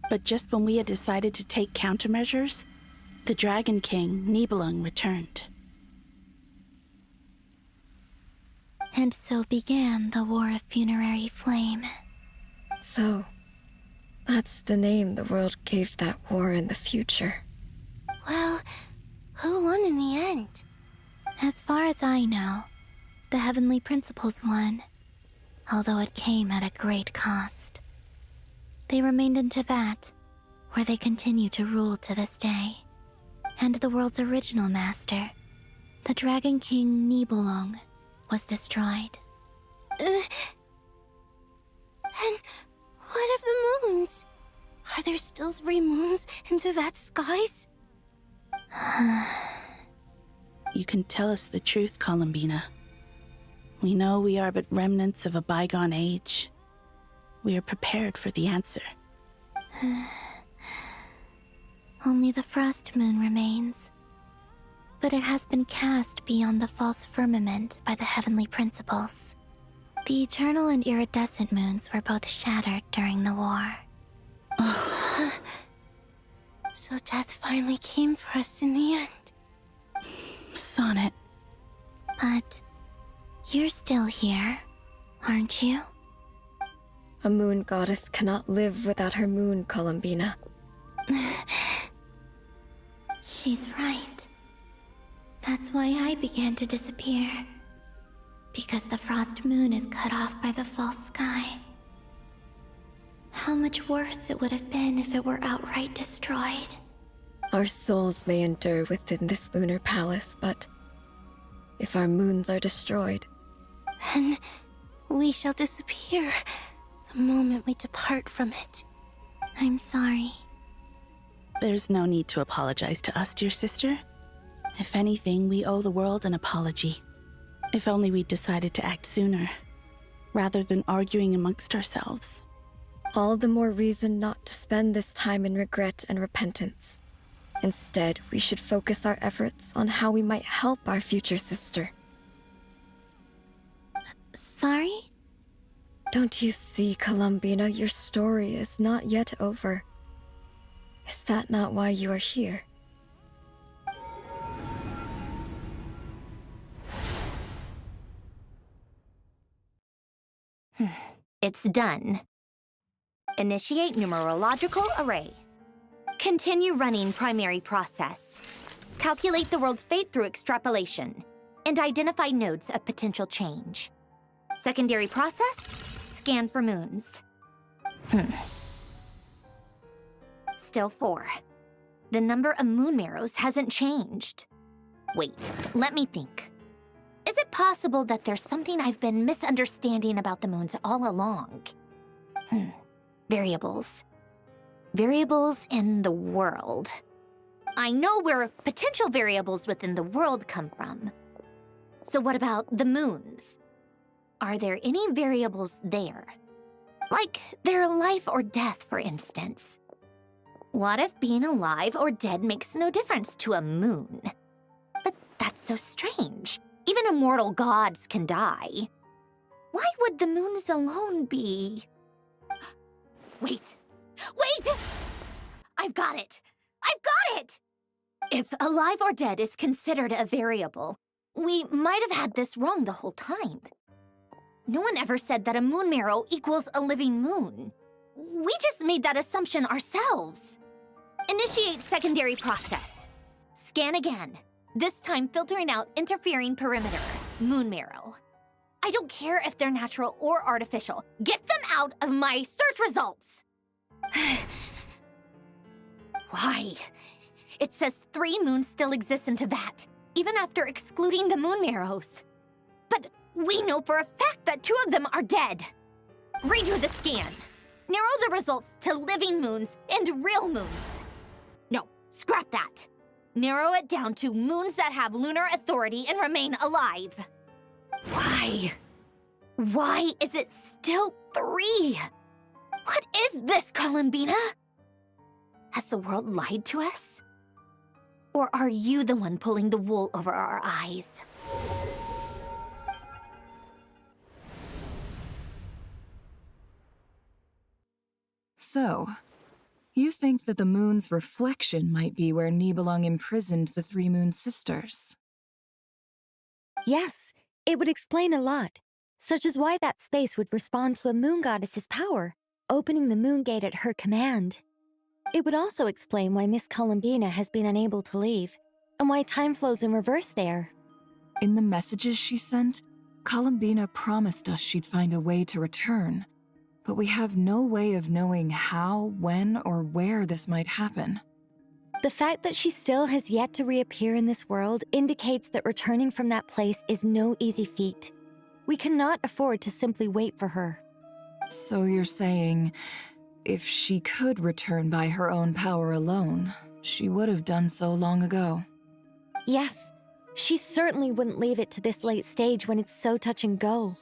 But just when we had decided to take countermeasures, the Dragon King, Nibelung, returned. And so began the War of Funerary Flame. So, that's the name the world gave that war in the future. Well, who won in the end? As far as I know, the Heavenly Principles won, although it came at a great cost. They remained in Tivat, where they continue to rule to this day. And the world's original master, the Dragon King Nibelung, was destroyed. And what of the moons? Are there still 3 moons in Tivat's skies? You can tell us the truth, Columbina. We know we are but remnants of a bygone age. We are prepared for the answer. Only the Frost Moon remains. But it has been cast beyond the false firmament by the Heavenly Principles. The eternal and iridescent moons were both shattered during the war. So death finally came for us in the end. Sonnet. But you're still here, aren't you? A moon goddess cannot live without her moon, Columbina. She's right. That's why I began to disappear. Because the Frost Moon is cut off by the false sky. How much worse it would have been if it were outright destroyed. Our souls may endure within this lunar palace, but if our moons are destroyed, then we shall disappear the moment we depart from it. I'm sorry. There's no need to apologize to us, dear sister. If anything, we owe the world an apology. If only we'd decided to act sooner, rather than arguing amongst ourselves. all the more reason not to spend this time in regret and repentance. Instead, we should focus our efforts on how we might help our future sister. Sorry? Don't you see, Columbina, your story is not yet over. Is that not why you are here? It's done. Initiate numerological array. Continue running primary process. Calculate the world's fate through extrapolation. And identify nodes of potential change. Secondary process, scan for moons. Still 4. The number of moon marrows hasn't changed. Wait, let me think. Is it possible that there's something I've been misunderstanding about the moons all along? Variables. Variables in the world. I know where potential variables within the world come from. So what about the moons? Are there any variables there? Like their life or death, for instance. What if being alive or dead makes no difference to a moon? But that's so strange. Even immortal gods can die. Why would the moons alone be? Wait! I've got it! If alive or dead is considered a variable, we might have had this wrong the whole time. No one ever said that a moon marrow equals a living moon. We just made that assumption ourselves. Initiate secondary process. Scan again. This time filtering out interfering perimeter, moon marrow. I don't care if they're natural or artificial. Get them out of my search results! Why? It says 3 moons still exist in Teyvat, even after excluding the moon marrows. But we know for a fact that 2 of them are dead. Redo the scan. Narrow the results to living moons and real moons. No, scrap that. Narrow it down to moons that have lunar authority and remain alive. Why? Why is it still 3? What is this, Columbina? Has the world lied to us? Or are you the one pulling the wool over our eyes? So, you think that the moon's reflection might be where Nibelung imprisoned the 3 moon sisters? Yes, it would explain a lot, such as why that space would respond to a moon goddess's power, opening the moon gate at her command. It would also explain why Miss Columbina has been unable to leave, and why time flows in reverse there. In the messages she sent, Columbina promised us she'd find a way to return, but we have no way of knowing how, when, or where this might happen. The fact that she still has yet to reappear in this world indicates that returning from that place is no easy feat. We cannot afford to simply wait for her. So you're saying, if she could return by her own power alone, she would have done so long ago? Yes, she certainly wouldn't leave it to this late stage when it's so touch and go.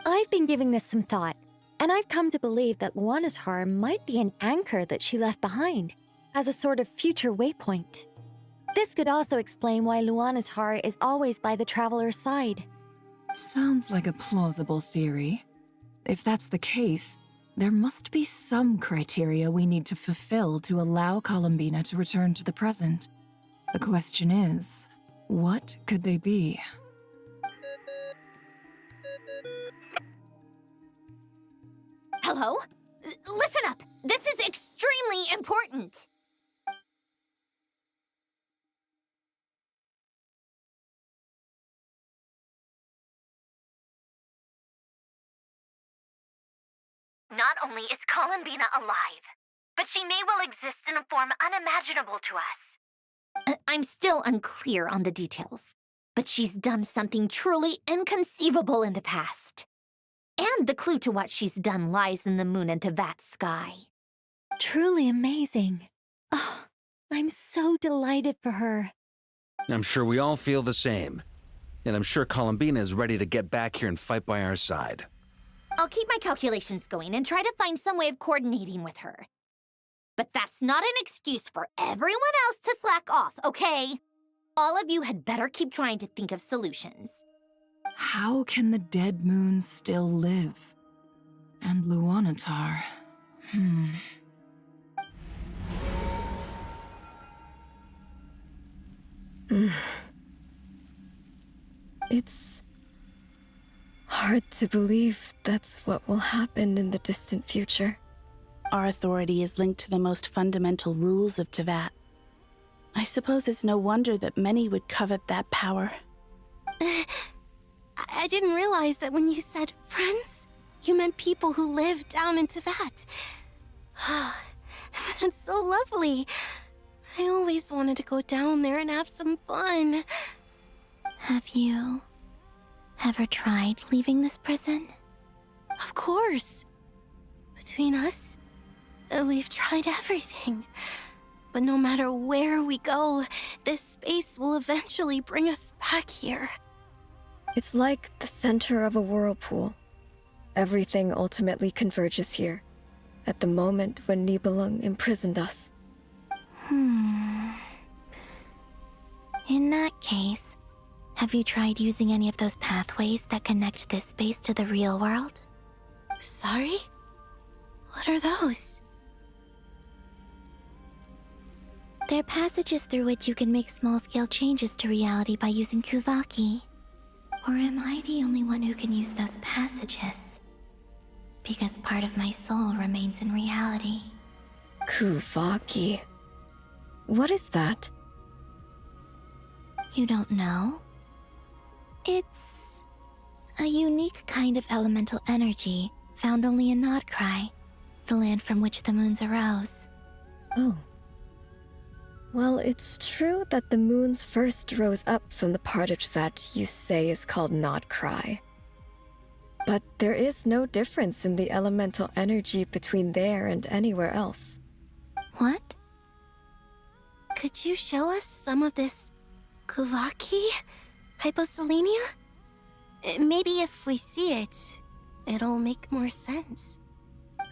I've been giving this some thought, and I've come to believe that Luanatar might be an anchor that she left behind, as a sort of future waypoint. This could also explain why Luanatar is always by the traveler's side. Sounds like a plausible theory. If that's the case, there must be some criteria we need to fulfill to allow Columbina to return to the present. The question is, what could they be? Hello? Listen up! This is extremely important! Not only is Columbina alive, but she may well exist in a form unimaginable to us. I'm still unclear on the details, but she's done something truly inconceivable in the past. And the clue to what she's done lies in the moon and Teyvat sky. Truly amazing. Oh, I'm so delighted for her. I'm sure we all feel the same. And I'm sure Columbina is ready to get back here and fight by our side. I'll keep my calculations going and try to find some way of coordinating with her. But that's not an excuse for everyone else to slack off, okay? All of you had better keep trying to think of solutions. How can the dead moon still live? And Luanatar... It's hard to believe that's what will happen in the distant future. Our authority is linked to the most fundamental rules of Teyvat. I suppose it's no wonder that many would covet that power. I didn't realize that when you said friends, you meant people who live down in Teyvat. That's so lovely. I always wanted to go down there and have some fun. Have you ever tried leaving this prison? Of course. Between us, We've tried everything. But no matter where we go, this space will eventually bring us back here. It's like the center of a whirlpool. Everything ultimately converges here, at the moment when Nibelung imprisoned us. In that case, have you tried using any of those pathways that connect this space to the real world? Sorry? What are those? They're passages through which you can make small-scale changes to reality by using Kuvaki. Or am I the only one who can use those passages? Because part of my soul remains in reality. Kuvaki. What is that? You don't know? It's a unique kind of elemental energy found only in Nodcry, the land from which the moons arose. Oh. Well, it's true that the moons first rose up from the part of Tibet you say is called Nodcry. But there is no difference in the elemental energy between there and anywhere else. What? Could you show us some of this Kuvaki hyposelenia? Maybe if we see it, it'll make more sense.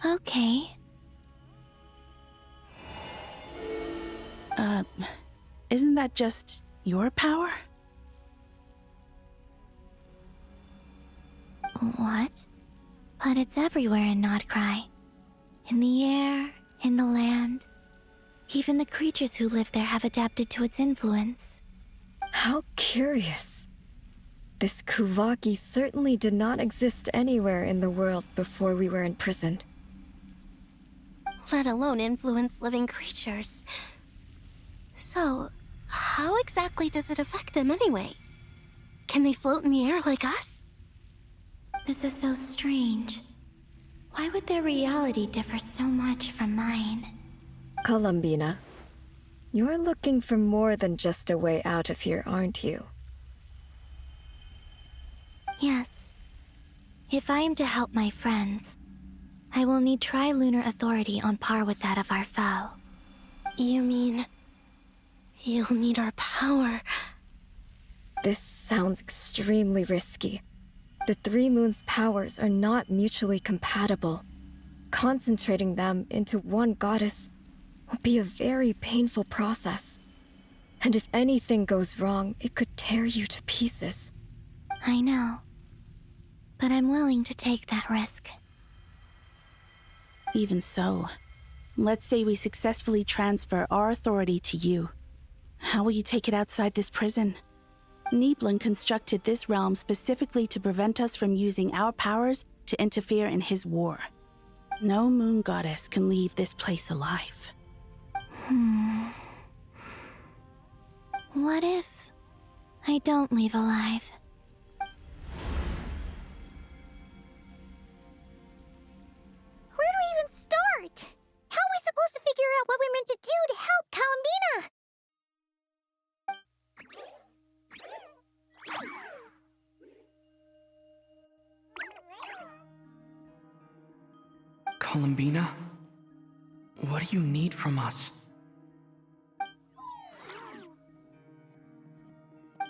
Okay. Isn't that just your power? What? But it's everywhere in Nodcry. In the air, in the land. Even the creatures who live there have adapted to its influence. How curious. This Kuvaki certainly did not exist anywhere in the world before we were imprisoned. Let alone influence living creatures. So, how exactly does it affect them anyway? Can they float in the air like us? This is so strange. Why would their reality differ so much from mine? Columbina, you're looking for more than just a way out of here, aren't you? Yes. If I am to help my friends, I will need trilunar authority on par with that of our foe. You mean... you'll need our power? This sounds extremely risky. The Three Moons' powers are not mutually compatible. Concentrating them into one goddess will be a very painful process. And if anything goes wrong, it could tear you to pieces. I know. But I'm willing to take that risk. Even so, let's say we successfully transfer our authority to you. How will you take it outside this prison? Nibelung constructed this realm specifically to prevent us from using our powers to interfere in his war. No moon goddess can leave this place alive. What if I don't leave alive? Where do we even start? How are we supposed to figure out what we're meant to do to help Columbina? Columbina? What do you need from us?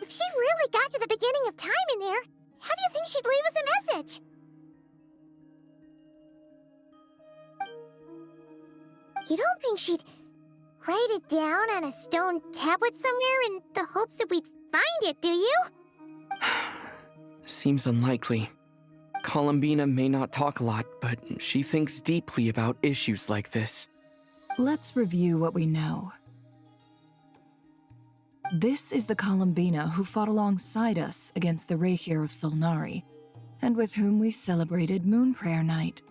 If she really got to the beginning of time in there, how do you think she'd leave us a message? You don't think she'd write it down on a stone tablet somewhere in the hopes that we'd find it, do you? Seems unlikely. Columbina may not talk a lot, but she thinks deeply about issues like this. Let's review what we know. This is the Columbina who fought alongside us against the Reikir of Solnari, and with whom we celebrated Moon Prayer Night.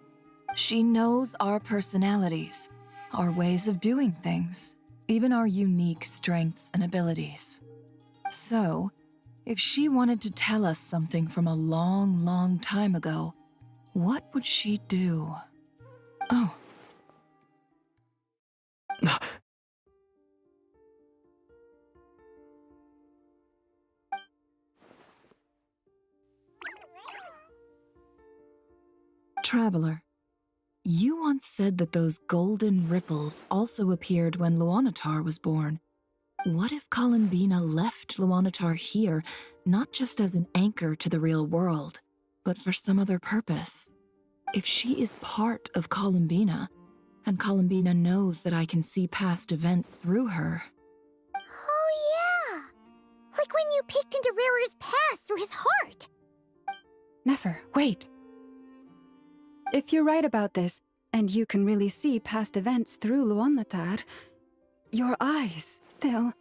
She knows our personalities, our ways of doing things, even our unique strengths and abilities. So, if she wanted to tell us something from a long, long time ago, what would she do? Oh. Traveler, You once said that those golden ripples also appeared when Luanatar was born. What if Columbina left Luanatar here, not just as an anchor to the real world, but for some other purpose? If she is part of Columbina, and Columbina knows that I can see past events through her... Oh, yeah! Like when you peeked into Riri's past through his heart! Nefer, wait! If you're right about this, and you can really see past events through Luanatar, your eyes, they'll...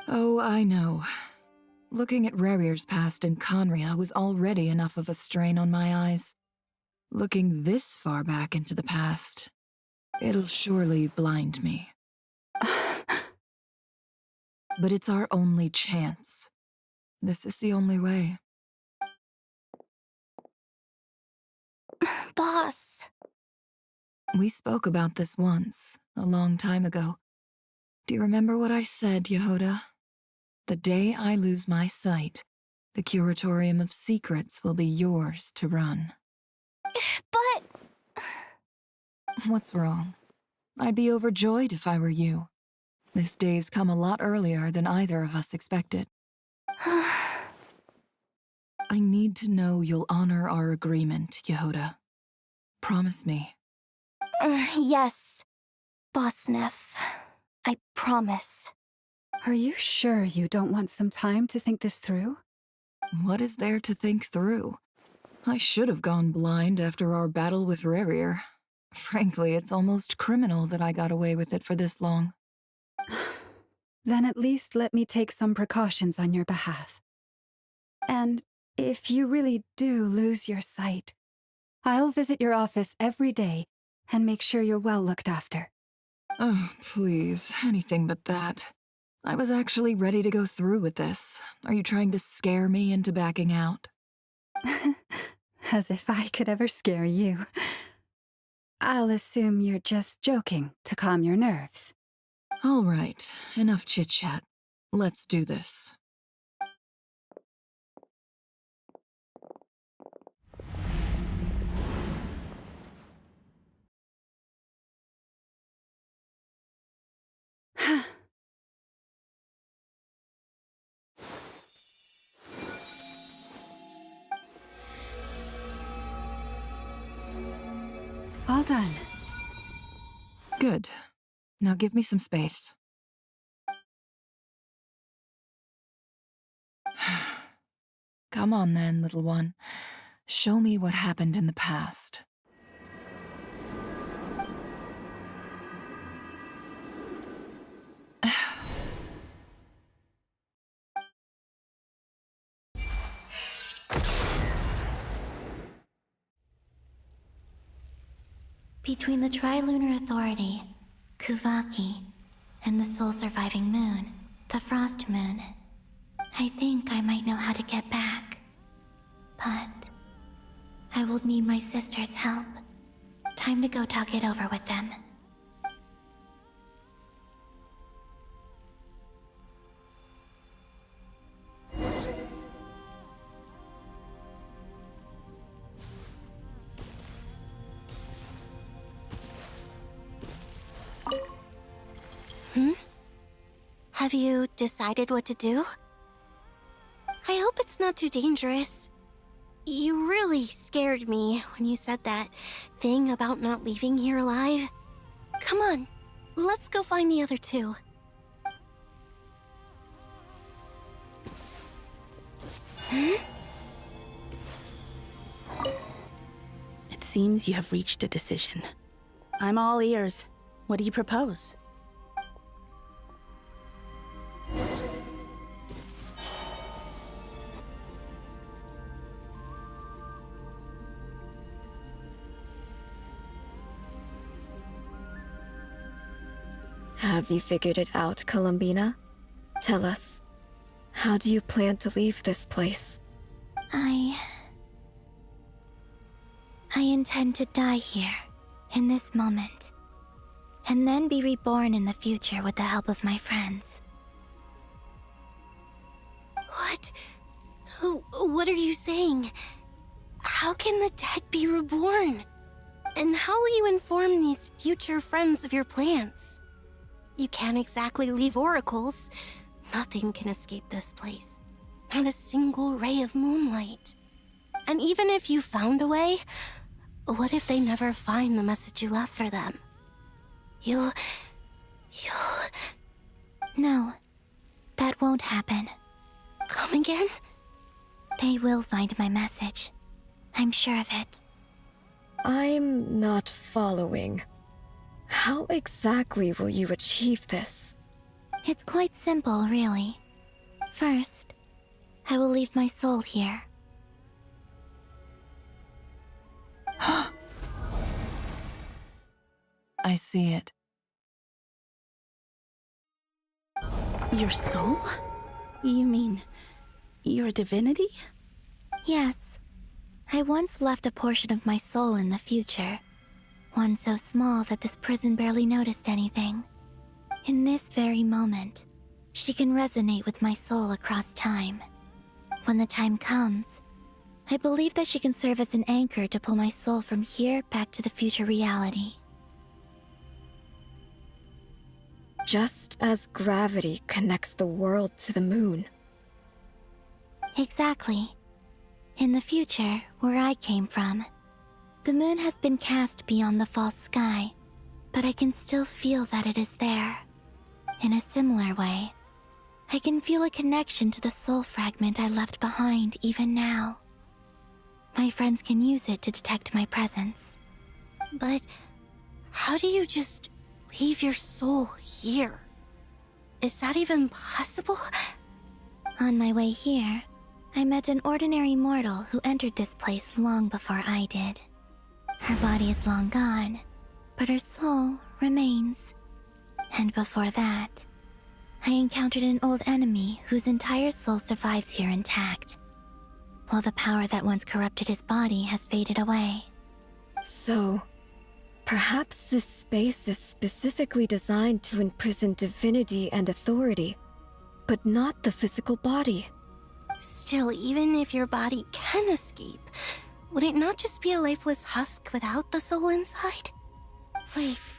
Oh, I know. Looking at Rerir's past in Conria was already enough of a strain on my eyes. Looking this far back into the past, it'll surely blind me. But it's our only chance. This is the only way. Boss. We spoke about this once, a long time ago. Do you remember what I said, Yehoda? The day I lose my sight, the Curatorium of Secrets will be yours to run. But... What's wrong? I'd be overjoyed if I were you. This day's come a lot earlier than either of us expected. I need to know you'll honor our agreement, Yehoda. Promise me. Yes, Boss Neff. I promise. Are you sure you don't want some time to think this through? What is there to think through? I should have gone blind after our battle with Rerir. Frankly, it's almost criminal that I got away with it for this long. Then at least let me take some precautions on your behalf. And if you really do lose your sight, I'll visit your office every day and make sure you're well looked after. Oh, please, anything but that. I was actually ready to go through with this. Are you trying to scare me into backing out? As if I could ever scare you. I'll assume you're just joking to calm your nerves. All right, enough chit-chat. Let's do this. All done. Good. Now give me some space. Come on then, little one. Show me what happened in the past. Between the Trilunar Authority, Kuvaki, and the sole-surviving moon, the Frost Moon, I think I might know how to get back. But I will need my sister's help. Time to go talk it over with them. Have you decided what to do? I hope it's not too dangerous. You really scared me when you said that thing about not leaving here alive. Come on, let's go find the other two. It seems you have reached a decision. I'm all ears. What do you propose? Have you figured it out, Columbina? Tell us. How do you plan to leave this place? I intend to die here, in this moment. And then be reborn in the future with the help of my friends. What? What are you saying? How can the dead be reborn? And how will you inform these future friends of your plans? You can't exactly leave oracles. Nothing can escape this place. Not a single ray of moonlight. And even if you found a way, what if they never find the message you left for them? You'll... No, that won't happen. Come again? They will find my message. I'm sure of it. I'm not following. How exactly will you achieve this? It's quite simple, really. First, I will leave my soul here. I see it. Your soul? You mean your divinity? Yes. I once left a portion of my soul in the future. One so small that this prison barely noticed anything. In this very moment, she can resonate with my soul across time. When the time comes, I believe that she can serve as an anchor to pull my soul from here back to the future reality. Just as gravity connects the world to the moon. Exactly. In the future, where I came from, the moon has been cast beyond the false sky, but I can still feel that it is there. In a similar way, I can feel a connection to the soul fragment I left behind even now. My friends can use it to detect my presence. But how do you just leave your soul here? Is that even possible? On my way here, I met an ordinary mortal who entered this place long before I did. Her body is long gone, but her soul remains. And before that, I encountered an old enemy whose entire soul survives here intact, while the power that once corrupted his body has faded away. So, perhaps this space is specifically designed to imprison divinity and authority, but not the physical body. Still, even if your body can escape, would it not just be a lifeless husk without the soul inside? Wait,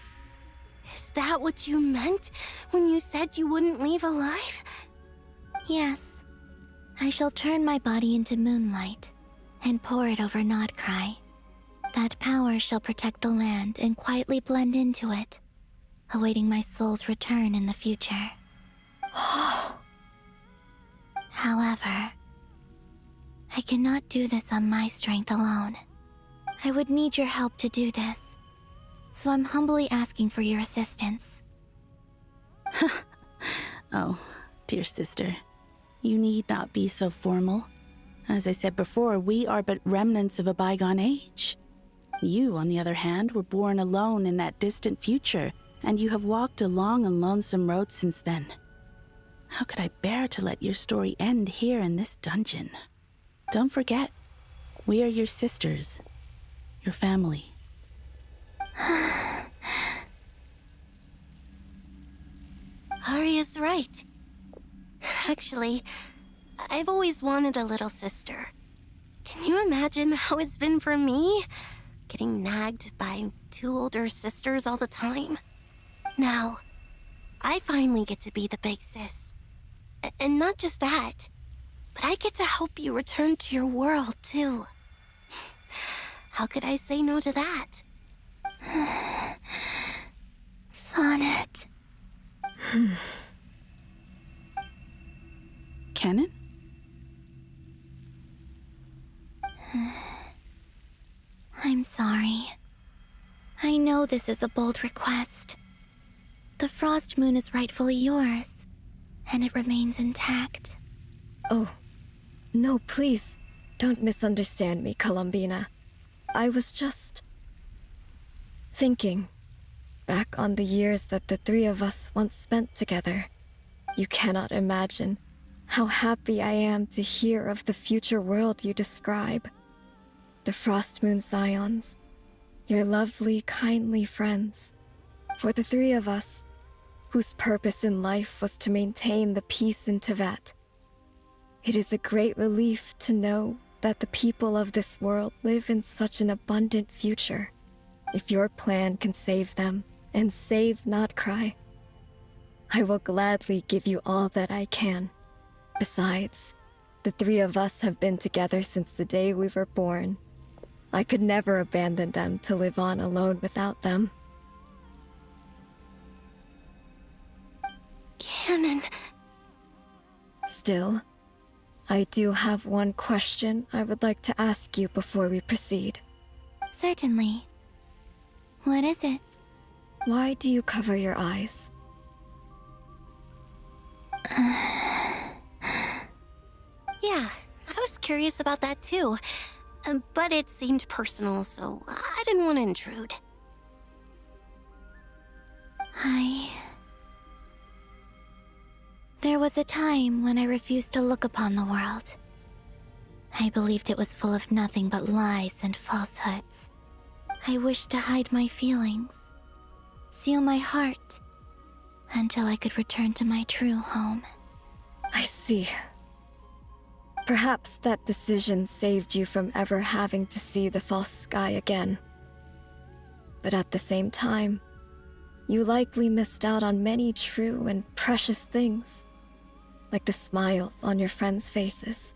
is that what you meant when you said you wouldn't leave alive? Yes. I shall turn my body into moonlight and pour it over Nodcry. That power shall protect the land and quietly blend into it, awaiting my soul's return in the future. However, I cannot do this on my strength alone. I would need your help to do this, so I'm humbly asking for your assistance. Oh, dear sister, you need not be so formal. As I said before, we are but remnants of a bygone age. You, on the other hand, were born alone in that distant future, and you have walked a long and lonesome road since then. How could I bear to let your story end here in this dungeon? Don't forget, we are your sisters, your family. Arya's right. Actually, I've always wanted a little sister. Can you imagine how it's been for me? Getting nagged by two older sisters all the time. Now, I finally get to be the big sis. And not just that, but I get to help you return to your world, too. How could I say no to that? Sonnet. Canon? I'm sorry. I know this is a bold request. The Frost Moon is rightfully yours, and it remains intact. Oh, no, please, don't misunderstand me, Columbina. I was just thinking back on the years that the three of us once spent together. You cannot imagine how happy I am to hear of the future world you describe. The Frost Moon Scions, your lovely, kindly friends. For the three of us, whose purpose in life was to maintain the peace in Teyvat. It is a great relief to know that the people of this world live in such an abundant future. If your plan can save them, and save not cry, I will gladly give you all that I can. Besides, the three of us have been together since the day we were born. I could never abandon them to live on alone without them. Canon. Still, I do have one question I would like to ask you before we proceed. Certainly. What is it? Why do you cover your eyes? Yeah, I was curious about that too. But it seemed personal, so I didn't want to intrude. There was a time when I refused to look upon the world. I believed it was full of nothing but lies and falsehoods. I wished to hide my feelings, seal my heart, until I could return to my true home. I see. Perhaps that decision saved you from ever having to see the false sky again. But at the same time, you likely missed out on many true and precious things, like the smiles on your friends' faces.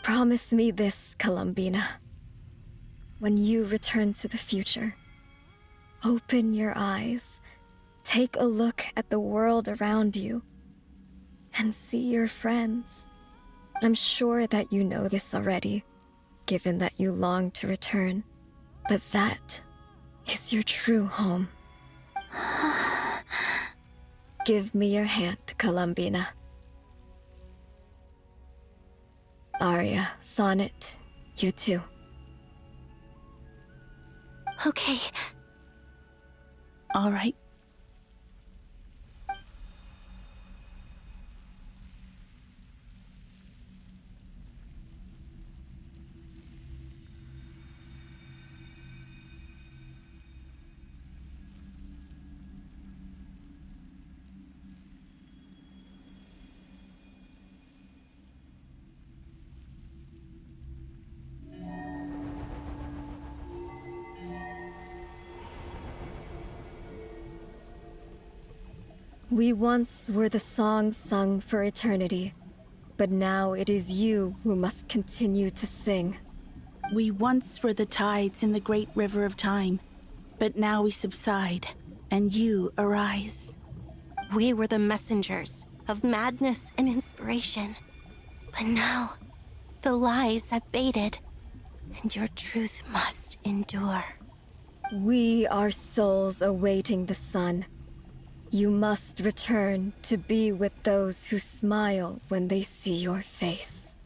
Promise me this, Columbina. When you return to the future, open your eyes, take a look at the world around you, and see your friends. I'm sure that you know this already, given that you long to return, but that is your true home. Give me your hand, Columbina. Aria, Sonnet, you too. Okay. All right. We once were the songs sung for eternity, but now it is you who must continue to sing. We once were the tides in the great river of time, but now we subside, and you arise. We were the messengers of madness and inspiration. But now, the lies have faded, and your truth must endure. We are souls awaiting the sun. You must return to be with those who smile when they see your face.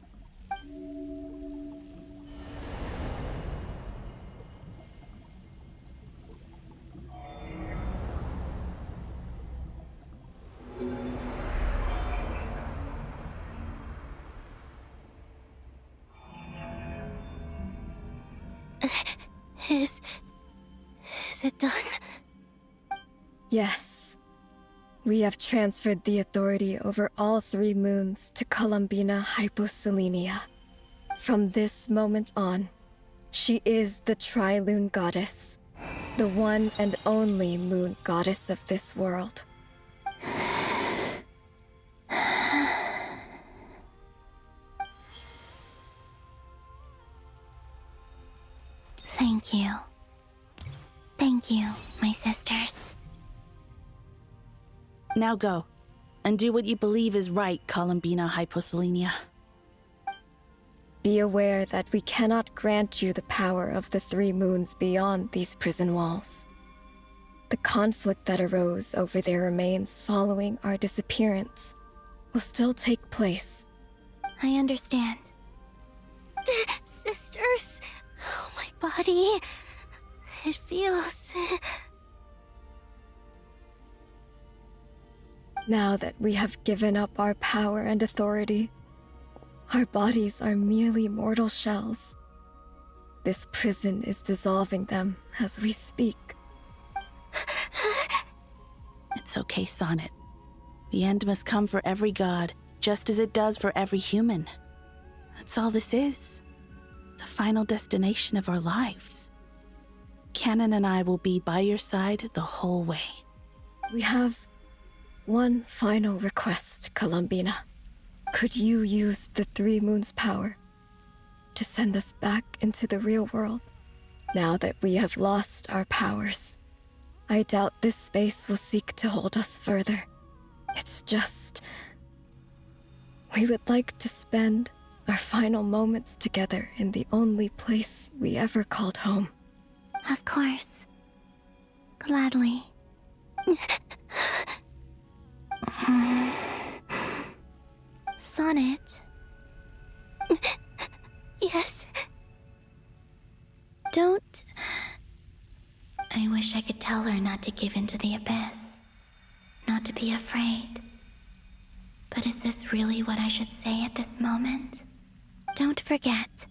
Is it done? Yes. We have transferred the authority over all 3 moons to Columbina Hyposelenia. From this moment on, she is the Tri-Lune Goddess, the one and only moon goddess of this world. Thank you. Thank you, my sisters. Now go, and do what you believe is right, Columbina Hyposelenia. Be aware that we cannot grant you the power of the 3 moons beyond these prison walls. The conflict that arose over their remains following our disappearance will still take place. I understand. Sisters, oh, my body. It feels... Now that we have given up our power and authority, our bodies are merely mortal shells. This prison is dissolving them as we speak. It's okay, Sonnet. The end must come for every god, just as it does for every human. That's all this is. The final destination of our lives. Canon and I will be by your side the whole way. We have one final request, Columbina. Could you use the Three Moons' power to send us back into the real world? Now that we have lost our powers, I doubt this space will seek to hold us further. It's just... we would like to spend our final moments together in the only place we ever called home. Of course. Gladly. Sonnet? Yes? Don't... I wish I could tell her not to give in to the abyss. Not to be afraid. But is this really what I should say at this moment? Don't forget.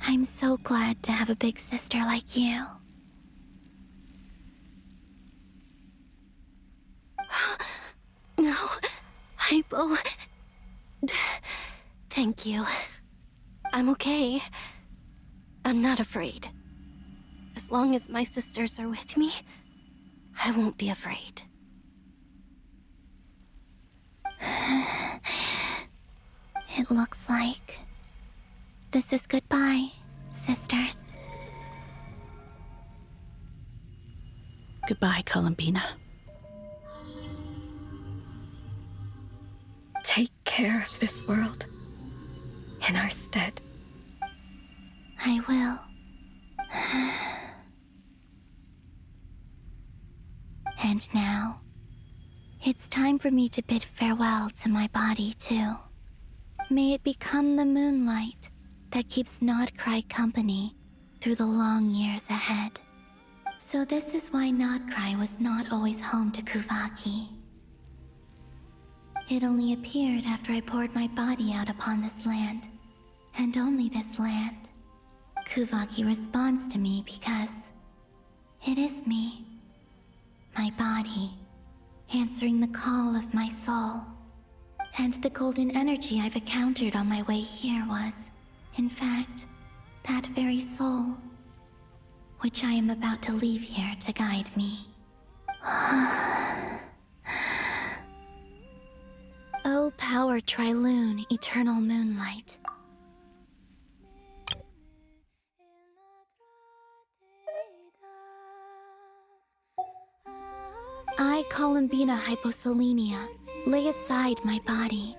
I'm so glad to have a big sister like you. No, Hypo. Thank you. I'm okay. I'm not afraid. As long as my sisters are with me, I won't be afraid. It looks like this is goodbye, sisters. Goodbye, Columbina. Take care of this world in our stead. I will. And now, it's time for me to bid farewell to my body, too. May it become the moonlight that keeps Nodcry company through the long years ahead. So this is why Nodcry was not always home to Kuvaki. It only appeared after I poured my body out upon this land, and only this land. Kuvaki responds to me because it is me, my body, answering the call of my soul. And the golden energy I've encountered on my way here was, in fact, that very soul, which I am about to leave here to guide me. O power Trilune, eternal moonlight. I, Columbina Hyposelenia, lay aside my body.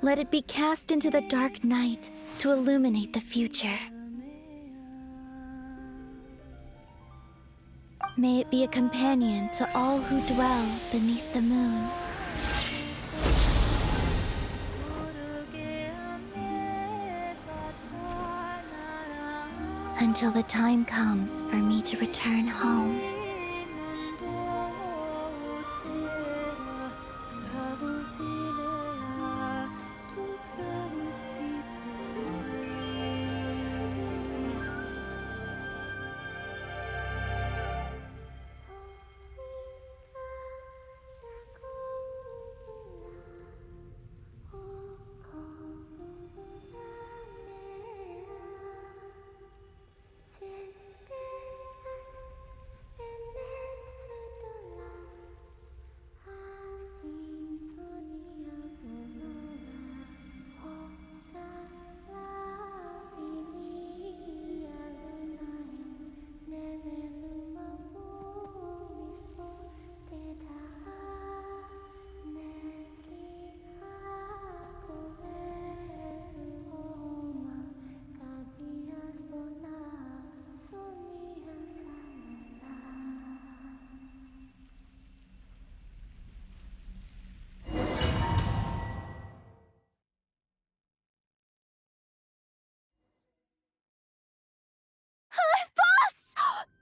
Let it be cast into the dark night to illuminate the future. May it be a companion to all who dwell beneath the moon. Until the time comes for me to return home.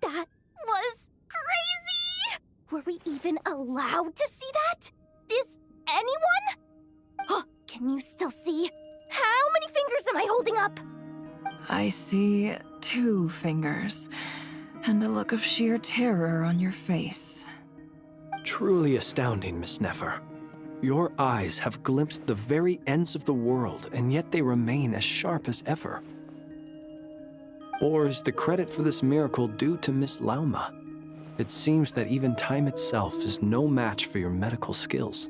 That was crazy! Were we even allowed to see that? Is anyone? Oh, can you still see? How many fingers am I holding up? I see 2 fingers, and a look of sheer terror on your face. Truly astounding, Miss Nefer. Your eyes have glimpsed the very ends of the world, and yet they remain as sharp as ever. Or is the credit for this miracle due to Miss Lauma? It seems that even time itself is no match for your medical skills.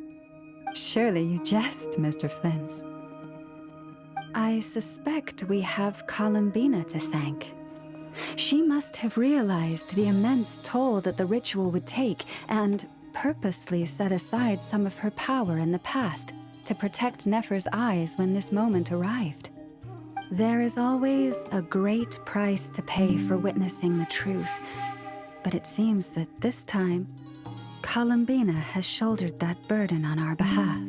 Surely you jest, Mr. Flint. I suspect we have Columbina to thank. She must have realized the immense toll that the ritual would take and purposely set aside some of her power in the past to protect Nefer's eyes when this moment arrived. There is always a great price to pay for witnessing the truth, but it seems that this time, Columbina has shouldered that burden on our behalf.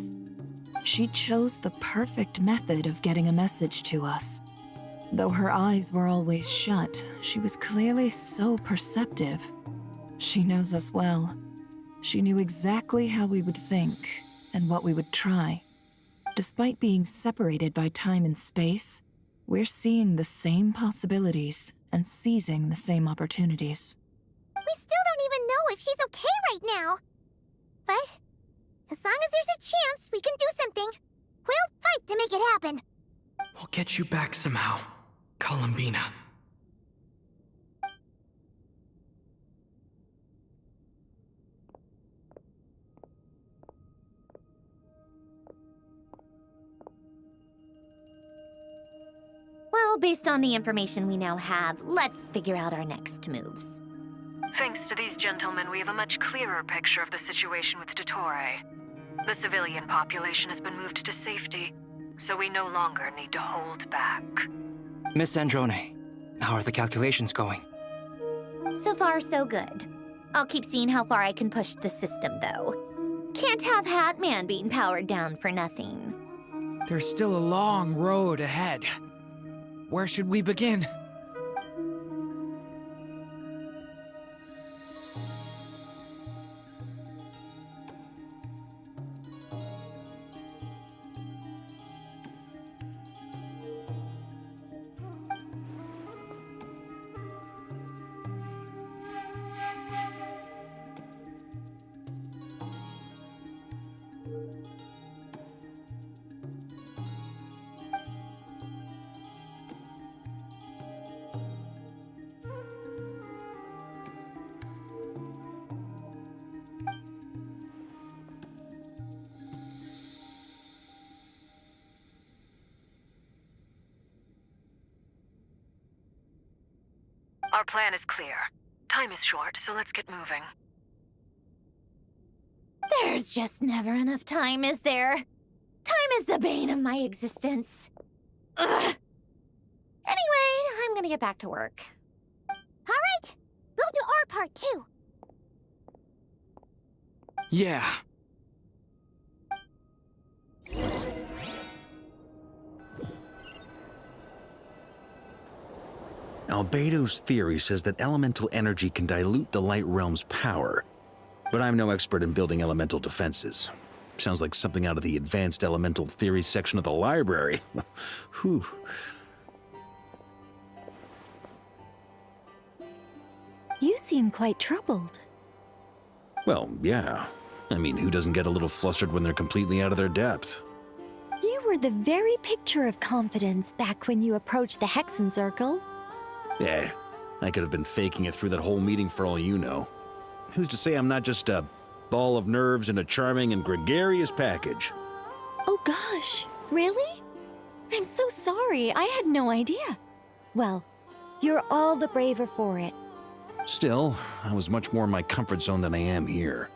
She chose the perfect method of getting a message to us. Though her eyes were always shut, she was clearly so perceptive. She knows us well. She knew exactly how we would think and what we would try. Despite being separated by time and space, we're seeing the same possibilities and seizing the same opportunities. We still don't even know if she's okay right now. But as long as there's a chance we can do something, we'll fight to make it happen. We'll get you back somehow, Columbina. Well, based on the information we now have, let's figure out our next moves. Thanks to these gentlemen, we have a much clearer picture of the situation with Dottore. The civilian population has been moved to safety, so we no longer need to hold back. Miss Androne, how are the calculations going? So far, so good. I'll keep seeing how far I can push the system, though. Can't have Hatman being powered down for nothing. There's still a long road ahead. Where should we begin? Our plan is clear. Time is short, so let's get moving. There's just never enough time, is there? Time is the bane of my existence. Ugh. Anyway, I'm gonna get back to work. All right, we'll do our part too. Yeah. Albedo's theory says that elemental energy can dilute the light realm's power. But I'm no expert in building elemental defenses. Sounds like something out of the advanced elemental theory section of the library. Whew. You seem quite troubled. Well, yeah. I mean, who doesn't get a little flustered when they're completely out of their depth? You were the very picture of confidence back when you approached the Hexen Circle. Yeah, I could have been faking it through that whole meeting for all you know. Who's to say I'm not just a ball of nerves in a charming and gregarious package? Oh gosh, really? I'm so sorry, I had no idea. Well, you're all the braver for it. Still, I was much more in my comfort zone than I am here.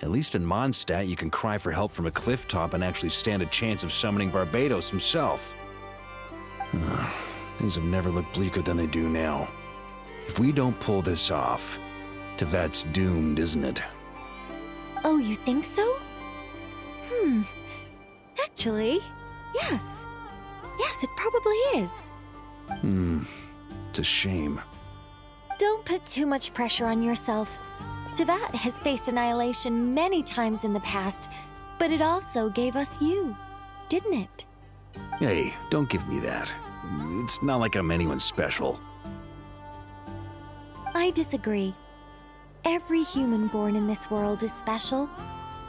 At least in Mondstadt, you can cry for help from a cliff top and actually stand a chance of summoning Barbados himself. Things have never looked bleaker than they do now. If we don't pull this off, Tevat's doomed, isn't it? Oh, you think so? Actually, yes. Yes, it probably is. It's a shame. Don't put too much pressure on yourself. Tevat has faced annihilation many times in the past, but it also gave us you, didn't it? Hey, don't give me that. It's not like I'm anyone special. I disagree. Every human born in this world is special.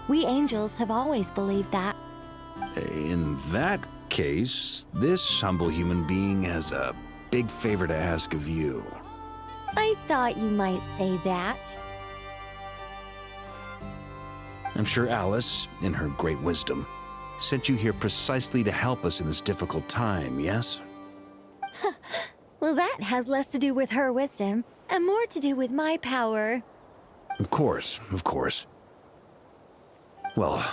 We angels have always believed that. In that case, this humble human being has a big favor to ask of you. I thought you might say that. I'm sure Alice, in her great wisdom, sent you here precisely to help us in this difficult time, yes? Well, that has less to do with her wisdom and more to do with my power. Of course, of course. Well,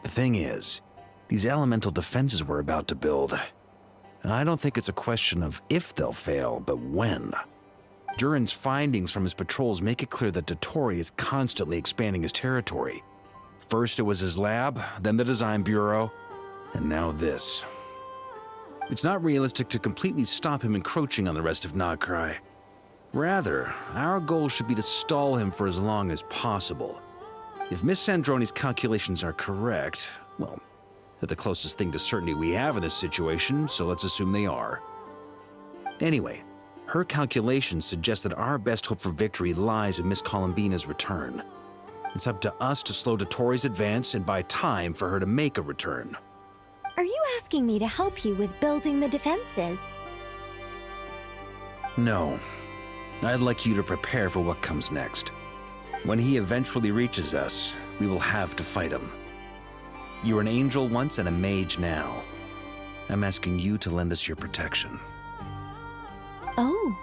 the thing is, these elemental defenses we're about to build, I don't think it's a question of if they'll fail, but when. Durin's findings from his patrols make it clear that Dottore is constantly expanding his territory. First it was his lab, then the design bureau, and now this. It's not realistic to completely stop him encroaching on the rest of Nagrai. Rather, our goal should be to stall him for as long as possible. If Miss Sandroni's calculations are correct, well, they're the closest thing to certainty we have in this situation, so let's assume they are. Anyway, her calculations suggest that our best hope for victory lies in Miss Columbina's return. It's up to us to slow Dottore's advance and buy time for her to make a return. Are you asking me to help you with building the defenses? No. I'd like you to prepare for what comes next. When he eventually reaches us, we will have to fight him. You were an angel once and a mage now. I'm asking you to lend us your protection. Oh.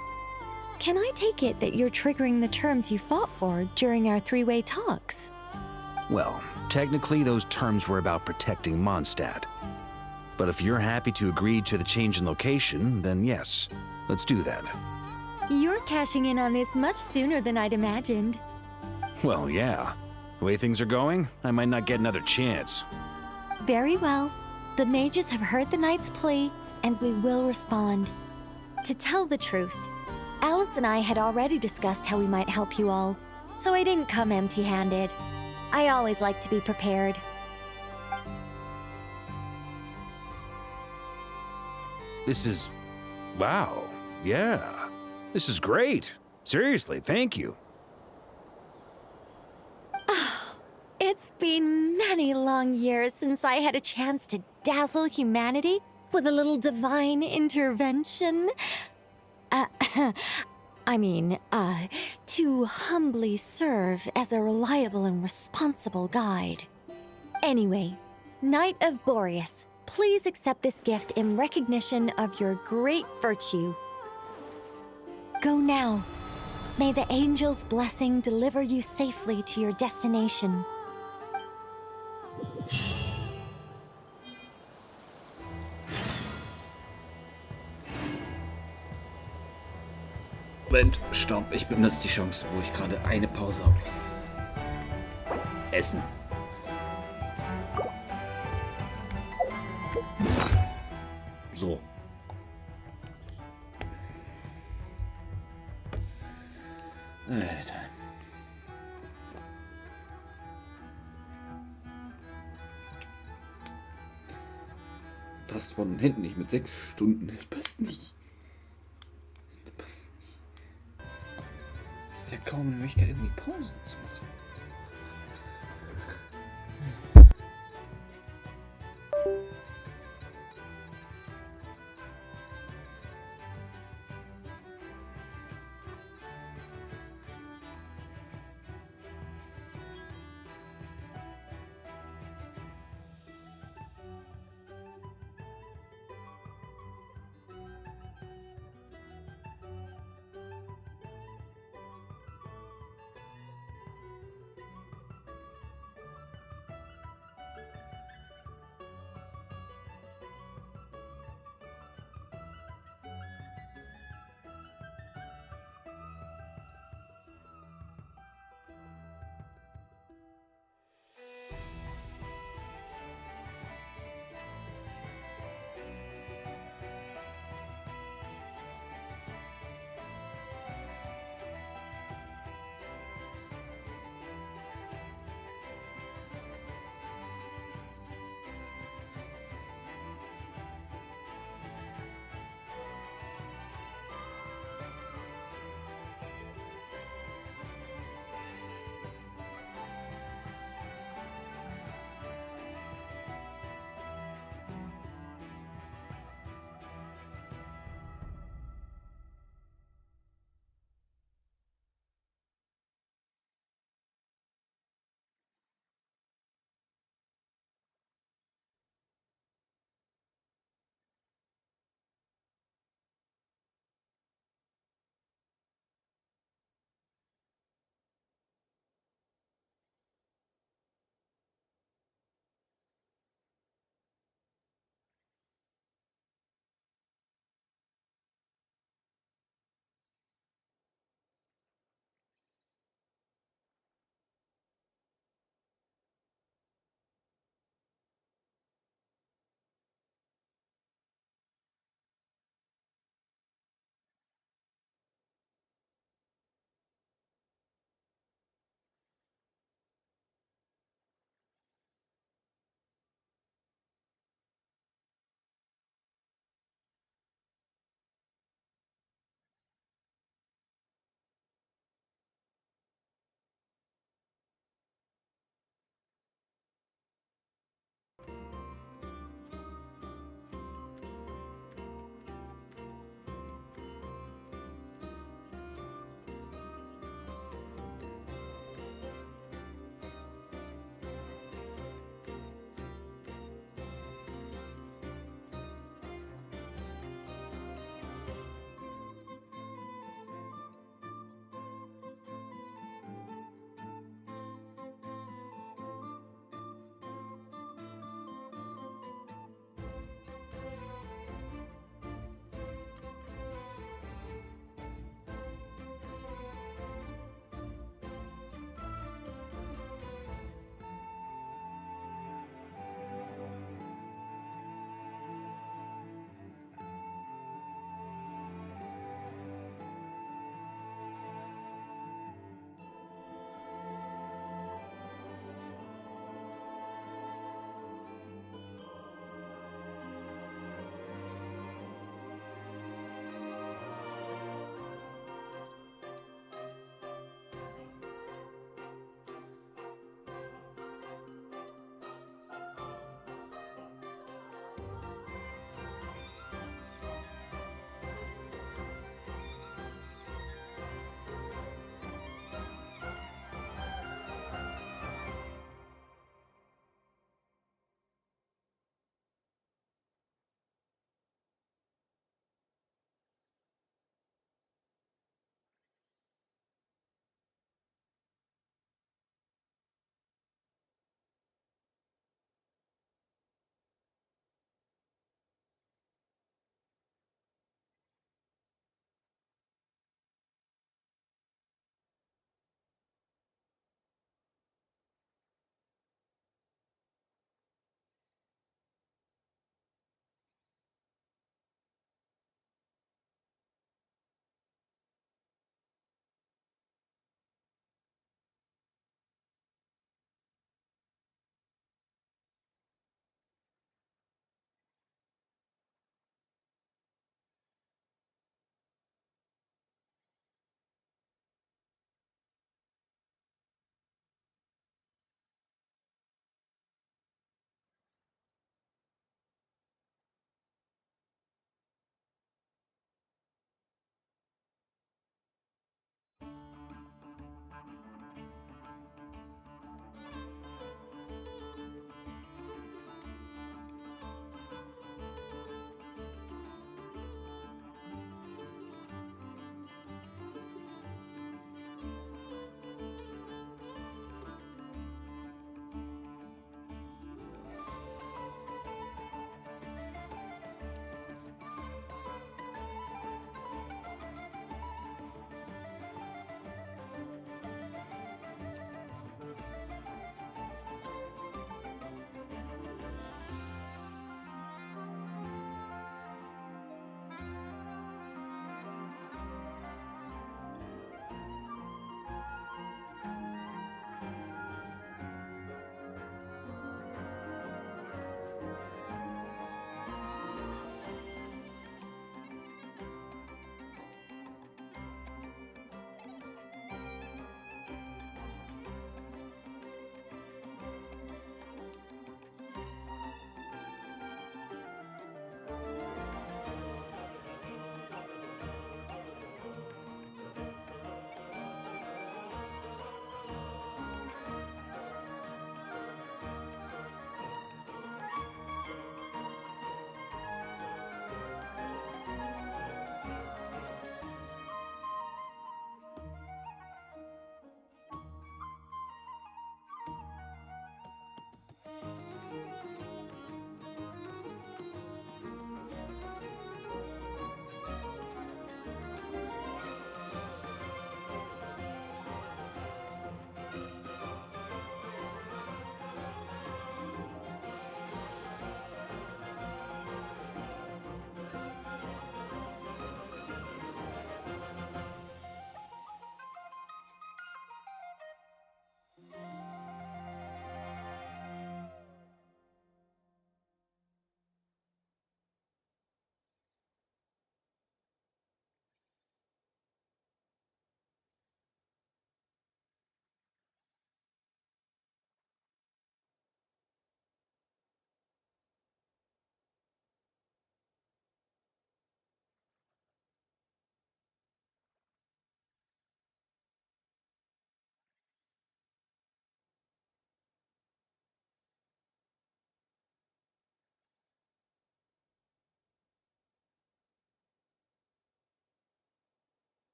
Can I take it that you're triggering the terms you fought for during our three-way talks? Well, technically those terms were about protecting Mondstadt. But if you're happy to agree to the change in location, then yes, let's do that. You're cashing in on this much sooner than I'd imagined. Well, yeah. The way things are going, I might not get another chance. Very well. The mages have heard the knight's plea, and we will respond. To tell the truth, Alice and I had already discussed how we might help you all, so I didn't come empty-handed. I always like to be prepared. This is... wow. Yeah. This is great. Seriously, thank you. It's been many long years since I had a chance to dazzle humanity with a little divine intervention. To humbly serve as a reliable and responsible guide. Anyway, Knight of Boreas, please accept this gift in recognition of your great virtue. Go now. May the angel's blessing deliver you safely to your destination. Moment, stopp. Ich benutze die Chance, wo ich gerade eine Pause habe. Essen. So. Alter. Passt von hinten nicht mit 6 Stunden. Das passt nicht. Das passt nicht. Ist ja kaum eine Möglichkeit, irgendwie Pause zu machen.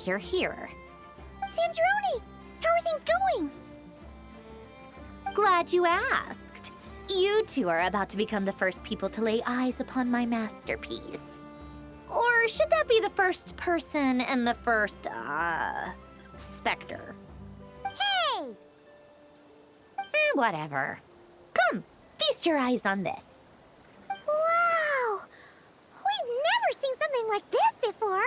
you're here. Sandrone! How are things going? Glad you asked. You two are about to become the first people to lay eyes upon my masterpiece. Or should that be the first person and the first, specter? Hey! Whatever. Come, feast your eyes on this. Wow! We've never seen something like this before!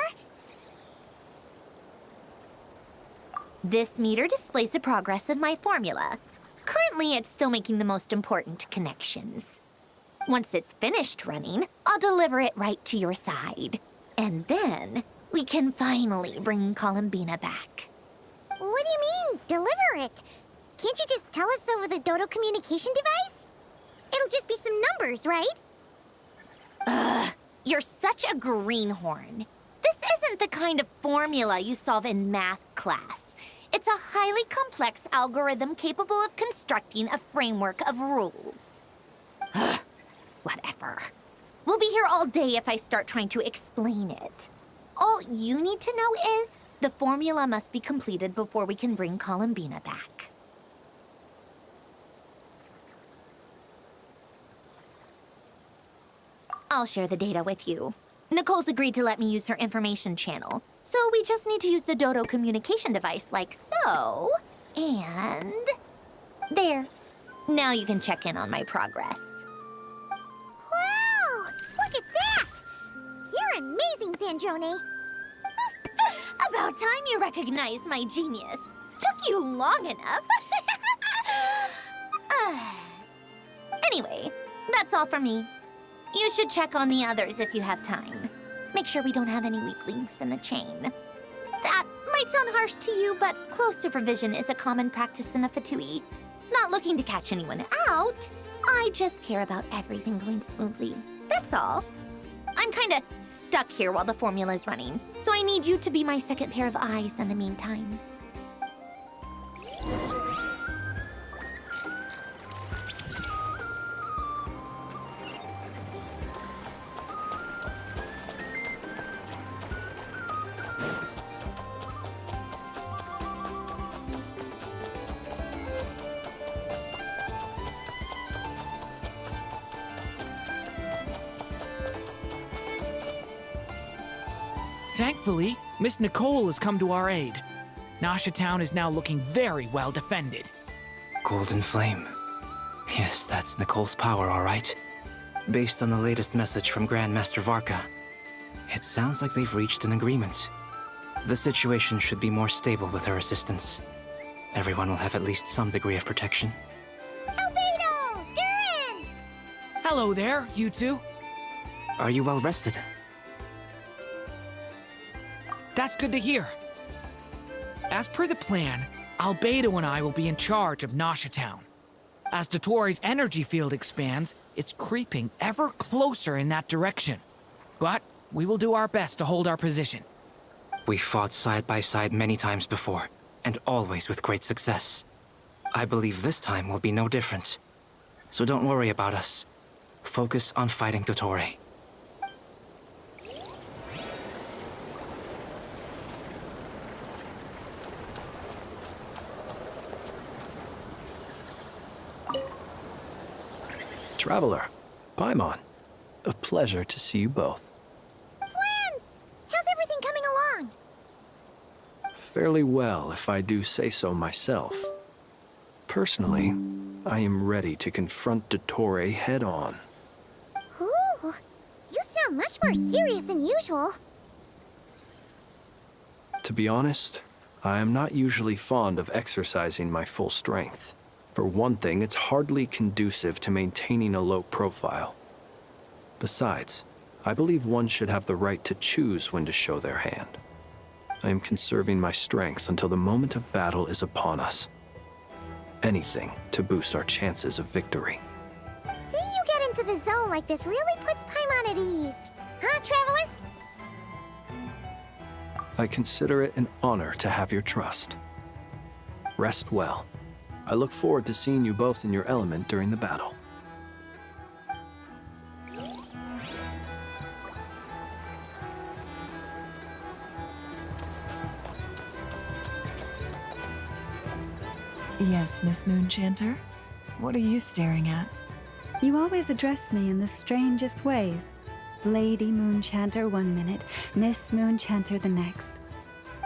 This meter displays the progress of my formula. Currently, it's still making the most important connections. Once it's finished running, I'll deliver it right to your side. And then, we can finally bring Columbina back. What do you mean, deliver it? Can't you just tell us over the Dodo communication device? It'll just be some numbers, right? Ugh, you're such a greenhorn. This isn't the kind of formula you solve in math class. It's a highly complex algorithm capable of constructing a framework of rules. Ugh, whatever. We'll be here all day if I start trying to explain it. All you need to know is the formula must be completed before we can bring Columbina back. I'll share the data with you. Nicole's agreed to let me use her information channel, so we just need to use the Dodo communication device like so. And... there. Now you can check in on my progress. Wow! Look at that! You're amazing, Sandrone! About time you recognized my genius. Took you long enough. Anyway, that's all from me. You should check on the others if you have time. Make sure we don't have any weak links in the chain. That might sound harsh to you, but close supervision is a common practice in a Fatui. Not looking to catch anyone out. I just care about everything going smoothly. That's all. I'm kinda stuck here while the formula's running, so I need you to be my second pair of eyes in the meantime. Thankfully, Miss Nicole has come to our aid. Nasha Town is now looking very well defended. Golden Flame. Yes, that's Nicole's power, all right. Based on the latest message from Grandmaster Varka, it sounds like they've reached an agreement. The situation should be more stable with her assistance. Everyone will have at least some degree of protection. Albedo! Durin! Hello there, you two. Are you well rested? That's good to hear. As per the plan, Albedo and I will be in charge of Nasha Town. As Dottoro's energy field expands, it's creeping ever closer in that direction. But we will do our best to hold our position. We fought side by side many times before, and always with great success. I believe this time will be no different. So don't worry about us. Focus on fighting Dottore. Traveler, Paimon, a pleasure to see you both. Flans! How's everything coming along? Fairly well, if I do say so myself. Personally, I am ready to confront Dottore head-on. Ooh, you sound much more serious than usual. To be honest, I am not usually fond of exercising my full strength. For one thing, it's hardly conducive to maintaining a low profile. Besides, I believe one should have the right to choose when to show their hand. I am conserving my strength until the moment of battle is upon us. Anything to boost our chances of victory. Seeing you get into the zone like this really puts Paimon at ease. Huh, Traveler? I consider it an honor to have your trust. Rest well. I look forward to seeing you both in your element during the battle. Yes, Miss Moonchanter? What are you staring at? You always address me in the strangest ways. Lady Moonchanter one minute, Miss Moonchanter the next.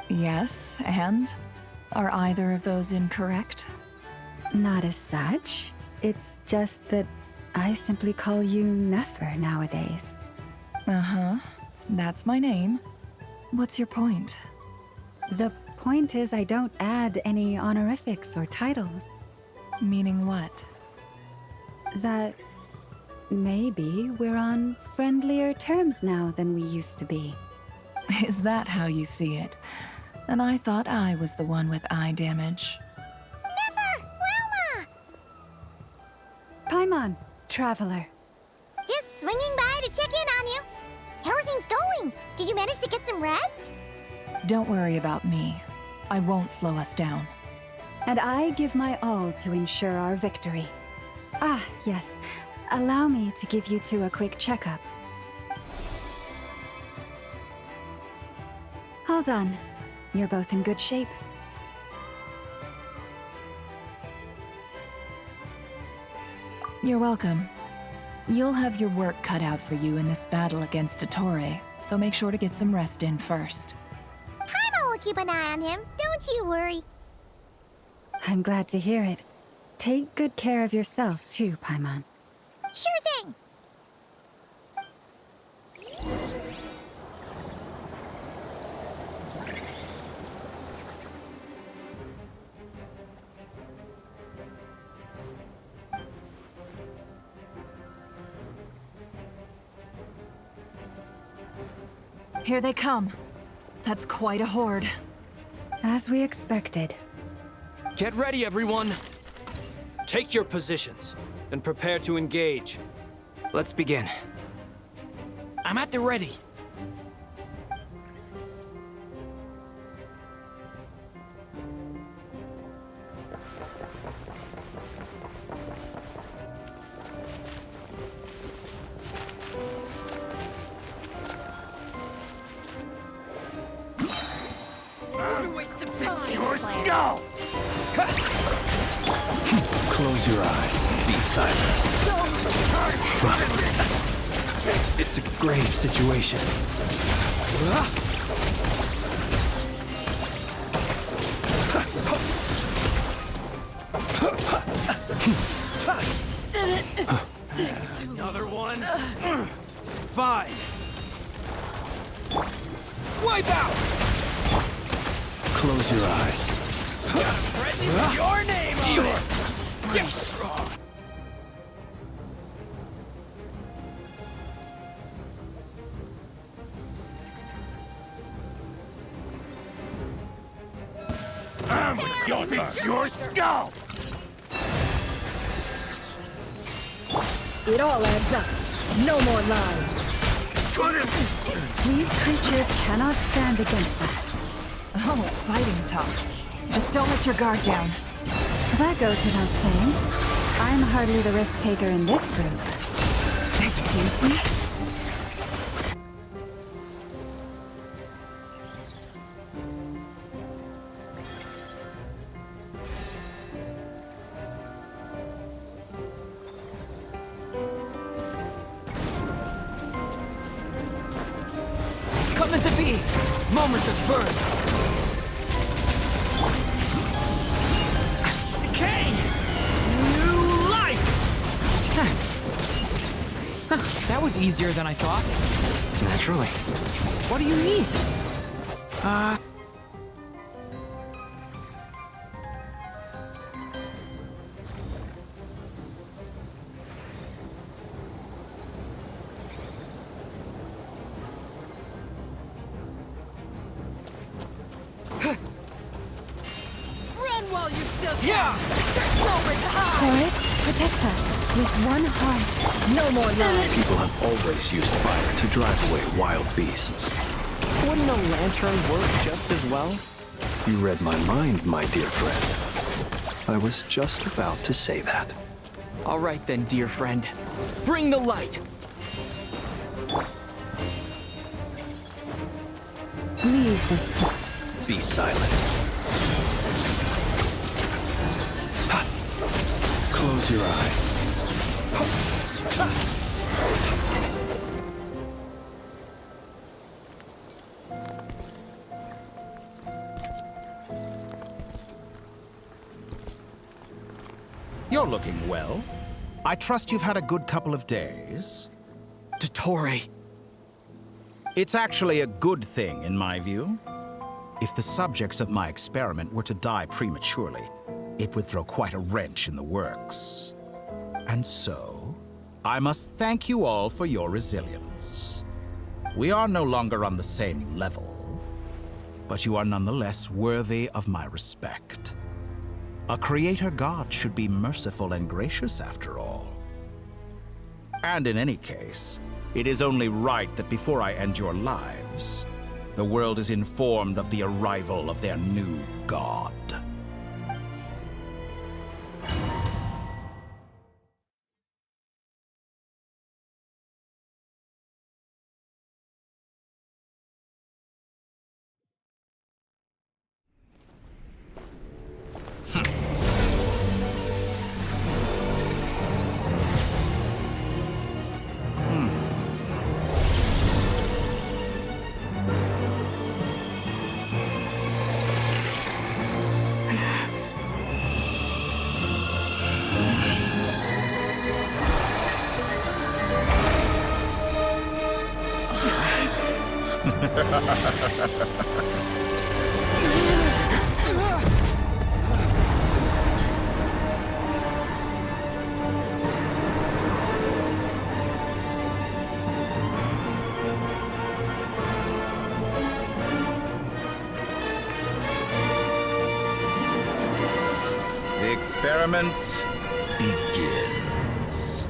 Yes, and? Are either of those incorrect? Not as such. It's just that I simply call you Nefer nowadays. Uh-huh. That's my name. What's your point? The point is I don't add any honorifics or titles. Meaning what? That maybe we're on friendlier terms now than we used to be. Is that how you see it? And I thought I was the one with eye damage. Never! Wilma! Paimon, traveler. Just swinging by to check in on you. How are things going? Did you manage to get some rest? Don't worry about me. I won't slow us down. And I give my all to ensure our victory. Ah, yes. Allow me to give you two a quick checkup. All done. You're both in good shape. You're welcome. You'll have your work cut out for you in this battle against Dottore, so make sure to get some rest in first. Paimon will keep an eye on him, don't you worry. I'm glad to hear it. Take good care of yourself, too, Paimon. Sure thing! Here they come. That's quite a horde. As we expected. Get ready, everyone! Take your positions, and prepare to engage. Let's begin. I'm at the ready. What a waste of time! Your skull! Close your eyes. Be silent. It's a grave situation. Did it! Another one. Fine. Wipe out! Close your eyes. Present your name on it! Get strong! I'm with your skull! It all adds up. No more lies. These creatures cannot stand against us. Oh, fighting talk. Just don't let your guard down. That goes without saying. I'm hardly the risk taker in this group. Excuse me? Coming to be! Moment of birth! Decay! New life! That was easier than I thought. Naturally. What do you need? Run while you still can! Yeah! There's nowhere to hide! Chorus, protect us with one heart. No more lies. People have always used fire to drive away wild beasts. Wouldn't a lantern work just as well? You read my mind, my dear friend. I was just about to say that. All right then, dear friend. Bring the light! Leave this place. Be silent. Close your eyes. You're looking well. I trust you've had a good couple of days. Dottore. It's actually a good thing, in my view. If the subjects of my experiment were to die prematurely, it would throw quite a wrench in the works. And so, I must thank you all for your resilience. We are no longer on the same level, but you are nonetheless worthy of my respect. A creator god should be merciful and gracious after all. And in any case, it is only right that before I end your lives, the world is informed of the arrival of their new god. The experiment begins.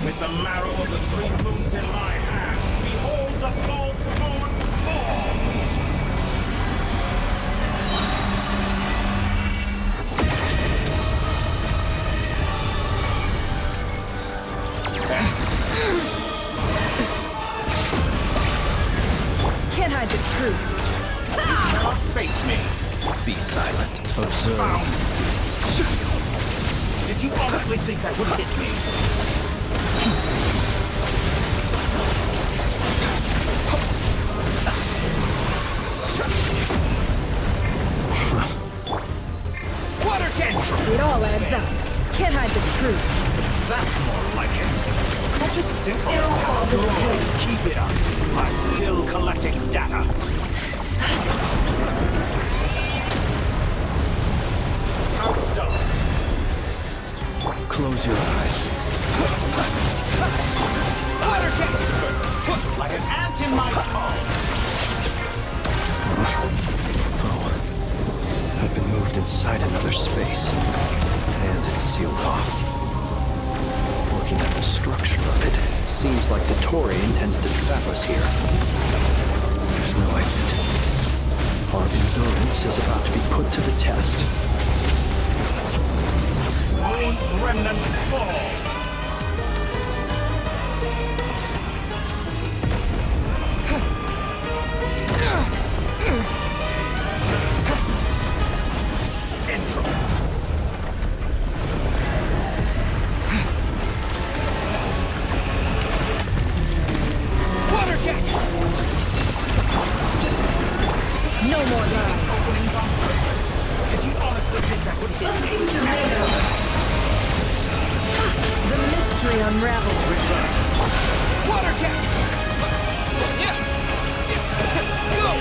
With the marrow of the three moons in my hand, behold the false moons fall! Can't hide the truth. You cannot face me! Be silent. Observe. Found! Did you honestly think that would hit me? Water tantrum! It all adds up. Can't hide the truth. That's more like it. Such a simple attack. Good. Keep it up. I'm still collecting data. How dumb. Close your eyes. Water tantrum first. Like an ant in my palm. Oh. I've been moved inside another space. And it's sealed off. Looking at the structure of it, it seems like the Dottore intends to trap us here. There's no exit. Our endurance is about to be put to the test. Moon's remnants fall! Intro. Water jet! No more lies. Openings on purpose. Did you honestly think that would hit me? Excellent! The mystery unravels. Reverse. Water jet! Yeah! Go!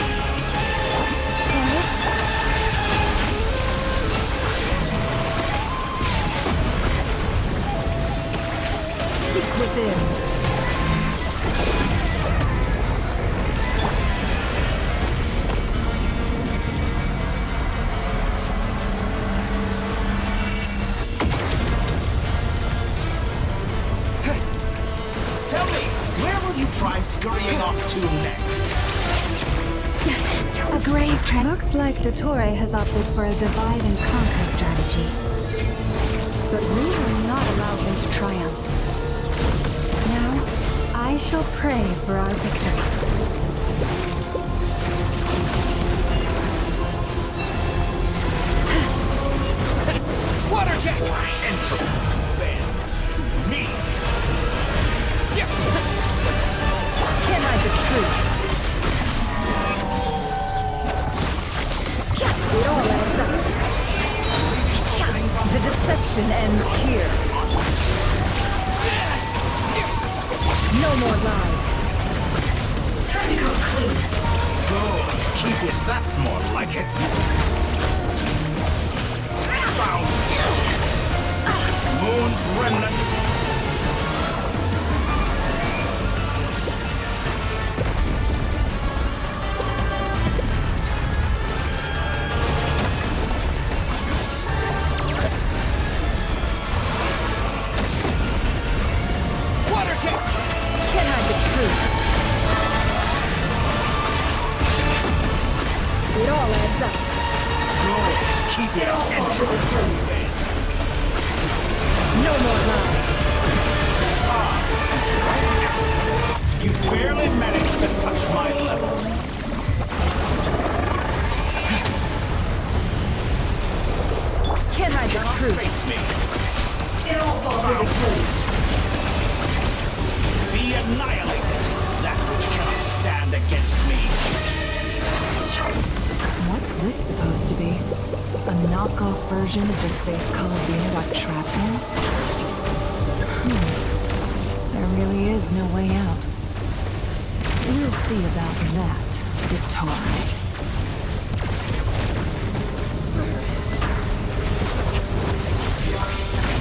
Seek within. Tell me, where will you try scurrying off to next? A grave trap. Looks like Dottore has opted for a divide and conquer strategy. But we will not allow him to triumph. Now, I shall pray for our victory. Mission ends here. No more lies. Time to go clean. Good. Keep it. That's more like it. Found. Moon's remnant. Can't hide the truth. It all adds up. Good. Keep it up. No more lies. Excellent. You barely managed to touch my level. Can't hide the truth. Face me. It all falls into place. Be annihilated. That which cannot stand against me. What's this supposed to be? A knockoff version of the space Columbina got trapped in? There really is no way out. We'll see about that, Victoria.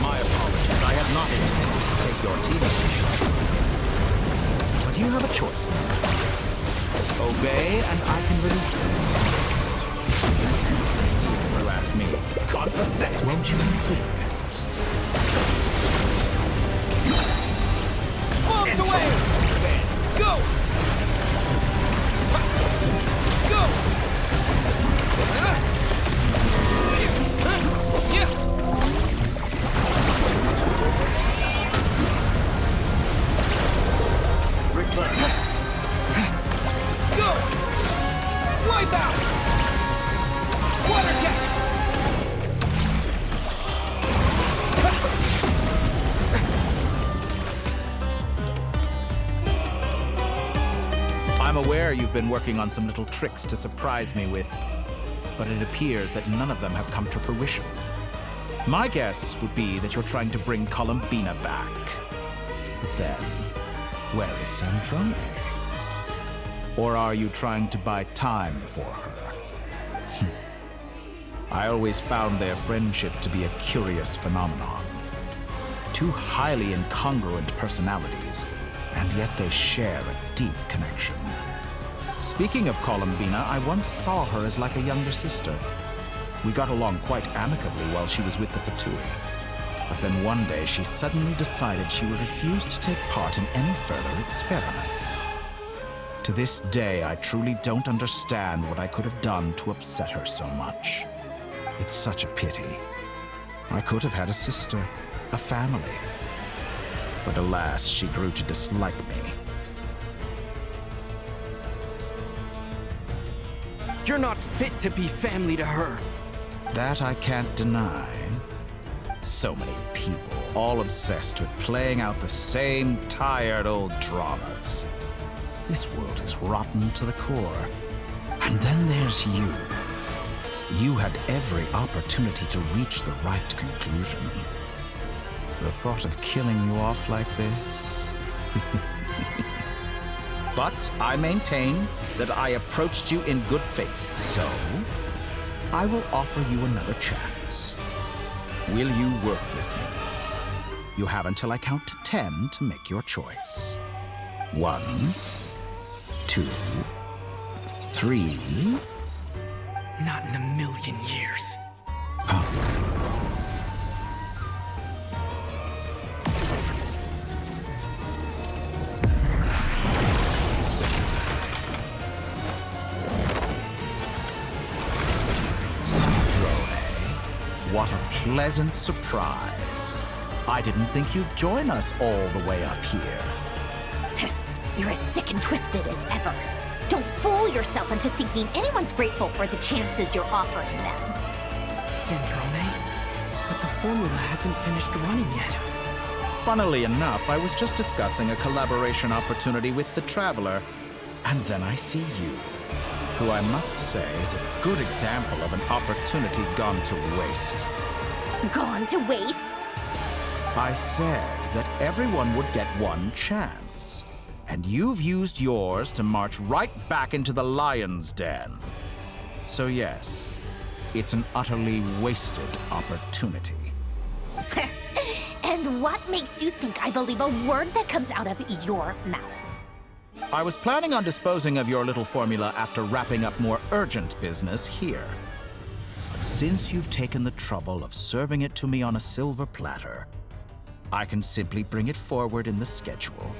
My apologies. I had not intended to take your team. But you have a choice then. Obey and I can release them. Indeed, if you ask me. Unpathetic. Won't you consider it? Bombs away! Go! Go! Reverse. Go! Wipe out! Water jet! I'm aware you've been working on some little tricks to surprise me with, but it appears that none of them have come to fruition. My guess would be that you're trying to bring Columbina back. But then, where is Sandrone? Or are you trying to buy time for her? I always found their friendship to be a curious phenomenon. Two highly incongruent personalities, and yet they share a deep connection. Speaking of Columbina, I once saw her as like a younger sister. We got along quite amicably while she was with the Fatui. But then one day she suddenly decided she would refuse to take part in any further experiments. To this day, I truly don't understand what I could have done to upset her so much. It's such a pity. I could have had a sister, a family. But alas, she grew to dislike me. You're not fit to be family to her. That I can't deny. So many people, all obsessed with playing out the same tired old dramas. This world is rotten to the core. And then there's you. You had every opportunity to reach the right conclusion. The thought of killing you off like this? But I maintain that I approached you in good faith, so I will offer you another chance. Will you work with me? You have until I count to 10 to make your choice. 1, 2, 3. Not in a million years. What a pleasant surprise. I didn't think you'd join us all the way up here. You're as sick and twisted as ever. Don't fool yourself into thinking anyone's grateful for the chances you're offering them. Sandrone? But the formula hasn't finished running yet. Funnily enough, I was just discussing a collaboration opportunity with the Traveler, and then I see you, who I must say is a good example of an opportunity gone to waste. gone to waste? I said that everyone would get one chance. And you've used yours to march right back into the lion's den. So yes, it's an utterly wasted opportunity. And what makes you think I believe a word that comes out of your mouth? I was planning on disposing of your little formula after wrapping up more urgent business here. But since you've taken the trouble of serving it to me on a silver platter, I can simply bring it forward in the schedule.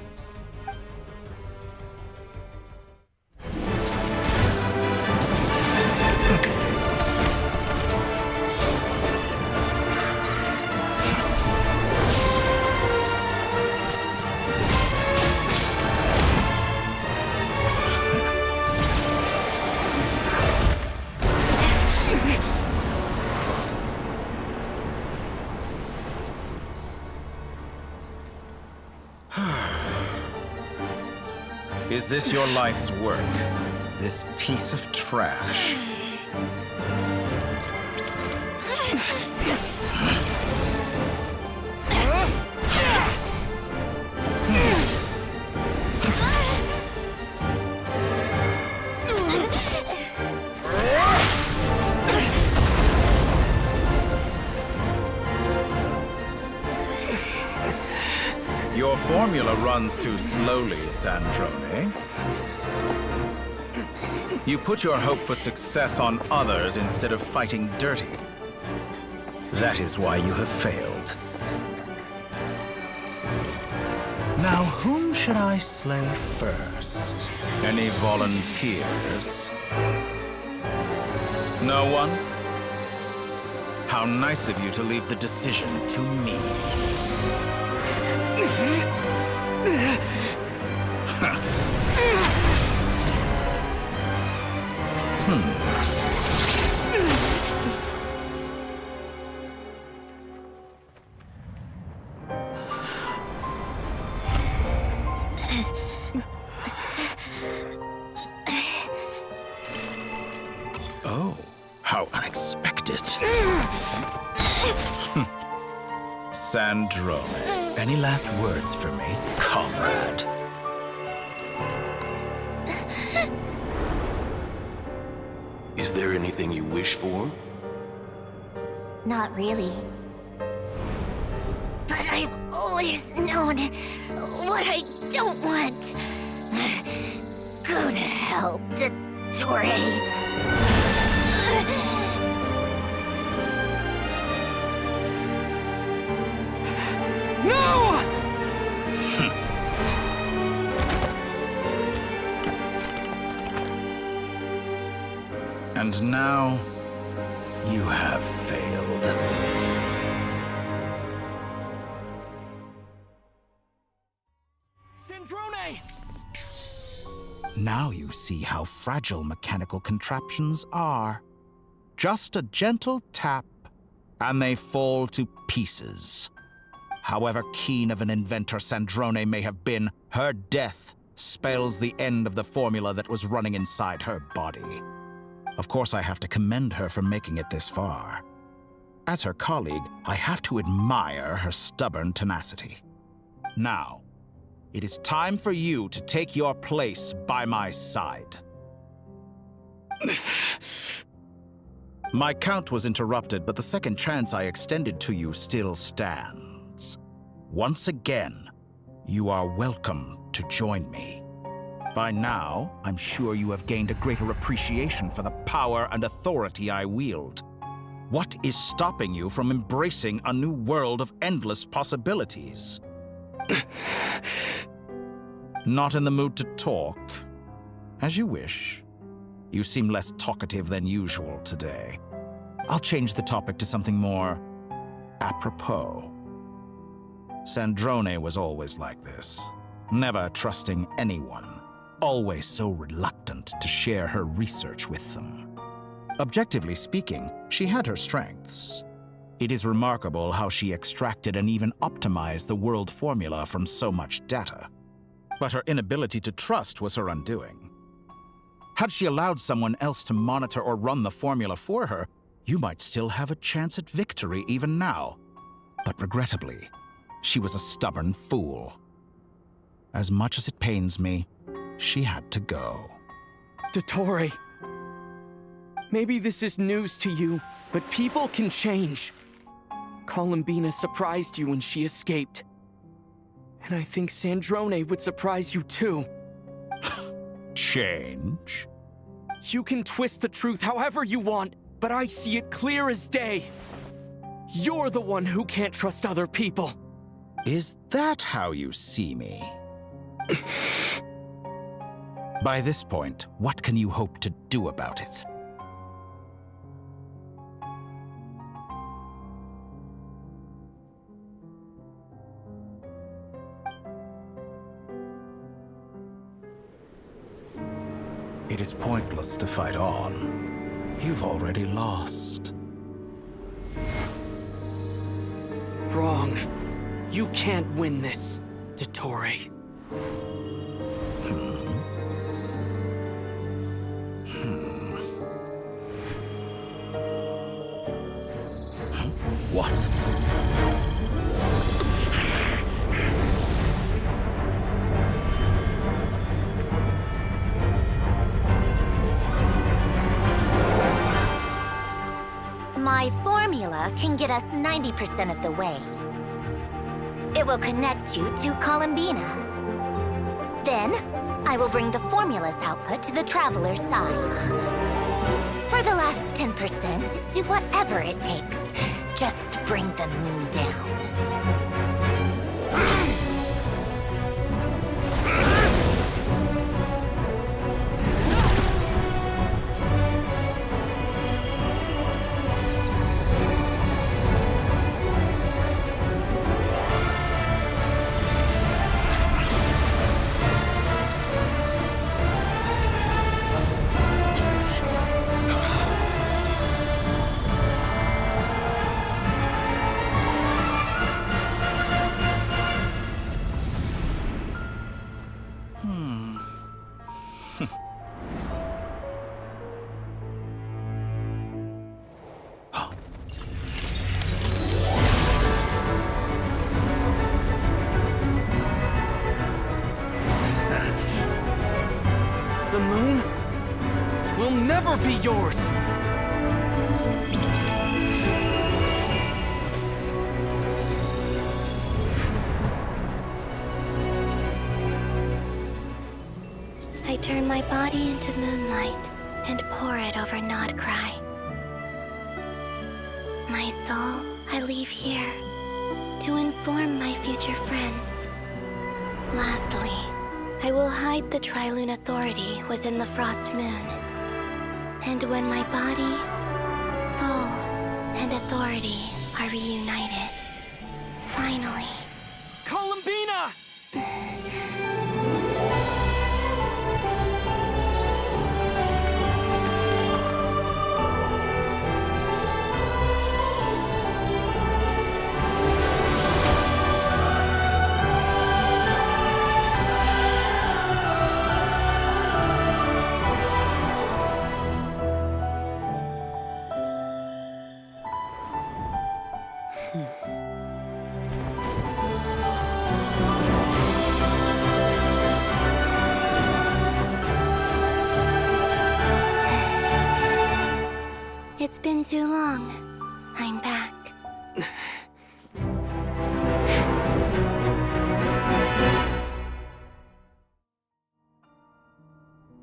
Is this your life's work? This piece of trash? Your formula runs too slowly, Sandrone. You put your hope for success on others instead of fighting dirty. That is why you have failed. Now, whom should I slay first? Any volunteers? No one? How nice of you to leave the decision to me. Oh, how unexpected. Sandrone, any last words for me, comrade? Is there anything you wish for? Not really. But I've always known what I don't want. Go to hell, Dottore. No! And now, you have failed. Sandrone! Now you see how fragile mechanical contraptions are. Just a gentle tap, and they fall to pieces. However keen of an inventor Sandrone may have been, her death spells the end of the formula that was running inside her body. Of course, I have to commend her for making it this far. As her colleague, I have to admire her stubborn tenacity. Now, it is time for you to take your place by my side. My count was interrupted, but the second chance I extended to you still stands. Once again, you are welcome to join me. By now, I'm sure you have gained a greater appreciation for the power and authority I wield. What is stopping you from embracing a new world of endless possibilities? Not in the mood to talk? As you wish. You seem less talkative than usual today. I'll change the topic to something more apropos. Sandrone was always like this, never trusting anyone. Always so reluctant to share her research with them. Objectively speaking, she had her strengths. It is remarkable how she extracted and even optimized the world formula from so much data. But her inability to trust was her undoing. Had she allowed someone else to monitor or run the formula for her, you might still have a chance at victory even now. But regrettably, she was a stubborn fool. As much as it pains me, she had to go. Dottore. Maybe this is news to you, but people can change. Columbina surprised you when she escaped. And I think Sandrone would surprise you too. Change? You can twist the truth however you want, but I see it clear as day. You're the one who can't trust other people. Is that how you see me? By this point, what can you hope to do about it? It is pointless to fight on. You've already lost. Wrong. You can't win this, Dottore. What? My formula can get us 90% of the way. It will connect you to Columbina. Then, I will bring the formula's output to the Traveler's side. For the last 10%, do whatever it takes. Just bring the moon down. The moon will never be yours! I turn my body into moonlight and pour it over Nodcry. My soul I leave here to inform my future friends. Lastly, I will hide the Trilune Authority within the Frost Moon. And when my body, soul, and authority are reunited, finally... Columbina! It's been too long. I'm back.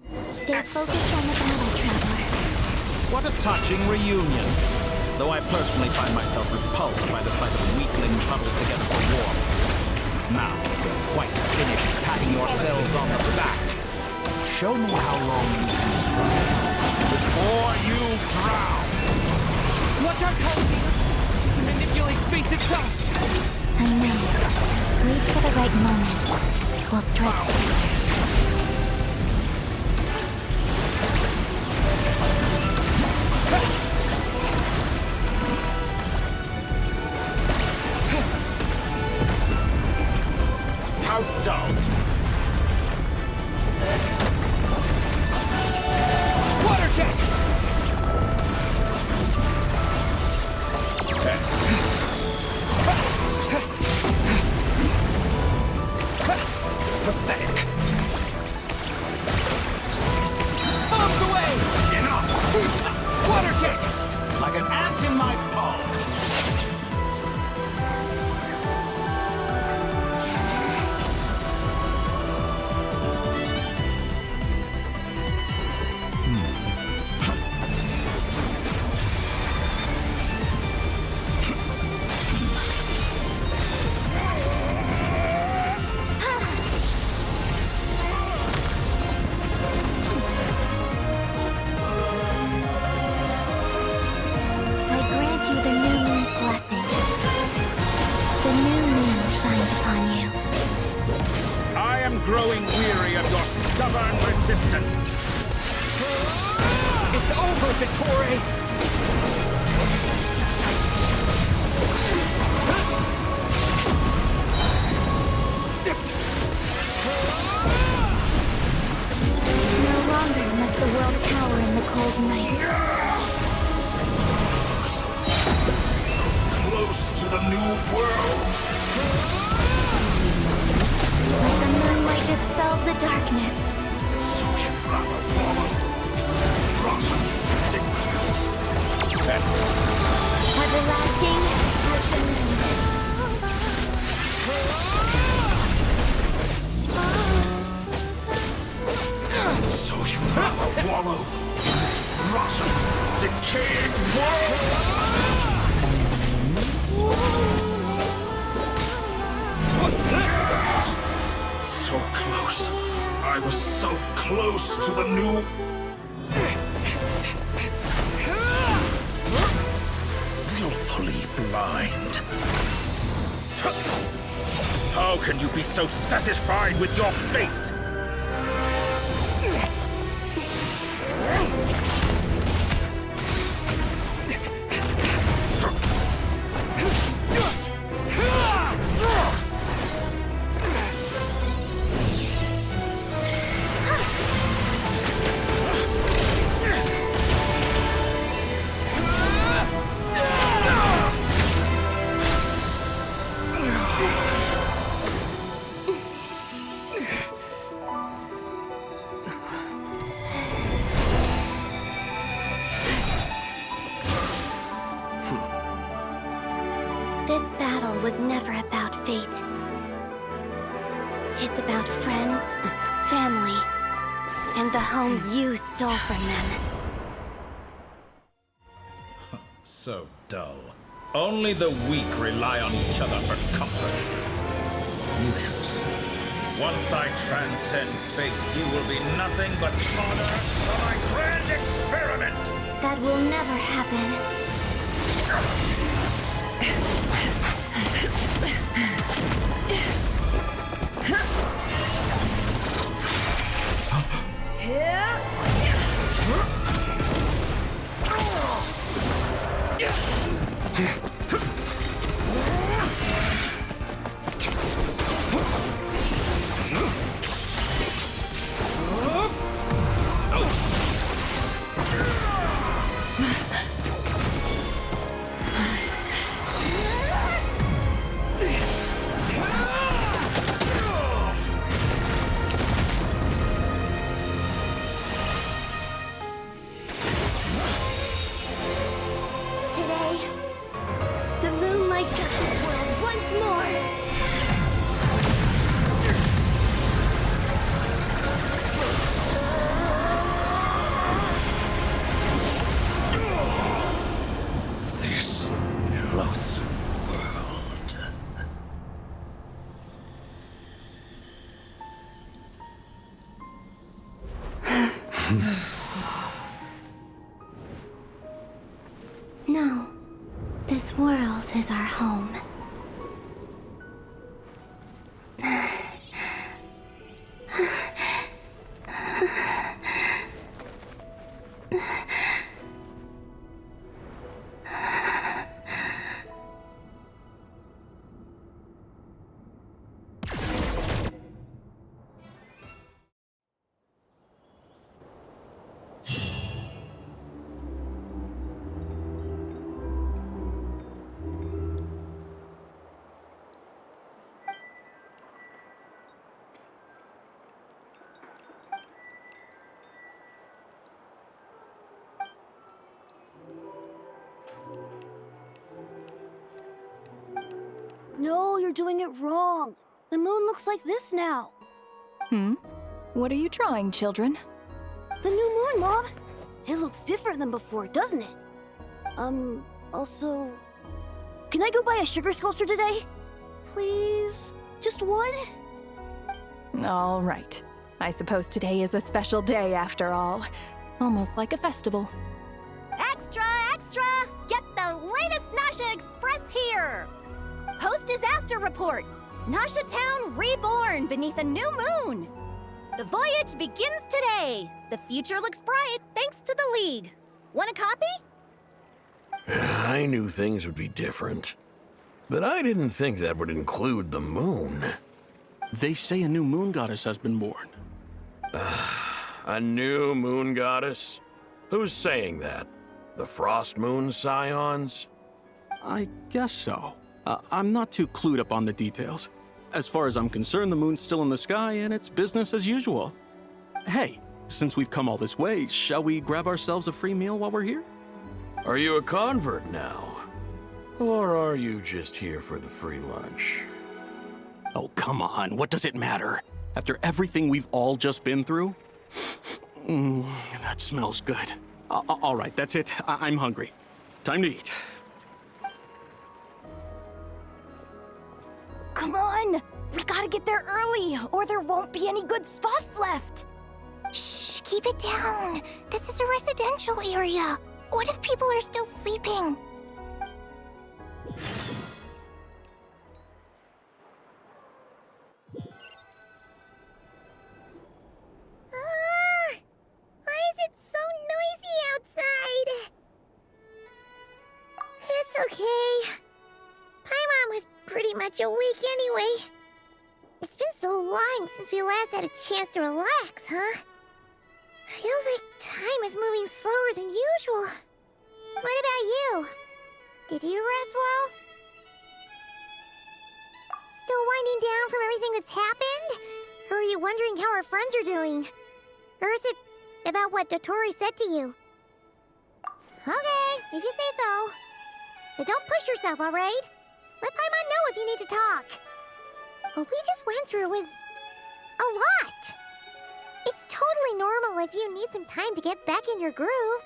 Stay focused on the battle, Traveler. What a touching reunion. Though I personally find myself repulsed by the sight of weaklings huddled together for war. Now, quite finished patting yourselves on the back. Show me how long you can struggle before you drown. Watch out, Columbina! Manipulate space itself! I know. Wait for the right moment. We'll strike together. How dull! Water jet! Energized, like an ant in my palm. I grant you the new moon's blessing. The new moon shines upon you. I am growing weary of your stubborn resistance. It's over, Dottore! No longer must the world cower in the cold night. Close to the new world. Let the moonlight dispel the darkness. So you'd rather wallow in this rotten Everlasting as the moon. So you'd rather wallow in this rotten, decaying world? So close. I was so close to the new... Willfully blind. How can you be so satisfied with your fate? This battle was never about fate. It's about friends, family, and the home you stole from them. So dull. Only the weak rely on each other for comfort. You shall see. Once I transcend fate, you will be nothing but fodder for my grand experiment! That will never happen. Today, the moon lights up this world once more. This loathsome world. No, this world is our home. No, you're doing it wrong. The moon looks like this now. What are you drawing, children? The new moon, Mom. It looks different than before, doesn't it? Also... Can I go buy a sugar sculpture today? Please? Just one? All right. I suppose today is a special day after all. Almost like a festival. Extra, extra! Get the latest Nasha Express here! Post-disaster report! Nasha Town reborn beneath a new moon! The voyage begins today! The future looks bright thanks to the League. Want a copy? I knew things would be different. But I didn't think that would include the moon. They say a new moon goddess has been born. A new moon goddess? Who's saying that? The Frost Moon Scions? I guess so. I'm not too clued up on the details. As far as I'm concerned, the moon's still in the sky and it's business as usual. Hey, since we've come all this way, shall we grab ourselves a free meal while we're here? Are you a convert now? Or are you just here for the free lunch? Oh, come on. What does it matter? After everything we've all just been through? That smells good. All right, that's it. I'm hungry. Time to eat. Come on! We gotta get there early, or there won't be any good spots left! Shh, keep it down. This is a residential area. What if people are still sleeping? Why is it so noisy outside? It's okay. Paimon was pretty much awake anyway. It's been so long since we last had a chance to relax, huh? Feels like time is moving slower than usual. What about you? Did you rest well? Still winding down from everything that's happened? Or are you wondering how our friends are doing? Or is it about what Dotori said to you? Okay, if you say so. But don't push yourself, alright? Let Paimon know if you need to talk. What we just went through was a lot. It's totally normal if you need some time to get back in your groove.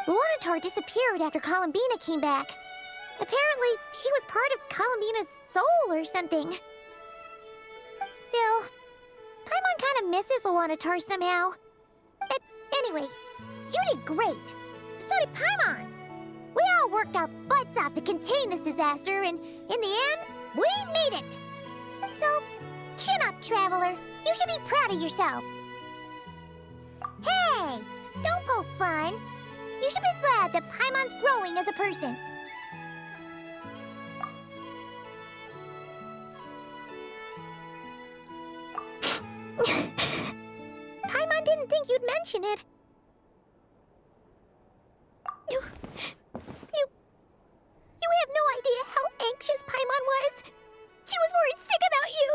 Luanatar disappeared after Columbina came back. Apparently, she was part of Columbina's soul or something. Still, Paimon kind of misses Luanatar somehow. Anyway, you did great. So did Paimon. We all worked our butts off to contain this disaster, and in the end, we made it. So, chin up, Traveler. You should be proud of yourself. Hey, don't poke fun. You should be glad that Paimon's growing as a person. Paimon didn't think you'd mention it. You have no idea how anxious Paimon was. She was worried sick about you.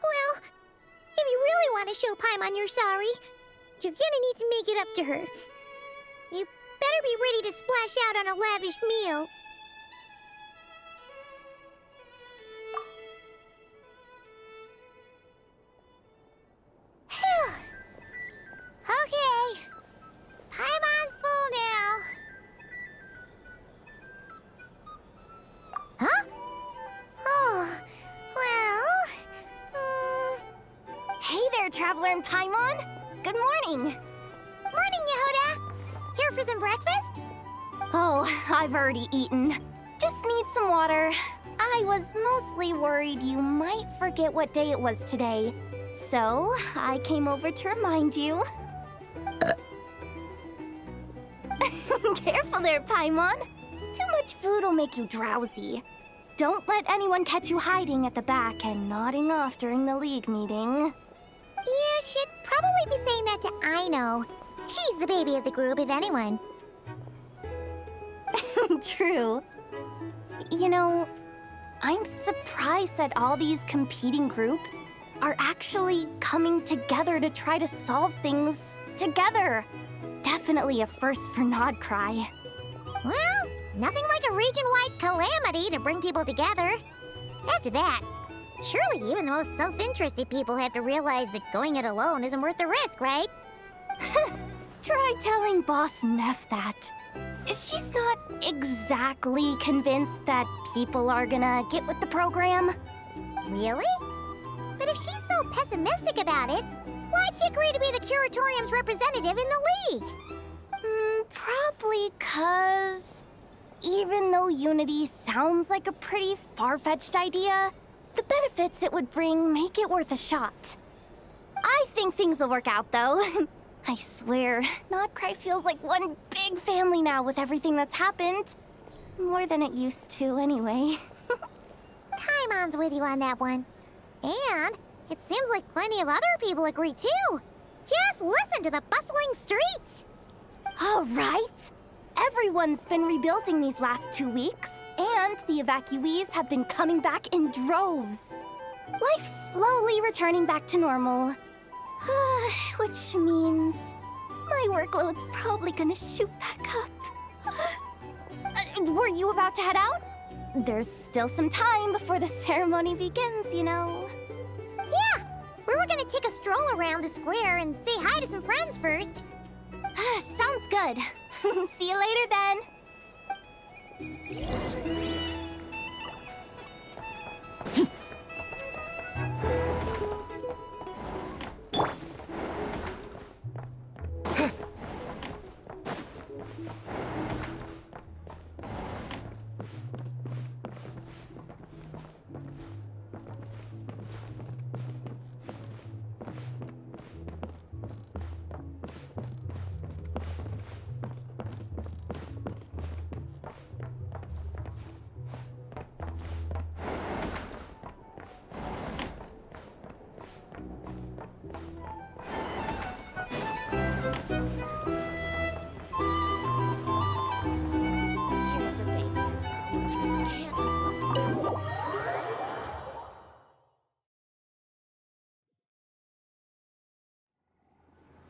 Well, if you really want to show Paimon you're sorry, you're gonna need to make it up to her. You better be ready to splash out on a lavish meal. Okay. Paimon's full now. Huh? Oh, well... Hey there, Traveler and Paimon! Good morning! Morning, Yehuda! Here for some breakfast? Oh, I've already eaten. Just need some water. I was mostly worried you might forget what day it was today. So, I came over to remind you. Careful there, Paimon. Too much food will make you drowsy. Don't let anyone catch you hiding at the back and nodding off during the League meeting. You should probably be saying that to Aino. She's the baby of the group, if anyone. True. You know, I'm surprised that all these competing groups are actually coming together to try to solve things together. Definitely a first for Nodcry. Well, nothing like a region-wide calamity to bring people together. After that, surely even the most self-interested people have to realize that going it alone isn't worth the risk, right? Try telling Boss Neff that. She's not exactly convinced that people are gonna get with the program. Really? But if she's so pessimistic about it, why'd she agree to be the Curatorium's representative in the League? Probably 'cause even though Unity sounds like a pretty far-fetched idea, the benefits it would bring make it worth a shot. I think things will work out, though. I swear, Nodcry feels like one big family now with everything that's happened. More than it used to, anyway. Paimon's with you on that one. And it seems like plenty of other people agree, too. Just listen to the bustling streets. All right. Everyone's been rebuilding these last 2 weeks, and the evacuees have been coming back in droves. Life's slowly returning back to normal. Which means my workload's probably gonna shoot back up. Were you about to head out? There's still some time before the ceremony begins, you know. Yeah, we were gonna take a stroll around the square and say hi to some friends first. Sounds good. See you later then.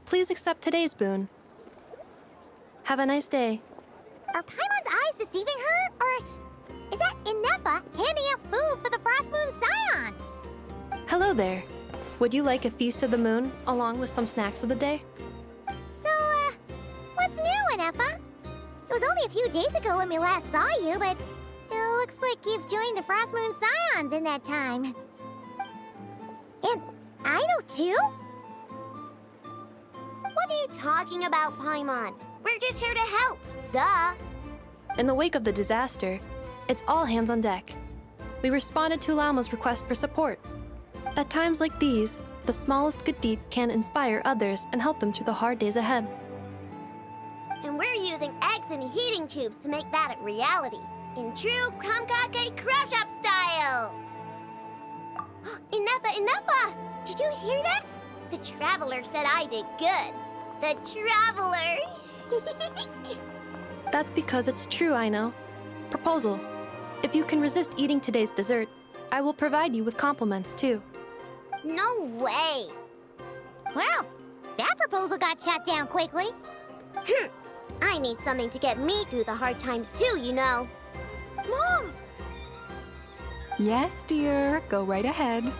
Please accept today's boon. Have a nice day. Are Paimon's eyes deceiving her? Or is that Inefa handing out food for the Frost Moon Scions? Hello there. Would you like a feast of the moon along with some snacks of the day? So, what's new, Inefa? It was only a few days ago when we last saw you, but it looks like you've joined the Frost Moon Scions in that time. And I know too? What are you talking about, Paimon? We're just here to help, duh. In the wake of the disaster, it's all hands on deck. We responded to Lama's request for support. At times like these, the smallest good deed can inspire others and help them through the hard days ahead. And we're using eggs and heating tubes to make that a reality, in true Krumkake Crab Shop style! Inefa! Did you hear that? The Traveler said I did good. The Traveler! That's because it's true, I know. Proposal. If you can resist eating today's dessert, I will provide you with compliments, too. No way! Well, that proposal got shut down quickly. I need something to get me through the hard times too, you know. Mom! Yes, dear. Go right ahead.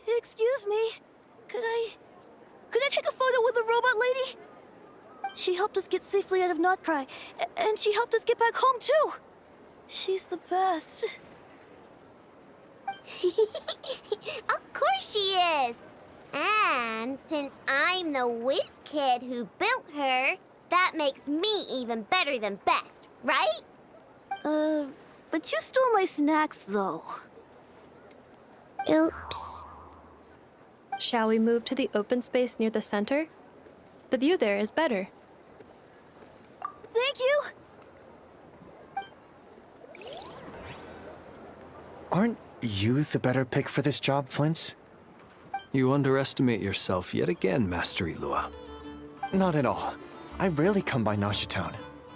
Excuse me. Could I take a photo with the robot lady? She helped us get safely out of Notcry, and she helped us get back home too. She's the best. Of course she is! And since I'm the whiz kid who built her, that makes me even better than best, right? But you stole my snacks, though. Oops. Shall we move to the open space near the center? The view there is better. Thank you! Aren't you the better pick for this job, Flint? You underestimate yourself yet again, Master Ilua. Not at all. I rarely come by Nasha Town.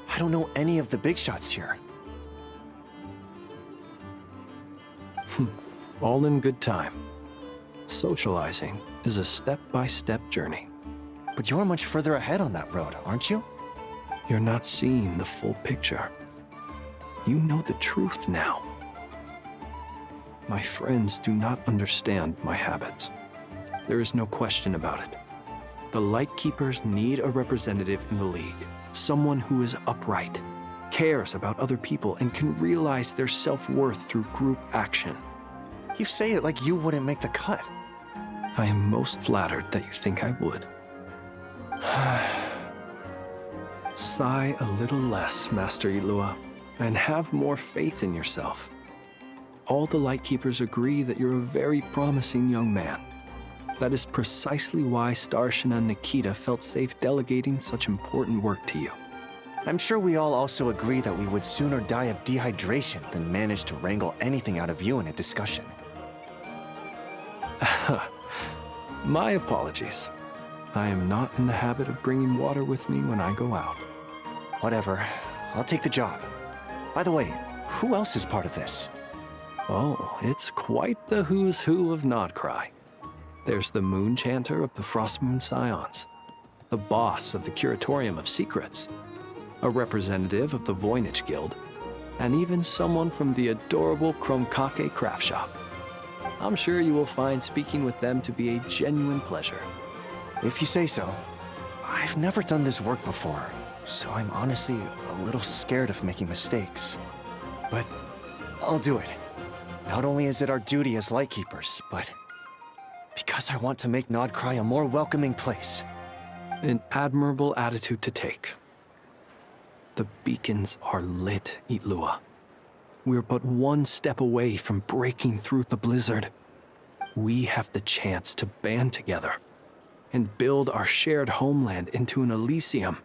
I don't know any of the big shots here. All in good time. Socializing is a step-by-step journey. But you're much further ahead on that road, aren't you? You're not seeing the full picture. You know the truth now. My friends do not understand my habits. There is no question about it. The Lightkeepers need a representative in the League. Someone who is upright, cares about other people, and can realize their self-worth through group action. You say it like you wouldn't make the cut. I am most flattered that you think I would. Sigh a little less, Master Ilua, and have more faith in yourself. All the Lightkeepers agree that you're a very promising young man. That is precisely why Starshina Nikita felt safe delegating such important work to you. I'm sure we all also agree that we would sooner die of dehydration than manage to wrangle anything out of you in a discussion. My apologies. I am not in the habit of bringing water with me when I go out. Whatever. I'll take the job. By the way, who else is part of this? Oh, it's quite the who's who of Nodcry. There's the Moon Chanter of the Frostmoon Scions, the boss of the Curatorium of Secrets, a representative of the Voynich Guild, and even someone from the adorable Chromkake craft shop. I'm sure you will find speaking with them to be a genuine pleasure. If you say so. I've never done this work before, so I'm honestly a little scared of making mistakes. But I'll do it. Not only is it our duty as Lightkeepers, but because I want to make Nodcry a more welcoming place. An admirable attitude to take. The beacons are lit, Itlua. We're but one step away from breaking through the blizzard. We have the chance to band together and build our shared homeland into an Elysium.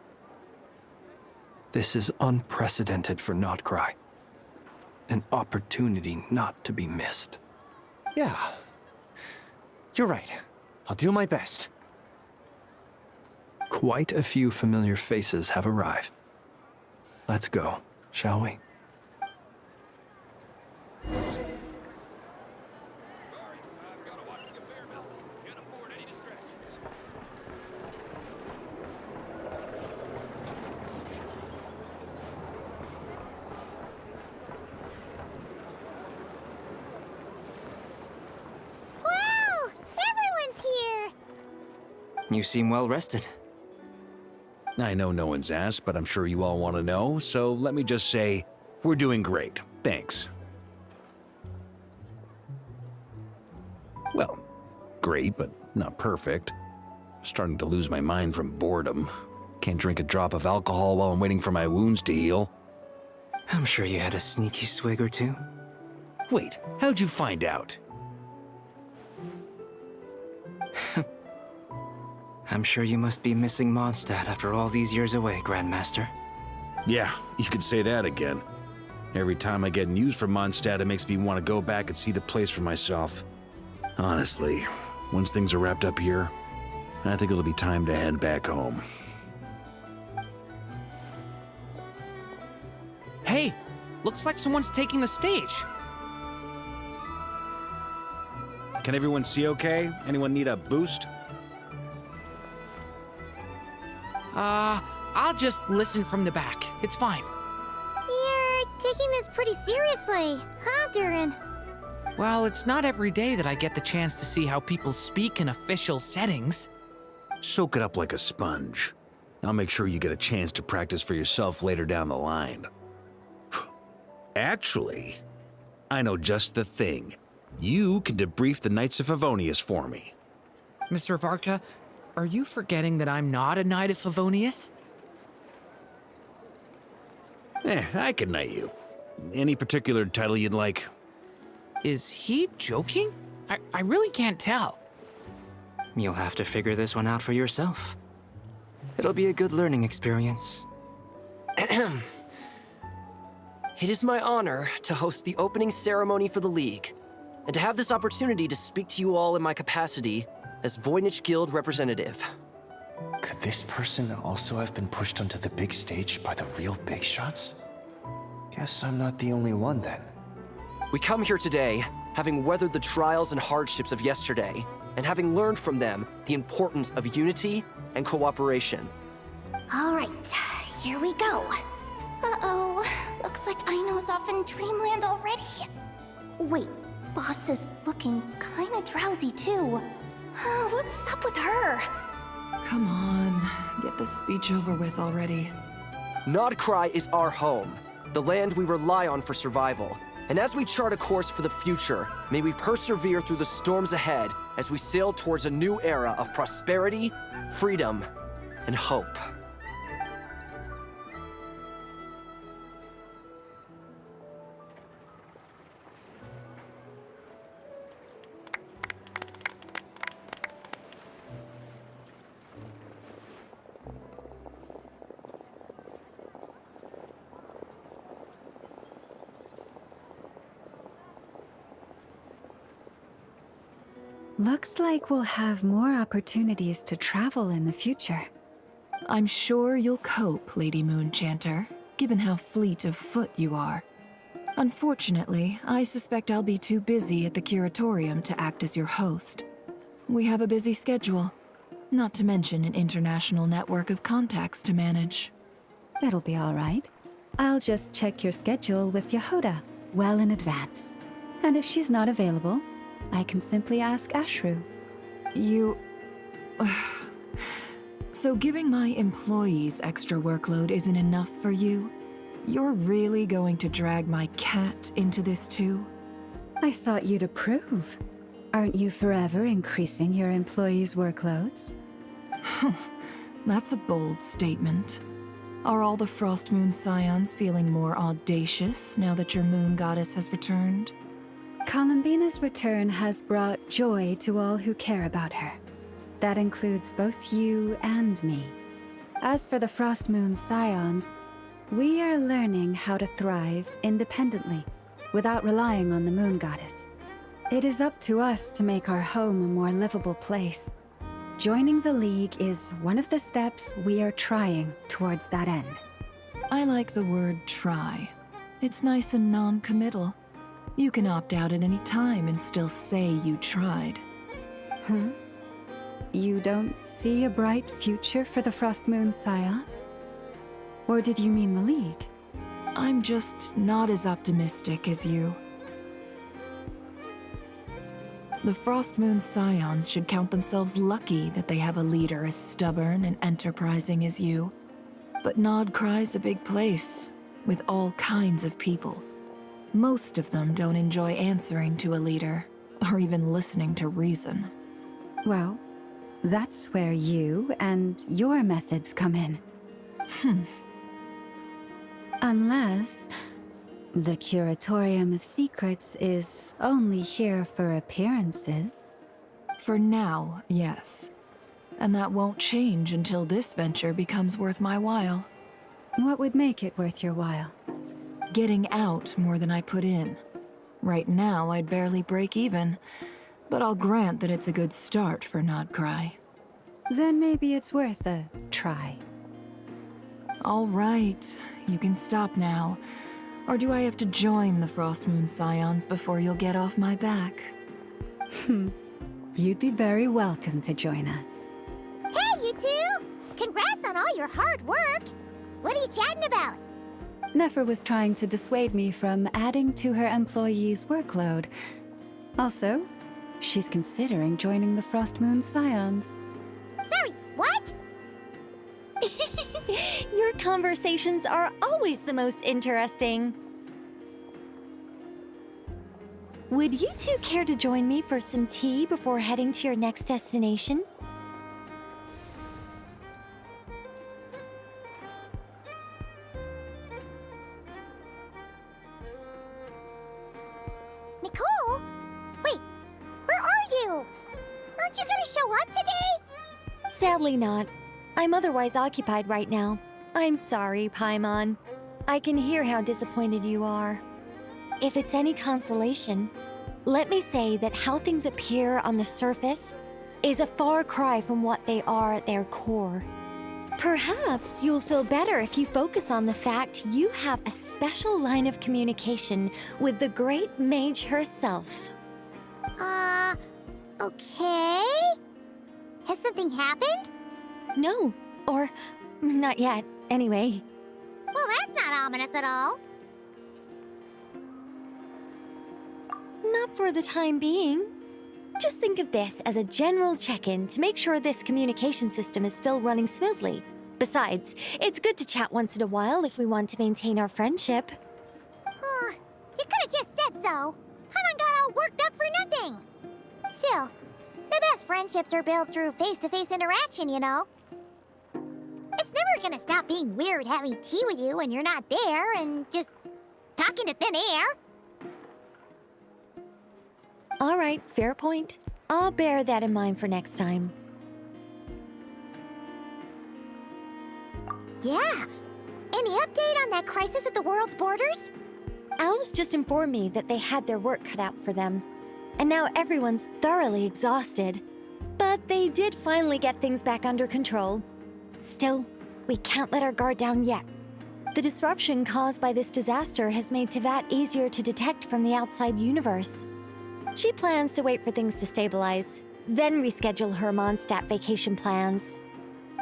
This is unprecedented for Nodcry. An opportunity not to be missed. Yeah. You're right. I'll do my best. Quite a few familiar faces have arrived. Let's go, shall we? You seem well rested. I know no one's asked, but I'm sure you all want to know, so let me just say, we're doing great. Thanks. Well, great, but not perfect. I'm starting to lose my mind from boredom. Can't drink a drop of alcohol while I'm waiting for my wounds to heal. I'm sure you had a sneaky swig or two. Wait, how'd you find out? I'm sure you must be missing Mondstadt after all these years away, Grandmaster. Yeah, you could say that again. Every time I get news from Mondstadt, it makes me want to go back and see the place for myself. Honestly, once things are wrapped up here, I think it'll be time to head back home. Hey, looks like someone's taking the stage. Can everyone see okay? Anyone need a boost? I'll just listen from the back. It's fine. You're taking this pretty seriously, huh, Durin? Well, it's not every day that I get the chance to see how people speak in official settings. Soak it up like a sponge. I'll make sure you get a chance to practice for yourself later down the line. Actually, I know just the thing. You can debrief the Knights of Favonius for me. Mr. Varka, are you forgetting that I'm not a Knight of Favonius? I can knight you. Any particular title you'd like? Is he joking? I really can't tell. You'll have to figure this one out for yourself. It'll be a good learning experience. It is my honor to host the opening ceremony for the League, and to have this opportunity to speak to you all in my capacity as Voynich Guild representative. Could this person also have been pushed onto the big stage by the real big shots? Guess I'm not the only one then. We come here today having weathered the trials and hardships of yesterday, and having learned from them the importance of unity and cooperation. All right, here we go. Uh-oh, looks like Aino's off in dreamland already. Wait, Boss is looking kinda drowsy too. What's up with her? Come on, get this speech over with already. Nodcry is our home, the land we rely on for survival. And as we chart a course for the future, may we persevere through the storms ahead as we sail towards a new era of prosperity, freedom, and hope. Looks like we'll have more opportunities to travel in the future. I'm sure you'll cope, Lady Moonchanter, given how fleet of foot you are. Unfortunately, I suspect I'll be too busy at the Curatorium to act as your host. We have a busy schedule, not to mention an international network of contacts to manage. It'll be all right. I'll just check your schedule with Yehoda well in advance. And if she's not available, I can simply ask Ashru. You... So giving my employees extra workload isn't enough for you? You're really going to drag my cat into this too? I thought you'd approve. Aren't you forever increasing your employees' workloads? That's a bold statement. Are all the Frost Moon Scions feeling more audacious now that your moon goddess has returned? Columbina's return has brought joy to all who care about her. That includes both you and me. As for the Frost Moon Scions, we are learning how to thrive independently, without relying on the moon goddess. It is up to us to make our home a more livable place. Joining the League is one of the steps we are trying towards that end. I like the word try. It's nice and non-committal. You can opt out at any time and still say you tried. You don't see a bright future for the Frost Moon Scions? Or did you mean the League? I'm just not as optimistic as you. The Frost Moon Scions should count themselves lucky that they have a leader as stubborn and enterprising as you. But Nodcry's a big place, with all kinds of people. Most of them don't enjoy answering to a leader, or even listening to reason. Well, that's where you and your methods come in. Unless the Curatorium of Secrets is only here for appearances. For now, yes. And that won't change until this venture becomes worth my while. What would make it worth your while? Getting out more than I put in. Right now, I'd barely break even, but I'll grant that it's a good start for Nodcry. Then maybe it's worth a try. All right, you can stop now. Or do I have to join the Frost Moon Scions before you'll get off my back? You'd be very welcome to join us. Hey, you two! Congrats on all your hard work! What are you chatting about? Nefer was trying to dissuade me from adding to her employees' workload. Also, she's considering joining the Frost Moon Scions. Sorry, what? Your conversations are always the most interesting. Would you two care to join me for some tea before heading to your next destination? Nicole? Wait, where are you? Aren't you gonna show up today? Sadly not. I'm otherwise occupied right now. I'm sorry, Paimon. I can hear how disappointed you are. If it's any consolation, let me say that how things appear on the surface is a far cry from what they are at their core. Perhaps you'll feel better if you focus on the fact you have a special line of communication with the great mage herself. Okay? Has something happened? No, or not yet, anyway. Well, that's not ominous at all. Not for the time being. Just think of this as a general check-in to make sure this communication system is still running smoothly. Besides, it's good to chat once in a while if we want to maintain our friendship. You could have just said so. Paimon got all worked up for nothing. Still, the best friendships are built through face-to-face interaction, you know. It's never gonna stop being weird having tea with you when you're not there and just talking to thin air. All right, fair point. I'll bear that in mind for next time. Yeah. Any update on that crisis at the world's borders? Alice just informed me that they had their work cut out for them. And now everyone's thoroughly exhausted. But they did finally get things back under control. Still, we can't let our guard down yet. The disruption caused by this disaster has made Teyvat easier to detect from the outside universe. She plans to wait for things to stabilize, then reschedule her Mondstadt vacation plans.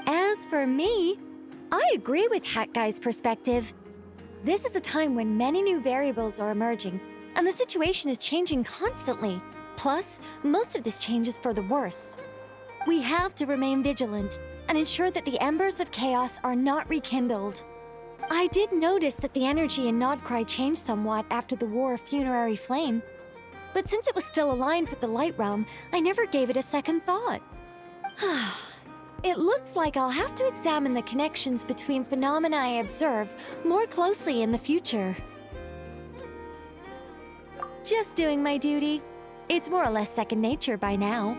As for me, I agree with Hat Guy's perspective. This is a time when many new variables are emerging, and the situation is changing constantly. Plus, most of this change is for the worse. We have to remain vigilant and ensure that the embers of chaos are not rekindled. I did notice that the energy in Nodcry changed somewhat after the War of Funerary Flame, but since it was still aligned with the Light Realm, I never gave it a second thought. It looks like I'll have to examine the connections between phenomena I observe more closely in the future. Just doing my duty. It's more or less second nature by now.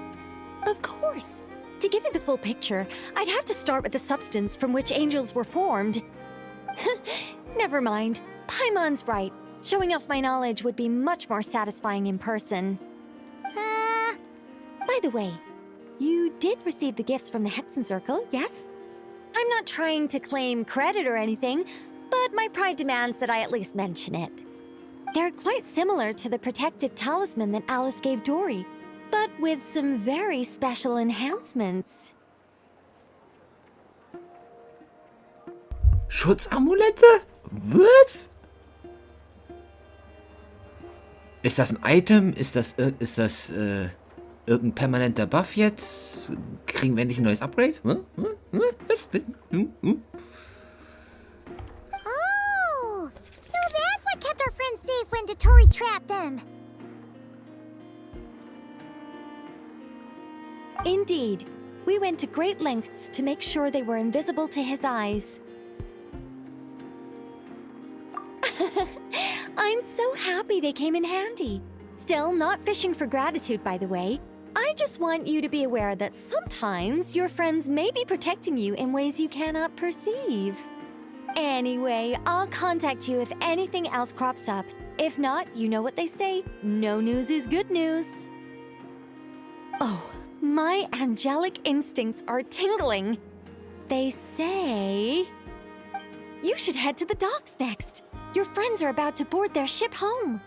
Of course. To give you the full picture, I'd have to start with the substance from which angels were formed. Never mind. Paimon's right. Showing off my knowledge would be much more satisfying in person. By the way, you did receive the gifts from the Hexen Circle, yes? I'm not trying to claim credit or anything, but my pride demands that I at least mention it. They're quite similar to the protective talisman that Alice gave Dory, but with some very special enhancements. Schutzamulette? Was? Ist das ein Item? Ist das irgendein permanenter Buff jetzt? Kriegen wir endlich ein neues Upgrade? Was? Oh, so that's what kept our friends safe when Dotori trapped them. Indeed. We went to great lengths to make sure they were invisible to his eyes. I'm so happy they came in handy. Still, not fishing for gratitude, by the way. I just want you to be aware that sometimes your friends may be protecting you in ways you cannot perceive. Anyway, I'll contact you if anything else crops up. If not, you know what they say, no news is good news. Oh, my angelic instincts are tingling. They say you should head to the docks next. Your friends are about to board their ship home.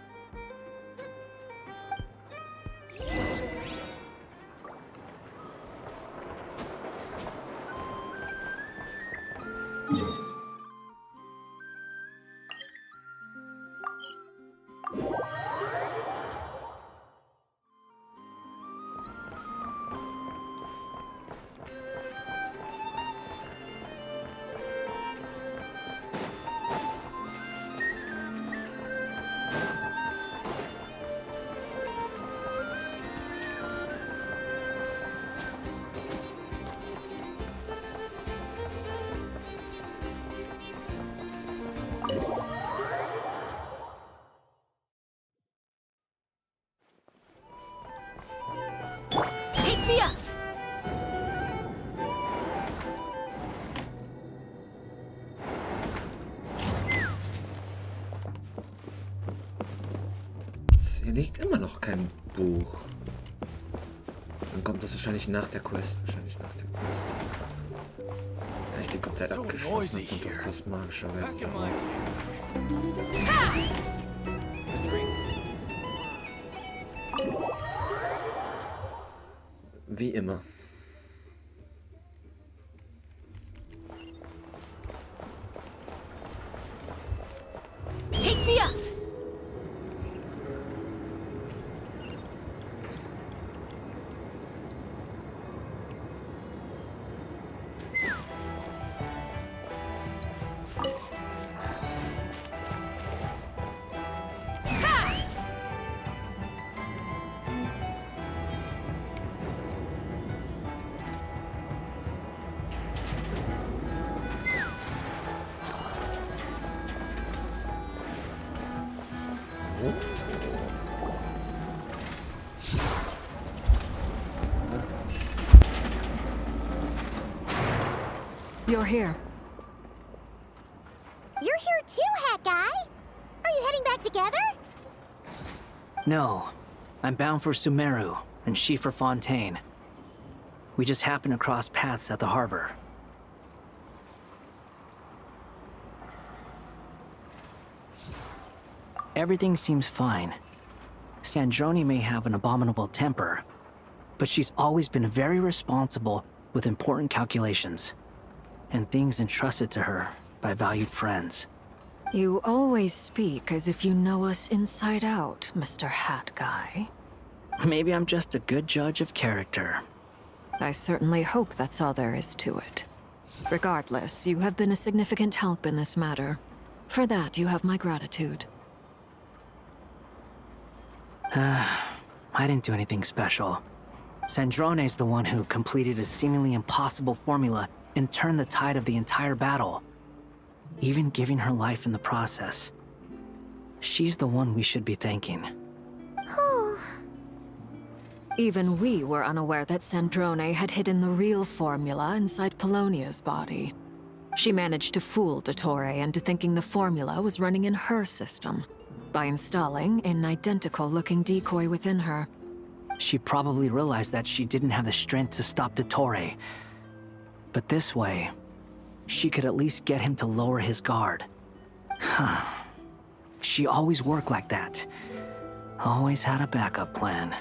Take me up! Hier liegt immer noch kein Buch. Dann kommt das wahrscheinlich nach der Quest. Wenn ich die komplett abgeschlossen habe, kommt auch das magischerweise drauf. Wie immer. Take me up! You're here. You're here too, Hat Guy. Are you heading back together? No. I'm bound for Sumeru, and she for Fontaine. We just happened to cross paths at the harbor. Everything seems fine. Sandrone may have an abominable temper, but she's always been very responsible with important calculations, and things entrusted to her by valued friends. You always speak as if you know us inside out, Mr. Hat Guy. Maybe I'm just a good judge of character. I certainly hope that's all there is to it. Regardless, you have been a significant help in this matter. For that, you have my gratitude. I didn't do anything special. Sandrone's the one who completed a seemingly impossible formula and turned the tide of the entire battle, even giving her life in the process. She's the one we should be thanking. Even we were unaware that Sandrone had hidden the real formula inside Polonia's body. She managed to fool Dottore into thinking the formula was running in her system by installing an identical-looking decoy within her. She probably realized that she didn't have the strength to stop Dottore. But this way, she could at least get him to lower his guard. She always worked like that. Always had a backup plan.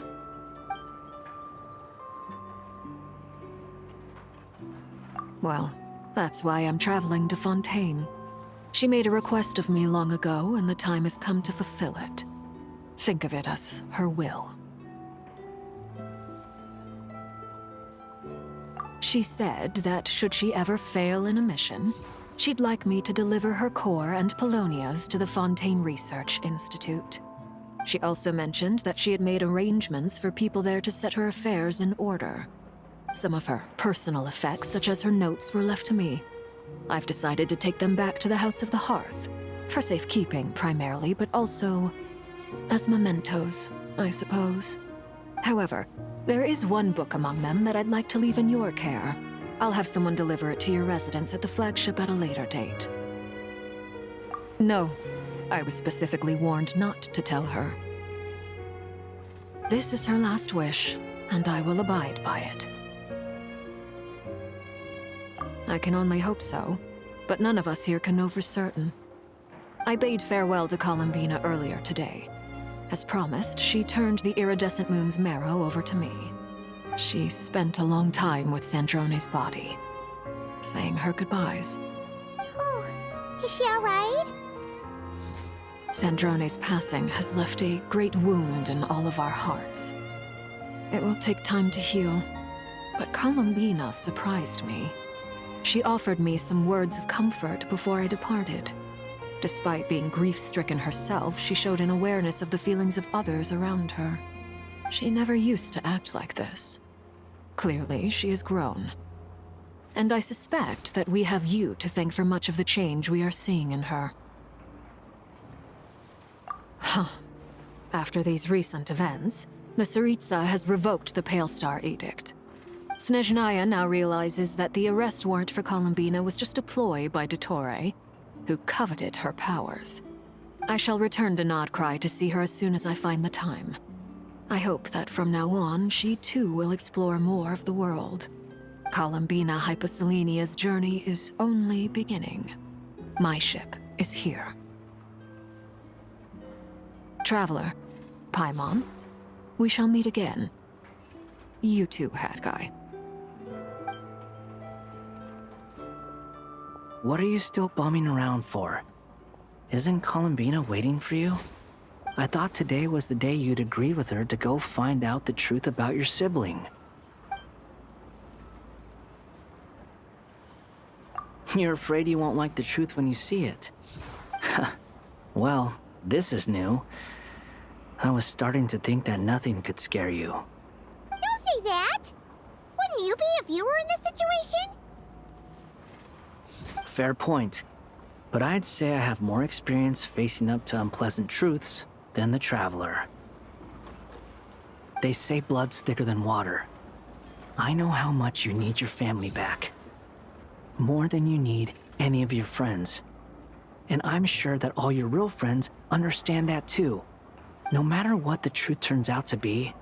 Well, that's why I'm traveling to Fontaine. She made a request of me long ago, and the time has come to fulfill it. Think of it as her will. She said that should she ever fail in a mission, she'd like me to deliver her core and Polonia's to the Fontaine Research Institute. She also mentioned that she had made arrangements for people there to set her affairs in order. Some of her personal effects, such as her notes, were left to me. I've decided to take them back to the House of the Hearth, for safekeeping primarily, but also as mementos, I suppose. However, there is one book among them that I'd like to leave in your care. I'll have someone deliver it to your residence at the flagship at a later date. No, I was specifically warned not to tell her. This is her last wish, and I will abide by it. I can only hope so, but none of us here can know for certain. I bade farewell to Columbina earlier today. As promised, she turned the iridescent moon's marrow over to me. She spent a long time with Sandrone's body, saying her goodbyes. Oh, is she all right? Sandrone's passing has left a great wound in all of our hearts. It will take time to heal, but Columbina surprised me. She offered me some words of comfort before I departed. Despite being grief-stricken herself, she showed an awareness of the feelings of others around her. She never used to act like this. Clearly, she has grown. And I suspect that we have you to thank for much of the change we are seeing in her. After these recent events, the Tsaritsa has revoked the Pale Star Edict. Snezhnaya now realizes that the arrest warrant for Columbina was just a ploy by Dottore, who coveted her powers. I shall return to Nodcry to see her as soon as I find the time. I hope that from now on, she too will explore more of the world. Columbina Hyposelenia's journey is only beginning. My ship is here. Traveler, Paimon, we shall meet again. You too, Hat Guy. What are you still bumming around for? Isn't Columbina waiting for you? I thought today was the day you'd agreed with her to go find out the truth about your sibling. You're afraid you won't like the truth when you see it. Well, this is new. I was starting to think that nothing could scare you. Don't say that! Wouldn't you be if you were in this situation? Fair point. But I'd say I have more experience facing up to unpleasant truths than the Traveler. They say blood's thicker than water. I know how much you need your family back. More than you need any of your friends. And I'm sure that all your real friends understand that too. No matter what the truth turns out to be,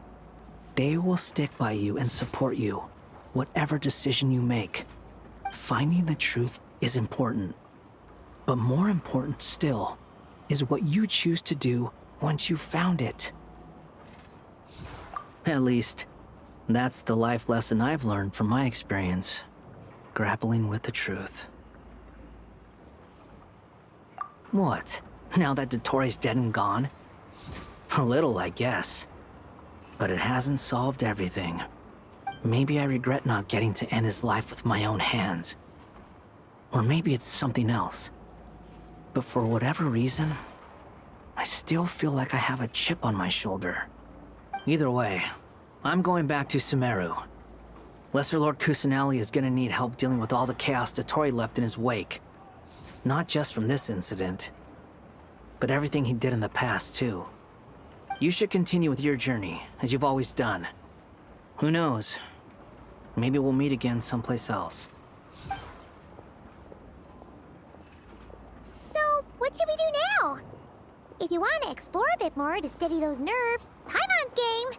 they will stick by you and support you, whatever decision you make. Finding the truth is important. But more important still is what you choose to do once you've found it. At least, that's the life lesson I've learned from my experience, grappling with the truth. What? Now that Dottoro's dead and gone? A little, I guess. But it hasn't solved everything. Maybe I regret not getting to end his life with my own hands. Or maybe it's something else. But for whatever reason, I still feel like I have a chip on my shoulder. Either way, I'm going back to Sumeru. Lesser Lord Kusanali is gonna need help dealing with all the chaos Dottori left in his wake. Not just from this incident, but everything he did in the past, too. You should continue with your journey, as you've always done. Who knows? Maybe we'll meet again someplace else. So, what should we do now? If you want to explore a bit more to steady those nerves, Paimon's game!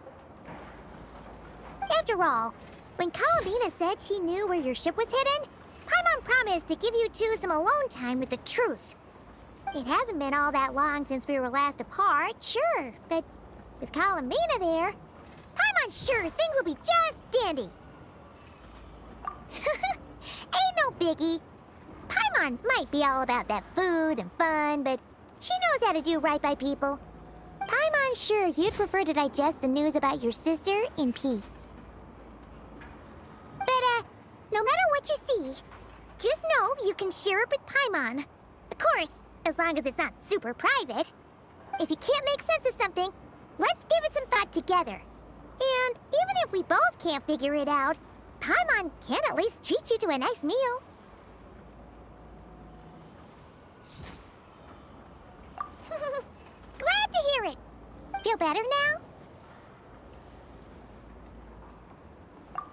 After all, when Columbina said she knew where your ship was hidden, Paimon promised to give you two some alone time with the truth. It hasn't been all that long since we were last apart, sure, but with Columbina there, Paimon's sure things will be just dandy. Ain't no biggie. Paimon might be all about that food and fun, but she knows how to do right by people. Paimon's sure you'd prefer to digest the news about your sister in peace. But, no matter what you see, just know you can share it with Paimon. Of course, as long as it's not super private. If you can't make sense of something, let's give it some thought together. And even if we both can't figure it out, Paimon can at least treat you to a nice meal. Glad to hear it. Feel better now?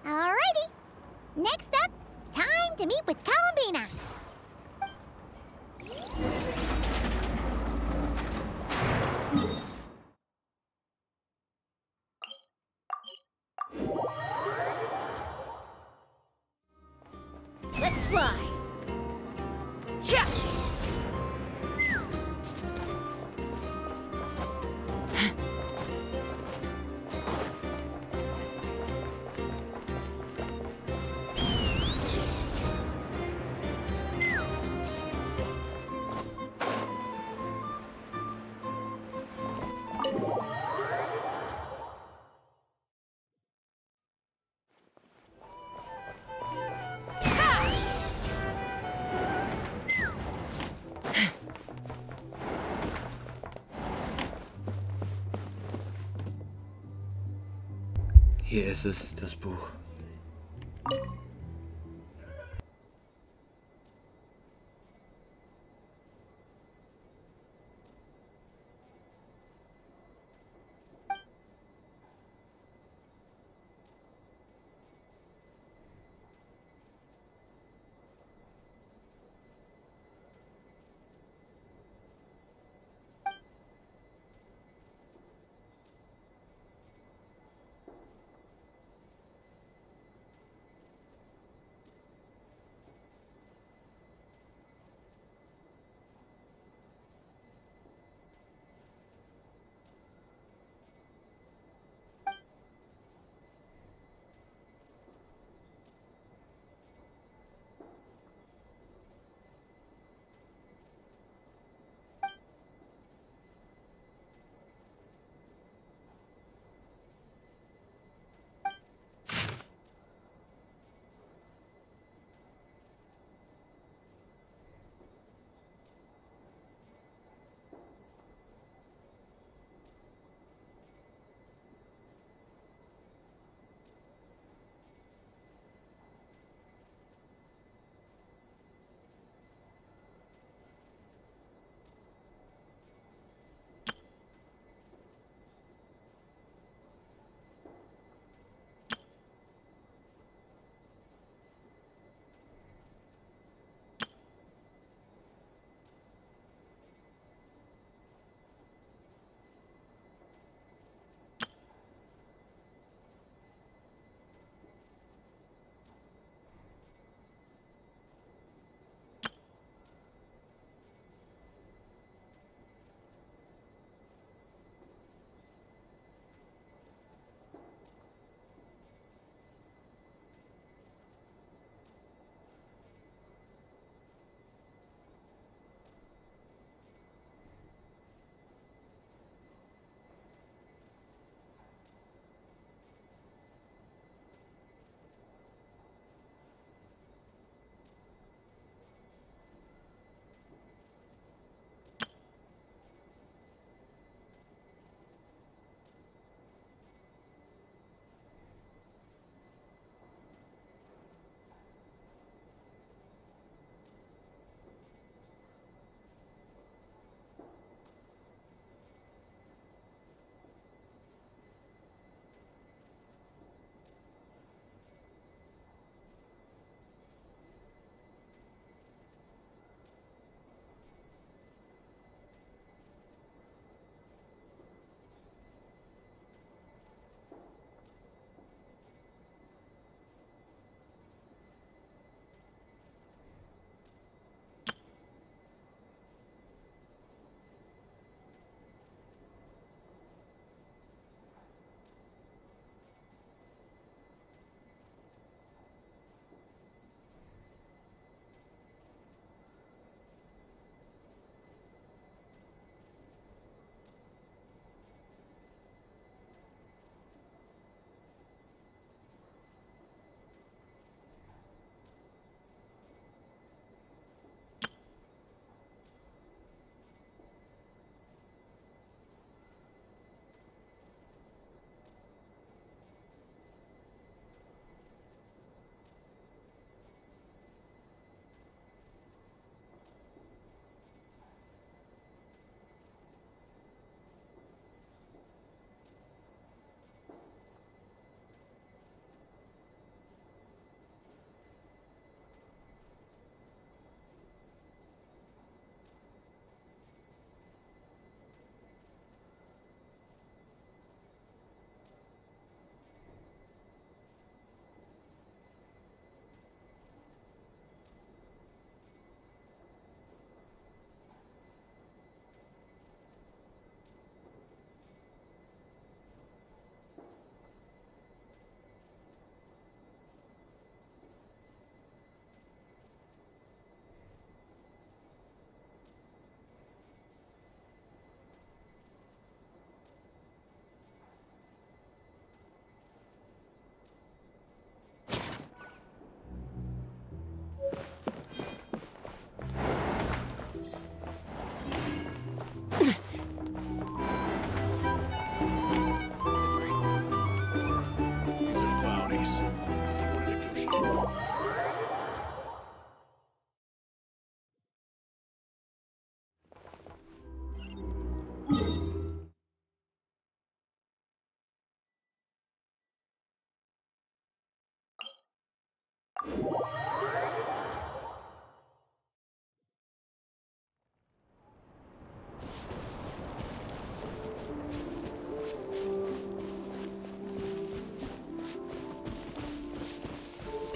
Alrighty. Next up, time to meet with Columbina. Let's fly. Yeah. Hier ist es, das Buch.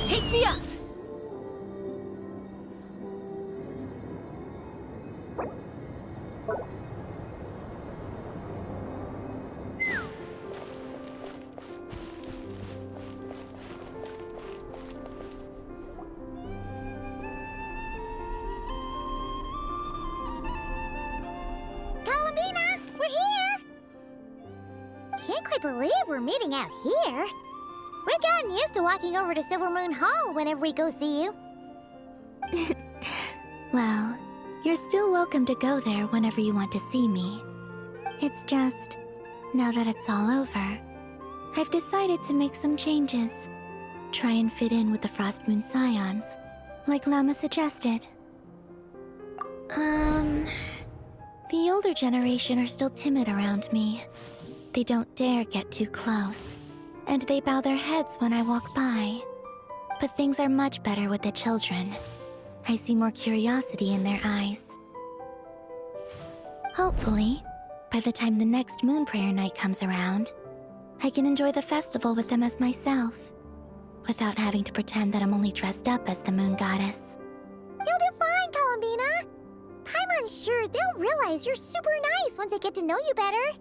Take me up! Columbina, we're here! Can't quite believe we're meeting out here. We've gotten used to walking over to Silver Moon Hall whenever we go see you. Well, you're still welcome to go there whenever you want to see me. It's just, now that it's all over, I've decided to make some changes. Try and fit in with the Frost Moon Scions, like Llama suggested. The older generation are still timid around me. They don't dare get too close, and they bow their heads when I walk by. But things are much better with the children. I see more curiosity in their eyes. Hopefully, by the time the next Moon Prayer night comes around, I can enjoy the festival with them as myself, without having to pretend that I'm only dressed up as the Moon Goddess. You'll do fine, Columbina. I'm unsure they'll realize you're super nice once they get to know you better.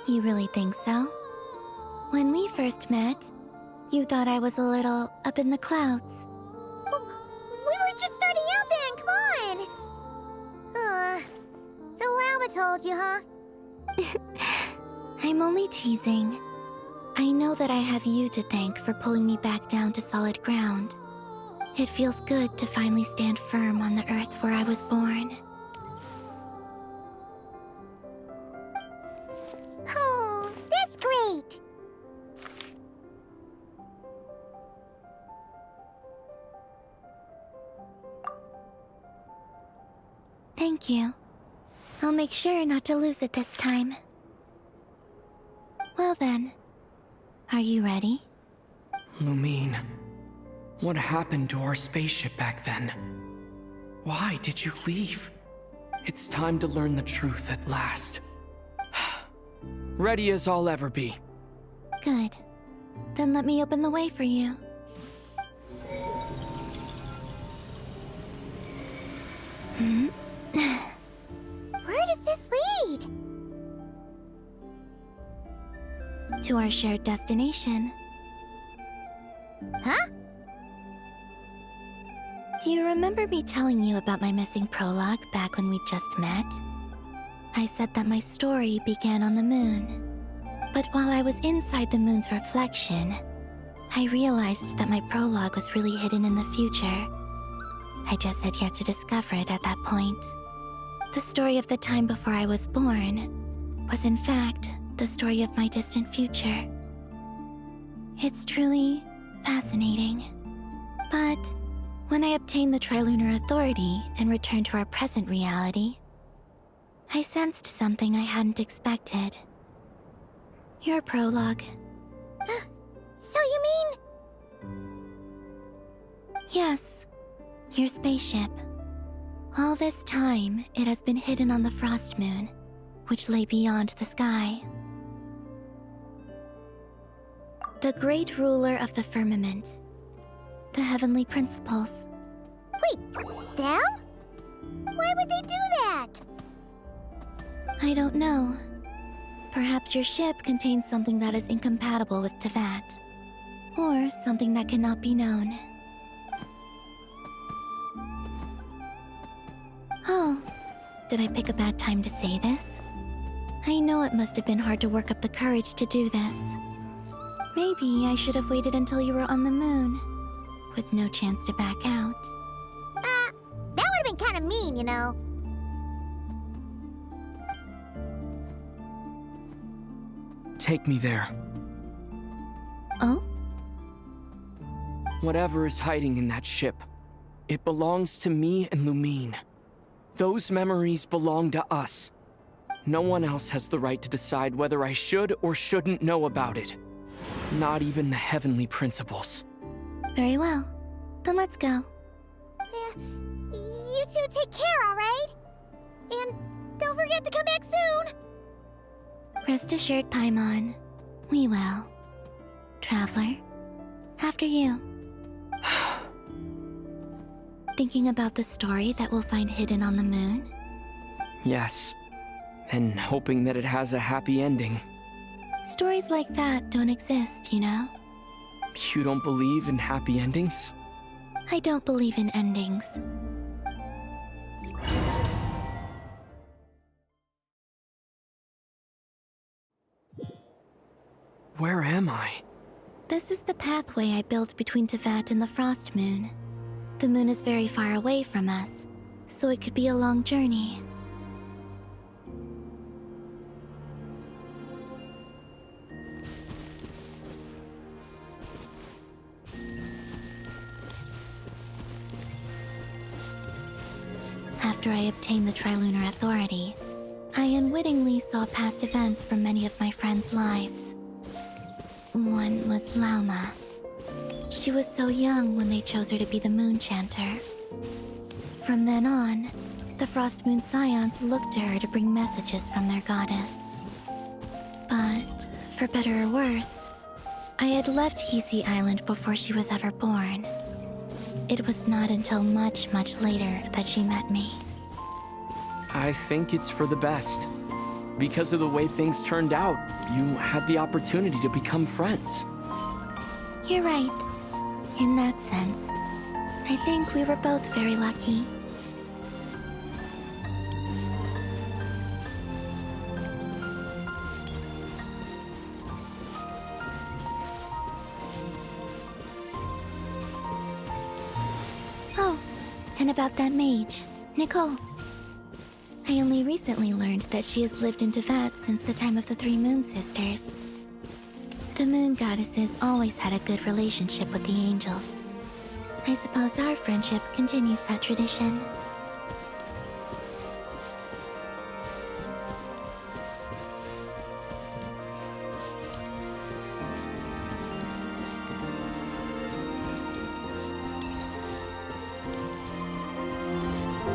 You really think so? When we first met, you thought I was a little up in the clouds. We were just starting out then, come on! So Llama told you, huh? I'm only teasing. I know that I have you to thank for pulling me back down to solid ground. It feels good to finally stand firm on the earth where I was born. Oh, that's great! Thank you. I'll make sure not to lose it this time. Well then, are you ready? Lumine, what happened to our spaceship back then? Why did you leave? It's time to learn the truth at last. Ready as I'll ever be. Good. Then let me open the way for you. Where does this lead? To our shared destination. Huh? Do you remember me telling you about my missing prologue back when we just met? I said that my story began on the moon. But while I was inside the moon's reflection, I realized that my prologue was really hidden in the future. I just had yet to discover it at that point. The story of the time before I was born was in fact the story of my distant future. It's truly fascinating. But when I obtained the Trilunar Authority and returned to our present reality, I sensed something I hadn't expected. Your prologue. So you mean... Yes, your spaceship. All this time, it has been hidden on the Frost Moon, which lay beyond the sky. The great ruler of the firmament. The heavenly principles. Wait, them? Why would they do that? I don't know. Perhaps your ship contains something that is incompatible with Tevat. Or something that cannot be known. Oh, did I pick a bad time to say this? I know it must have been hard to work up the courage to do this. Maybe I should have waited until you were on the moon, with no chance to back out. That would have been kind of mean, you know. Take me there. Oh? Whatever is hiding in that ship, it belongs to me and Lumine. Those memories belong to us. No one else has the right to decide whether I should or shouldn't know about it. Not even the heavenly principles. Very well. Then let's go. You two take care, alright? And don't forget to come back soon! Rest assured, Paimon. We will. Traveler, after you. Thinking about the story that we'll find hidden on the moon? Yes. And hoping that it has a happy ending. Stories like that don't exist, you know? You don't believe in happy endings? I don't believe in endings. Where am I? This is the pathway I built between Teyvat and the Frost Moon. The moon is very far away from us, so it could be a long journey. After I obtained the Trilunar Authority, I unwittingly saw past events from many of my friends' lives. One was Lauma. She was so young when they chose her to be the Moon Chanter. From then on, the Frost Moon Scions looked to her to bring messages from their goddess. But, for better or worse, I had left Hisi Island before she was ever born. It was not until much, much later that she met me. I think it's for the best. Because of the way things turned out, you had the opportunity to become friends. You're right. In that sense, I think we were both very lucky. Oh, and about that mage, Nicole. I only recently learned that she has lived in Teyvat since the time of the Three Moon Sisters. The Moon Goddesses always had a good relationship with the angels. I suppose our friendship continues that tradition.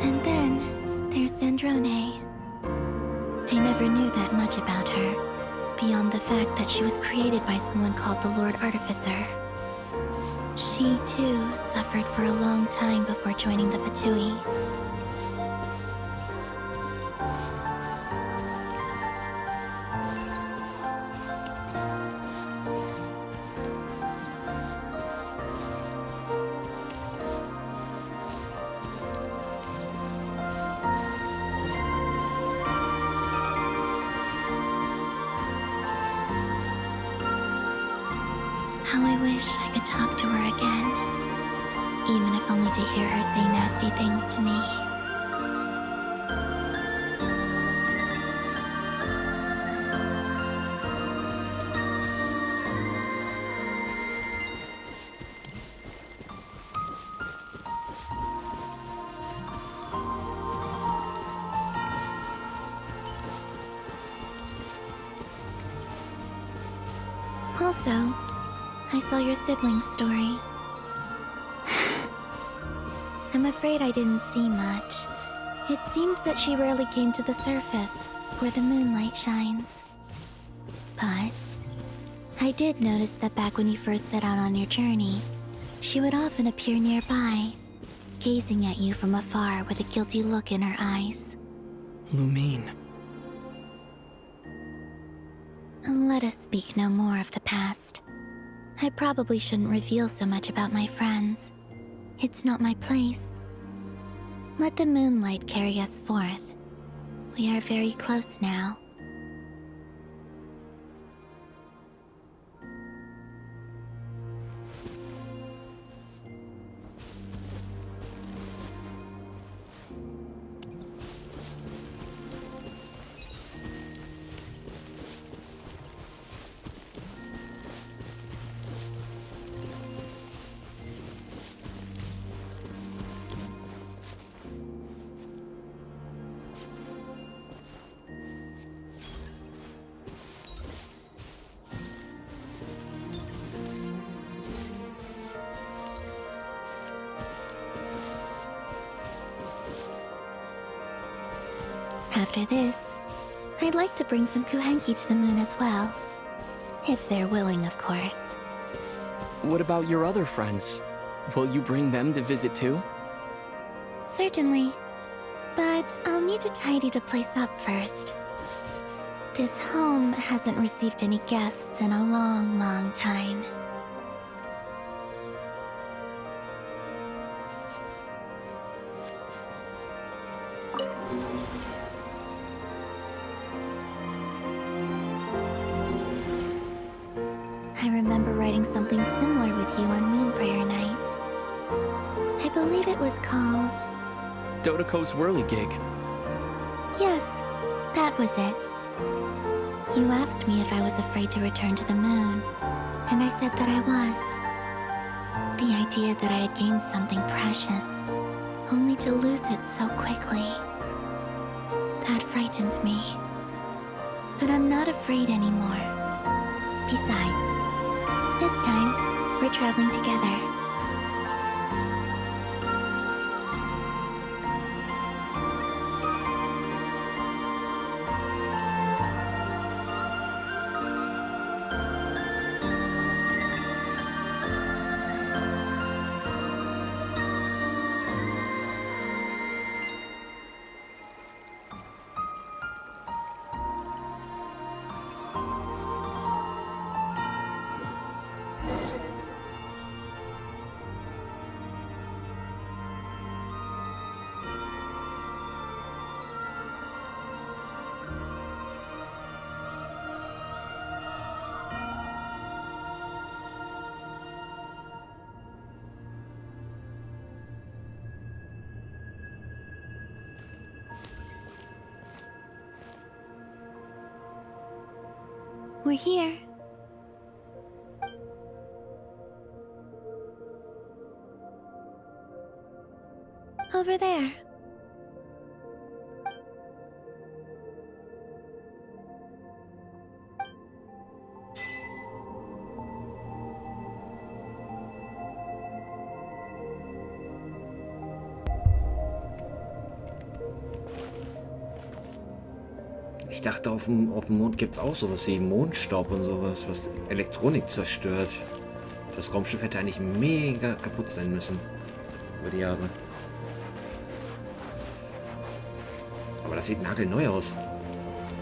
And then, there's Zandrone. I never knew that much about her, beyond the fact that she was created by someone called the Lord Artificer. She, too, suffered for a long time before joining the Fatui. How I wish I could talk to her again, even if only to hear her say nasty things to me. Also, I saw your siblings' story. I'm afraid I didn't see much. It seems that she rarely came to the surface, where the moonlight shines. But I did notice that back when you first set out on your journey, she would often appear nearby, gazing at you from afar with a guilty look in her eyes. Lumine. Let us speak no more of the past. I probably shouldn't reveal so much about my friends. It's not my place. Let the moonlight carry us forth. We are very close now. After this, I'd like to bring some kuhenki to the moon as well. If they're willing, of course. What about your other friends? Will you bring them to visit too? Certainly. But I'll need to tidy the place up first. This home hasn't received any guests in a long, long time. I remember writing something similar with you on Moon Prayer Night. I believe it was called... Dodoko's whirligig. Yes, that was it. You asked me if I was afraid to return to the moon, and I said that I was. The idea that I had gained something precious, only to lose it so quickly. That frightened me. But I'm not afraid anymore. Besides, this time, we're traveling together. We're here. Over there. Ich dachte, auf dem Mond gibt es auch sowas wie Mondstaub und sowas, was Elektronik zerstört. Das Raumschiff hätte eigentlich mega kaputt sein müssen. Über die Jahre. Aber das sieht nagelneu aus.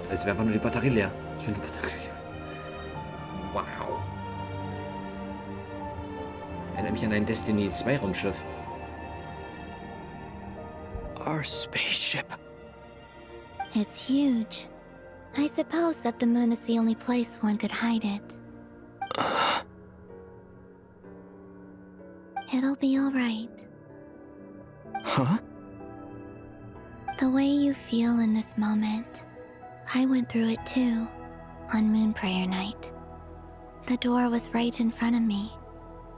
Als wäre einfach nur die Batterie leer. Ich finde die Batterie leer. Wow. Erinnert mich an ein Destiny 2 Raumschiff. Our spaceship. It's huge. I suppose that the moon is the only place one could hide it. It'll be all right. Huh? The way you feel in this moment, I went through it too, on Moon Prayer Night. The door was right in front of me,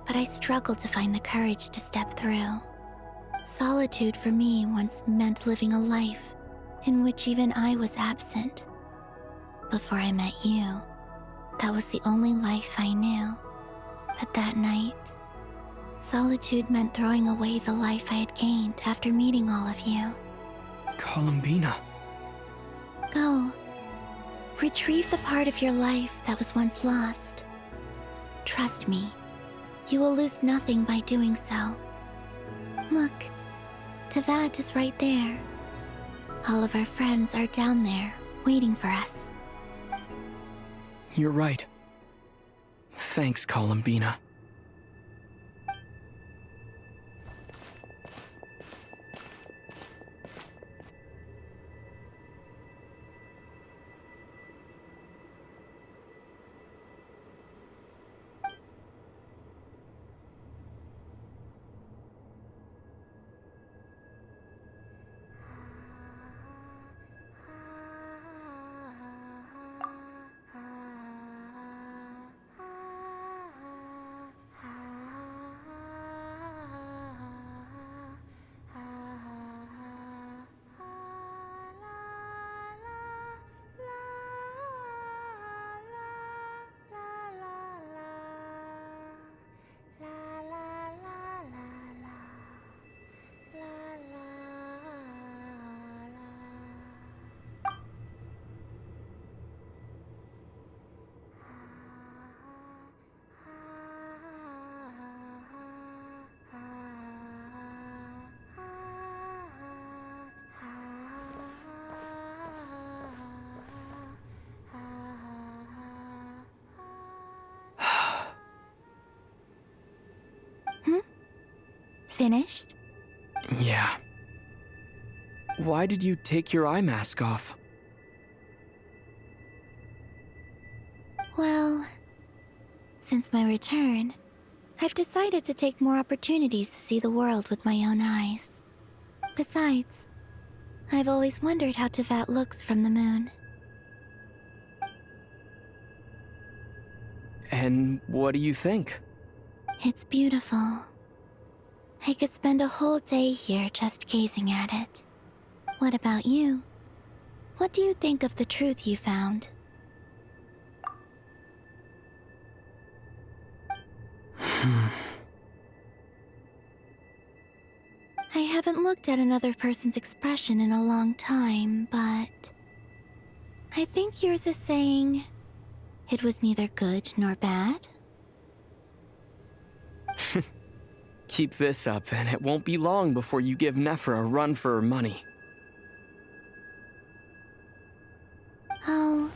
but I struggled to find the courage to step through. Solitude for me once meant living a life in which even I was absent. Before I met you, that was the only life I knew. But that night, solitude meant throwing away the life I had gained after meeting all of you. Columbina. Go. Retrieve the part of your life that was once lost. Trust me, you will lose nothing by doing so. Look, Tavad is right there. All of our friends are down there, waiting for us. You're right. Thanks, Columbina. Finished? Yeah. Why did you take your eye mask off? Well, since my return, I've decided to take more opportunities to see the world with my own eyes. Besides, I've always wondered how Tevat looks from the moon. And what do you think? It's beautiful. I could spend a whole day here just gazing at it. What about you? What do you think of the truth you found? I haven't looked at another person's expression in a long time, but I think yours is saying it was neither good nor bad. Keep this up, and it won't be long before you give Nephra a run for her money. Oh,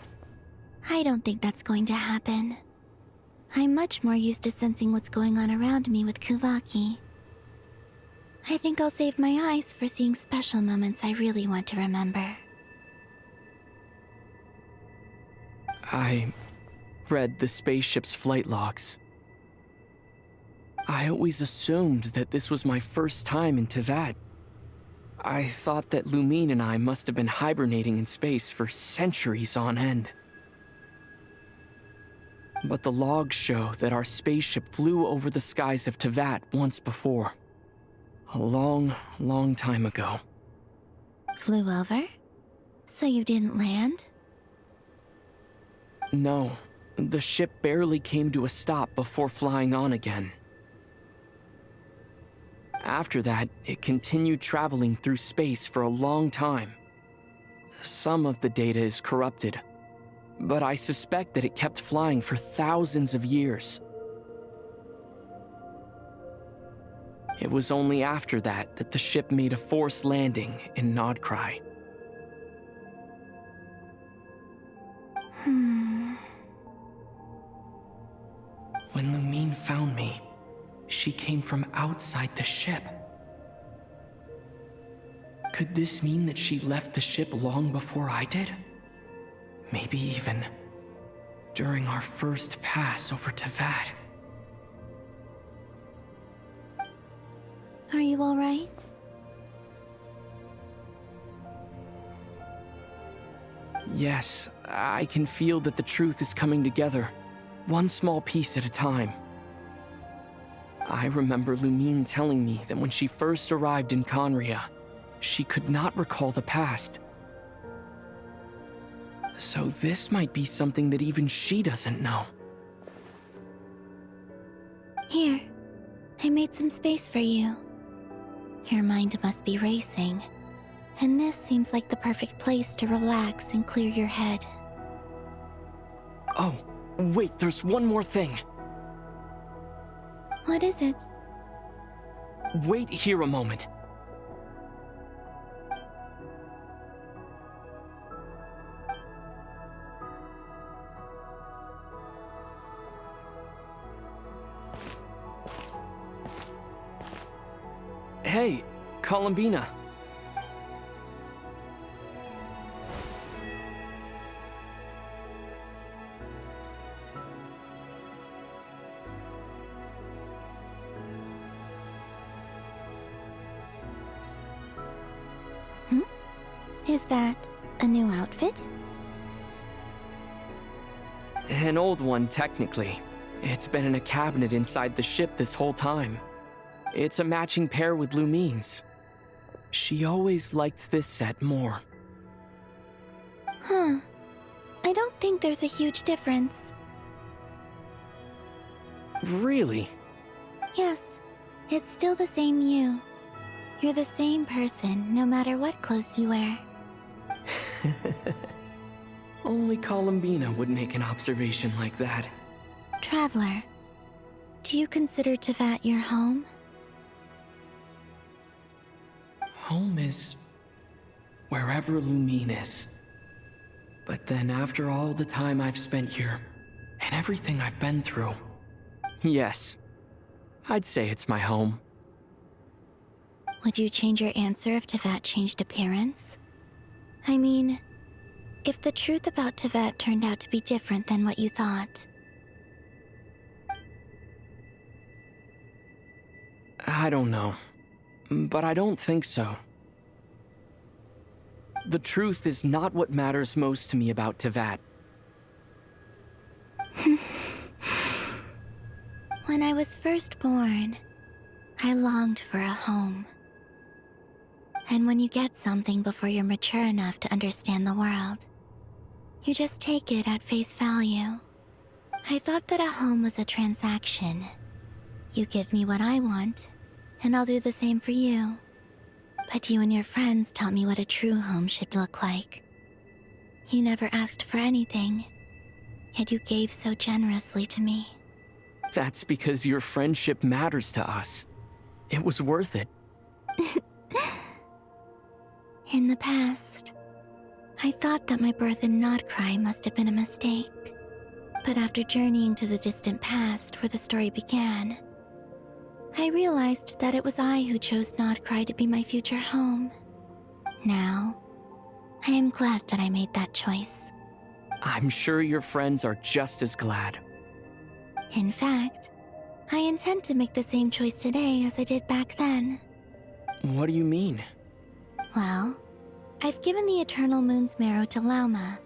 I don't think that's going to happen. I'm much more used to sensing what's going on around me with Kuvaki. I think I'll save my eyes for seeing special moments I really want to remember. I read the spaceship's flight logs. I always assumed that this was my first time in Tevat. I thought that Lumine and I must have been hibernating in space for centuries on end. But the logs show that our spaceship flew over the skies of Tevat once before. A long, long time ago. Flew over? So you didn't land? No, the ship barely came to a stop before flying on again. After that, it continued traveling through space for a long time. Some of the data is corrupted, but I suspect that it kept flying for thousands of years. It was only after that that the ship made a forced landing in Nodcry. When Lumine found me, she came from outside the ship. Could this mean that she left the ship long before I did? Maybe even during our first pass over Tevat. Are you all right? Yes, I can feel that the truth is coming together, one small piece at a time. I remember Lumine telling me that when she first arrived in Conria, she could not recall the past. So this might be something that even she doesn't know. Here, I made some space for you. Your mind must be racing, and this seems like the perfect place to relax and clear your head. Oh, wait, there's one more thing. What is it? Wait here a moment. Hey, Columbina. Is that a new outfit? An old one, technically. It's been in a cabinet inside the ship this whole time. It's a matching pair with Lumine's. She always liked this set more. Huh. I don't think there's a huge difference. Really? Yes, it's still the same you. You're the same person, no matter what clothes you wear. Only Columbina would make an observation like that. Traveler, do you consider Tevat your home? Home is wherever Lumine is. But then after all the time I've spent here, and everything I've been through, yes, I'd say it's my home. Would you change your answer if Tevat changed appearance? I mean, if the truth about Tevat turned out to be different than what you thought. I don't know. But I don't think so. The truth is not what matters most to me about Tevat. When I was first born, I longed for a home. And when you get something before you're mature enough to understand the world, you just take it at face value. I thought that a home was a transaction. You give me what I want, and I'll do the same for you. But you and your friends taught me what a true home should look like. You never asked for anything, yet you gave so generously to me. That's because your friendship matters to us. It was worth it. In the past, I thought that my birth in Notcry must have been a mistake. But after journeying to the distant past where the story began, I realized that it was I who chose Notcry to be my future home. Now, I am glad that I made that choice. I'm sure your friends are just as glad. In fact, I intend to make the same choice today as I did back then. What do you mean? Well, I've given the Eternal Moon's Marrow to Lauma,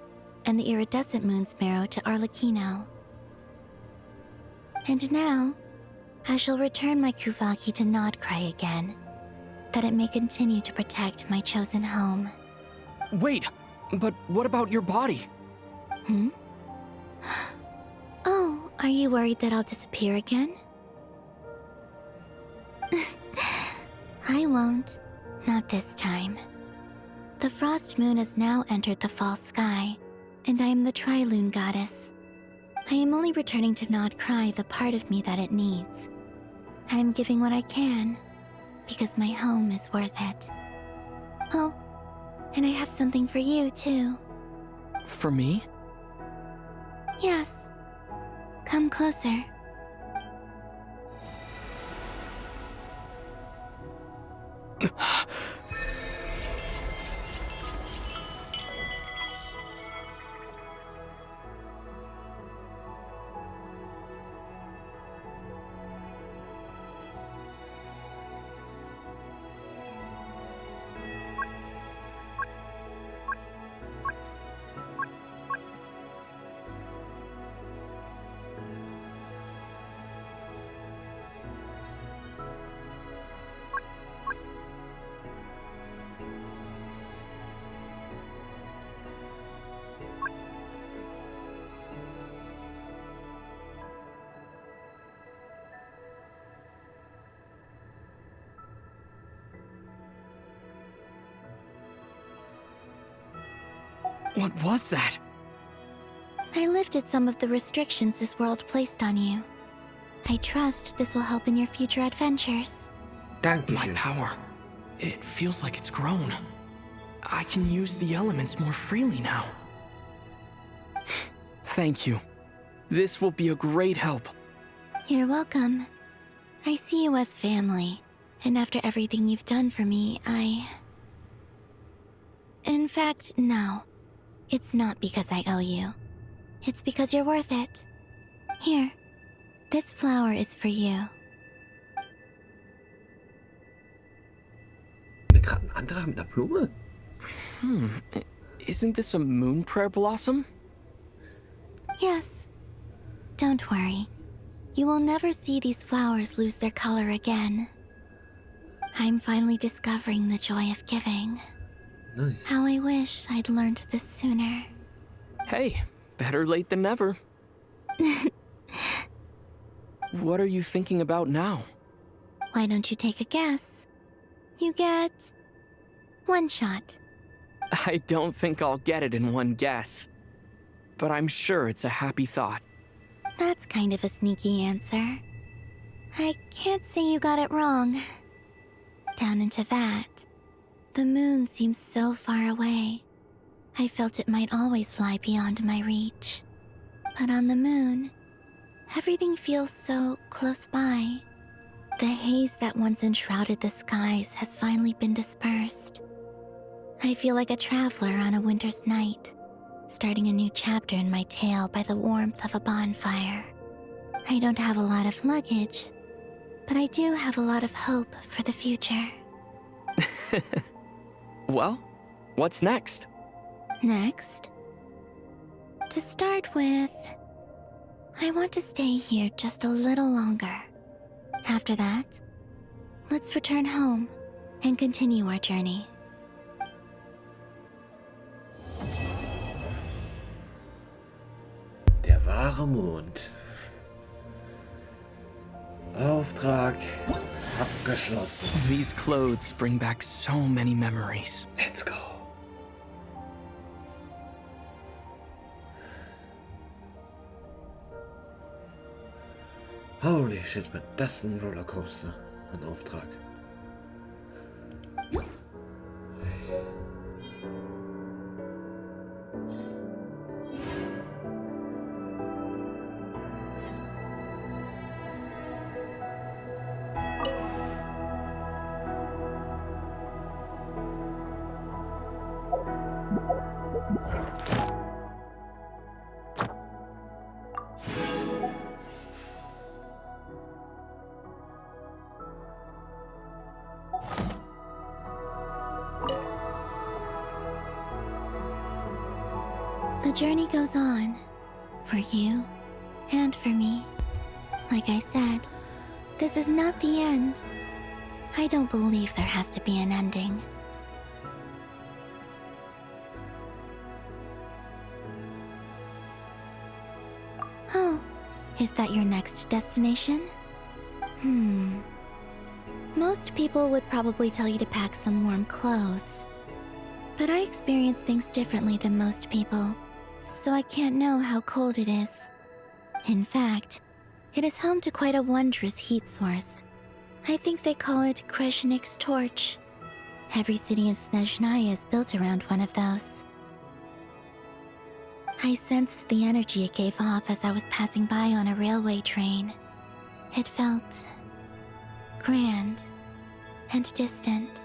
and the Iridescent Moon's Marrow to Arlecchino. And now, I shall return my Kuvagi to Notcry again, that it may continue to protect my chosen home. Wait, but what about your body? Oh, are you worried that I'll disappear again? I won't. Not this time. The Frost Moon has now entered the fall sky, and I am the Trilune Goddess. I am only returning to Notcry the part of me that it needs. I am giving what I can, because my home is worth it. Oh, and I have something for you, too. For me? Yes. Come closer. What was that? I lifted some of the restrictions this world placed on you. I trust this will help in your future adventures. My power. It feels like it's grown. I can use the elements more freely now. Thank you. This will be a great help. You're welcome. I see you as family, and after everything you've done for me, In fact, no. It's not because I owe you. It's because you're worth it. Here, this flower is for you. Gerade ein anderer mit einer Blume? Isn't this a moon prayer blossom? Yes. Don't worry. You will never see these flowers lose their color again. I'm finally discovering the joy of giving. Nice. How I wish I'd learned this sooner. Hey, better late than never. What are you thinking about now? Why don't you take a guess? You get one shot. I don't think I'll get it in one guess. But I'm sure it's a happy thought. That's kind of a sneaky answer. I can't say you got it wrong. Down in Tevat, the moon seems so far away. I felt it might always lie beyond my reach. But on the moon, everything feels so close by. The haze that once enshrouded the skies has finally been dispersed. I feel like a traveler on a winter's night, starting a new chapter in my tale by the warmth of a bonfire. I don't have a lot of luggage, but I do have a lot of hope for the future. Well, what's next? Next? To start with, I want to stay here just a little longer. After that, let's return home and continue our journey. Der wahre Mond. Auftrag abgeschlossen. These clothes bring back so many memories. Let's go. Holy shit, war das ein Rollercoaster. Ein Auftrag. The journey goes on, for you and for me. Like I said, this is not the end. I don't believe there has to be an ending. Oh, is that your next destination? Most people would probably tell you to pack some warm clothes. But I experience things differently than most people, so I can't know how cold it is. In fact, it is home to quite a wondrous heat source. I think they call it Kreshnik's torch. Every city in Snezhnaya is built around one of those. I sensed the energy it gave off as I was passing by on a railway train. It felt grand and distant.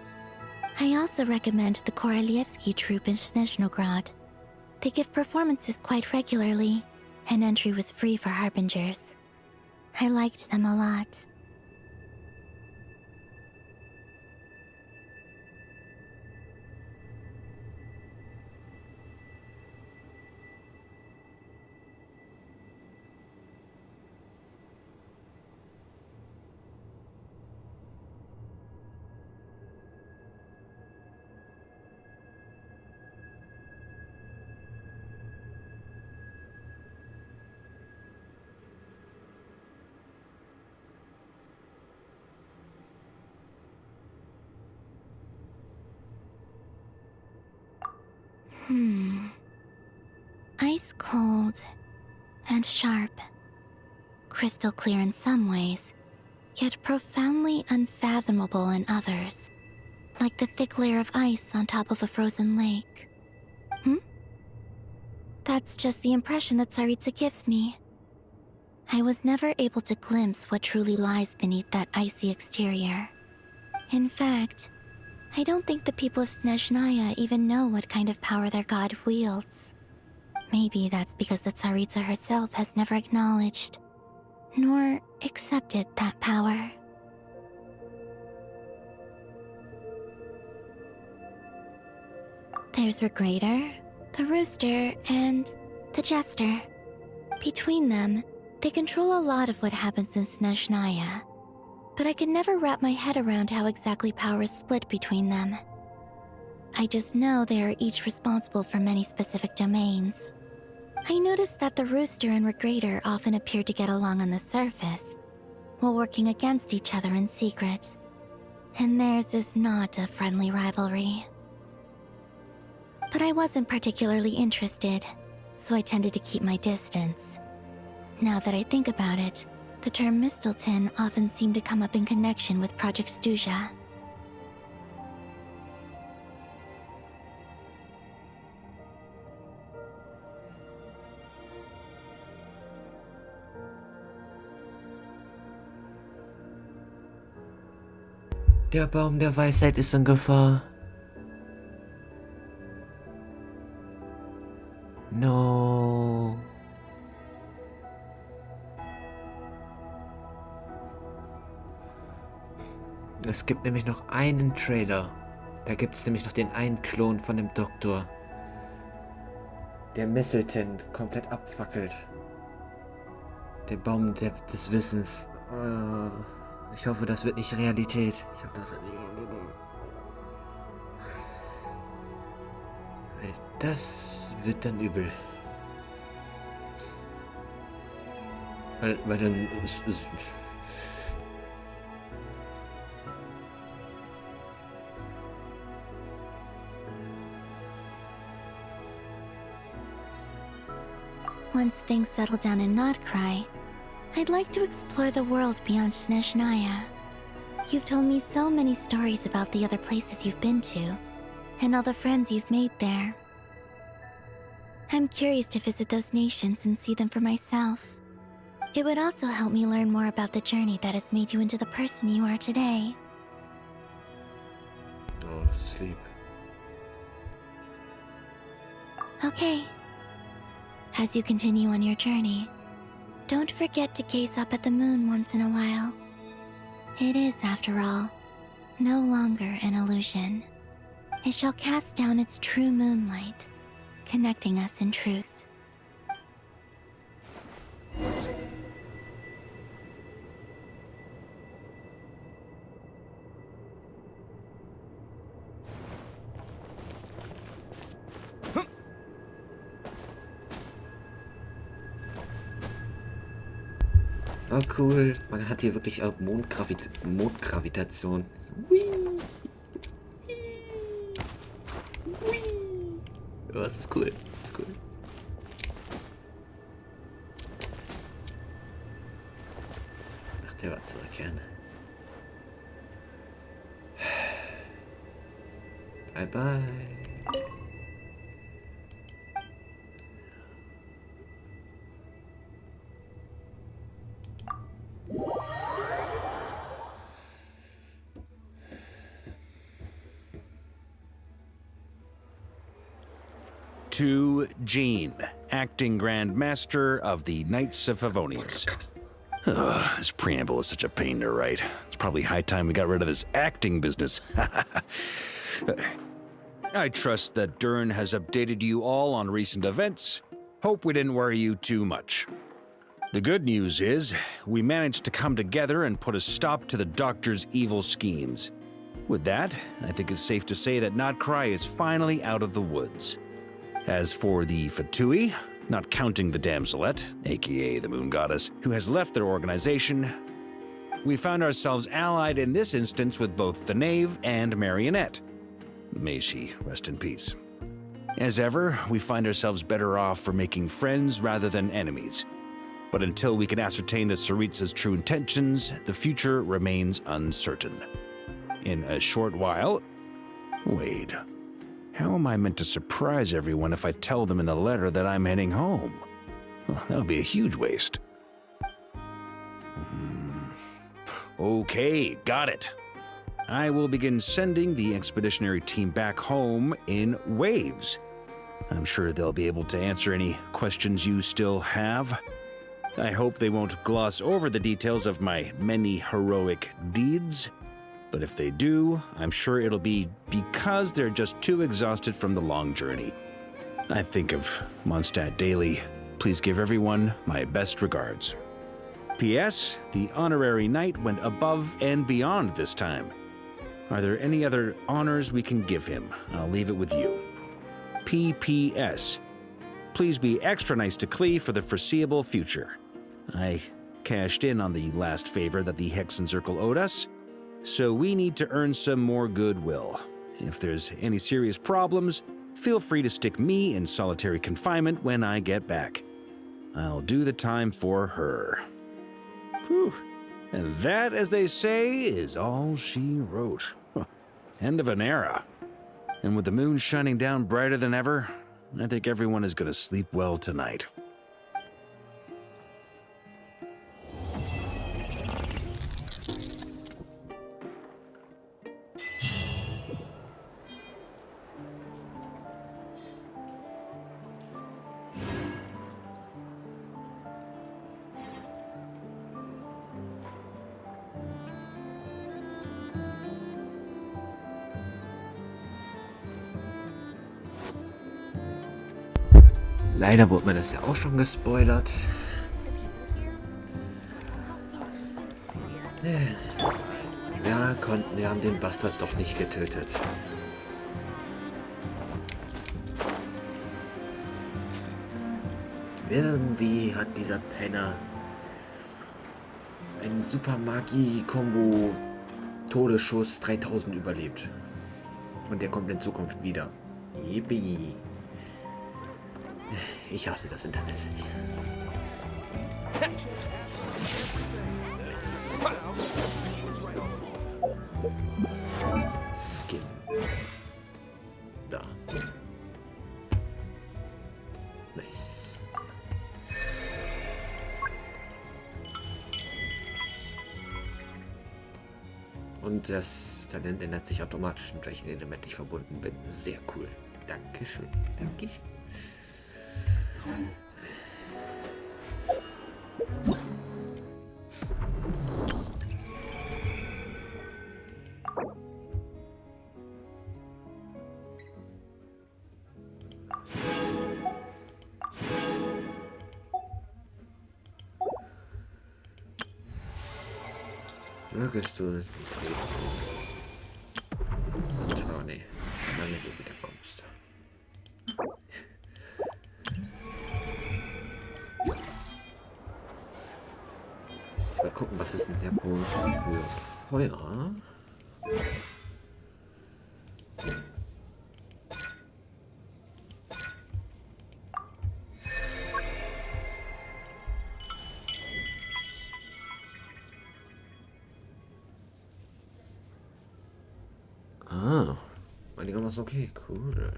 I also recommend the Korolievsky troupe in Snezhnograd. They give performances quite regularly, and entry was free for harbingers. I liked them a lot. Ice cold and sharp. Crystal clear in some ways, yet profoundly unfathomable in others. Like the thick layer of ice on top of a frozen lake. That's just the impression that Tsaritsa gives me. I was never able to glimpse what truly lies beneath that icy exterior. In fact, I don't think the people of Snezhnaya even know what kind of power their god wields. Maybe that's because the Tsaritsa herself has never acknowledged, nor accepted that power. There's Regrator, the Rooster, and the Jester. Between them, they control a lot of what happens in Snezhnaya. But I could never wrap my head around how exactly power is split between them. I just know they are each responsible for many specific domains. I noticed that the Rooster and Regrator often appear to get along on the surface, while working against each other in secret. And theirs is not a friendly rivalry. But I wasn't particularly interested, so I tended to keep my distance. Now that I think about it, the term Mistelton often seemed to come up in connection with Project Stuja. Der Baum der Weisheit ist in Gefahr. No. Es gibt nämlich noch einen Trailer. Da gibt es nämlich noch den einen Klon von dem Doktor. Der Misselton komplett abfackelt. Der Baum des Wissens. Ich hoffe, das wird nicht Realität. Ich hoffe, das wird nicht Realität. Das wird dann übel. Weil dann ist Once things settle down in Notcry, I'd like to explore the world beyond Sneshnaya. You've told me so many stories about the other places you've been to, and all the friends you've made there. I'm curious to visit those nations and see them for myself. It would also help me learn more about the journey that has made you into the person you are today. Oh, sleep. Okay. As you continue on your journey, don't forget to gaze up at the moon once in a while. It is, after all, no longer an illusion. It shall cast down its true moonlight, connecting us in truth. Oh cool, man hat hier wirklich auch Mondgravitation. Hui. Hui. Oh, das ist cool, das ist cool. Ach, der war zurückkehren. Bye bye. To Jean, acting Grand Master of the Knights of Favonius. This preamble is such a pain to write. It's probably high time we got rid of this acting business. I trust that Dern has updated you all on recent events. Hope we didn't worry you too much. The good news is, we managed to come together and put a stop to the Doctor's evil schemes. With that, I think it's safe to say that Notcry is finally out of the woods. As for the Fatui, not counting the Damselette, aka the Moon Goddess, who has left their organization, we found ourselves allied in this instance with both the Knave and Marionette. May she rest in peace. As ever, we find ourselves better off for making friends rather than enemies. But until we can ascertain the Tsaritsa's true intentions, the future remains uncertain. In a short while... Wait. How am I meant to surprise everyone if I tell them in a letter that I'm heading home? Well, that would be a huge waste. Okay, got it. I will begin sending the expeditionary team back home in waves. I'm sure they'll be able to answer any questions you still have. I hope they won't gloss over the details of my many heroic deeds. But if they do, I'm sure it'll be because they're just too exhausted from the long journey. I think of Mondstadt daily. Please give everyone my best regards. P.S. The honorary knight went above and beyond this time. Are there any other honors we can give him? I'll leave it with you. P.P.S. Please be extra nice to Klee for the foreseeable future. I cashed in on the last favor that the Hexen Circle owed us, so we need to earn some more goodwill. If there's any serious problems, feel free to stick me in solitary confinement when I get back. I'll do the time for her. Whew. And that, as they say, is all she wrote. End of an era. And with the moon shining down brighter than ever, I think everyone is going to sleep well tonight. Leider wurde mir das ja auch schon gespoilert. Wir haben den Bastard doch nicht getötet. Irgendwie hat dieser Penner einen Super Magie-Kombo Todesschuss 3000 überlebt. Und der kommt in Zukunft wieder. Yippie. Ich hasse das Internet. Skin. Da. Nice. Und das Talent ändert sich automatisch, mit welchem Element ich verbunden bin. Sehr cool. Dankeschön. Dankeschön. Mögest du... Oh nee, lange du wieder kommst. Ich will gucken, was ist denn der Boden für Feuer? Ah, einigermaßen okay, cool.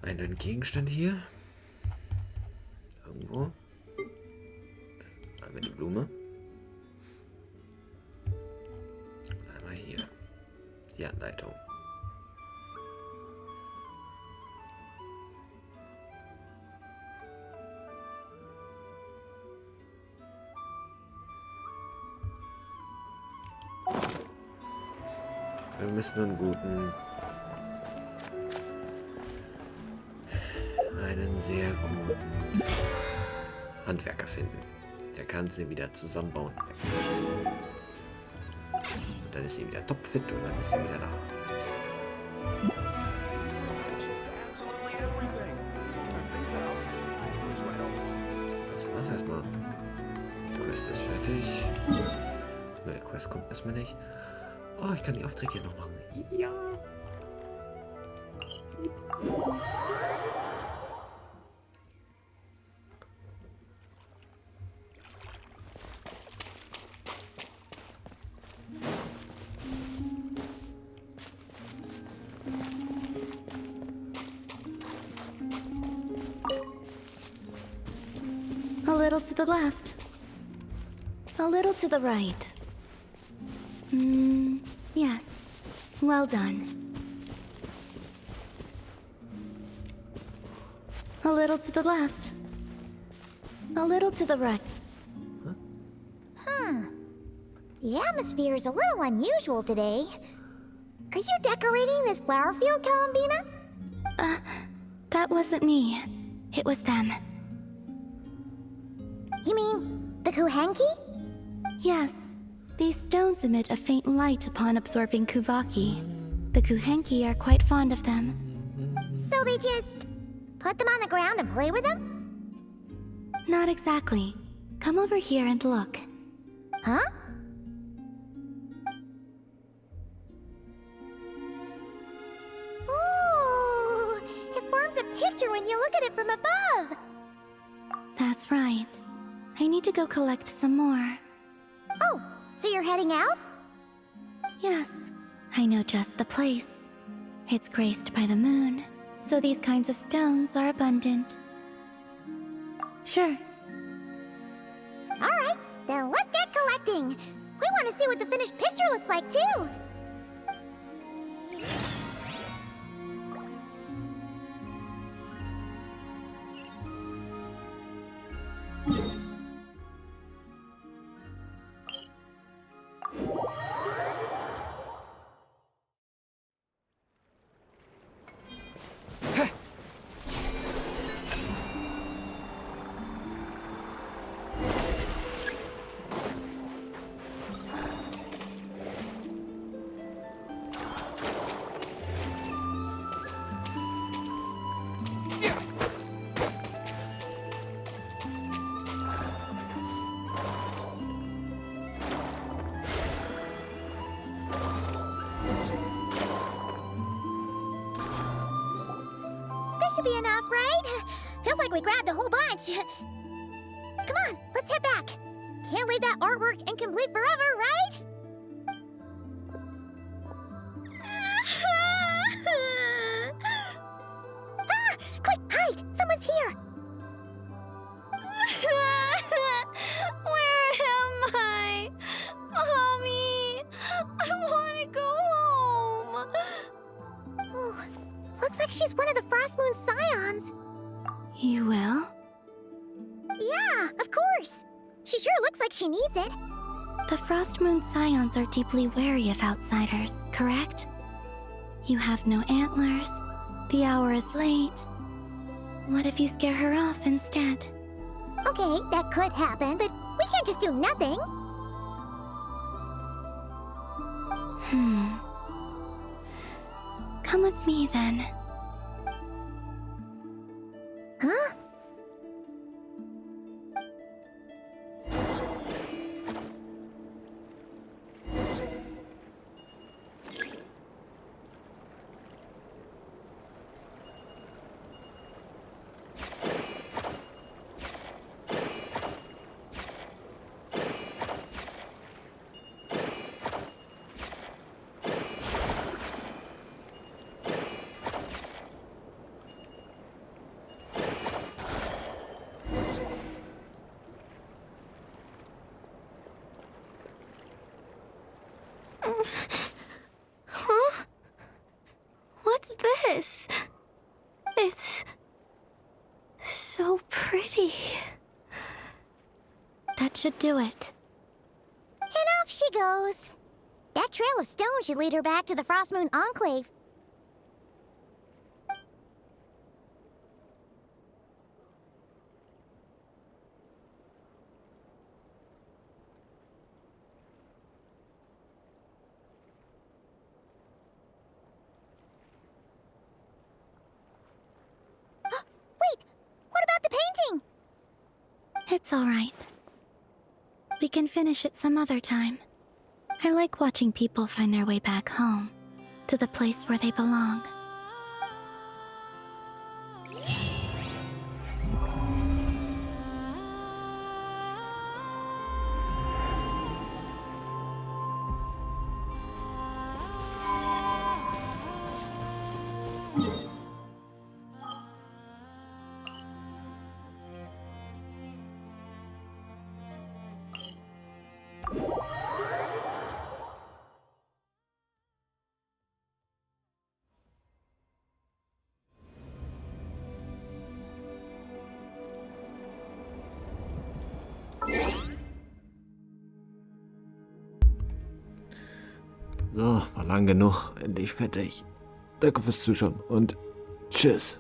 Einen Gegenstand hier. Irgendwo. Einmal die Blume. Und einmal hier. Die Anleitung. Wir müssen einen sehr guten Handwerker finden. Der kann sie wieder zusammenbauen. Und dann ist sie wieder topfit und dann ist sie wieder da. Das war's erstmal. Quest ist fertig. Neue Quest kommt erstmal nicht. Oh, ich kann die Aufträge hier noch machen. Ja. A little to the left. A little to the right. Yes. Well done. A little to the left. A little to the right. The atmosphere is a little unusual today. Are you decorating this flower field, Columbina? That wasn't me. It was them. You mean the Kuhenki? Yes. These stones emit a faint light upon absorbing Kuvaki. The Kuhenki are quite fond of them. So they just put them on the ground and play with them? Not exactly. Come over here and look. Huh? Ooh! It forms a picture when you look at it from above! That's right. I need to go collect some more. Oh, so you're heading out? Yes. I know just the place. It's graced by the moon, so these kinds of stones are abundant. Sure. Alright, then let's get collecting! looks like, too. This should be enough, right? Feels like we grabbed a whole bunch. Come on, let's head back. Can't leave that artwork incomplete forever, right? Ah! Quick, hide! Someone's here! Where am I? Mommy! I want to go home! Oh, looks like she's one of the Frost Moon Scions. You will? Yeah, of course. She sure looks like she needs it. The Frost Moon Scions are deeply wary of outsiders, correct? You have no antlers. The hour is late. What if you scare her off instead? Okay, that could happen, but we can't just do nothing. Come with me then. Huh? Huh? What's this? It's so pretty. That should do it. And off she goes. That trail of stone should lead her back to the Frost Moon Enclave. Wait! What about the painting? It's all right. We can finish it some other time. I like watching people find their way back home, to the place where they belong. So, war lang genug. Endlich fertig. Danke fürs Zuschauen und tschüss.